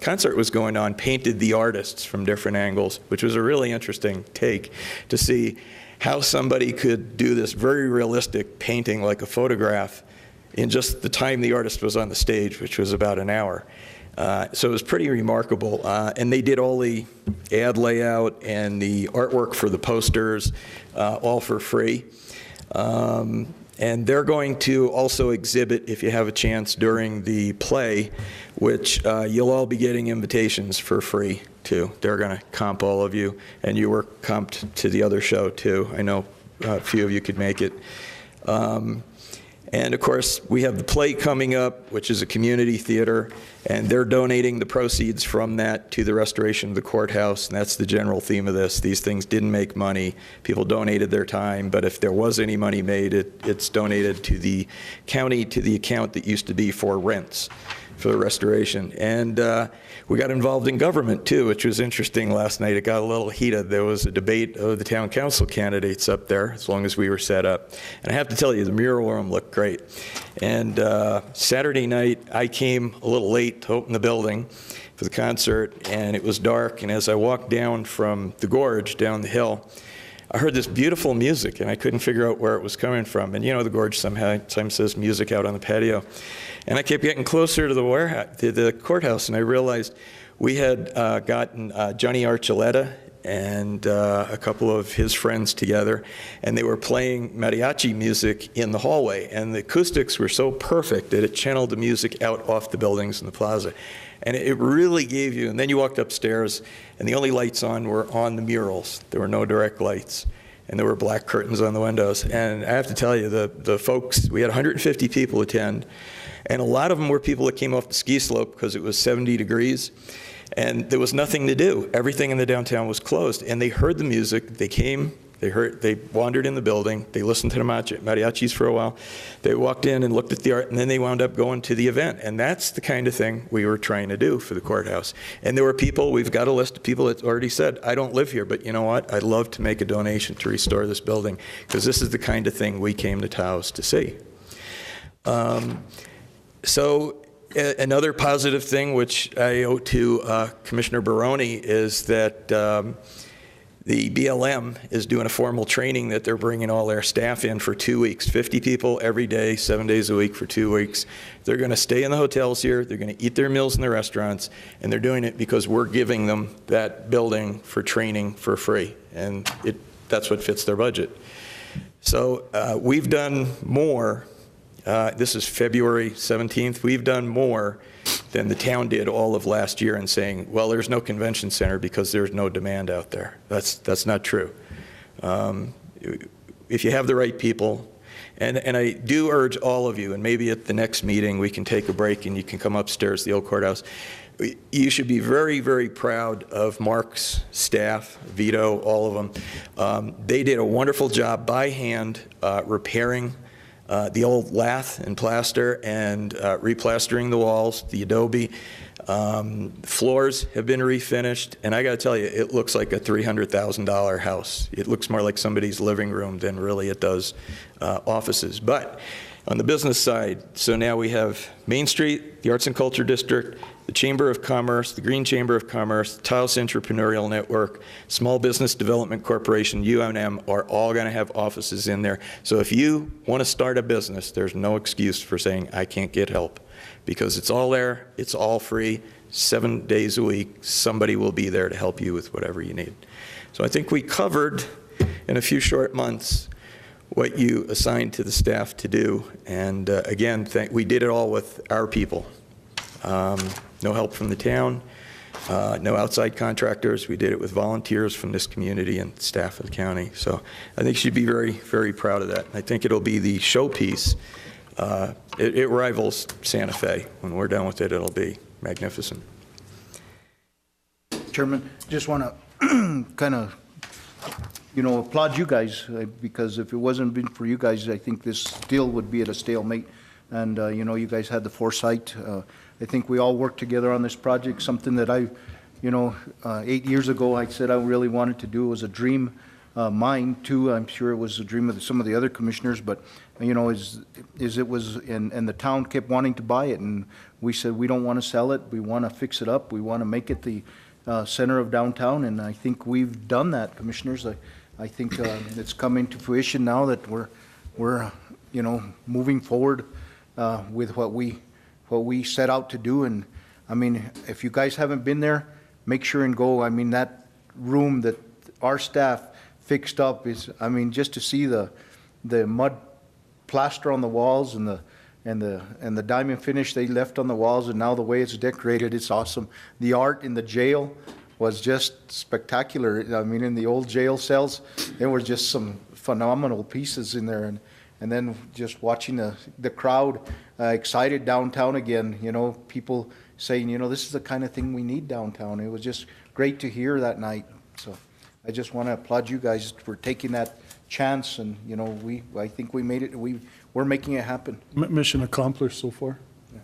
concert was going on, painted the artists from different angles, which was a really interesting take to see how somebody could do this very realistic painting like a photograph in just the time the artist was on the stage, which was about an hour. So it was pretty remarkable. And they did all the ad layout and the artwork for the posters, all for free. And they're going to also exhibit, if you have a chance, during the play, which you'll all be getting invitations for free, too. They're going to comp all of you, and you were comped to the other show, too. I know a few of you could make it. And of course, we have the play coming up, which is a community theater, and they're donating the proceeds from that to the restoration of the courthouse, and that's the general theme of this. These things didn't make money. People donated their time, but if there was any money made, it's donated to the county, to the account that used to be for rents for the restoration. And we got involved in government, too, which was interesting last night. It got a little heated. There was a debate of the town council candidates up there, as long as we were set up. And I have to tell you, the mural room looked great. And Saturday night, I came a little late to open the building for the concert, and it was dark. And as I walked down from the gorge down the hill, I heard this beautiful music, and I couldn't figure out where it was coming from. And you know, the gorge sometimes says music out on the patio. And I kept getting closer to the warehouse, to the courthouse, and I realized we had gotten Johnny Archuleta and a couple of his friends together, and they were playing mariachi music in the hallway. And the acoustics were so perfect that it channeled the music out off the buildings in the plaza. And it really gave you, and then you walked upstairs, and the only lights on were on the murals. There were no direct lights, and there were black curtains on the windows. And I have to tell you, the folks, we had 150 people attend, and a lot of them were people that came off the ski slope because it was 70 degrees, and there was nothing to do. Everything in the downtown was closed, and they heard the music. They came, they wandered in the building, they listened to the mariachis for a while, they walked in and looked at the art, and then they wound up going to the event. And that's the kind of thing we were trying to do for the courthouse. And there were people, we've got a list of people that already said, I don't live here, but you know what? I'd love to make a donation to restore this building, because this is the kind of thing we came to Taos to see. So another positive thing, which I owe to Commissioner Baroni, is that the BLM is doing a formal training that they're bringing all their staff in for 2 weeks, 50 people every day, 7 days a week for 2 weeks. They're going to stay in the hotels here, they're going to eat their meals in the restaurants, and they're doing it because we're giving them that building for training for free, and that's what fits their budget. So we've done more. This is February 17th. We've done more than the town did all of last year in saying, well, there's no convention center because there's no demand out there. That's not true. If you have the right people, and I do urge all of you, and maybe at the next meeting we can take a break and you can come upstairs to the old courthouse. You should be very, very proud of Mark's staff, Vito, all of them. They did a wonderful job by hand repairing the old lath and plaster and replastering the walls, the adobe. Floors have been refinished, and I got to tell you, it looks like a $300,000 house. It looks more like somebody's living room than really it does offices. But on the business side, so now we have Main Street, the Arts and Culture District, the Chamber of Commerce, the Green Chamber of Commerce, Taos Entrepreneurial Network, Small Business Development Corporation, UNM, are all going to have offices in there. So if you want to start a business, there's no excuse for saying, I can't get help, because it's all there, it's all free, 7 days a week, somebody will be there to help you with whatever you need. So I think we covered, in a few short months, what you assigned to the staff to do. And again, we did it all with our people. No help from the town, no outside contractors. We did it with volunteers from this community and staff of the county. So I think you should be very, very proud of that. I think it'll be the showpiece. It rivals Santa Fe. When we're done with it, it'll be magnificent. Chairman, just want to kind of, applaud you guys, because if it wasn't been for you guys, I think this still would be at a stalemate. And, you guys had the foresight. I think we all worked together on this project, something that 8 years ago I said I really wanted to do. It was a dream, mine too. I'm sure it was a dream of some of the other commissioners, but, it was, and the town kept wanting to buy it. And we said, we don't want to sell it. We want to fix it up. We want to make it the center of downtown. And I think we've done that, commissioners. I think it's coming to fruition now that we're moving forward with what we set out to do. And I mean, if you guys haven't been there, make sure and go. I mean, that room that our staff fixed up is, I mean, just to see the mud plaster on the walls and the diamond finish they left on the walls, and now the way it's decorated, it's awesome. The art in the jail was just spectacular. I mean, in the old jail cells, there were just some phenomenal pieces in there. And then just watching the crowd excited downtown again, people saying, this is the kind of thing we need downtown. It was just great to hear that night. So I just want to applaud you guys for taking that chance. And, I think we made it. We're making it happen. Mission accomplished so far. Yeah.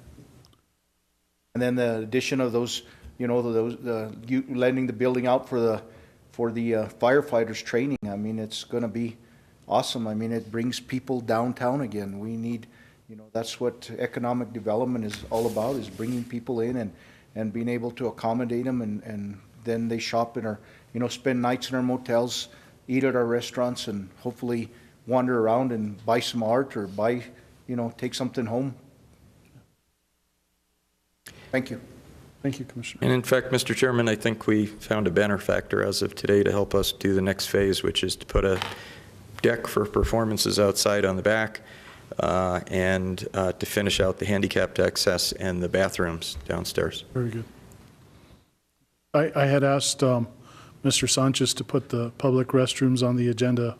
And then the addition of those, lending the building out for the firefighters training. I mean, it's going to be awesome. I mean, it brings people downtown again. We need, that's what economic development is all about, is bringing people in and being able to accommodate them, and then they shop in our, spend nights in our motels, eat at our restaurants, and hopefully wander around and buy some art or buy, take something home. Thank you. Thank you, Commissioner. And in fact, Mr. Chairman, I think we found a benefactor as of today to help us do the next phase, which is to put a deck for performances outside on the back, and to finish out the handicapped access and the bathrooms downstairs. Very good. I had asked Mr. Sanchez to put the public restrooms on the agenda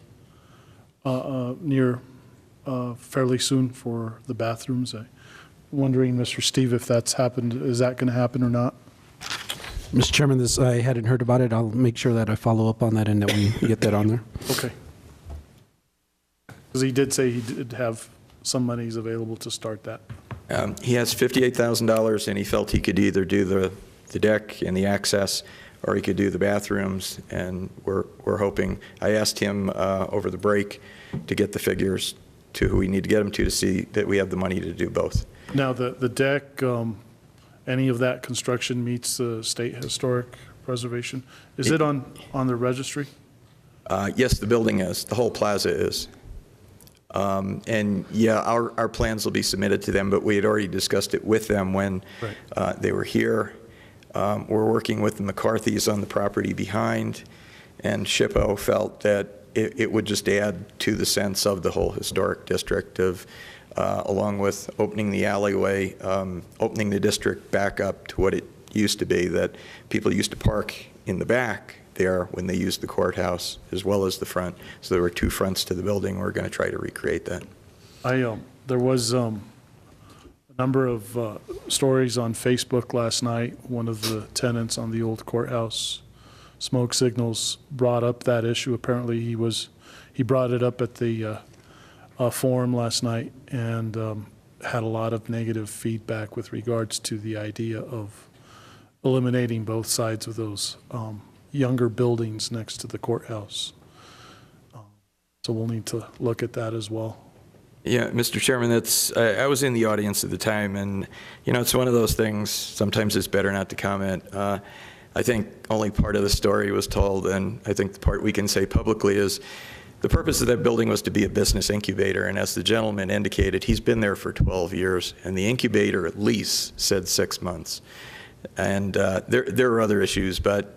fairly soon for the bathrooms. I'm wondering, Mr. Steve, if that's happened. Is that going to happen or not? Mr. Chairman, I hadn't heard about it. I'll make sure that I follow up on that and that we get that on there. Okay. Because he did say he did have some monies available to start that. He has $58,000, and he felt he could either do the deck and the access, or he could do the bathrooms, and we're hoping. I asked him over the break to get the figures to who we need to get them to see that we have the money to do both. Now, the deck, any of that construction meets the state historic preservation? Is it on the registry? Yes, the building is. The whole plaza is. And yeah, our plans will be submitted to them, but we had already discussed it with them when they were here. We're working with the McCarthys on the property behind, and SHPO felt that it would just add to the sense of the whole historic district of along with opening the alleyway, opening the district back up to what it used to be, that people used to park in the back there when they used the courthouse as well as the front. So there were two fronts to the building. We're going to try to recreate that. There was a number of stories on Facebook last night. One of the tenants on the old courthouse smoke signals brought up that issue. Apparently he brought it up at the forum last night and had a lot of negative feedback with regards to the idea of eliminating both sides of those younger buildings next to the courthouse. So we'll need to look at that as well. Yeah, Mr. Chairman, I was in the audience at the time, and it's one of those things, sometimes it's better not to comment. I think only part of the story was told, and I think the part we can say publicly is the purpose of that building was to be a business incubator, and as the gentleman indicated, he's been there for 12 years, and the incubator at least said 6 months. And there are other issues, but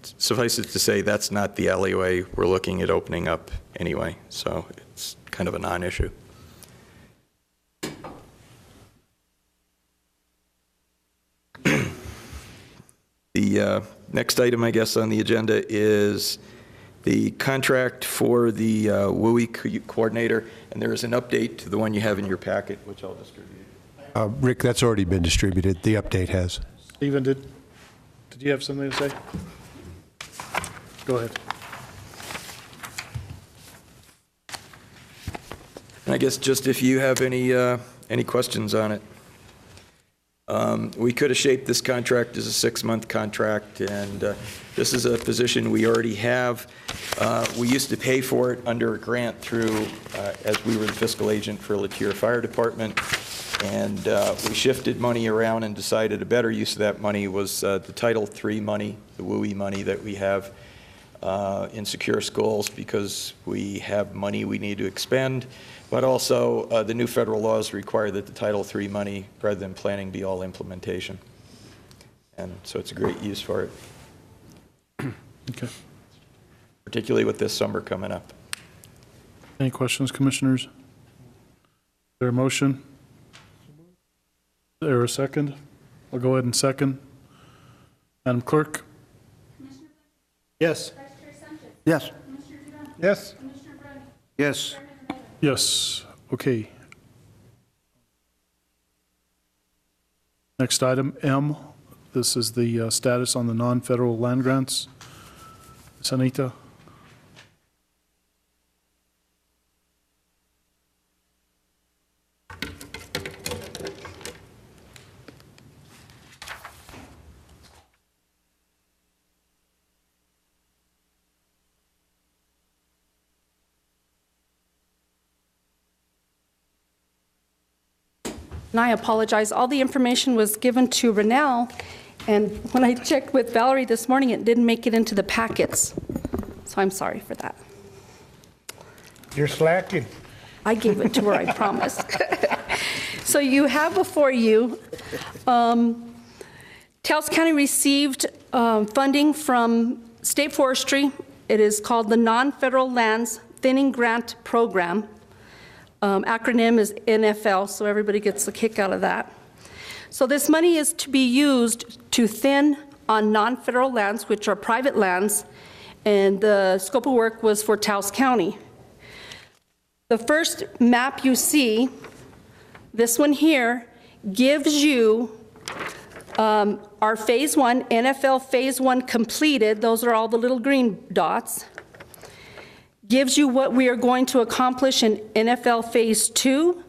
suffice it to say that's not the alleyway we're looking at opening up anyway, so it's kind of a non-issue. The next item, I guess, on the agenda is the contract for the WUI coordinator, and there is an update to the one you have in your packet, which I'll distribute. Rick, that's already been distributed. The update has. Stephen, did you have something to say? Go ahead. And I guess just if you have any questions on it. We could have shaped this contract as a 6-month contract, and this is a position we already have. We used to pay for it under a grant through, as we were the fiscal agent for Latier Fire Department, and we shifted money around and decided a better use of that money was the Title III money, the WUI money that we have in secure schools, because we have money we need to expend. But also, the new federal laws require that the Title III money, rather than planning, be all implementation. And so it's a great use for it. Okay. Particularly with this summer coming up. Any questions, commissioners? Is there a motion? Is there a second? I'll go ahead and second. Madam Clerk? Yes. Yes. Yes. Yes. Yes. Okay. Next item, M. This is the status on the non-federal land grants. Sanita? And I apologize, all the information was given to Rennell, and when I checked with Valerie this morning, it didn't make it into the packets. So I'm sorry for that. You're slacking. I gave it to her, I promise. So you have before you, Taos County received funding from State Forestry. It is called the Non-Federal Lands Thinning Grant Program. Acronym is NFL, so everybody gets a kick out of that. So this money is to be used to thin on non-federal lands, which are private lands, and the scope of work was for Taos County. The first map you see, this one here, gives you our Phase 1, NFL Phase 1 completed, those are all the little green dots, gives you what we are going to accomplish in NFL Phase 2.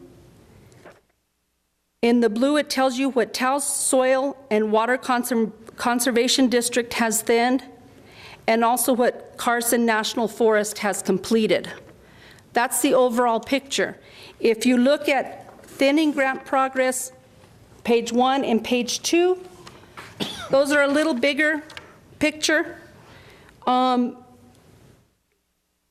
In the blue, it tells you what Taos Soil and Water Conservation District has thinned, and also what Carson National Forest has completed. That's the overall picture. If you look at thinning grant progress, page 1 and page 2, those are a little bigger picture.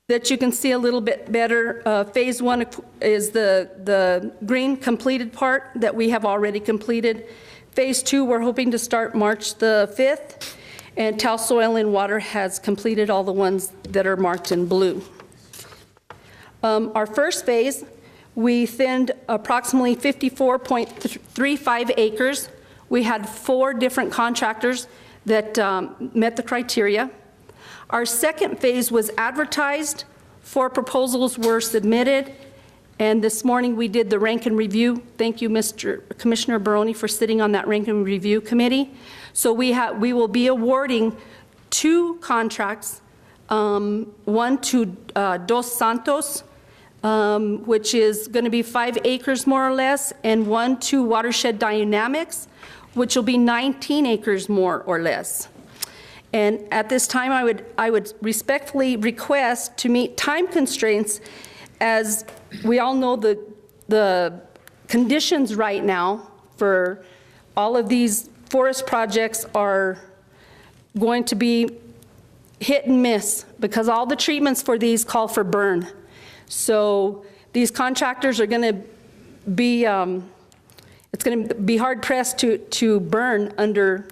That you can see a little bit better. Phase 1 is the green completed part that we have already completed. Phase 2, we're hoping to start March the 5th, and Taos Soil and Water has completed all the ones that are marked in blue. Our first phase, We thinned approximately 54.35 acres. We had 4 different contractors that met the criteria. Our second phase was advertised, 4 proposals were submitted, and this morning we did the rank and review. Thank you, Commissioner Baroni, for sitting on that rank and review committee. So we will be awarding 2 contracts, one to Dos Santos, which is going to be 5 acres more or less, and one to Watershed Dynamics, which will be 19 acres more or less. And at this time, I would respectfully request to meet time constraints, as we all know the conditions right now for all of these forest projects are going to be hit and miss, because all the treatments for these call for burn. So these contractors are going to be, it's going to be hard pressed to burn under,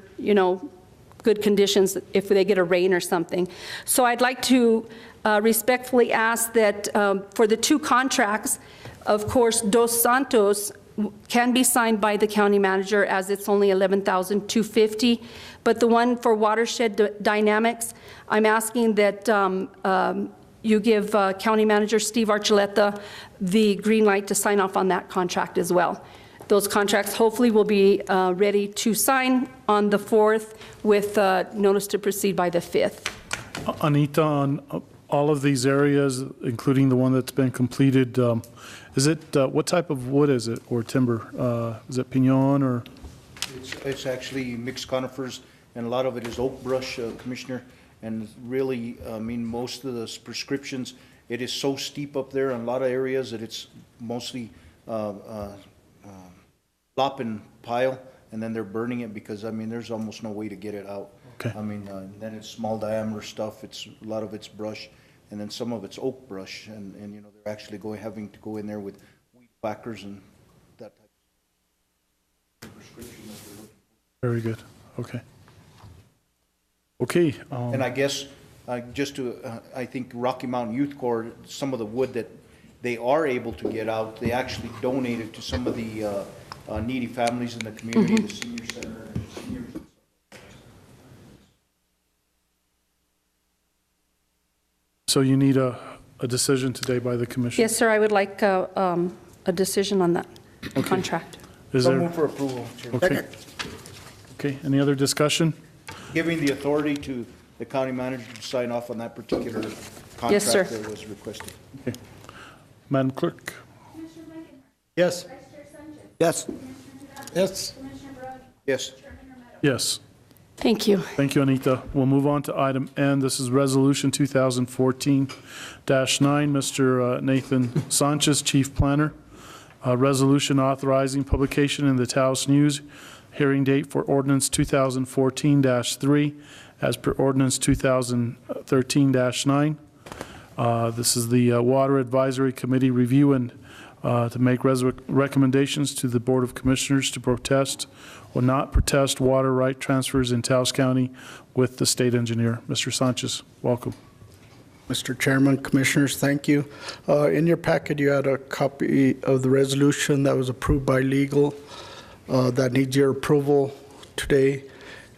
good conditions if they get a rain or something. So I'd like to respectfully ask that for the 2 contracts, of course, Dos Santos can be signed by the county manager, as it's only $11,250. But the one for Watershed Dynamics, I'm asking that you give County Manager Steve Archuleta the green light to sign off on that contract as well. Those contracts hopefully will be ready to sign on the 4th with notice to proceed by the 5th. Anita, on all of these areas, including the one that's been completed, is it, what type of wood is it, or timber? Is it pinon, or? It's actually mixed conifers, and a lot of it is oak brush, Commissioner. And really, I mean, most of the prescriptions, it is so steep up there in a lot of areas that it's mostly lop and pile, and then they're burning it because, I mean, there's almost no way to get it out. Okay. I mean, then it's small diameter stuff, it's, a lot of it's brush, and then some of it's oak brush, and they're actually having to go in there with weed whackers and that type of prescription that they're looking for. Very good, okay. Okay. And I guess, I think Rocky Mountain Youth Corps, some of the wood that they are able to get out, they actually donated to some of the needy families in the community, the senior center. So you need a decision today by the commission? Yes, sir, I would like a decision on that contract. Is So there? move for approval, Chair. Okay. Okay, any other discussion? Giving the authority to the county manager to sign off on that particular Yes, sir. contract that was requested. Okay. Madam Clerk? Yes. Yes. Yes. Yes. Yes. Thank you. Thank you, Anita. We'll move on to item N. This is Resolution 2014-9. Mr. Nathan Sanchez, Chief Planner. Resolution authorizing publication in the Taos News, hearing date for Ordinance 2014-3 as per Ordinance 2013-9. This is the Water Advisory Committee review and to make recommendations to the Board of Commissioners to protest or not protest water right transfers in Taos County with the state engineer. Mr. Sanchez, welcome. Mr. Chairman, Commissioners, thank you. In your packet, you had a copy of the resolution that was approved by legal that needs your approval today.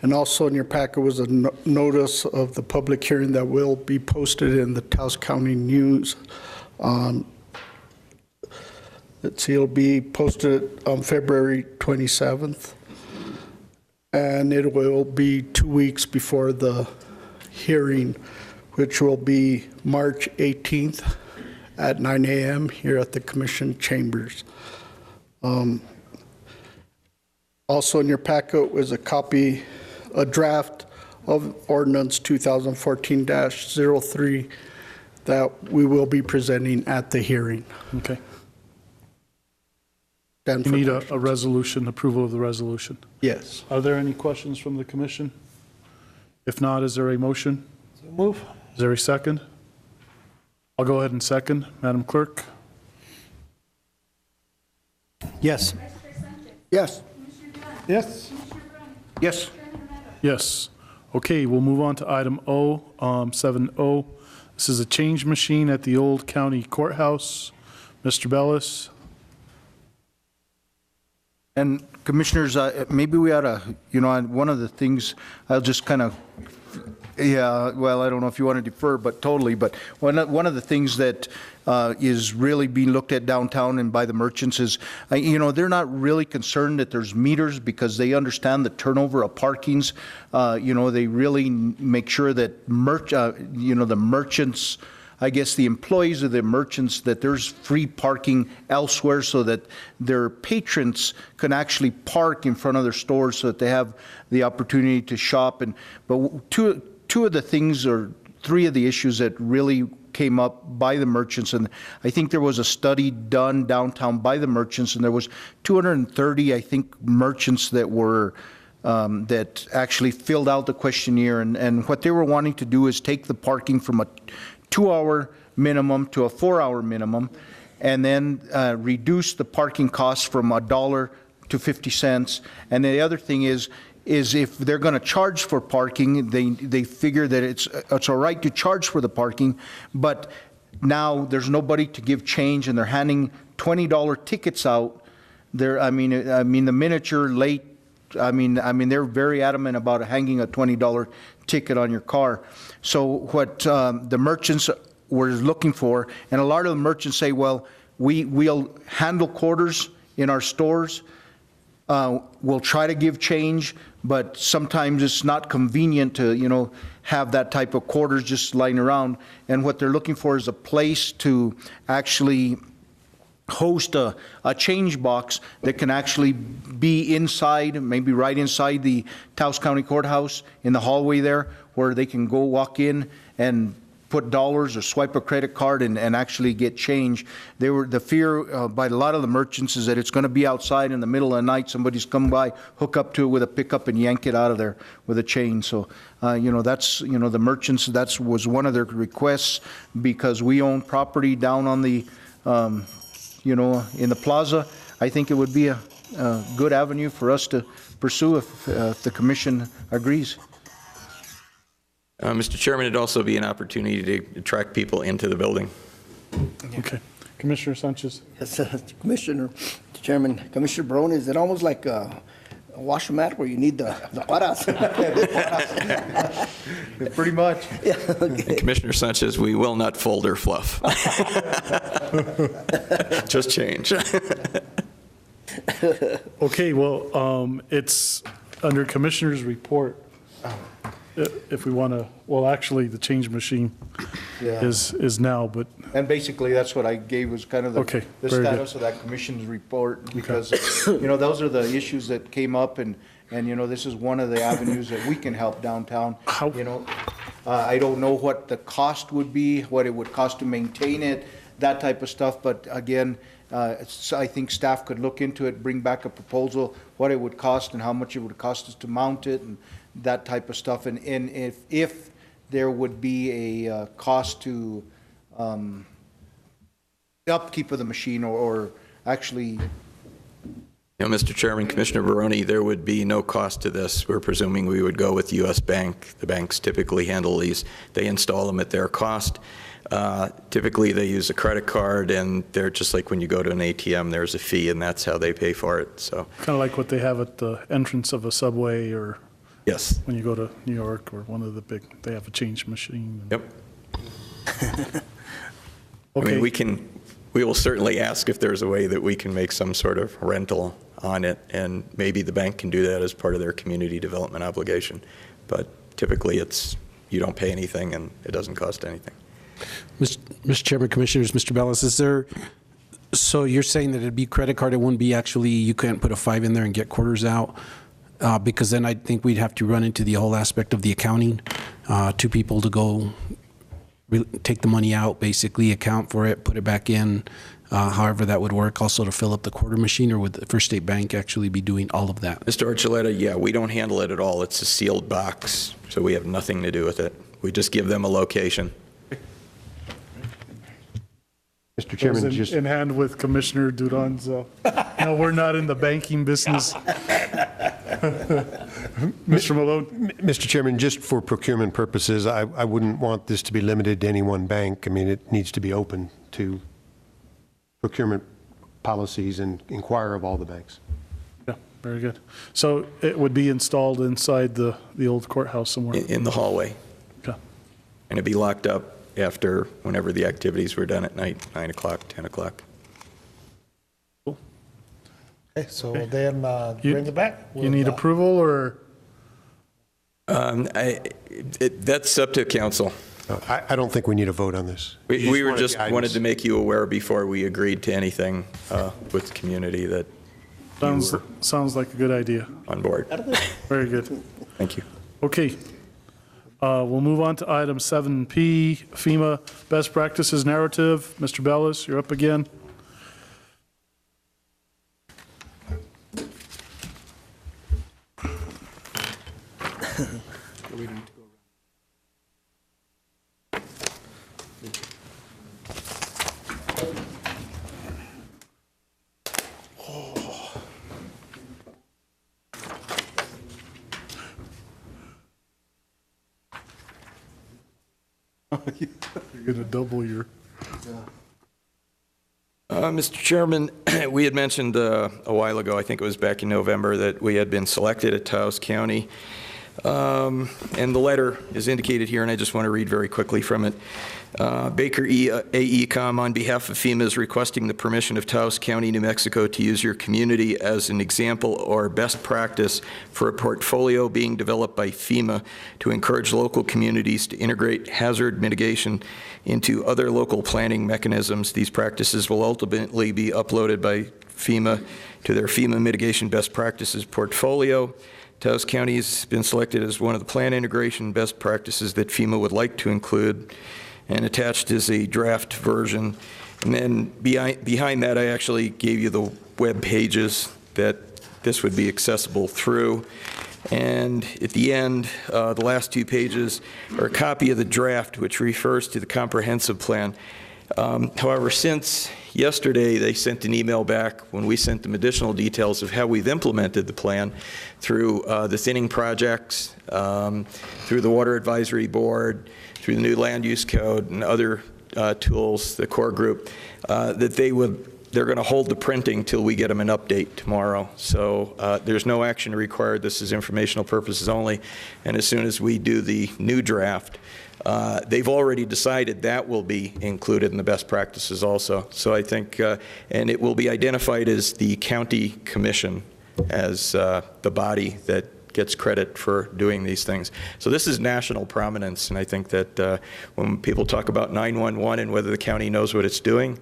And also in your packet was a notice of the public hearing that will be posted in the Taos County News. Let's see, it'll be posted on February 27th. And it will be 2 weeks before the hearing, which will be March 18th at 9 a.m. here at the Commission Chambers. Also in your packet was a copy, a draft of Ordinance 2014-03 that we will be presenting at the hearing. Okay. You need a resolution, approval of the resolution. Yes. Are there any questions from the commission? If not, is there a motion? So move. Is there a second? I'll go ahead and second. Madam Clerk? Yes. Yes. Yes. Yes. Yes. Okay, we'll move on to item O, 7O. This is a change machine at the old county courthouse. Mr. Bellis? And Commissioners, maybe we ought to, one of the things, I'll just kind of, well, I don't know if you want to defer, but totally, but one of the things that is really being looked at downtown and by the merchants is, they're not really concerned that there's meters because they understand the turnover of parkings. They really make sure that the merchants, I guess the employees of the merchants, that there's free parking elsewhere so that their patrons can actually park in front of their stores so that they have the opportunity to shop. But two of the things, or three of the issues that really came up by the merchants, and I think there was a study done downtown by the merchants, and there was 230, I think, merchants that were that actually filled out the questionnaire, and what they were wanting to do is take the parking from a 2-hour minimum to a 4-hour minimum, and then reduce the parking costs from $1 to 50 cents. And the other thing is if they're going to charge for parking, they figure that it's all right to charge for the parking, but now there's nobody to give change, and they're handing $20 tickets out. I mean, the minute you're late, they're very adamant about hanging a $20 ticket on your car. So what the merchants were looking for, and a lot of the merchants say, well, we'll handle quarters in our stores. We'll try to give change, but sometimes it's not convenient to, have that type of quarters just lying around. And what they're looking for is a place to actually host a change box that can actually be inside, maybe right inside the Taos County Courthouse in the hallway there, where they can go walk in and put dollars or swipe a credit card and actually get change. The fear by a lot of the merchants is that it's going to be outside in the middle of the night, somebody's come by, hook up to it with a pickup and yank it out of there with a chain. So, that's, the merchants, that was one of their requests, because we own property down on the, in the plaza. I think it would be a good avenue for us to pursue if the commission agrees. Mr. Chairman, it'd also be an opportunity to attract people into the building. Okay. Commissioner Sanchez? Yes, Commissioner, Chairman, Commissioner Barone, is it almost like a washomat where you need the paras? Pretty much. Yeah, okay. Commissioner Sanchez, we will not fold or fluff. Just change. Okay, well, it's under Commissioner's report. If we want to, well, actually, the change machine is now, but. And basically, that's what I gave, was kind of the status of that commission's report, because, those are the issues that came up, and this is one of the avenues that we can help downtown. I don't know what the cost would be, what it would cost to maintain it, that type of stuff, but again, I think staff could look into it, bring back a proposal, what it would cost and how much it would cost us to mount it, and that type of stuff. And if there would be a cost to upkeep of the machine, or actually. Mr. Chairman, Commissioner Barone, there would be no cost to this. We're presuming we would go with U.S. Bank. The banks typically handle these. They install them at their cost. Typically, they use a credit card, and they're just like when you go to an ATM, there's a fee, and that's how they pay for it. So kind of like what they have at the entrance of a subway, or yes, when you go to New York or one of the big, they have a change machine. Yep. Okay. I mean, we will certainly ask if there's a way that we can make some sort of rental on it, and maybe the bank can do that as part of their community development obligation. But typically, you don't pay anything, and it doesn't cost anything. Mr. Chairman, Commissioners, Mr. Bellis, so you're saying that it'd be credit card, it wouldn't be actually, you can't put a 5 in there and get quarters out? Because then I think we'd have to run into the whole aspect of the accounting, 2 people to go take the money out, basically account for it, put it back in, however that would work, also to fill up the quarter machine, or would the First State Bank actually be doing all of that? Mr. Archuleta, yeah, we don't handle it at all. It's a sealed box, so we have nothing to do with it. We just give them a location. Mr. Chairman, just in hand with Commissioner Duran's. No, we're not in the banking business. Mr. Malone. Mr. Chairman, just for procurement purposes, I wouldn't want this to be limited to any one bank. I mean, it needs to be open to procurement policies and inquire of all the banks. Yeah, very good. So it would be installed inside the old courthouse somewhere? In the hallway. Okay. And it'd be locked up after, whenever the activities were done at night, 9 o'clock, 10 o'clock. Okay, so then bring it back. You need approval, or? That's up to council. I don't think we need a vote on this. We were just wanted to make you aware before we agreed to anything with the community that Sounds like a good idea. On board. Very good. Thank you. Okay. We'll move on to item 7P, FEMA Best Practices Narrative. Mr. Bellis, you're up again. You're going to double your... Mr. Chairman, we had mentioned a while ago, I think it was back in November, that we had been selected at Taos County. And the letter is indicated here, and I just want to read very quickly from it. Baker AECOM, on behalf of FEMA, is requesting the permission of Taos County, New Mexico, to use your community as an example or best practice for a portfolio being developed by FEMA to encourage local communities to integrate hazard mitigation into other local planning mechanisms. These practices will ultimately be uploaded by FEMA to their FEMA mitigation best practices portfolio. Taos County has been selected as one of the plan integration best practices that FEMA would like to include, and attached is a draft version. And then behind that, I actually gave you the web pages that this would be accessible through. And at the end, the last 2 pages are a copy of the draft, which refers to the comprehensive plan. However, since yesterday, they sent an email back when we sent them additional details of how we've implemented the plan through the thinning projects, through the Water Advisory Board, through the new land use code and other tools, the core group, that they're going to hold the printing till we get them an update tomorrow. So there's no action required. This is informational purposes only. And as soon as we do the new draft, they've already decided that will be included in the best practices also. So I think, and it will be identified as the county commission as the body that gets credit for doing these things. So this is national prominence, and I think that when people talk about 911 and whether the county knows what it's doing,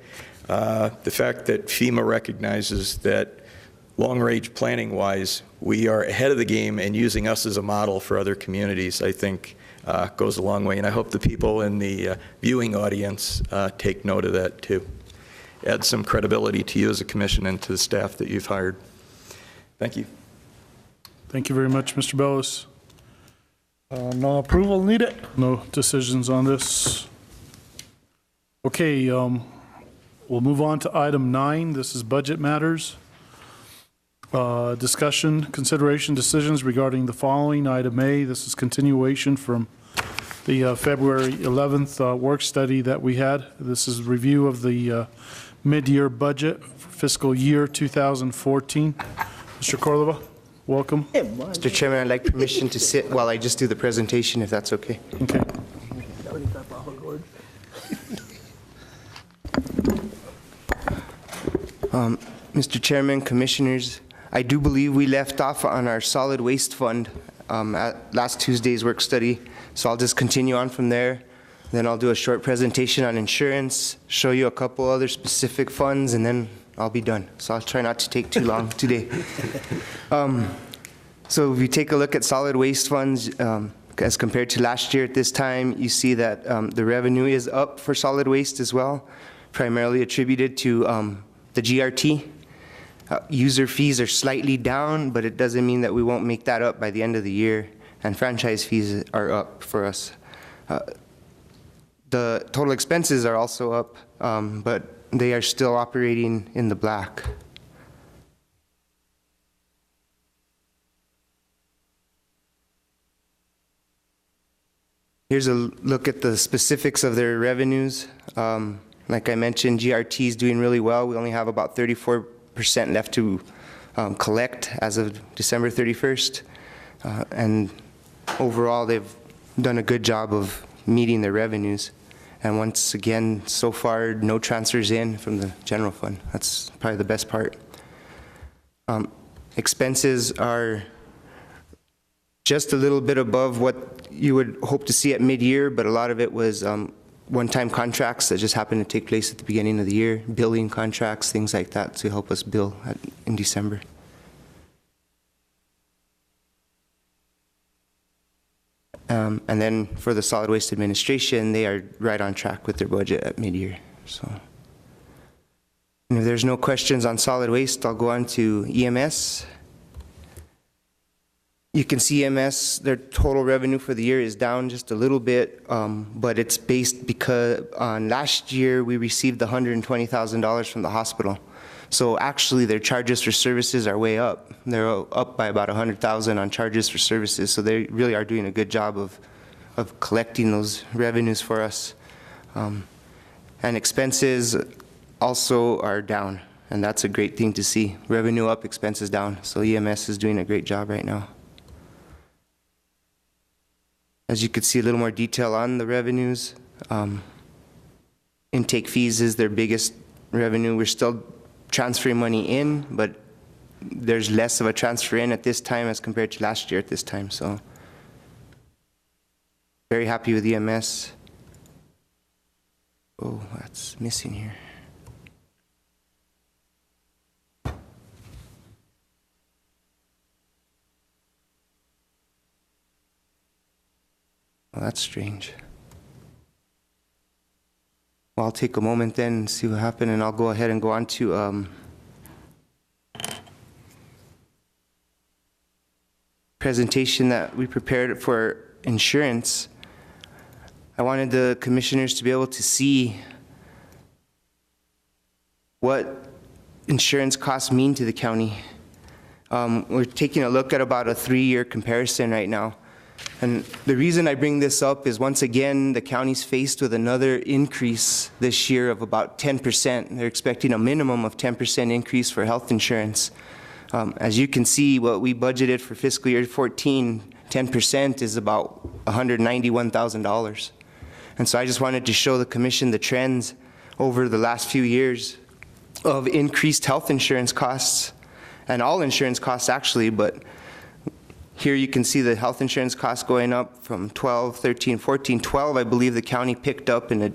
the fact that FEMA recognizes that long-range planning-wise, we are ahead of the game and using us as a model for other communities, I think goes a long way. And I hope the people in the viewing audience take note of that too. Add some credibility to you as a commission and to the staff that you've hired. Thank you. Thank you very much, Mr. Bellis. No approval needed. No decisions on this. Okay, we'll move on to item 9. This is budget matters. Discussion, consideration, decisions regarding the following. Item A, this is continuation from the February 11th work study that we had. This is review of the mid-year budget for fiscal year 2014. Mr. Cordova, welcome. Mr. Chairman, I'd like permission to sit while I just do the presentation, if that's okay. Okay. Mr. Chairman, Commissioners, I do believe we left off on our solid waste fund at last Tuesday's work study, so I'll just continue on from there. Then I'll do a short presentation on insurance, show you a couple other specific funds, and then I'll be done. So I'll try not to take too long today. So if you take a look at solid waste funds, as compared to last year at this time, you see that the revenue is up for solid waste as well, primarily attributed to the GRT. User fees are slightly down, but it doesn't mean that we won't make that up by the end of the year, and franchise fees are up for us. The total expenses are also up, but they are still operating in the black. Here's a look at the specifics of their revenues. Like I mentioned, GRT is doing really well. We only have about 34% left to collect as of December 31st. And overall, they've done a good job of meeting their revenues. And once again, so far, no transfers in from the general fund. That's probably the best part. Expenses are just a little bit above what you would hope to see at mid-year, but a lot of it was one-time contracts that just happened to take place at the beginning of the year, billing contracts, things like that to help us bill in December. And then for the Solid Waste Administration, they are right on track with their budget at mid-year. So, and if there's no questions on solid waste, I'll go on to EMS. You can see EMS, their total revenue for the year is down just a little bit, but it's based because on last year we received the $120,000 from the hospital. So actually their charges for services are way up. They're up by about $100,000 on charges for services. So they really are doing a good job of collecting those revenues for us. And expenses also are down, and that's a great thing to see. Revenue up, expenses down. So EMS is doing a great job right now. As you could see a little more detail on the revenues, intake fees is their biggest revenue. We're still transferring money in, but there's less of a transfer in at this time as compared to last year at this time. So very happy with EMS. Oh, that's missing here. Well, that's strange. Well, I'll take a moment then and see what happened, and I'll go ahead and go on to presentation that we prepared for insurance. I wanted the commissioners to be able to see what insurance costs mean to the county. We're taking a look at about a 3-year comparison right now. And the reason I bring this up is, once again, the county's faced with another increase this year of about 10%. They're expecting a minimum of 10% increase for health insurance. As you can see, what we budgeted for fiscal year 14, 10% is about $191,000. And so I just wanted to show the commission the trends over the last few years of increased health insurance costs, and all insurance costs actually, but here you can see the health insurance costs going up from 12, 13, 14, 12. I believe the county picked up an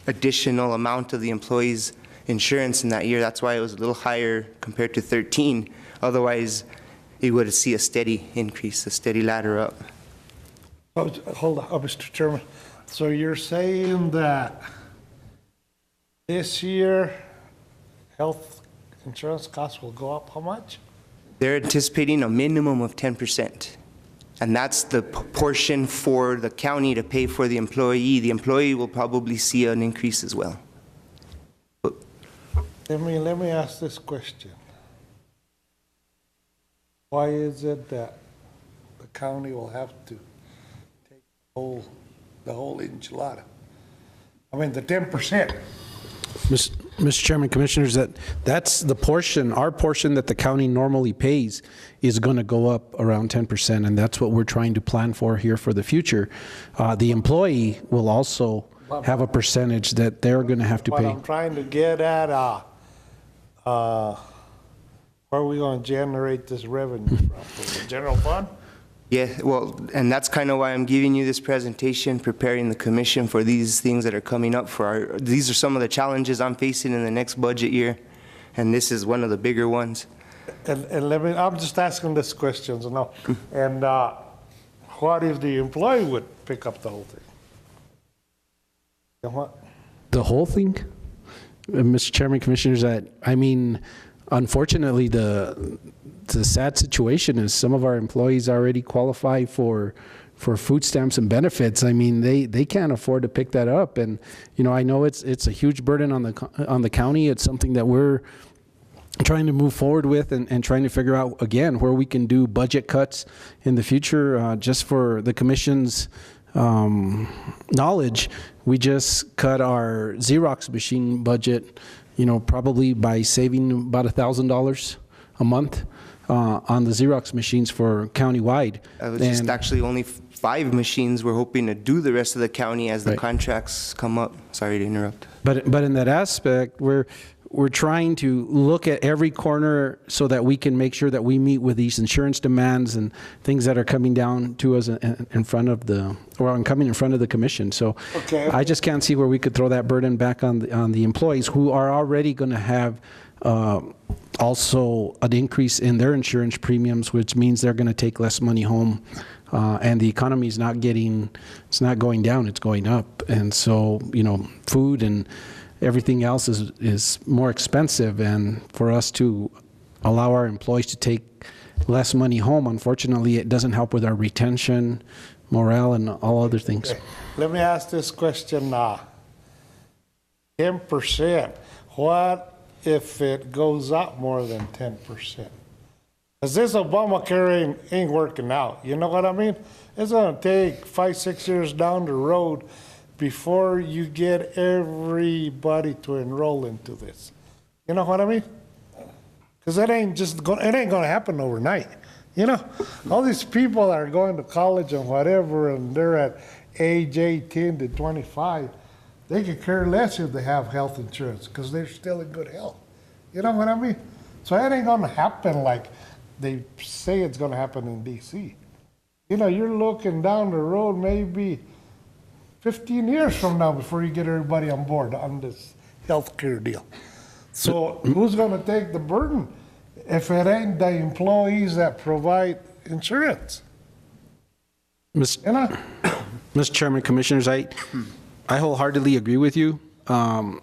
additional amount of the employees' insurance in that year. That's why it was a little higher compared to 13. Otherwise, you would see a steady increase, a steady ladder up. Oh, hold on, Mr. Chairman. So you're saying that this year health insurance costs will go up how much? They're anticipating a minimum of 10%. And that's the portion for the county to pay for the employee. The employee will probably see an increase as well. Let me ask this question. Why is it that the county will have to take the whole enchilada? I mean, the 10%. Mr. Chairman, Commissioners, that's the portion, our portion that the county normally pays is going to go up around 10%, and that's what we're trying to plan for here for the future. The employee will also have a percentage that they're going to have to pay. What I'm trying to get at, where are we going to generate this revenue from the general fund? Yeah, well, and that's kind of why I'm giving you this presentation, preparing the commission for these things that are coming up for these are some of the challenges I'm facing in the next budget year, and this is one of the bigger ones. And I'm just asking these questions, and what if the employee would pick up the whole thing? And what? The whole thing? Mr. Chairman, Commissioners, I mean, unfortunately, the sad situation is some of our employees already qualify for food stamps and benefits. I mean, they can't afford to pick that up, and I know it's a huge burden on the county. It's something that we're trying to move forward with and trying to figure out again where we can do budget cuts in the future. Just for the commission's knowledge, we just cut our Xerox machine budget, probably by saving about $1,000 a month on the Xerox machines for countywide. It was just actually only 5 machines. We're hoping to do the rest of the county as the contracts come up. Sorry to interrupt. But in that aspect, we're trying to look at every corner so that we can make sure that we meet with these insurance demands and things that are coming down to us in front of coming in front of the commission. So I just can't see where we could throw that burden back on the employees who are already going to have also an increase in their insurance premiums, which means they're going to take less money home. And the economy is it's not going down, it's going up. And so, food and everything else is more expensive, and for us to allow our employees to take less money home, unfortunately, it doesn't help with our retention, morale, and all other things. Okay. Let me ask this question now. 10%, what if it goes up more than 10%? Because this Obamacare ain't working out, you know what I mean? It's gonna take 5-6 years down the road before you get everybody to enroll into this. You know what I mean? Because it ain't gonna happen overnight. All these people are going to college and whatever, and they're at age 18 to 25. They could care less if they have health insurance because they're still in good health. You know what I mean? So it ain't gonna happen like they say it's gonna happen in DC. You're looking down the road maybe 15 years from now before you get everybody on board on this health care deal. So who's going to take the burden if it ain't the employees that provide insurance? Mr. Chairman, Commissioners, I wholeheartedly agree with you. The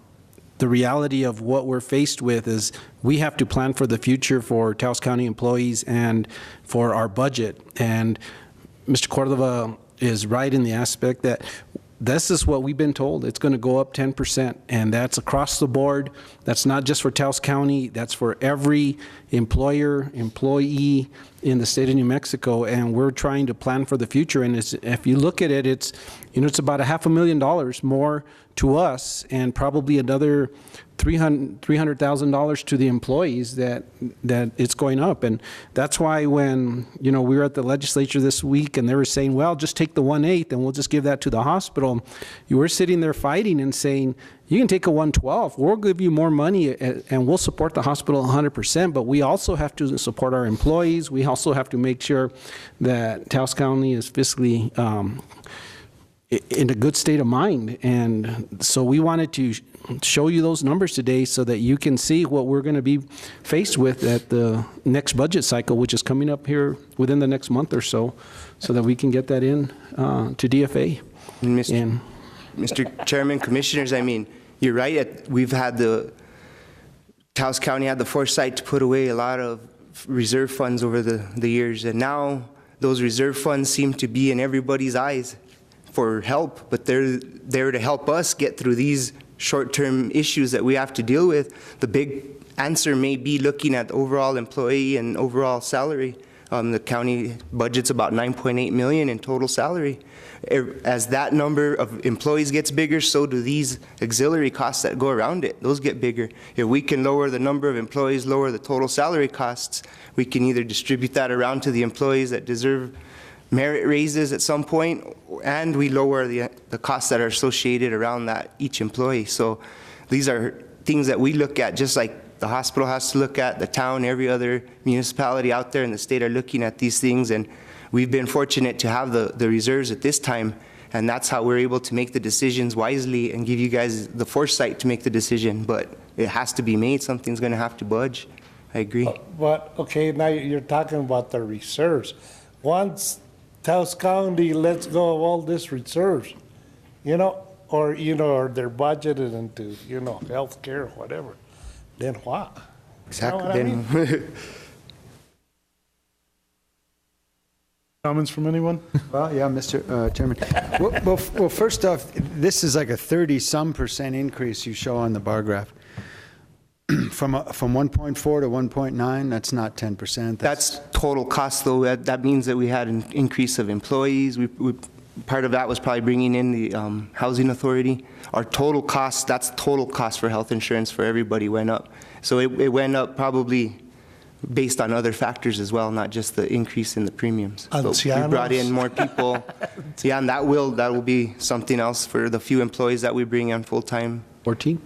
reality of what we're faced with is we have to plan for the future for Taos County employees and for our budget. And Mr. Cordova is right in the aspect that this is what we've been told. It's going to go up 10%, and that's across the board. That's not just for Taos County. That's for every employer, employee in the state of New Mexico, and we're trying to plan for the future. And if you look at it, it's about $500,000 more to us, and probably another $300,000 to the employees that it's going up. And that's why when we were at the legislature this week and they were saying, well, just take the 1/8 and we'll just give that to the hospital, you were sitting there fighting and saying, you can take a 1/12, we'll give you more money and we'll support the hospital 100%, but we also have to support our employees. We also have to make sure that Taos County is fiscally in a good state of mind. And so we wanted to show you those numbers today so that you can see what we're going to be faced with at the next budget cycle, which is coming up here within the next month or so that we can get that in to DFA. Mr. Chairman, Commissioners, you're right. We've had Taos County had the foresight to put away a lot of reserve funds over the years, and now those reserve funds seem to be in everybody's eyes for help, but they're there to help us get through these short-term issues that we have to deal with. The big answer may be looking at overall employee and overall salary. The county budget's about $9.8 million in total salary. As that number of employees gets bigger, so do these auxiliary costs that go around it. Those get bigger. If we can lower the number of employees, lower the total salary costs, we can either distribute that around to the employees that deserve merit raises at some point, and we lower the costs that are associated around that each employee. So these are things that we look at, just like the hospital has to look at, the town, every other municipality out there in the state are looking at these things, and we've been fortunate to have the reserves at this time, and that's how we're able to make the decisions wisely and give you guys the foresight to make the decision. But it has to be made. Something's going to have to budge. I agree. But okay, now you're talking about the reserves. Once Taos County lets go of all these reserves, or they're budgeted into, health care or whatever, then what? Exactly. You know what I mean? Comments from anyone? Well, yeah, Mr. Chairman. Well, first off, this is like a 30-some% increase you show on the bar graph. From 1.4 to 1.9, that's not 10%. That's total cost, though. That means that we had an increase of employees. part of that was probably bringing in the housing authority. Our total cost, that's total cost for health insurance for everybody went up. So it went up probably based on other factors as well, not just the increase in the premiums. So we brought in more people. Yeah, and that will be something else for the few employees that we bring on full-time. 14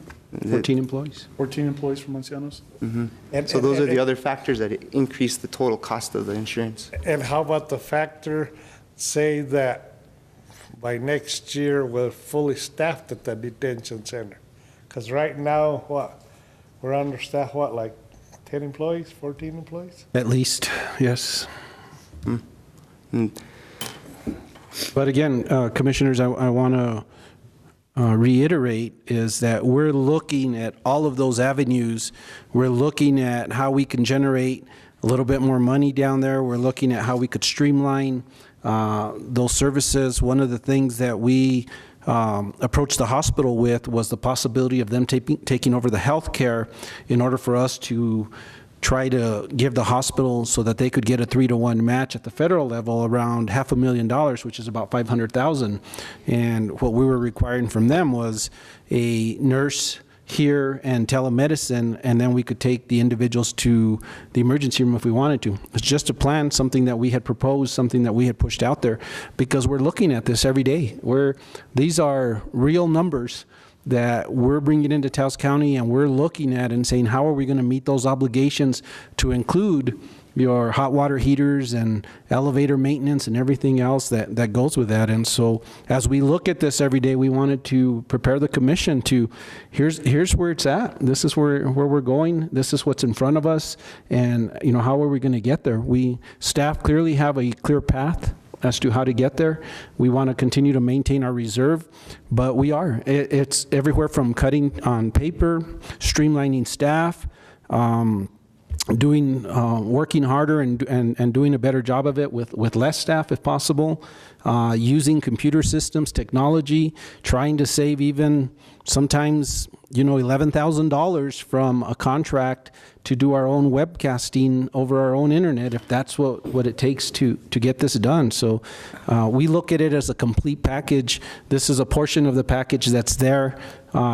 employees. 14 employees from Ancianos? Mm-hmm. So those are the other factors that increase the total cost of the insurance. And how about the factor, say that by next year we're fully staffed at the detention center? Because right now, we're understaffed, like 10 employees, 14 employees? At least, yes. Mm. But again, commissioners, I want to reiterate is that we're looking at all of those avenues. We're looking at how we can generate a little bit more money down there. We're looking at how we could streamline those services. One of the things that we approached the hospital with was the possibility of them taking over the health care in order for us to try to give the hospital so that they could get a 3-to-1 match at the federal level around $500,000, which is about $500,000. And what we were requiring from them was a nurse here and telemedicine, and then we could take the individuals to the emergency room if we wanted to. It's just a plan, something that we had proposed, something that we had pushed out there, because we're looking at this every day. These are real numbers that we're bringing into Taos County, and we're looking at and saying, how are we going to meet those obligations to include your hot water heaters and elevator maintenance and everything else that goes with that. And so as we look at this every day, we wanted to prepare the commission to, here's where it's at. This is where we're going. This is what's in front of us. And, how are we going to get there? Staff clearly have a clear path as to how to get there. We want to continue to maintain our reserve, but we are. It's everywhere from cutting on paper, streamlining staff, working harder and doing a better job of it with less staff if possible, using computer systems, technology, trying to save even sometimes $11,000 from a contract to do our own webcasting over our own internet, if that's what it takes to get this done. So we look at it as a complete package. This is a portion of the package that's there.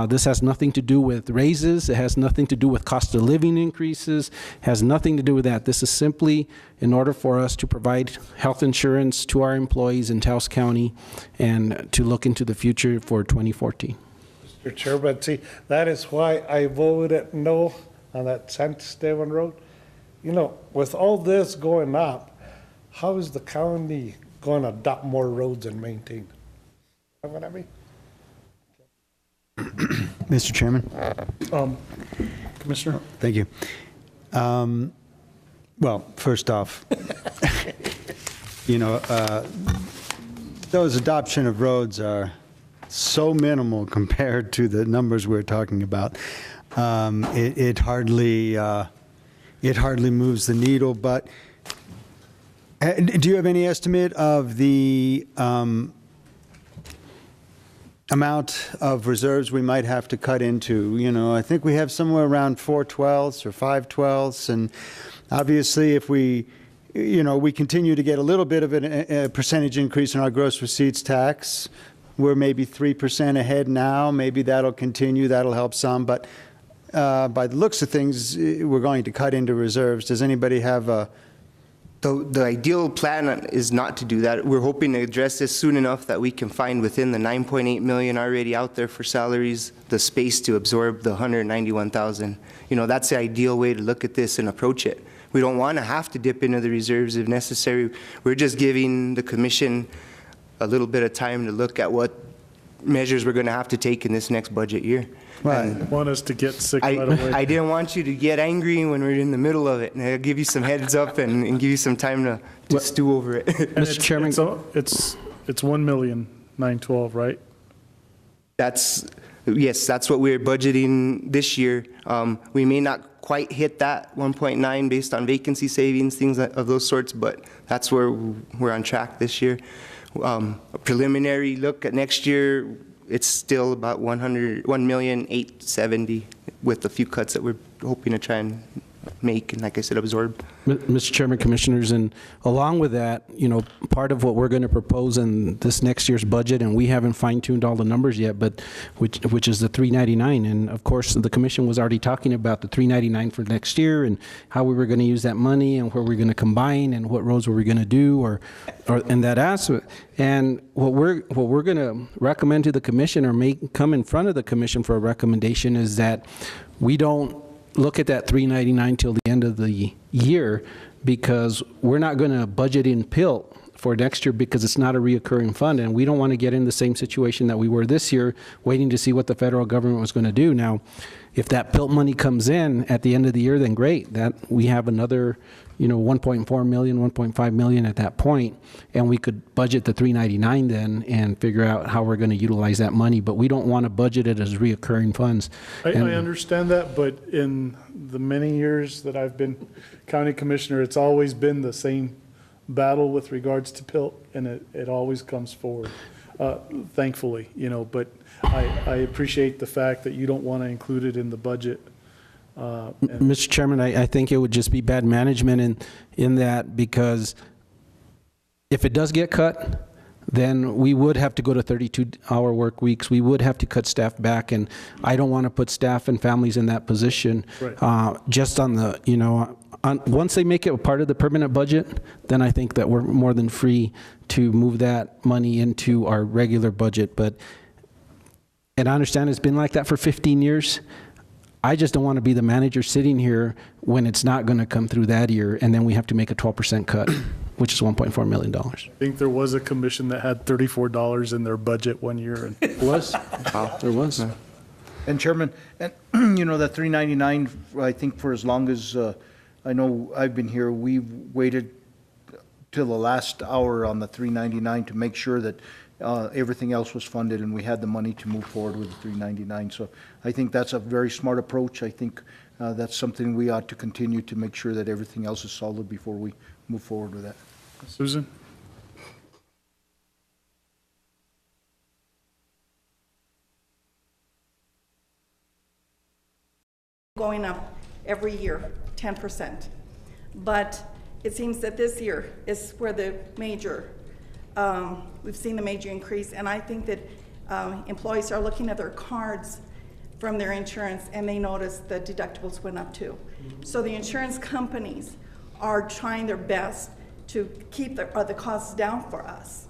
This has nothing to do with raises. It has nothing to do with cost of living increases. It has nothing to do with that. This is simply in order for us to provide health insurance to our employees in Taos County and to look into the future for 2014. Mr. Chair, but see, that is why I voted no on that San Esteban Road. With all this going up, how is the county going to adopt more roads and maintain? You know what I mean? Mr. Chairman. Commissioner. Thank you. Well, first off, those adoption of roads are so minimal compared to the numbers we're talking about. It hardly moves the needle. But do you have any estimate of the amount of reserves we might have to cut into? I think we have somewhere around 4/12 or 5/12, and obviously if we continue to get a little bit of a percentage increase in our gross receipts tax. We're maybe 3% ahead now. Maybe that'll continue. That'll help some. But by the looks of things, we're going to cut into reserves. Does anybody have a... The ideal plan is not to do that. We're hoping to address this soon enough that we can find within the $9.8 million already out there for salaries, the space to absorb the $191,000. That's the ideal way to look at this and approach it. We don't want to have to dip into the reserves if necessary. We're just giving the commission a little bit of time to look at what measures we're going to have to take in this next budget year. Right. Want us to get sick right away. I didn't want you to get angry when we're in the middle of it, and I'll give you some heads up and give you some time to stew over it. Mr. Chairman, it's $1,912,000, right? Yes, that's what we're budgeting this year. We may not quite hit that 1.9 based on vacancy savings, things of those sorts, but that's where we're on track this year. A preliminary look at next year, it's still about $1,870,000 with a few cuts that we're hoping to try and make and, like I said, absorb. Mr. Chairman, Commissioners, and along with that, part of what we're going to propose in this next year's budget, and we haven't fine-tuned all the numbers yet, but which is the 399. And of course, the Commission was already talking about the 399 for next year and how we were going to use that money and where we're going to combine and what roads were we going to do or in that aspect. And what we're going to recommend to the Commission or come in front of the Commission for a recommendation is that we don't look at that 399 till the end of the year, because we're not going to budget in PILT for next year because it's not a reoccurring fund, and we don't want to get in the same situation that we were this year, waiting to see what the federal government was going to do. Now, if that PILT money comes in at the end of the year, then great. That we have another, 1.4 million, 1.5 million at that point, and we could budget the 399 then and figure out how we're going to utilize that money. But we don't want to budget it as reoccurring funds. I understand that, but in the many years that I've been county commissioner, it's always been the same battle with regards to PILT, and it always comes forward, thankfully, but I appreciate the fact that you don't want to include it in the budget. Mr. Chairman, I think it would just be bad management in that, because if it does get cut, then we would have to go to 32-hour work weeks. We would have to cut staff back, and I don't want to put staff and families in that position. Right. Just on the, once they make it a part of the permanent budget, then I think that we're more than free to move that money into our regular budget. And I understand it's been like that for 15 years. I just don't want to be the manager sitting here when it's not going to come through that year, and then we have to make a 12% cut, which is $1.4 million. I think there was a commission that had $34 in their budget one year. And it was. There was. And Chairman, and that 399, I think for as long as I know I've been here, we've waited till the last hour on the 399 to make sure that everything else was funded and we had the money to move forward with the 399. So I think that's a very smart approach. I think that's something we ought to continue to make sure that everything else is solid before we move forward with that. Susan? Going up every year, 10%. But it seems that this year is where the major we've seen the major increase, and I think that employees are looking at their cards from their insurance, and they notice the deductibles went up too. So the insurance companies are trying their best to keep the costs down for us,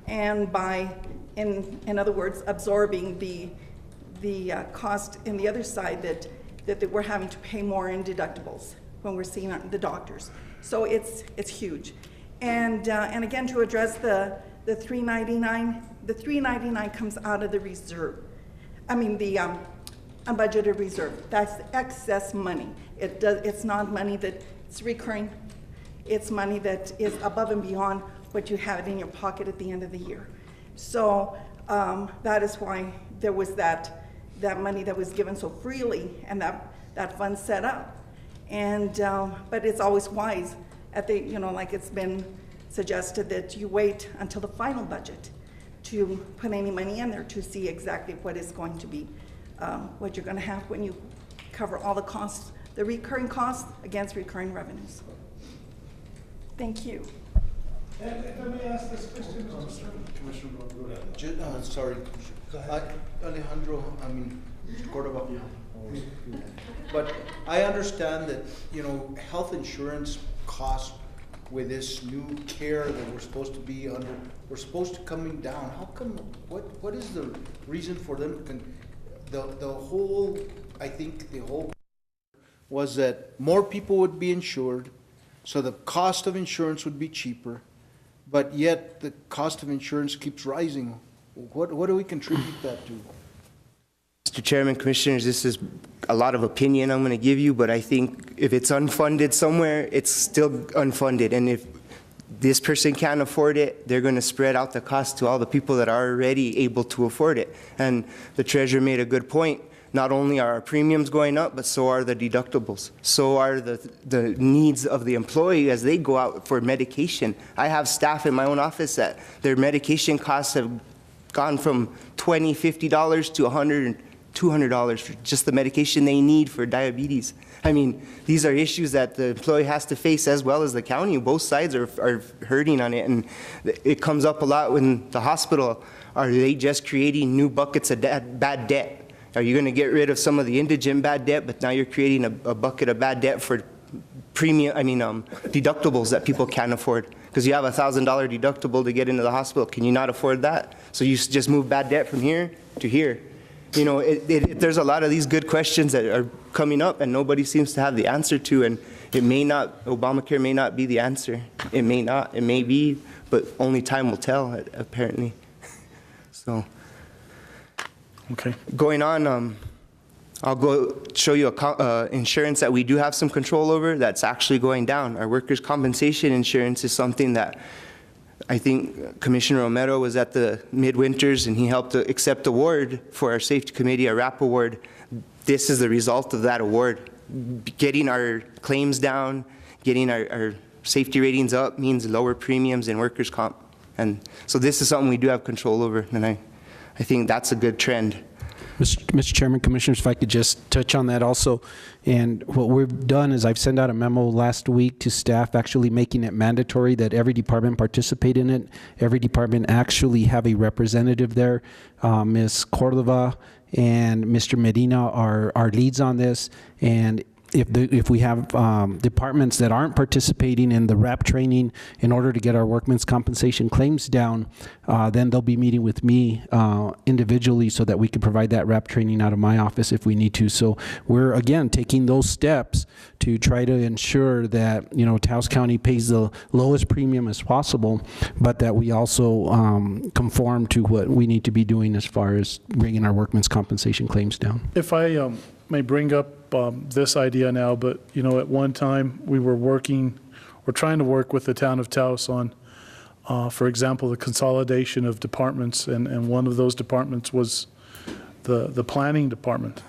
and by, in other words, absorbing the cost in the other side that we're having to pay more in deductibles when we're seeing the doctors. So it's huge. And again, to address the 399, the 399 comes out of the reserve. I mean the unbudgeted reserve. That's excess money. It's not money that's recurring. It's money that is above and beyond what you have in your pocket at the end of the year. So that is why there was that money that was given so freely, and that fund set up. And but it's always wise at the, like it's been suggested, that you wait until the final budget to put any money in there to see exactly what is going to be, what you're going to have when you cover all the costs, the recurring costs against recurring revenues. Thank you. And let me ask this question, Sorry. Alejandro, Cordova. But I understand that, health insurance costs with this new care that we're supposed to be under, we're supposed to coming down. How come, what is the reason for them? I think the whole was that more people would be insured, so the cost of insurance would be cheaper, but yet the cost of insurance keeps rising. What do we contribute that to? Mr. Chairman, Commissioners, this is a lot of opinion I'm going to give you, but I think if it's unfunded somewhere, it's still unfunded. And if this person can't afford it, they're going to spread out the cost to all the people that are already able to afford it. And the treasurer made a good point. Not only are our premiums going up, but so are the deductibles. So are the needs of the employee as they go out for medication. I have staff in my own office that their medication costs have gone from $20, $50 to $100 $200 for just the medication they need for diabetes. I mean, these are issues that the employee has to face as well as the county. Both sides are hurting on it, and it comes up a lot when the hospital, are they just creating new buckets of bad debt? Are you going to get rid of some of the indigent bad debt, but now you're creating a bucket of bad debt for deductibles that people can't afford? Because you have a $1,000 deductible to get into the hospital. Can you not afford that? So you just move bad debt from here to here. You know, there's a lot of these good questions that are coming up and nobody seems to have the answer to, and it may not, Obamacare may not be the answer. It may not, it may be, but only time will tell, apparently. So, okay. Going on, I'll go show you insurance that we do have some control over that's actually going down. Our workers' compensation insurance is something that I think Commissioner Romero was at the midwinters and he helped to accept the award for our safety committee, a RAP award. This is the result of that award. Getting our claims down, getting our safety ratings up means lower premiums in workers' comp. And so this is something we do have control over, and I think that's a good trend. Mr. Chairman, Commissioners, if I could just touch on that also. And what we've done is I've sent out a memo last week to staff actually making it mandatory that every department participate in it. Every department actually have a representative there. Ms. Cordova and Mr. Medina are leads on this. And if we have departments that aren't participating in the RAP training in order to get our workman's compensation claims down, then they'll be meeting with me individually so that we can provide that RAP training out of my office if we need to. So we're, again, taking those steps to try to ensure that, you know, Taos County pays the lowest premium as possible, but that we also conform to what we need to be doing as far as bringing our workman's compensation claims down. If I may bring up this idea now, but you know, at one time we were trying to work with the town of Taos on, for example, the consolidation of departments, and one of those departments was the planning department.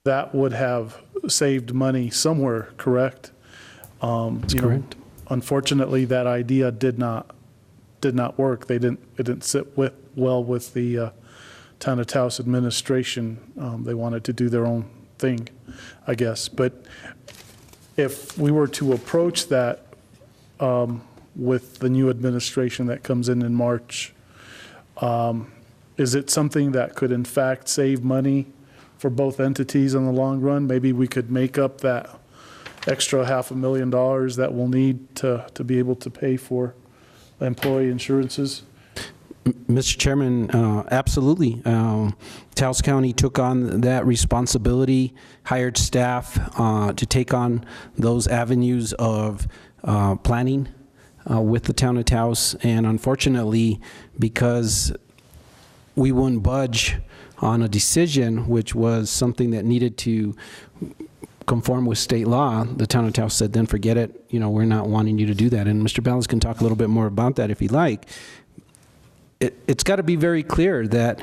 That would have saved money somewhere, correct? That's correct. Unfortunately, that idea did not work. It didn't sit well with the town of Taos administration. They wanted to do their own thing, I guess. But if we were to approach that with the new administration that comes in March, is it something that could in fact save money for both entities in the long run? Maybe we could make up that extra $500,000 that we'll need to be able to pay for employee insurances. Mr. Chairman, absolutely. Taos County took on that responsibility, hired staff to take on those avenues of planning with the town of Taos, and unfortunately, because we wouldn't budge on a decision, which was something that needed to conform with state law, the town of Taos said, then forget it, you know, we're not wanting you to do that. And Mr. Ballas can talk a little bit more about that if he'd like. It's got to be very clear that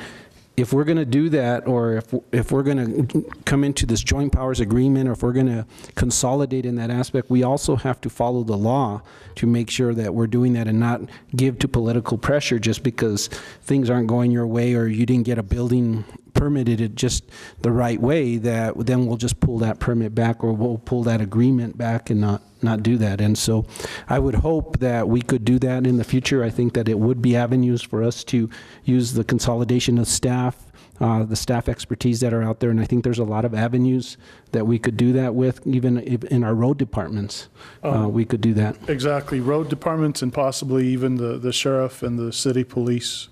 if we're going to do that, or if we're going to come into this joint powers agreement, or if we're going to consolidate in that aspect, we also have to follow the law to make sure that we're doing that and not give to political pressure just because things aren't going your way or you didn't get a building permitted it just the right way, that then we'll just pull that permit back, or we'll pull that agreement back and not do that. And so I would hope that we could do that in the future. I think that it would be avenues for us to use the consolidation of staff, the staff expertise that are out there, and I think there's a lot of avenues that we could do that with, even in our road departments. We could do that. Exactly, road departments and possibly even the sheriff and the city police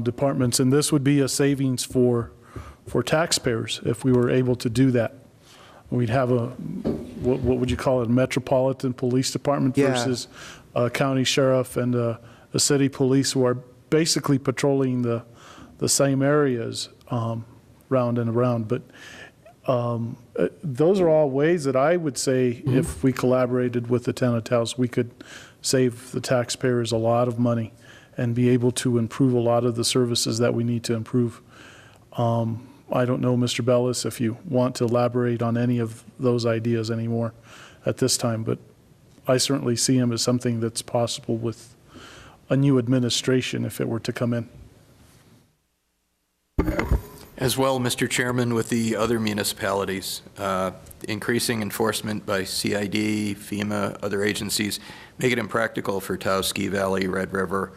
departments, and this would be a savings for taxpayers if we were able to do that. We'd have what would you call it, a metropolitan police department versus a county sheriff and a city police who are basically patrolling the same areas round and around. But those are all ways that I would say if we collaborated with the town of Taos, we could save the taxpayers a lot of money and be able to improve a lot of the services that we need to improve. I don't know, Mr. Bellis, if you want to elaborate on any of those ideas anymore at this time, but I certainly see them as something that's possible with a new administration if it were to come in. As well, Mr. Chairman, with the other municipalities, increasing enforcement by CID, FEMA, other agencies, make it impractical for Taos Ski Valley, Red River,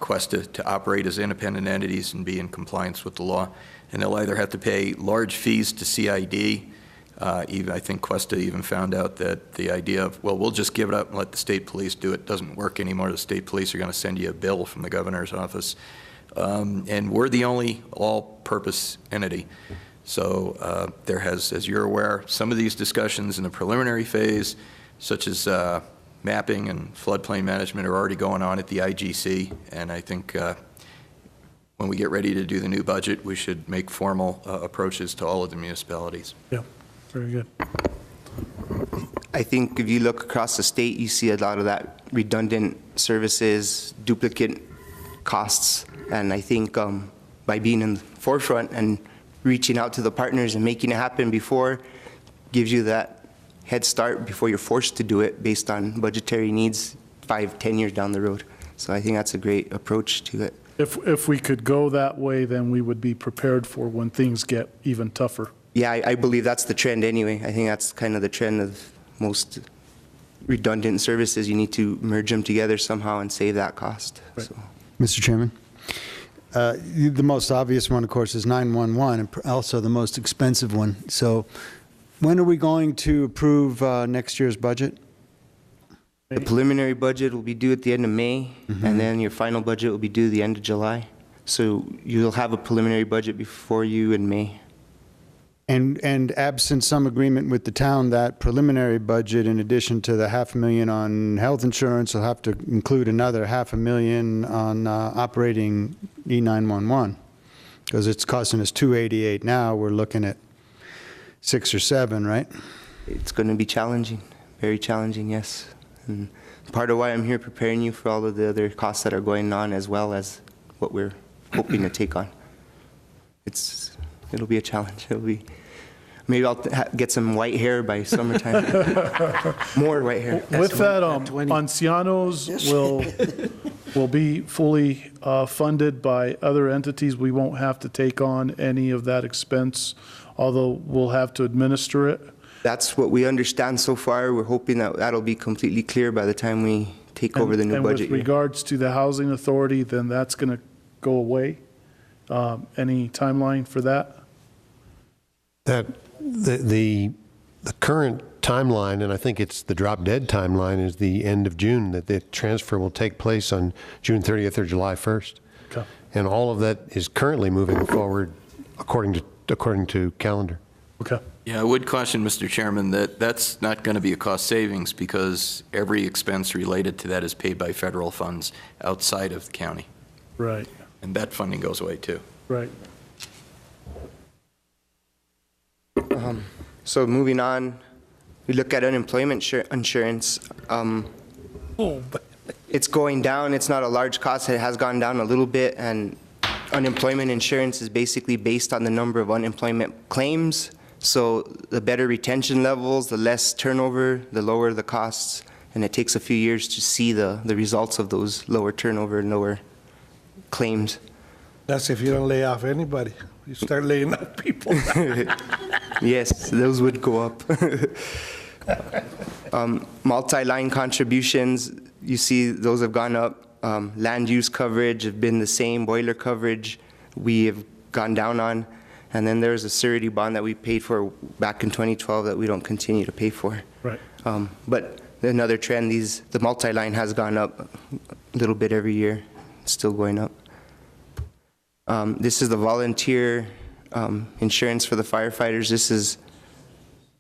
Cuesta to operate as independent entities and be in compliance with the law. And they'll either have to pay large fees to CID. Even, I think Cuesta even found out that the idea of, well, we'll just give it up and let the state police do it doesn't work anymore. The state police are going to send you a bill from the governor's office. And we're the only all-purpose entity. So there has, as you're aware, some of these discussions in the preliminary phase, such as mapping and floodplain management, are already going on at the IGC. And I think when we get ready to do the new budget, we should make formal approaches to all of the municipalities. Yeah, very good. I think if you look across the state, you see a lot of that redundant services, duplicate costs. And I think by being in the forefront and reaching out to the partners and making it happen before gives you that head start before you're forced to do it based on budgetary needs 5-10 years down the road. So I think that's a great approach to it. If we could go that way, then we would be prepared for when things get even tougher. Yeah, I believe that's the trend anyway. I think that's kind of the trend of most redundant services. You need to merge them together somehow and save that cost. Right. So. Mr. Chairman, the most obvious one, of course, is 911, and also the most expensive one. So when are we going to approve next year's budget? The preliminary budget will be due at the end of May, and then your final budget will be due the end of July. So you'll have a preliminary budget before you in May. And absent some agreement with the town, that preliminary budget, in addition to the $500,000 on health insurance, will have to include another $500,000 on operating E911, because it's costing us $288 now. We're looking at 6 or 7, right? It's going to be challenging, very challenging, yes. And part of why I'm here preparing you for all of the other costs that are going on, as well as what we're hoping to take on. It'll be a challenge. It'll be, maybe I'll get some white hair by summertime. More white hair. With that, Ancianos will be fully funded by other entities. We won't have to take on any of that expense, although we'll have to administer it. That's what we understand so far. We're hoping that that'll be completely clear by the time we take over the new budget. And with regards to the housing authority, then that's going to go away. Any timeline for that? That the current timeline, and I think it's the drop dead timeline, is the end of June, that the transfer will take place on June 30th or July 1st. Okay. And all of that is currently moving forward according to calendar. Okay. Yeah, I would caution, Mr. Chairman, that that's not going to be a cost savings, because every expense related to that is paid by federal funds outside of the county. Right. And that funding goes away too. Right. So moving on, we look at unemployment insurance. It's going down. It's not a large cost. It has gone down a little bit, and unemployment insurance is basically based on the number of unemployment claims. So the better retention levels, the less turnover, the lower the costs, and it takes a few years to see the results of those lower turnover and lower claims. That's if you don't lay off anybody. You start laying off people. Yes, those would go up. Multi-line contributions, you see those have gone up. Land use coverage have been the same. Boiler coverage we have gone down on. And then there's a surety bond that we paid for back in 2012 that we don't continue to pay for. Right. But another trend, the multi-line has gone up a little bit every year. It's still going up. This is the volunteer insurance for the firefighters. This is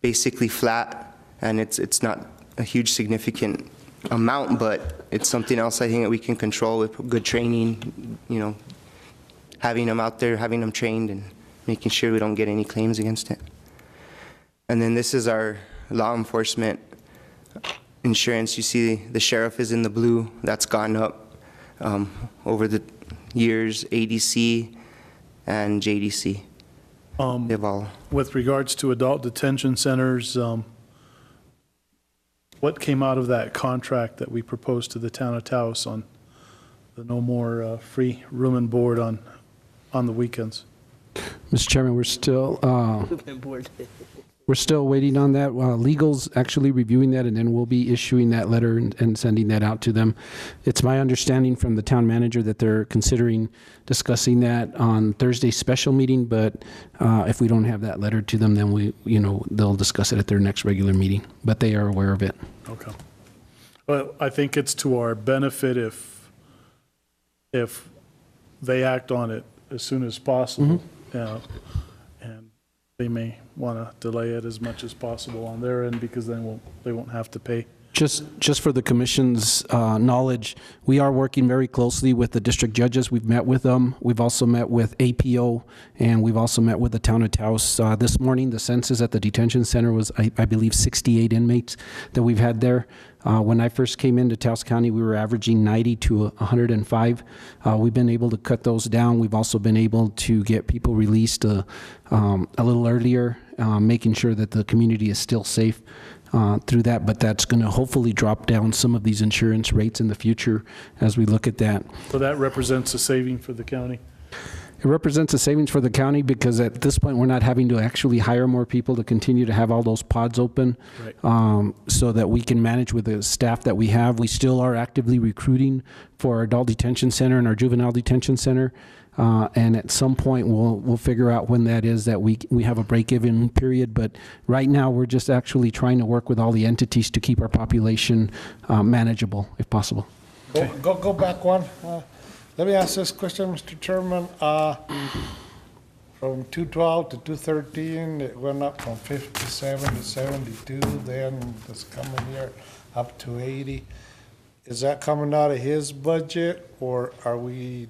basically flat, and it's not a huge significant amount, but it's something else I think that we can control with good training, you know, having them out there, having them trained, and making sure we don't get any claims against it. And then this is our law enforcement insurance. You see the sheriff is in the blue. That's gone up over the years, ADC and JDC. They've all. With regards to adult detention centers, what came out of that contract that we proposed to the town of Taos on the no more free room and board on the weekends? Mr. Chairman, we're still waiting on that. Legal's actually reviewing that, and then we'll be issuing that letter and sending that out to them. It's my understanding from the town manager that they're considering discussing that on Thursday's special meeting, but if we don't have that letter to them, then they'll discuss it at their next regular meeting, but they are aware of it. Okay. Well, I think it's to our benefit if they act on it as soon as possible. And they may want to delay it as much as possible on their end, because then they won't have to pay. Just for the commission's knowledge, we are working very closely with the district judges. We've met with them. We've also met with APO, and we've also met with the town of Taos. This morning, the census at the detention center was, I believe, 68 inmates that we've had there. When I first came into Taos County, we were averaging 90 to 105. We've been able to cut those down. We've also been able to get people released a little earlier, making sure that the community is still safe through that, but that's going to hopefully drop down some of these insurance rates in the future as we look at that. So that represents a saving for the county? It represents a savings for the county, because at this point we're not having to actually hire more people to continue to have all those pods open, right. So that we can manage with the staff that we have. We still are actively recruiting for our adult detention center and our juvenile detention center. And at some point we'll figure out when that is that we have a break-even period. But right now we're just actually trying to work with all the entities to keep our population manageable, if possible. Okay. Go back one. Let me ask this question, Mr. Chairman. From 212 to 213, it went up from 57 to 72. Then this coming year up to 80. Is that coming out of his budget, or are we?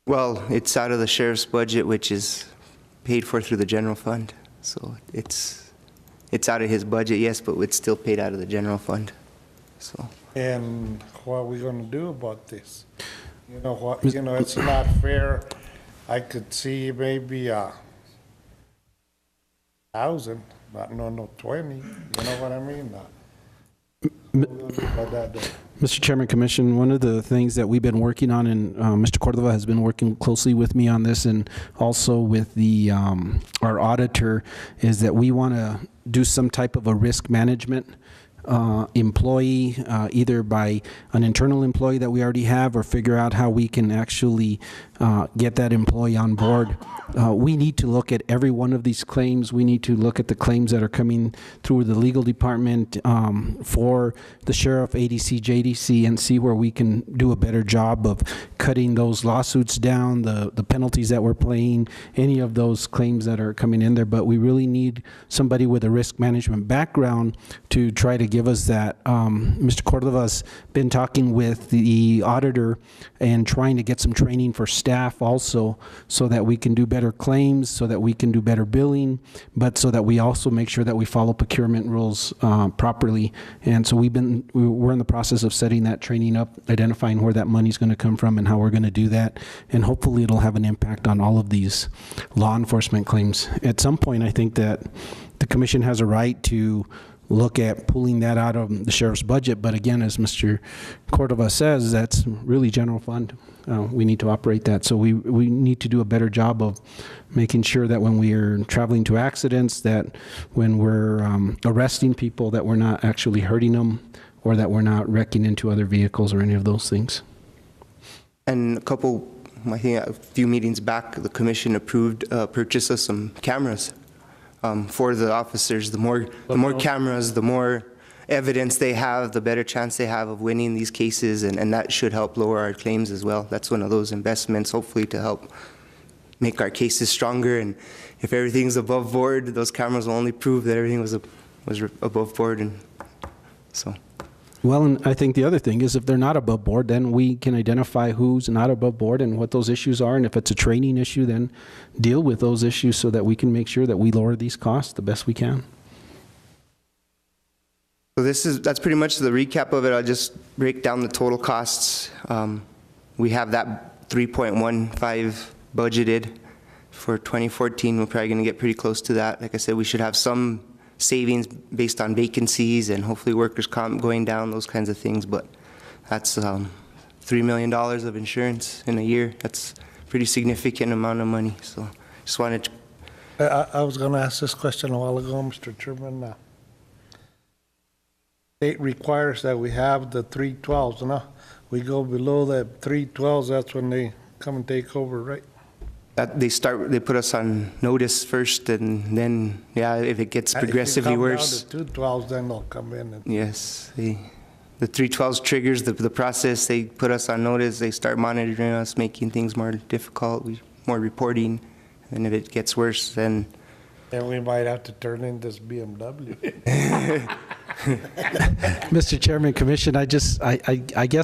Well, it's out of the sheriff's budget, which is paid for through the general fund. So it's out of his budget, yes, but it's still paid out of the general fund. So. And what are we going to do about this? You know what? You know, it's not fair. I could see maybe 1,000, but no 20. You know what I mean? Mr. Chairman, Commission, one of the things that we've been working on, and Mr. Cordova has been working closely with me on this, and also with the our auditor, is that we want to do some type of a risk management employee, either by an internal employee that we already have, or figure out how we can actually get that employee on board. We need to look at every one of these claims. We need to look at the claims that are coming through the legal department for the sheriff, ADC, JDC, and see where we can do a better job of cutting those lawsuits down, the penalties that we're paying, any of those claims that are coming in there. But we really need somebody with a risk management background to try to give us that. Mr. Cordova's been talking with the auditor and trying to get some training for staff also, so that we can do better claims, so that we can do better billing, but so that we also make sure that we follow procurement rules properly. And so we're in the process of setting that training up, identifying where that money's going to come from and how we're going to do that. And hopefully it'll have an impact on all of these law enforcement claims. At some point, I think that the commission has a right to look at pulling that out of the sheriff's budget. But again, as Mr. Cordova says, that's really general fund. We need to operate that. So we need to do a better job of making sure that when we are traveling to accidents, that when we're arresting people, that we're not actually hurting them, or that we're not wrecking into other vehicles or any of those things. And I think a few meetings back, the commission approved purchase of some cameras for the officers. The more cameras, the more evidence they have, the better chance they have of winning these cases, and that should help lower our claims as well. That's one of those investments, hopefully, to help make our cases stronger. And if everything's above board, those cameras will only prove that everything was above board. And so. Well, and I think the other thing is, if they're not above board, then we can identify who's not above board and what those issues are. And if it's a training issue, then deal with those issues so that we can make sure that we lower these costs the best we can. So that's pretty much the recap of it. I'll just break down the total costs. We have that 3.15 budgeted for 2014. We're probably going to get pretty close to that. Like I said, we should have some savings based on vacancies and hopefully workers' comp going down, those kinds of things. But that's $3 million of insurance in a year. That's a pretty significant amount of money. So Just wanted to I was going to ask this question a while ago, Mr. Chairman. State requires that we have the 312s, no? We go below the 312s, that's when they come and take over, right? they put us on notice first, and then, yeah, if it gets progressively worse. If you come down to 212s, then they'll come in. Yes, the 312s triggers the process. They put us on notice. They start monitoring us, making things more difficult, more reporting. And if it gets worse, then we might have to turn in this BMW. Mr. Chairman, Commission, I guess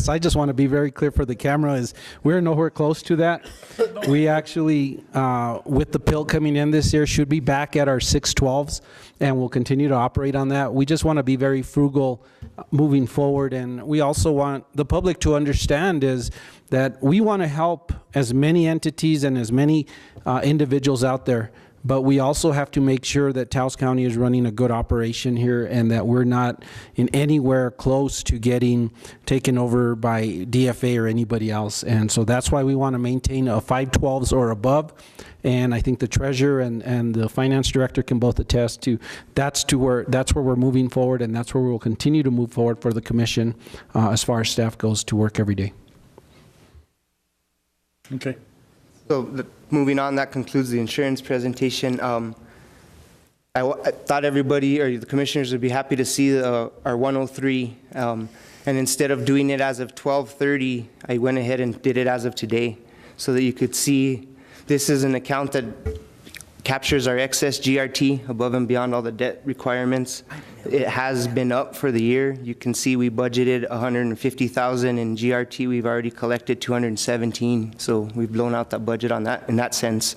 I just want to be very clear for the camera is we're nowhere close to that. We actually, with the PIL coming in this year, should be back at our 612s, and we'll continue to operate on that. We just want to be very frugal moving forward, and we also want the public to understand is that we want to help as many entities and as many individuals out there. But we also have to make sure that Taos County is running a good operation here and that we're not in anywhere close to getting taken over by DFA or anybody else. And so that's why we want to maintain a 512s or above. And I think the treasurer and the finance director can both attest to that's where we're moving forward, and that's where we'll continue to move forward for the commission as far as staff goes to work every day. Okay. So moving on, that concludes the insurance presentation. I thought everybody or the commissioners would be happy to see our 103. And instead of doing it as of 12/30, I went ahead and did it as of today so that you could see this is an account that captures our excess GRT above and beyond all the debt requirements. It has been up for the year. You can see we budgeted $150,000 in GRT. We've already collected 217, so we've blown out that budget on that in that sense.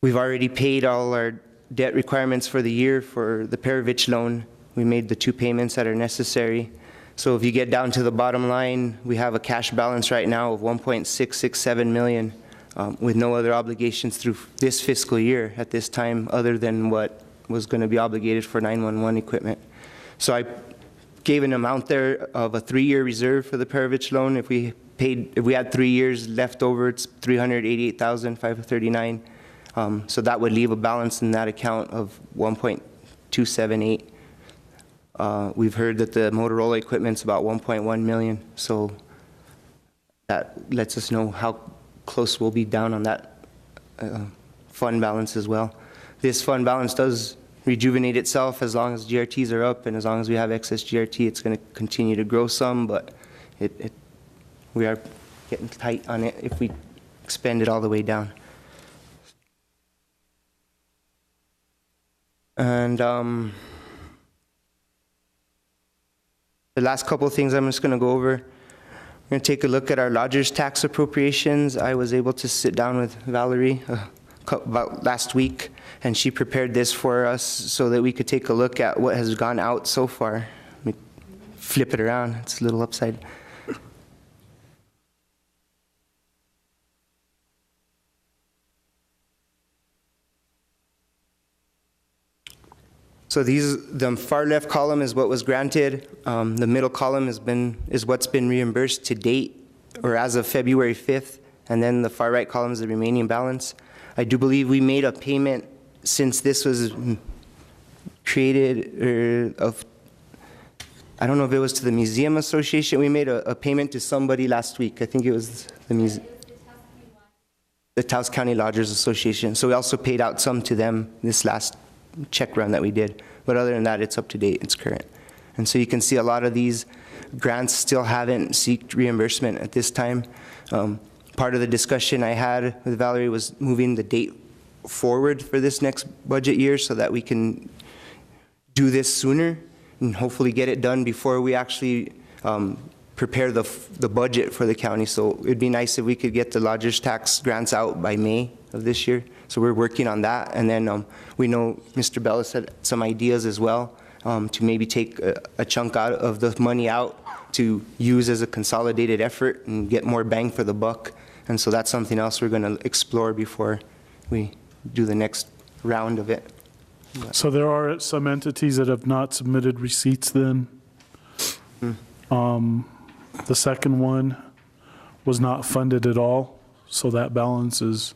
We've already paid all our debt requirements for the year for the Perovich loan. We made the 2 payments that are necessary. So if you get down to the bottom line, we have a cash balance right now of $1.667 million. With no other obligations through this fiscal year at this time other than what was going to be obligated for 911 equipment. So I gave an amount there of a 3-year reserve for the Perovich loan. If we had 3 years left over, it's $388,539. So that would leave a balance in that account of 1.278. We've heard that the Motorola equipment's about 1.1 million. So that lets us know how close we'll be down on that fund balance as well. This fund balance does rejuvenate itself as long as GRTs are up, and as long as we have excess GRT, it's going to continue to grow some, but we are getting tight on it if we expend it all the way down. And the last couple of things I'm just going to go over. We're going to take a look at our lodger's tax appropriations. I was able to sit down with Valerie about last week, and she prepared this for us so that we could take a look at what has gone out so far. Let me flip it around. It's a little upside. So the far left column is what was granted. The middle column is what's been reimbursed to date, or as of February 5th, and then the far right column is the remaining balance. I do believe we made a payment since this was created, I don't know if it was to the Museum Association. We made a payment to somebody last week. I think it was the Taos County Lodgers Association. So we also paid out some to them this last check run that we did. But other than that, it's up to date, it's current. And so you can see a lot of these grants still haven't sought reimbursement at this time. Part of the discussion I had with Valerie was moving the date forward for this next budget year so that we can do this sooner and hopefully get it done before we actually prepare the budget for the county. So it'd be nice if we could get the lodger's tax grants out by May of this year. So we're working on that, and then we know Mr. Bellis had some ideas as well to maybe take a chunk out of the money out to use as a consolidated effort and get more bang for the buck. And so that's something else we're going to explore before we do the next round of it. So there are some entities that have not submitted receipts then. The second one was not funded at all, so that balance is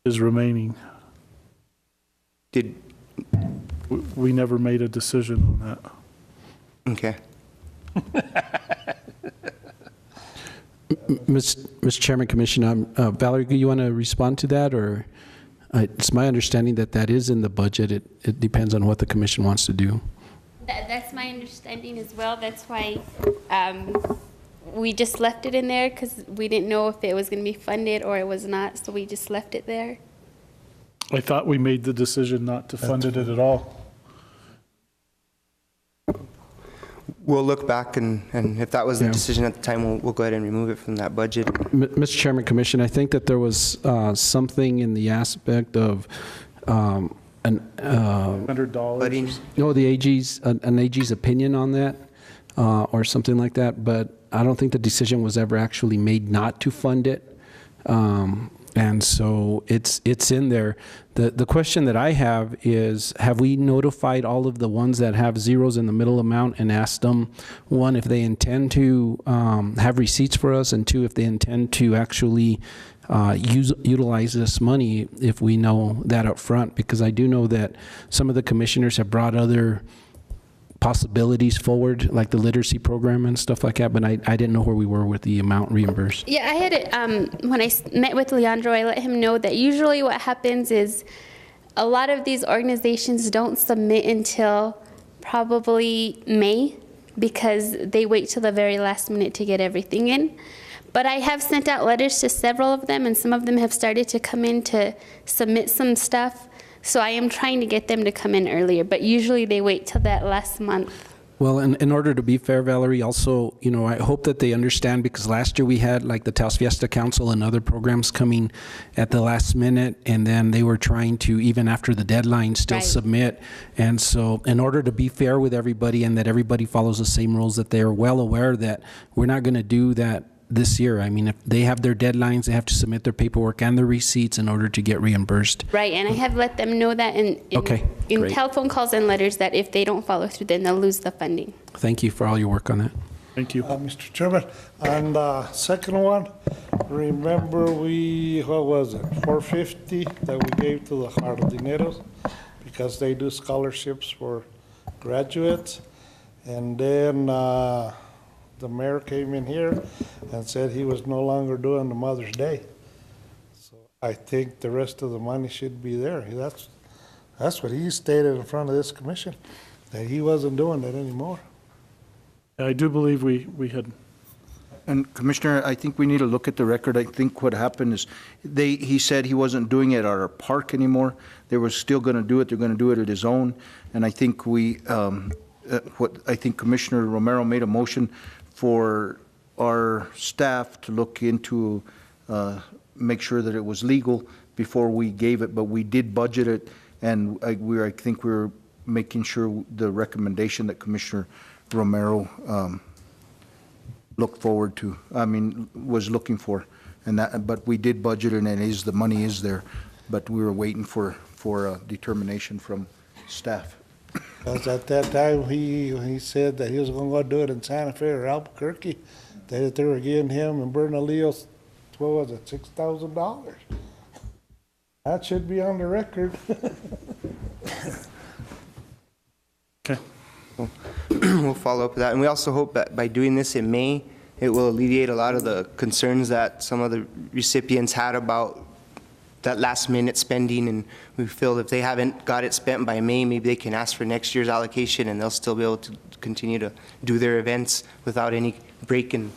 is remaining. Did, We never made a decision on that. okay. Mr. Chairman, Commissioner, Valerie, do you want to respond to that, or it's my understanding that that is in the budget. It depends on what the commission wants to do. That's my understanding as well. That's why we just left it in there, because we didn't know if it was going to be funded or it was not, so we just left it there. I thought we made the decision not to fund it at all. We'll look back, and if that was the decision at the time, we'll go ahead and remove it from that budget. Mr. Chairman, Commission, I think that there was something in the aspect of $100. No, the AG's, an AG's opinion on that, or something like that, but I don't think the decision was ever actually made not to fund it. And so it's in there. The question that I have is, have we notified all of the ones that have zeros in the middle amount and asked them, one, if they intend to have receipts for us, and two, if they intend to actually utilize this money, if we know that up front? Because I do know that some of the commissioners have brought other possibilities forward, like the literacy program and stuff like that, but I didn't know where we were with the amount reimbursed. Yeah, I had it, when I met with Leandro, I let him know that usually what happens is a lot of these organizations don't submit until probably May, because they wait till the very last minute to get everything in. But I have sent out letters to several of them, and some of them have started to come in to submit some stuff. So I am trying to get them to come in earlier, but usually they wait till that last month. Well, in order to be fair, Valerie, also, you know, I hope that they understand, because last year we had like the Taos Fiesta Council and other programs coming at the last minute, and then they were trying to, even after the deadline, still submit. And so in order to be fair with everybody and that everybody follows the same rules, that they're well aware that we're not going to do that this year. I mean, if they have their deadlines, they have to submit their paperwork and their receipts in order to get reimbursed. Right, and I have let them know that in great. telephone calls and letters, that if they don't follow through, then they'll lose the funding. Thank you for all your work on that. Thank you. Mr. Chairman, and second one, remember what was it, 450 that we gave to the jardineros because they do scholarships for graduates, and then the mayor came in here and said he was no longer doing the Mother's Day. So I think the rest of the money should be there. That's what he stated in front of this commission, that he wasn't doing that anymore. I do believe we had. And Commissioner, I think we need to look at the record. I think what happened is he said he wasn't doing it at our park anymore. They were still going to do it. They're going to do it at his own. And I think I think Commissioner Romero made a motion for our staff to look into, make sure that it was legal before we gave it, but we did budget it, and I think we were making sure the recommendation that Commissioner Romero looked forward to, was looking for, and that, but we did budget it, and the money is there, but we were waiting for a determination from staff. Because at that time, he said that he was going to go do it in Santa Fe or Albuquerque, that they were giving him and Bernalillo, what was it, $6,000. That should be on the record. Okay. We'll follow up with that. And we also hope that by doing this in May, it will alleviate a lot of the concerns that some of the recipients had about that last minute spending, and we feel if they haven't got it spent by May, maybe they can ask for next year's allocation and they'll still be able to continue to do their events without any break in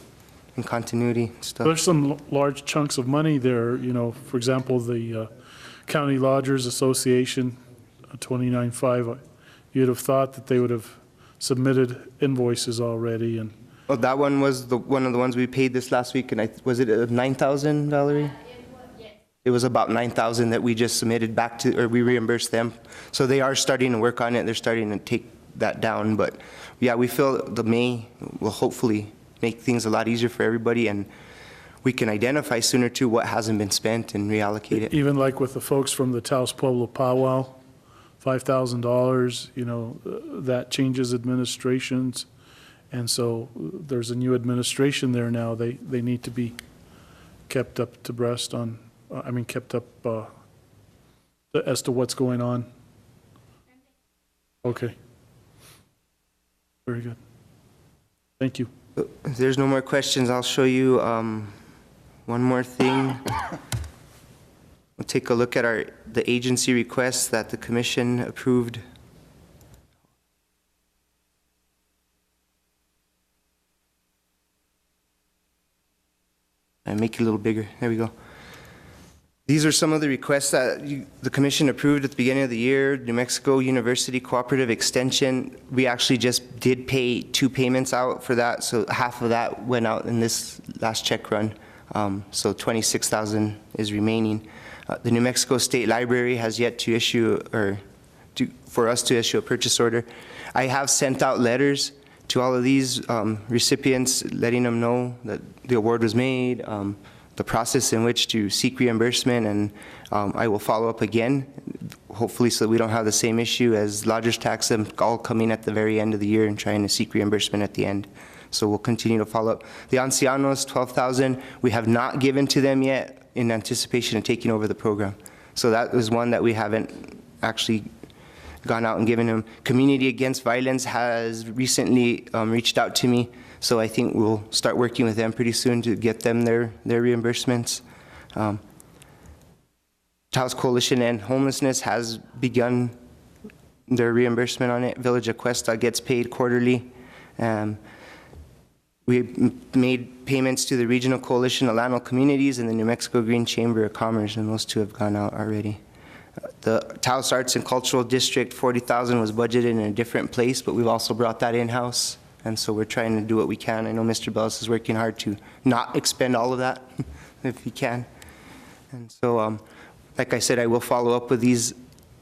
continuity and stuff. There's some large chunks of money there, you know, for example, the County Lodgers Association, 29.5, you'd have thought that they would have submitted invoices already. And well, that one was one of the ones we paid this last week, and was it $9,000, Valerie? It was about $9,000 that we just submitted back to, or we reimbursed them. So they are starting to work on it. They're starting to take that down. But yeah, we feel the May will hopefully make things a lot easier for everybody, and we can identify sooner too what hasn't been spent and reallocate it. even like with the folks from the Taos Pueblo powwow, $5,000, you know, that changes administrations. And so there's a new administration there now. They need to be kept up to breast on, kept up as to what's going on? Okay. Very good. Thank you. If there's no more questions, I'll show you one more thing. We'll take a look at the agency requests that the commission approved. And make it a little bigger. There we go. These are some of the requests that the commission approved at the beginning of the year. New Mexico University Cooperative Extension, we actually just did pay 2 payments out for that, so half of that went out in this last check run. So $26,000 is remaining. The New Mexico State Library has yet to issue, for us to issue a purchase order. I have sent out letters to all of these recipients, letting them know that the award was made, the process in which to seek reimbursement, and I will follow up again, hopefully so that we don't have the same issue as lodgers tax, them all coming at the very end of the year and trying to seek reimbursement at the end. So we'll continue to follow up. The ancianos, $12,000, we have not given to them yet in anticipation of taking over the program. So that was one that we haven't actually gone out and given them. Community Against Violence has recently reached out to me, so I think we'll start working with them pretty soon to get them their reimbursements. Taos Coalition and Homelessness has begun their reimbursement on it. Village of Cuesta gets paid quarterly. We made payments to the Regional Coalition of Llano Communities and the New Mexico Green Chamber of Commerce, and those 2 have gone out already. The Taos Arts and Cultural District, $40,000 was budgeted in a different place, but we've also brought that in-house, and so we're trying to do what we can. I know Mr. Bellis is working hard to not expend all of that, if he can. And so, like I said, I will follow up with these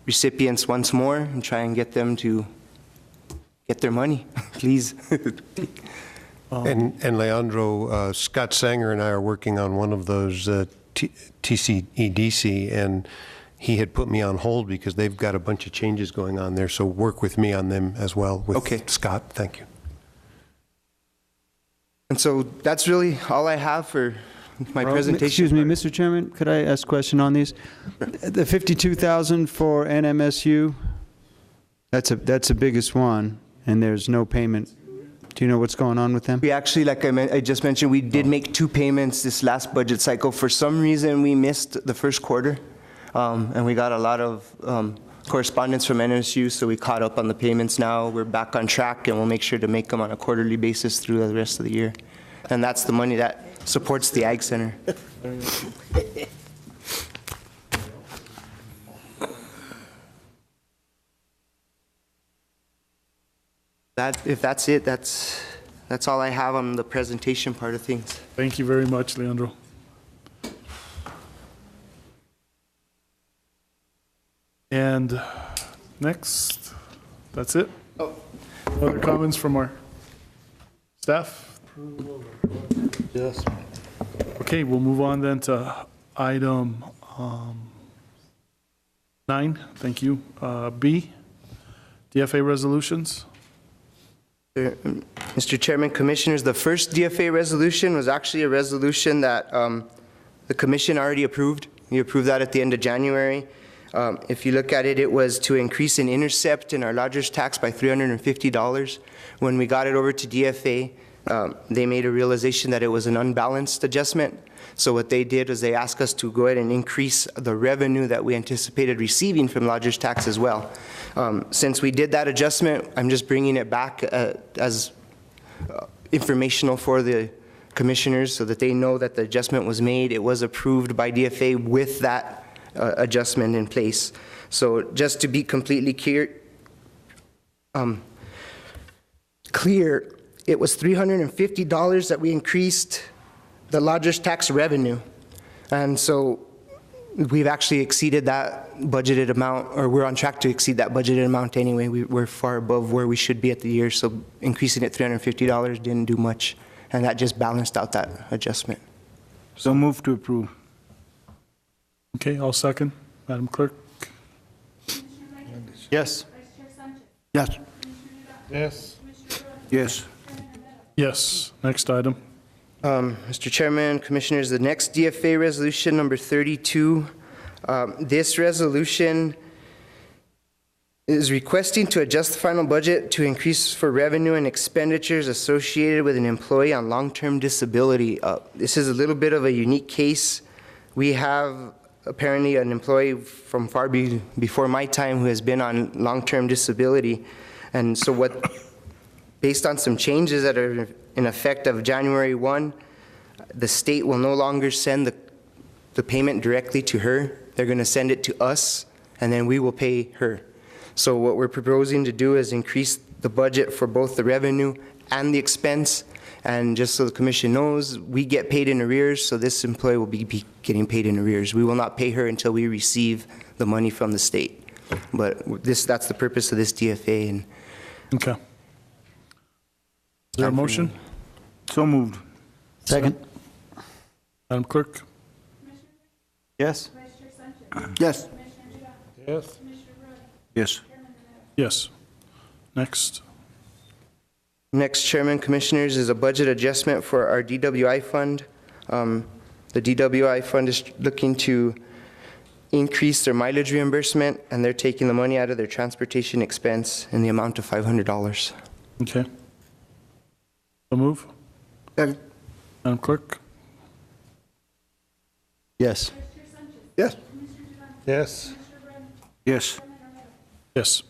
recipients once more and try and get them to get their money, please. And Leandro, Scott Sanger and I are working on one of those TCEDC, and he had put me on hold because they've got a bunch of changes going on there, so work with me on them as well with Scott. Thank you. And so that's really all I have for my presentation. Excuse me, Mr. Chairman, could I ask a question on these? The $52,000 for NMSU, that's the biggest one, and there's no payment. Do you know what's going on with them? We actually, like I just mentioned, we did make 2 payments this last budget cycle. For some reason, we missed the first quarter, and we got a lot of correspondence from NSU, so we caught up on the payments now. We're back on track, and we'll make sure to make them on a quarterly basis through the rest of the year. And that's the money that supports the Ag Center. If that's it, that's all I have on the presentation part of things. Thank you very much, Leandro. And next, that's it? Oh. Other comments from our staff? Yes. Okay, we'll move on then to item 9. Thank you. B, DFA resolutions. Mr. Chairman, Commissioners, the first DFA resolution was actually a resolution that the Commission already approved. We approved that at the end of January. If you look at it, it was to increase an intercept in our lodgers tax by $350. When we got it over to DFA, they made a realization that it was an unbalanced adjustment. So what they did was they asked us to go ahead and increase the revenue that we anticipated receiving from lodgers tax as well. Since we did that adjustment, I'm just bringing it back as informational for the Commissioners so that they know that the adjustment was made. It was approved by DFA with that adjustment in place. So just to be completely clear, it was $350 that we increased the lodgers tax revenue. And so we've actually exceeded that budgeted amount, or we're on track to exceed that budgeted amount anyway. We're far above where we should be at the year, so increasing it $350 didn't do much, and that just balanced out that adjustment. So move to approve. Okay, I'll second. Madam Clerk? Yes. Yes. Yes. Yes. Yes. Next item. Mr. Chairman, Commissioners, the next DFA resolution, number 32, This resolution is requesting to adjust the final budget to increase for revenue and expenditures associated with an employee on long-term disability. This is a little bit of a unique case. We have apparently an employee from far before my time who has been on long-term disability. And so based on some changes that are in effect of January 1, the state will no longer send the payment directly to her. They're going to send it to us, and then we will pay her. So what we're proposing to do is increase the budget for both the revenue and the expense. And just so the commission knows, we get paid in arrears, so this employee will be getting paid in arrears. We will not pay her until we receive the money from the state. But that's the purpose of this DFA. And Okay. Is there a motion? So moved. Second. Madam Clerk? Yes. Yes. Yes. Yes. Yes. Next. Next, Chairman, Commissioners, is a budget adjustment for our DWI fund. The DWI fund is looking to increase their mileage reimbursement, and they're taking the money out of their transportation expense in the amount of $500. Okay. So move. Second. Madam Clerk? Yes. Yes. Yes. Yes. Yes.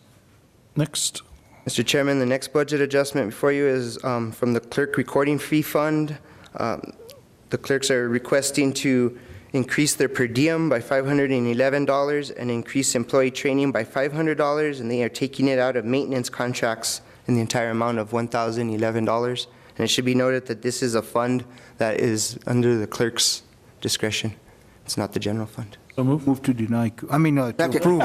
Next. Mr. Chairman, the next budget adjustment before you is from the clerk recording fee fund. The clerks are requesting to increase their per diem by $511 and increase employee training by $500, and they are taking it out of maintenance contracts in the entire amount of $1,011. And it should be noted that this is a fund that is under the clerk's discretion. It's not the general fund. So move. Move to deny, to approve.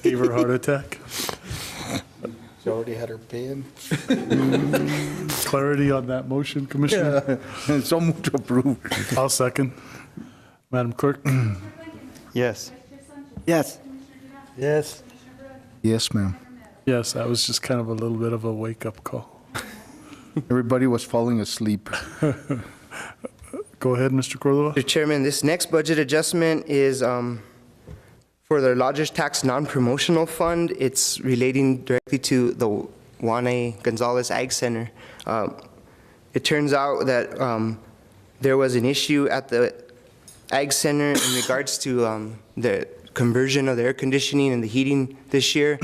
Gave her a heart attack. She already had her pen. Clarity on that motion, Commissioner? So moved to approve. I'll second. Madam Clerk? Yes. Yes. Yes. Yes, ma'am. Yes, that was just kind of a little bit of a wake-up call. Everybody was falling asleep. Go ahead, Mr. Cordova. Mr. Chairman, this next budget adjustment is for the lodgers tax non-promotional fund. It's relating directly to the Juan A. Gonzalez Ag Center. It turns out that there was an issue at the Ag Center in regards to the conversion of the air conditioning and the heating this year.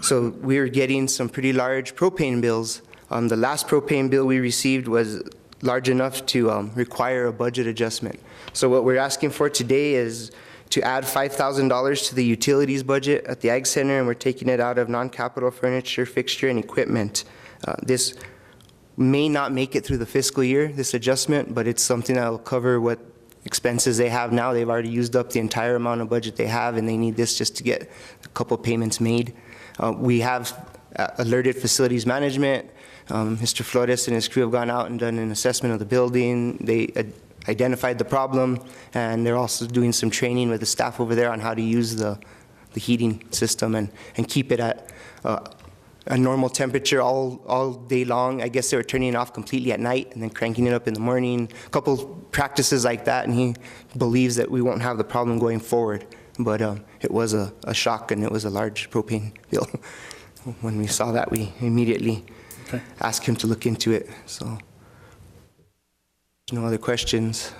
So we were getting some pretty large propane bills. The last propane bill we received was large enough to require a budget adjustment. So what we're asking for today is to add $5,000 to the utilities budget at the Ag Center, and we're taking it out of non-capital furniture, fixture, and equipment. This may not make it through the fiscal year, this adjustment, but it's something that will cover what expenses they have now. They've already used up the entire amount of budget they have, and they need this just to get a couple payments made. We have alerted facilities management. Mr. Flores and his crew have gone out and done an assessment of the building. They identified the problem, and they're also doing some training with the staff over there on how to use the heating system and keep it at a normal temperature all day long. I guess they were turning it off completely at night and then cranking it up in the morning. A couple practices like that, and he believes that we won't have the problem going forward. But it was a shock, and it was a large propane bill. When we saw that, we immediately asked him to look into it. So, no other questions?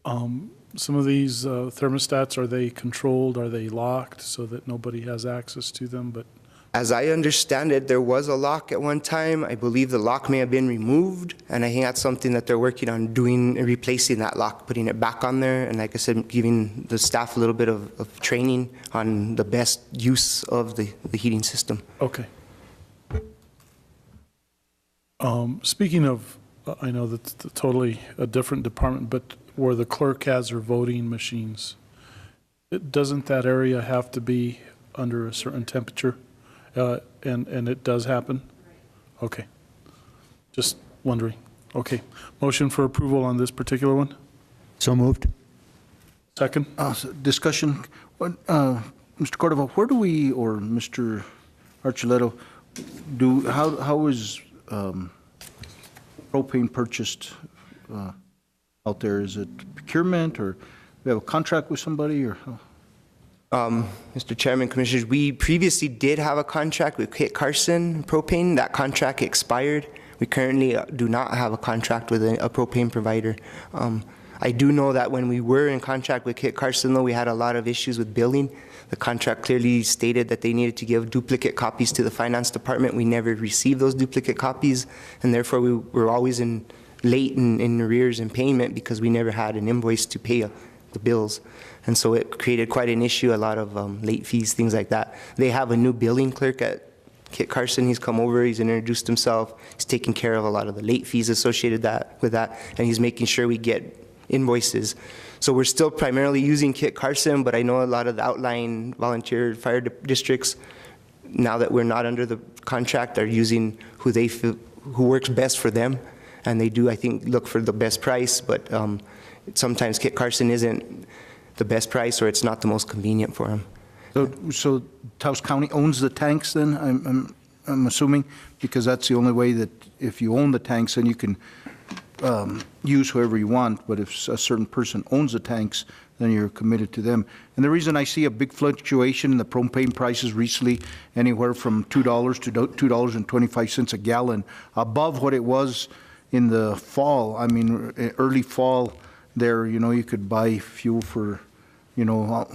Some of these thermostats, are they controlled? Are they locked so that nobody has access to them? But as I understand it, there was a lock at one time. I believe the lock may have been removed, and I think that's something that they're working on doing, replacing that lock, putting it back on there, and like I said, giving the staff a little bit of training on the best use of the heating system. okay. Speaking of, I know that's totally a different department, but where the clerk has her voting machines, doesn't that area have to be under a certain temperature? And it does happen? Okay. Just wondering. Okay. Motion for approval on this particular one? So moved. Second? Discussion. Mr. Cordova, where do we, or Mr. Archuleta, how is propane purchased out there? Is it procurement, or we have a contract with somebody, or? Mr. Chairman, Commissioners, we previously did have a contract with Kit Carson Propane. That contract expired. We currently do not have a contract with a propane provider. I do know that when we were in contract with Kit Carson, though, we had a lot of issues with billing. The contract clearly stated that they needed to give duplicate copies to the finance department. We never received those duplicate copies, and therefore we were always late in arrears in payment because we never had an invoice to pay the bills. And so it created quite an issue, a lot of late fees, things like that. They have a new billing clerk at Kit Carson. He's come over, he's introduced himself, he's taking care of a lot of the late fees associated with that, and he's making sure we get invoices. So we're still primarily using Kit Carson, but I know a lot of the outlying volunteer fire districts, now that we're not under the contract, are using who they feel, who works best for them. And they do, I think, look for the best price, but sometimes Kit Carson isn't the best price, or it's not the most convenient for them. So Taos County owns the tanks then, I'm assuming? Because that's the only way that if you own the tanks, then you can use whoever you want, but if a certain person owns the tanks, then you're committed to them. And the reason I see a big fluctuation in the propane prices recently, anywhere from $2 to $2.25 a gallon, above what it was in the fall. I mean, early fall there, you know, you could buy fuel for, you know,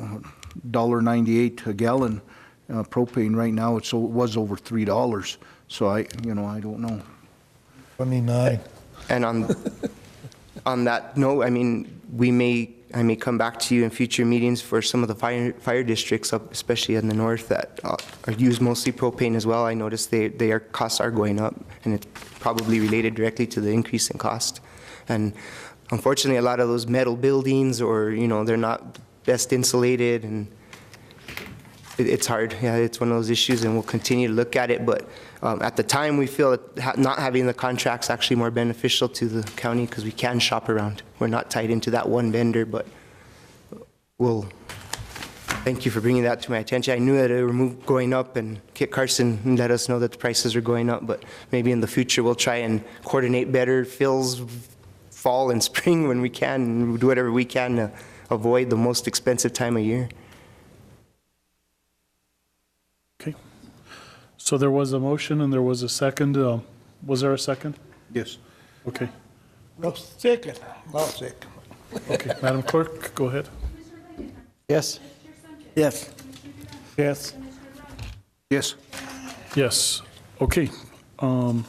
$1.98 a gallon propane. Right now it was over $3. So I don't know. 29. And on that note, I mean, I may come back to you in future meetings for some of the fire districts, especially in the north, that use mostly propane as well. I noticed their costs are going up, and it's probably related directly to the increase in cost. And unfortunately, a lot of those metal buildings, or, you know, they're not best insulated, and it's hard. Yeah, it's one of those issues, and we'll continue to look at it. But at the time, we feel that not having the contract's actually more beneficial to the county because we can shop around. We're not tied into that one vendor, but thank you for bringing that to my attention. I knew that it were going up, and Kit Carson let us know that the prices are going up, but maybe in the future we'll try and coordinate better fills fall and spring when we can, and we'll do whatever we can to avoid the most expensive time of year. Okay. So there was a motion and there was a second. Was there a second? Yes. Okay. No second. No second. Okay. Madam Clerk, go ahead. Yes. Yes. Yes. Yes. Yes. Okay. Mr.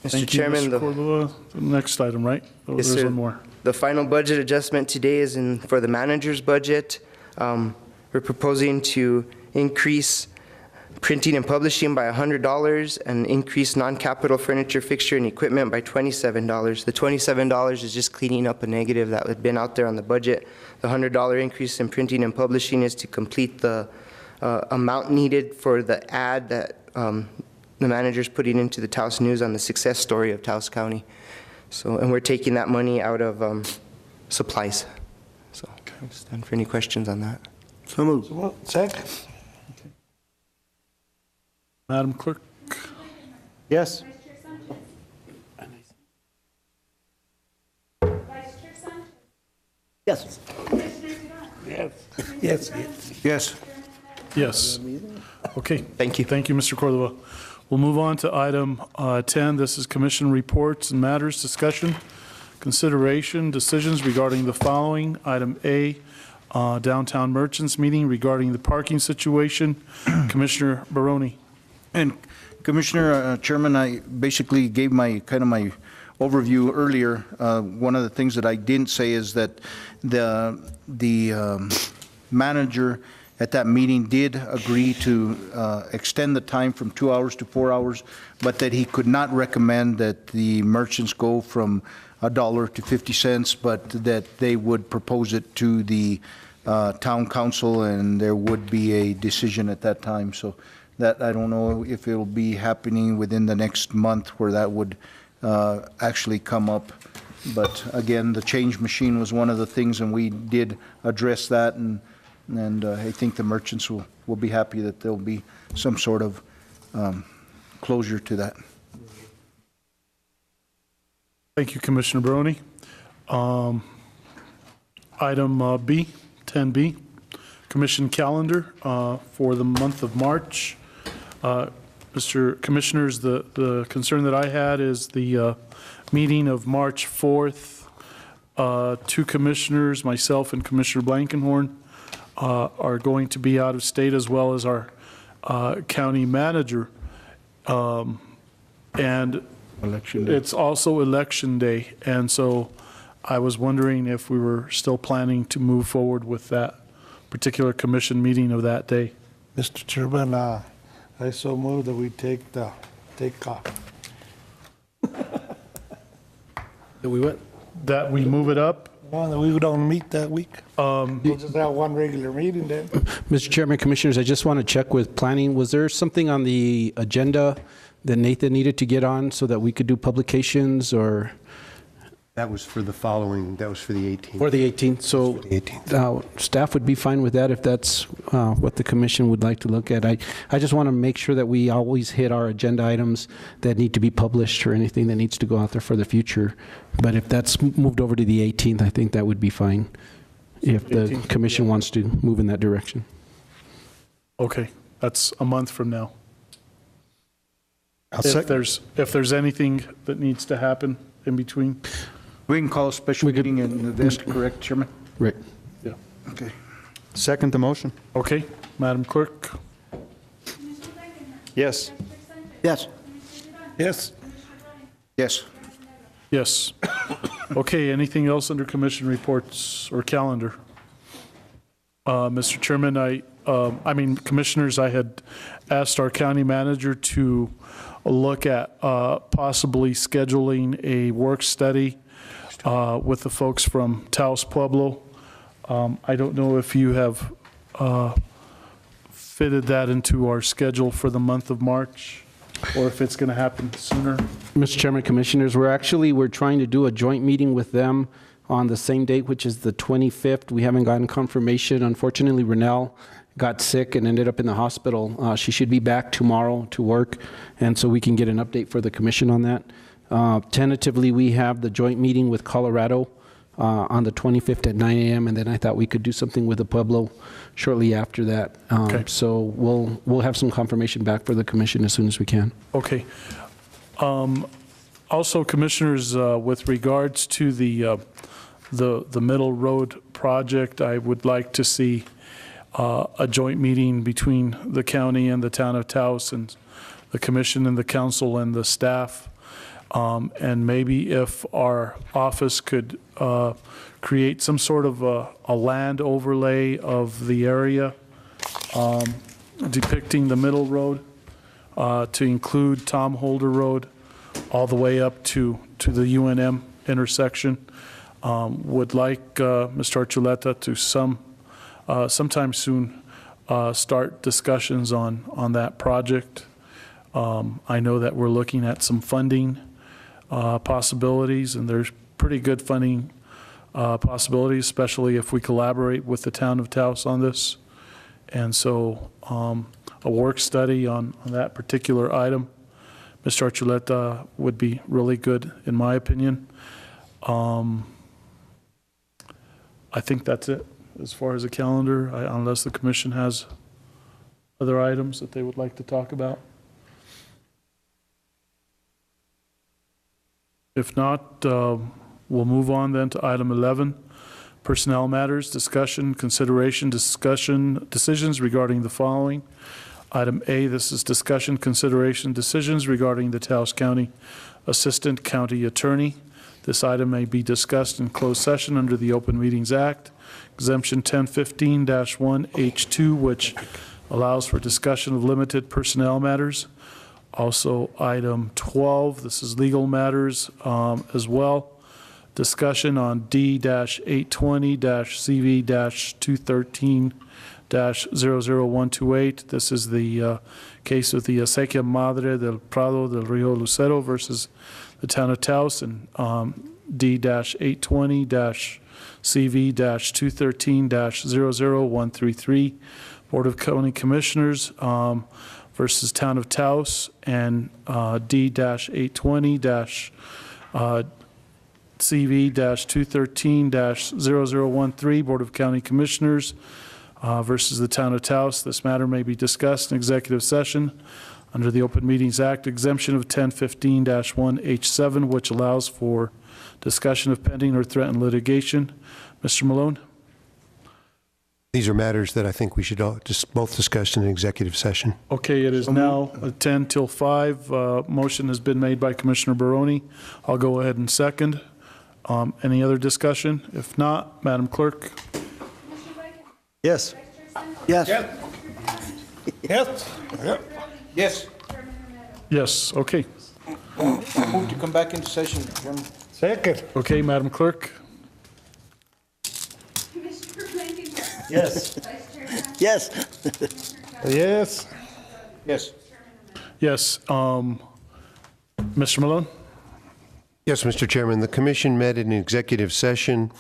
Thank you, Chairman, Mr. Cordova. The next item, right? Oh, Yes, there's sir. one more. The final budget adjustment today is for the manager's budget. We're proposing to increase printing and publishing by $100 and increase non-capital furniture, fixture, and equipment by $27. The $27 is just cleaning up a negative that had been out there on the budget. The $100 increase in printing and publishing is to complete the amount needed for the ad that the manager's putting into the Taos News on the success story of Taos County. So, and we're taking that money out of supplies. So, stand for any questions on that. So moved. Second. Madam Clerk? Yes. Yes. Yes. Yes. Yes. Yes. Okay. Thank you. Thank you, Mr. Cordova. We'll move on to item 10. This is commission reports and matters discussion, consideration, decisions regarding the following. Item A, downtown merchants meeting regarding the parking situation. Commissioner Barone. And Commissioner, Chairman, I basically gave my overview earlier. One of the things that I didn't say is that the manager at that meeting did agree to extend the time from 2 hours to 4 hours, but that he could not recommend that the merchants go from $1 to 50 cents, but that they would propose it to the town council, and there would be a decision at that time. So that, I don't know if it'll be happening within the next month where that would actually come up. But again, the change machine was one of the things, and we did address that, and I think the merchants will be happy that there'll be some sort of closure to that. Item B, 10B, Commission calendar for the month of March. Mr. Commissioners, the concern that I had is the meeting of March 4th. Two commissioners, myself and Commissioner Blankenhorn, are going to be out of state, as well as our county manager. And Election day. it's also election day, and so I was wondering if we were still planning to move forward with that particular commission meeting of that day. Mr. Chairman, I so move that we take off. That we what? That we move it up? Well, we don't meet that week. We'll just have one regular meeting then. Mr. Chairman, Commissioners, I just want to check with planning. Was there something on the agenda that Nathan needed to get on so that we could do publications, or? That was for the following, that was for the 18th. For the 18th, so staff would be fine with that if that's what the commission would like to look at. I just want to make sure that we always hit our agenda items that need to be published or anything that needs to go out there for the future. But if that's moved over to the 18th, I think that would be fine if the commission wants to move in that direction. Okay, that's a month from now. If there's anything that needs to happen in between. We can call a special meeting in the desk, correct, Chairman? Right. Yeah. Okay. Second the motion. Okay, Madam Clerk. Yes. Yes. Yes. Yes. Yes. Okay, anything else under commission reports or calendar? Mr. Chairman, Commissioners, I had asked our county manager to look at possibly scheduling a work study with the folks from Taos Pueblo. I don't know if you have fitted that into our schedule for the month of March, or if it's going to happen sooner. Mr. Chairman, Commissioners, we're trying to do a joint meeting with them on the same date, which is the 25th. We haven't gotten confirmation. Unfortunately, Renelle got sick and ended up in the hospital. She should be back tomorrow to work, and so we can get an update for the commission on that. Tentatively, we have the joint meeting with Colorado on the 25th at 9 a.m., and then I thought we could do something with the Pueblo shortly after that. Okay. So we'll have some confirmation back for the commission as soon as we can. Okay. Also, Commissioners, with regards to the Middle Road project, I would like to see a joint meeting between the county and the town of Taos, and the commission and the council and the staff. And maybe if our office could create some sort of a land overlay of the area depicting the Middle Road to include Tom Holder Road all the way up to the UNM intersection. Would like Mr. Archuleta to sometime soon start discussions on that project. I know that we're looking at some funding possibilities, and there's pretty good funding possibilities, especially if we collaborate with the town of Taos on this. And so a work study on that particular item, Mr. Archuleta, would be really good, in my opinion. I think that's it as far as the calendar, unless the commission has other items that they would like to talk about. If not, we'll move on then to item 11, personnel matters, discussion, consideration, decisions regarding the following. Item A, this is discussion, consideration, decisions regarding the Taos County Assistant County Attorney. This item may be discussed in closed session under the Open Meetings Act, exemption 1015-1H2, which allows for discussion of limited personnel matters. Also, item 12, this is legal matters as well. Discussion on D-820-CV-213-00128. This is the case of the Acequia Madre del Prado del Rio Lucero versus the town of Taos, and D-820-CV-213-00133, Board of County Commissioners versus town of Taos, and D-820- CV-213-0013, Board of County Commissioners versus the Town of Taos. This matter may be discussed in executive session under the Open Meetings Act exemption of 1015-1H7, which allows for discussion of pending or threatened litigation. Mr. Malone? These are matters that I think we should all just both discuss in an executive session. Okay, it is now 10 till 5. Motion has been made by Commissioner Barone. I'll go ahead and second. Any other discussion? If not, Madam Clerk? Yes. Yes. Yes. Yes. Yes, okay. Move to come back into session, Chairman. Second. Okay, Madam Clerk? Yes. Yes. Yes. Yes. Yes. Mr. Malone? Yes, Mr. Chairman, the commission met in executive session.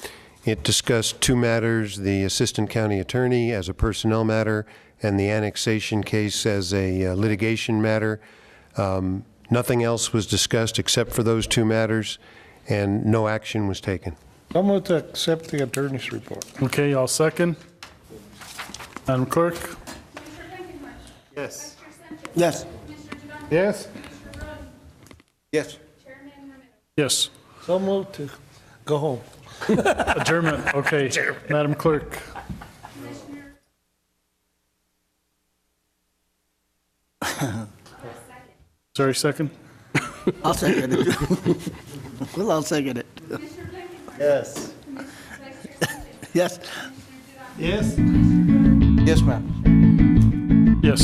It discussed two matters, the Assistant County Attorney as a personnel matter and the annexation case as a litigation matter. Nothing else was discussed except for those two matters, and no action was taken. I'm going to accept the attorney's report. Okay, I'll second. Madam Clerk? Yes. Yes. Yes. Yes. Yes. So moved to go home. Adjournment, okay. Madam Clerk? Sorry, second? I'll second it. Well, I'll second it. Yes. Yes. Yes. Yes, ma'am. Yes.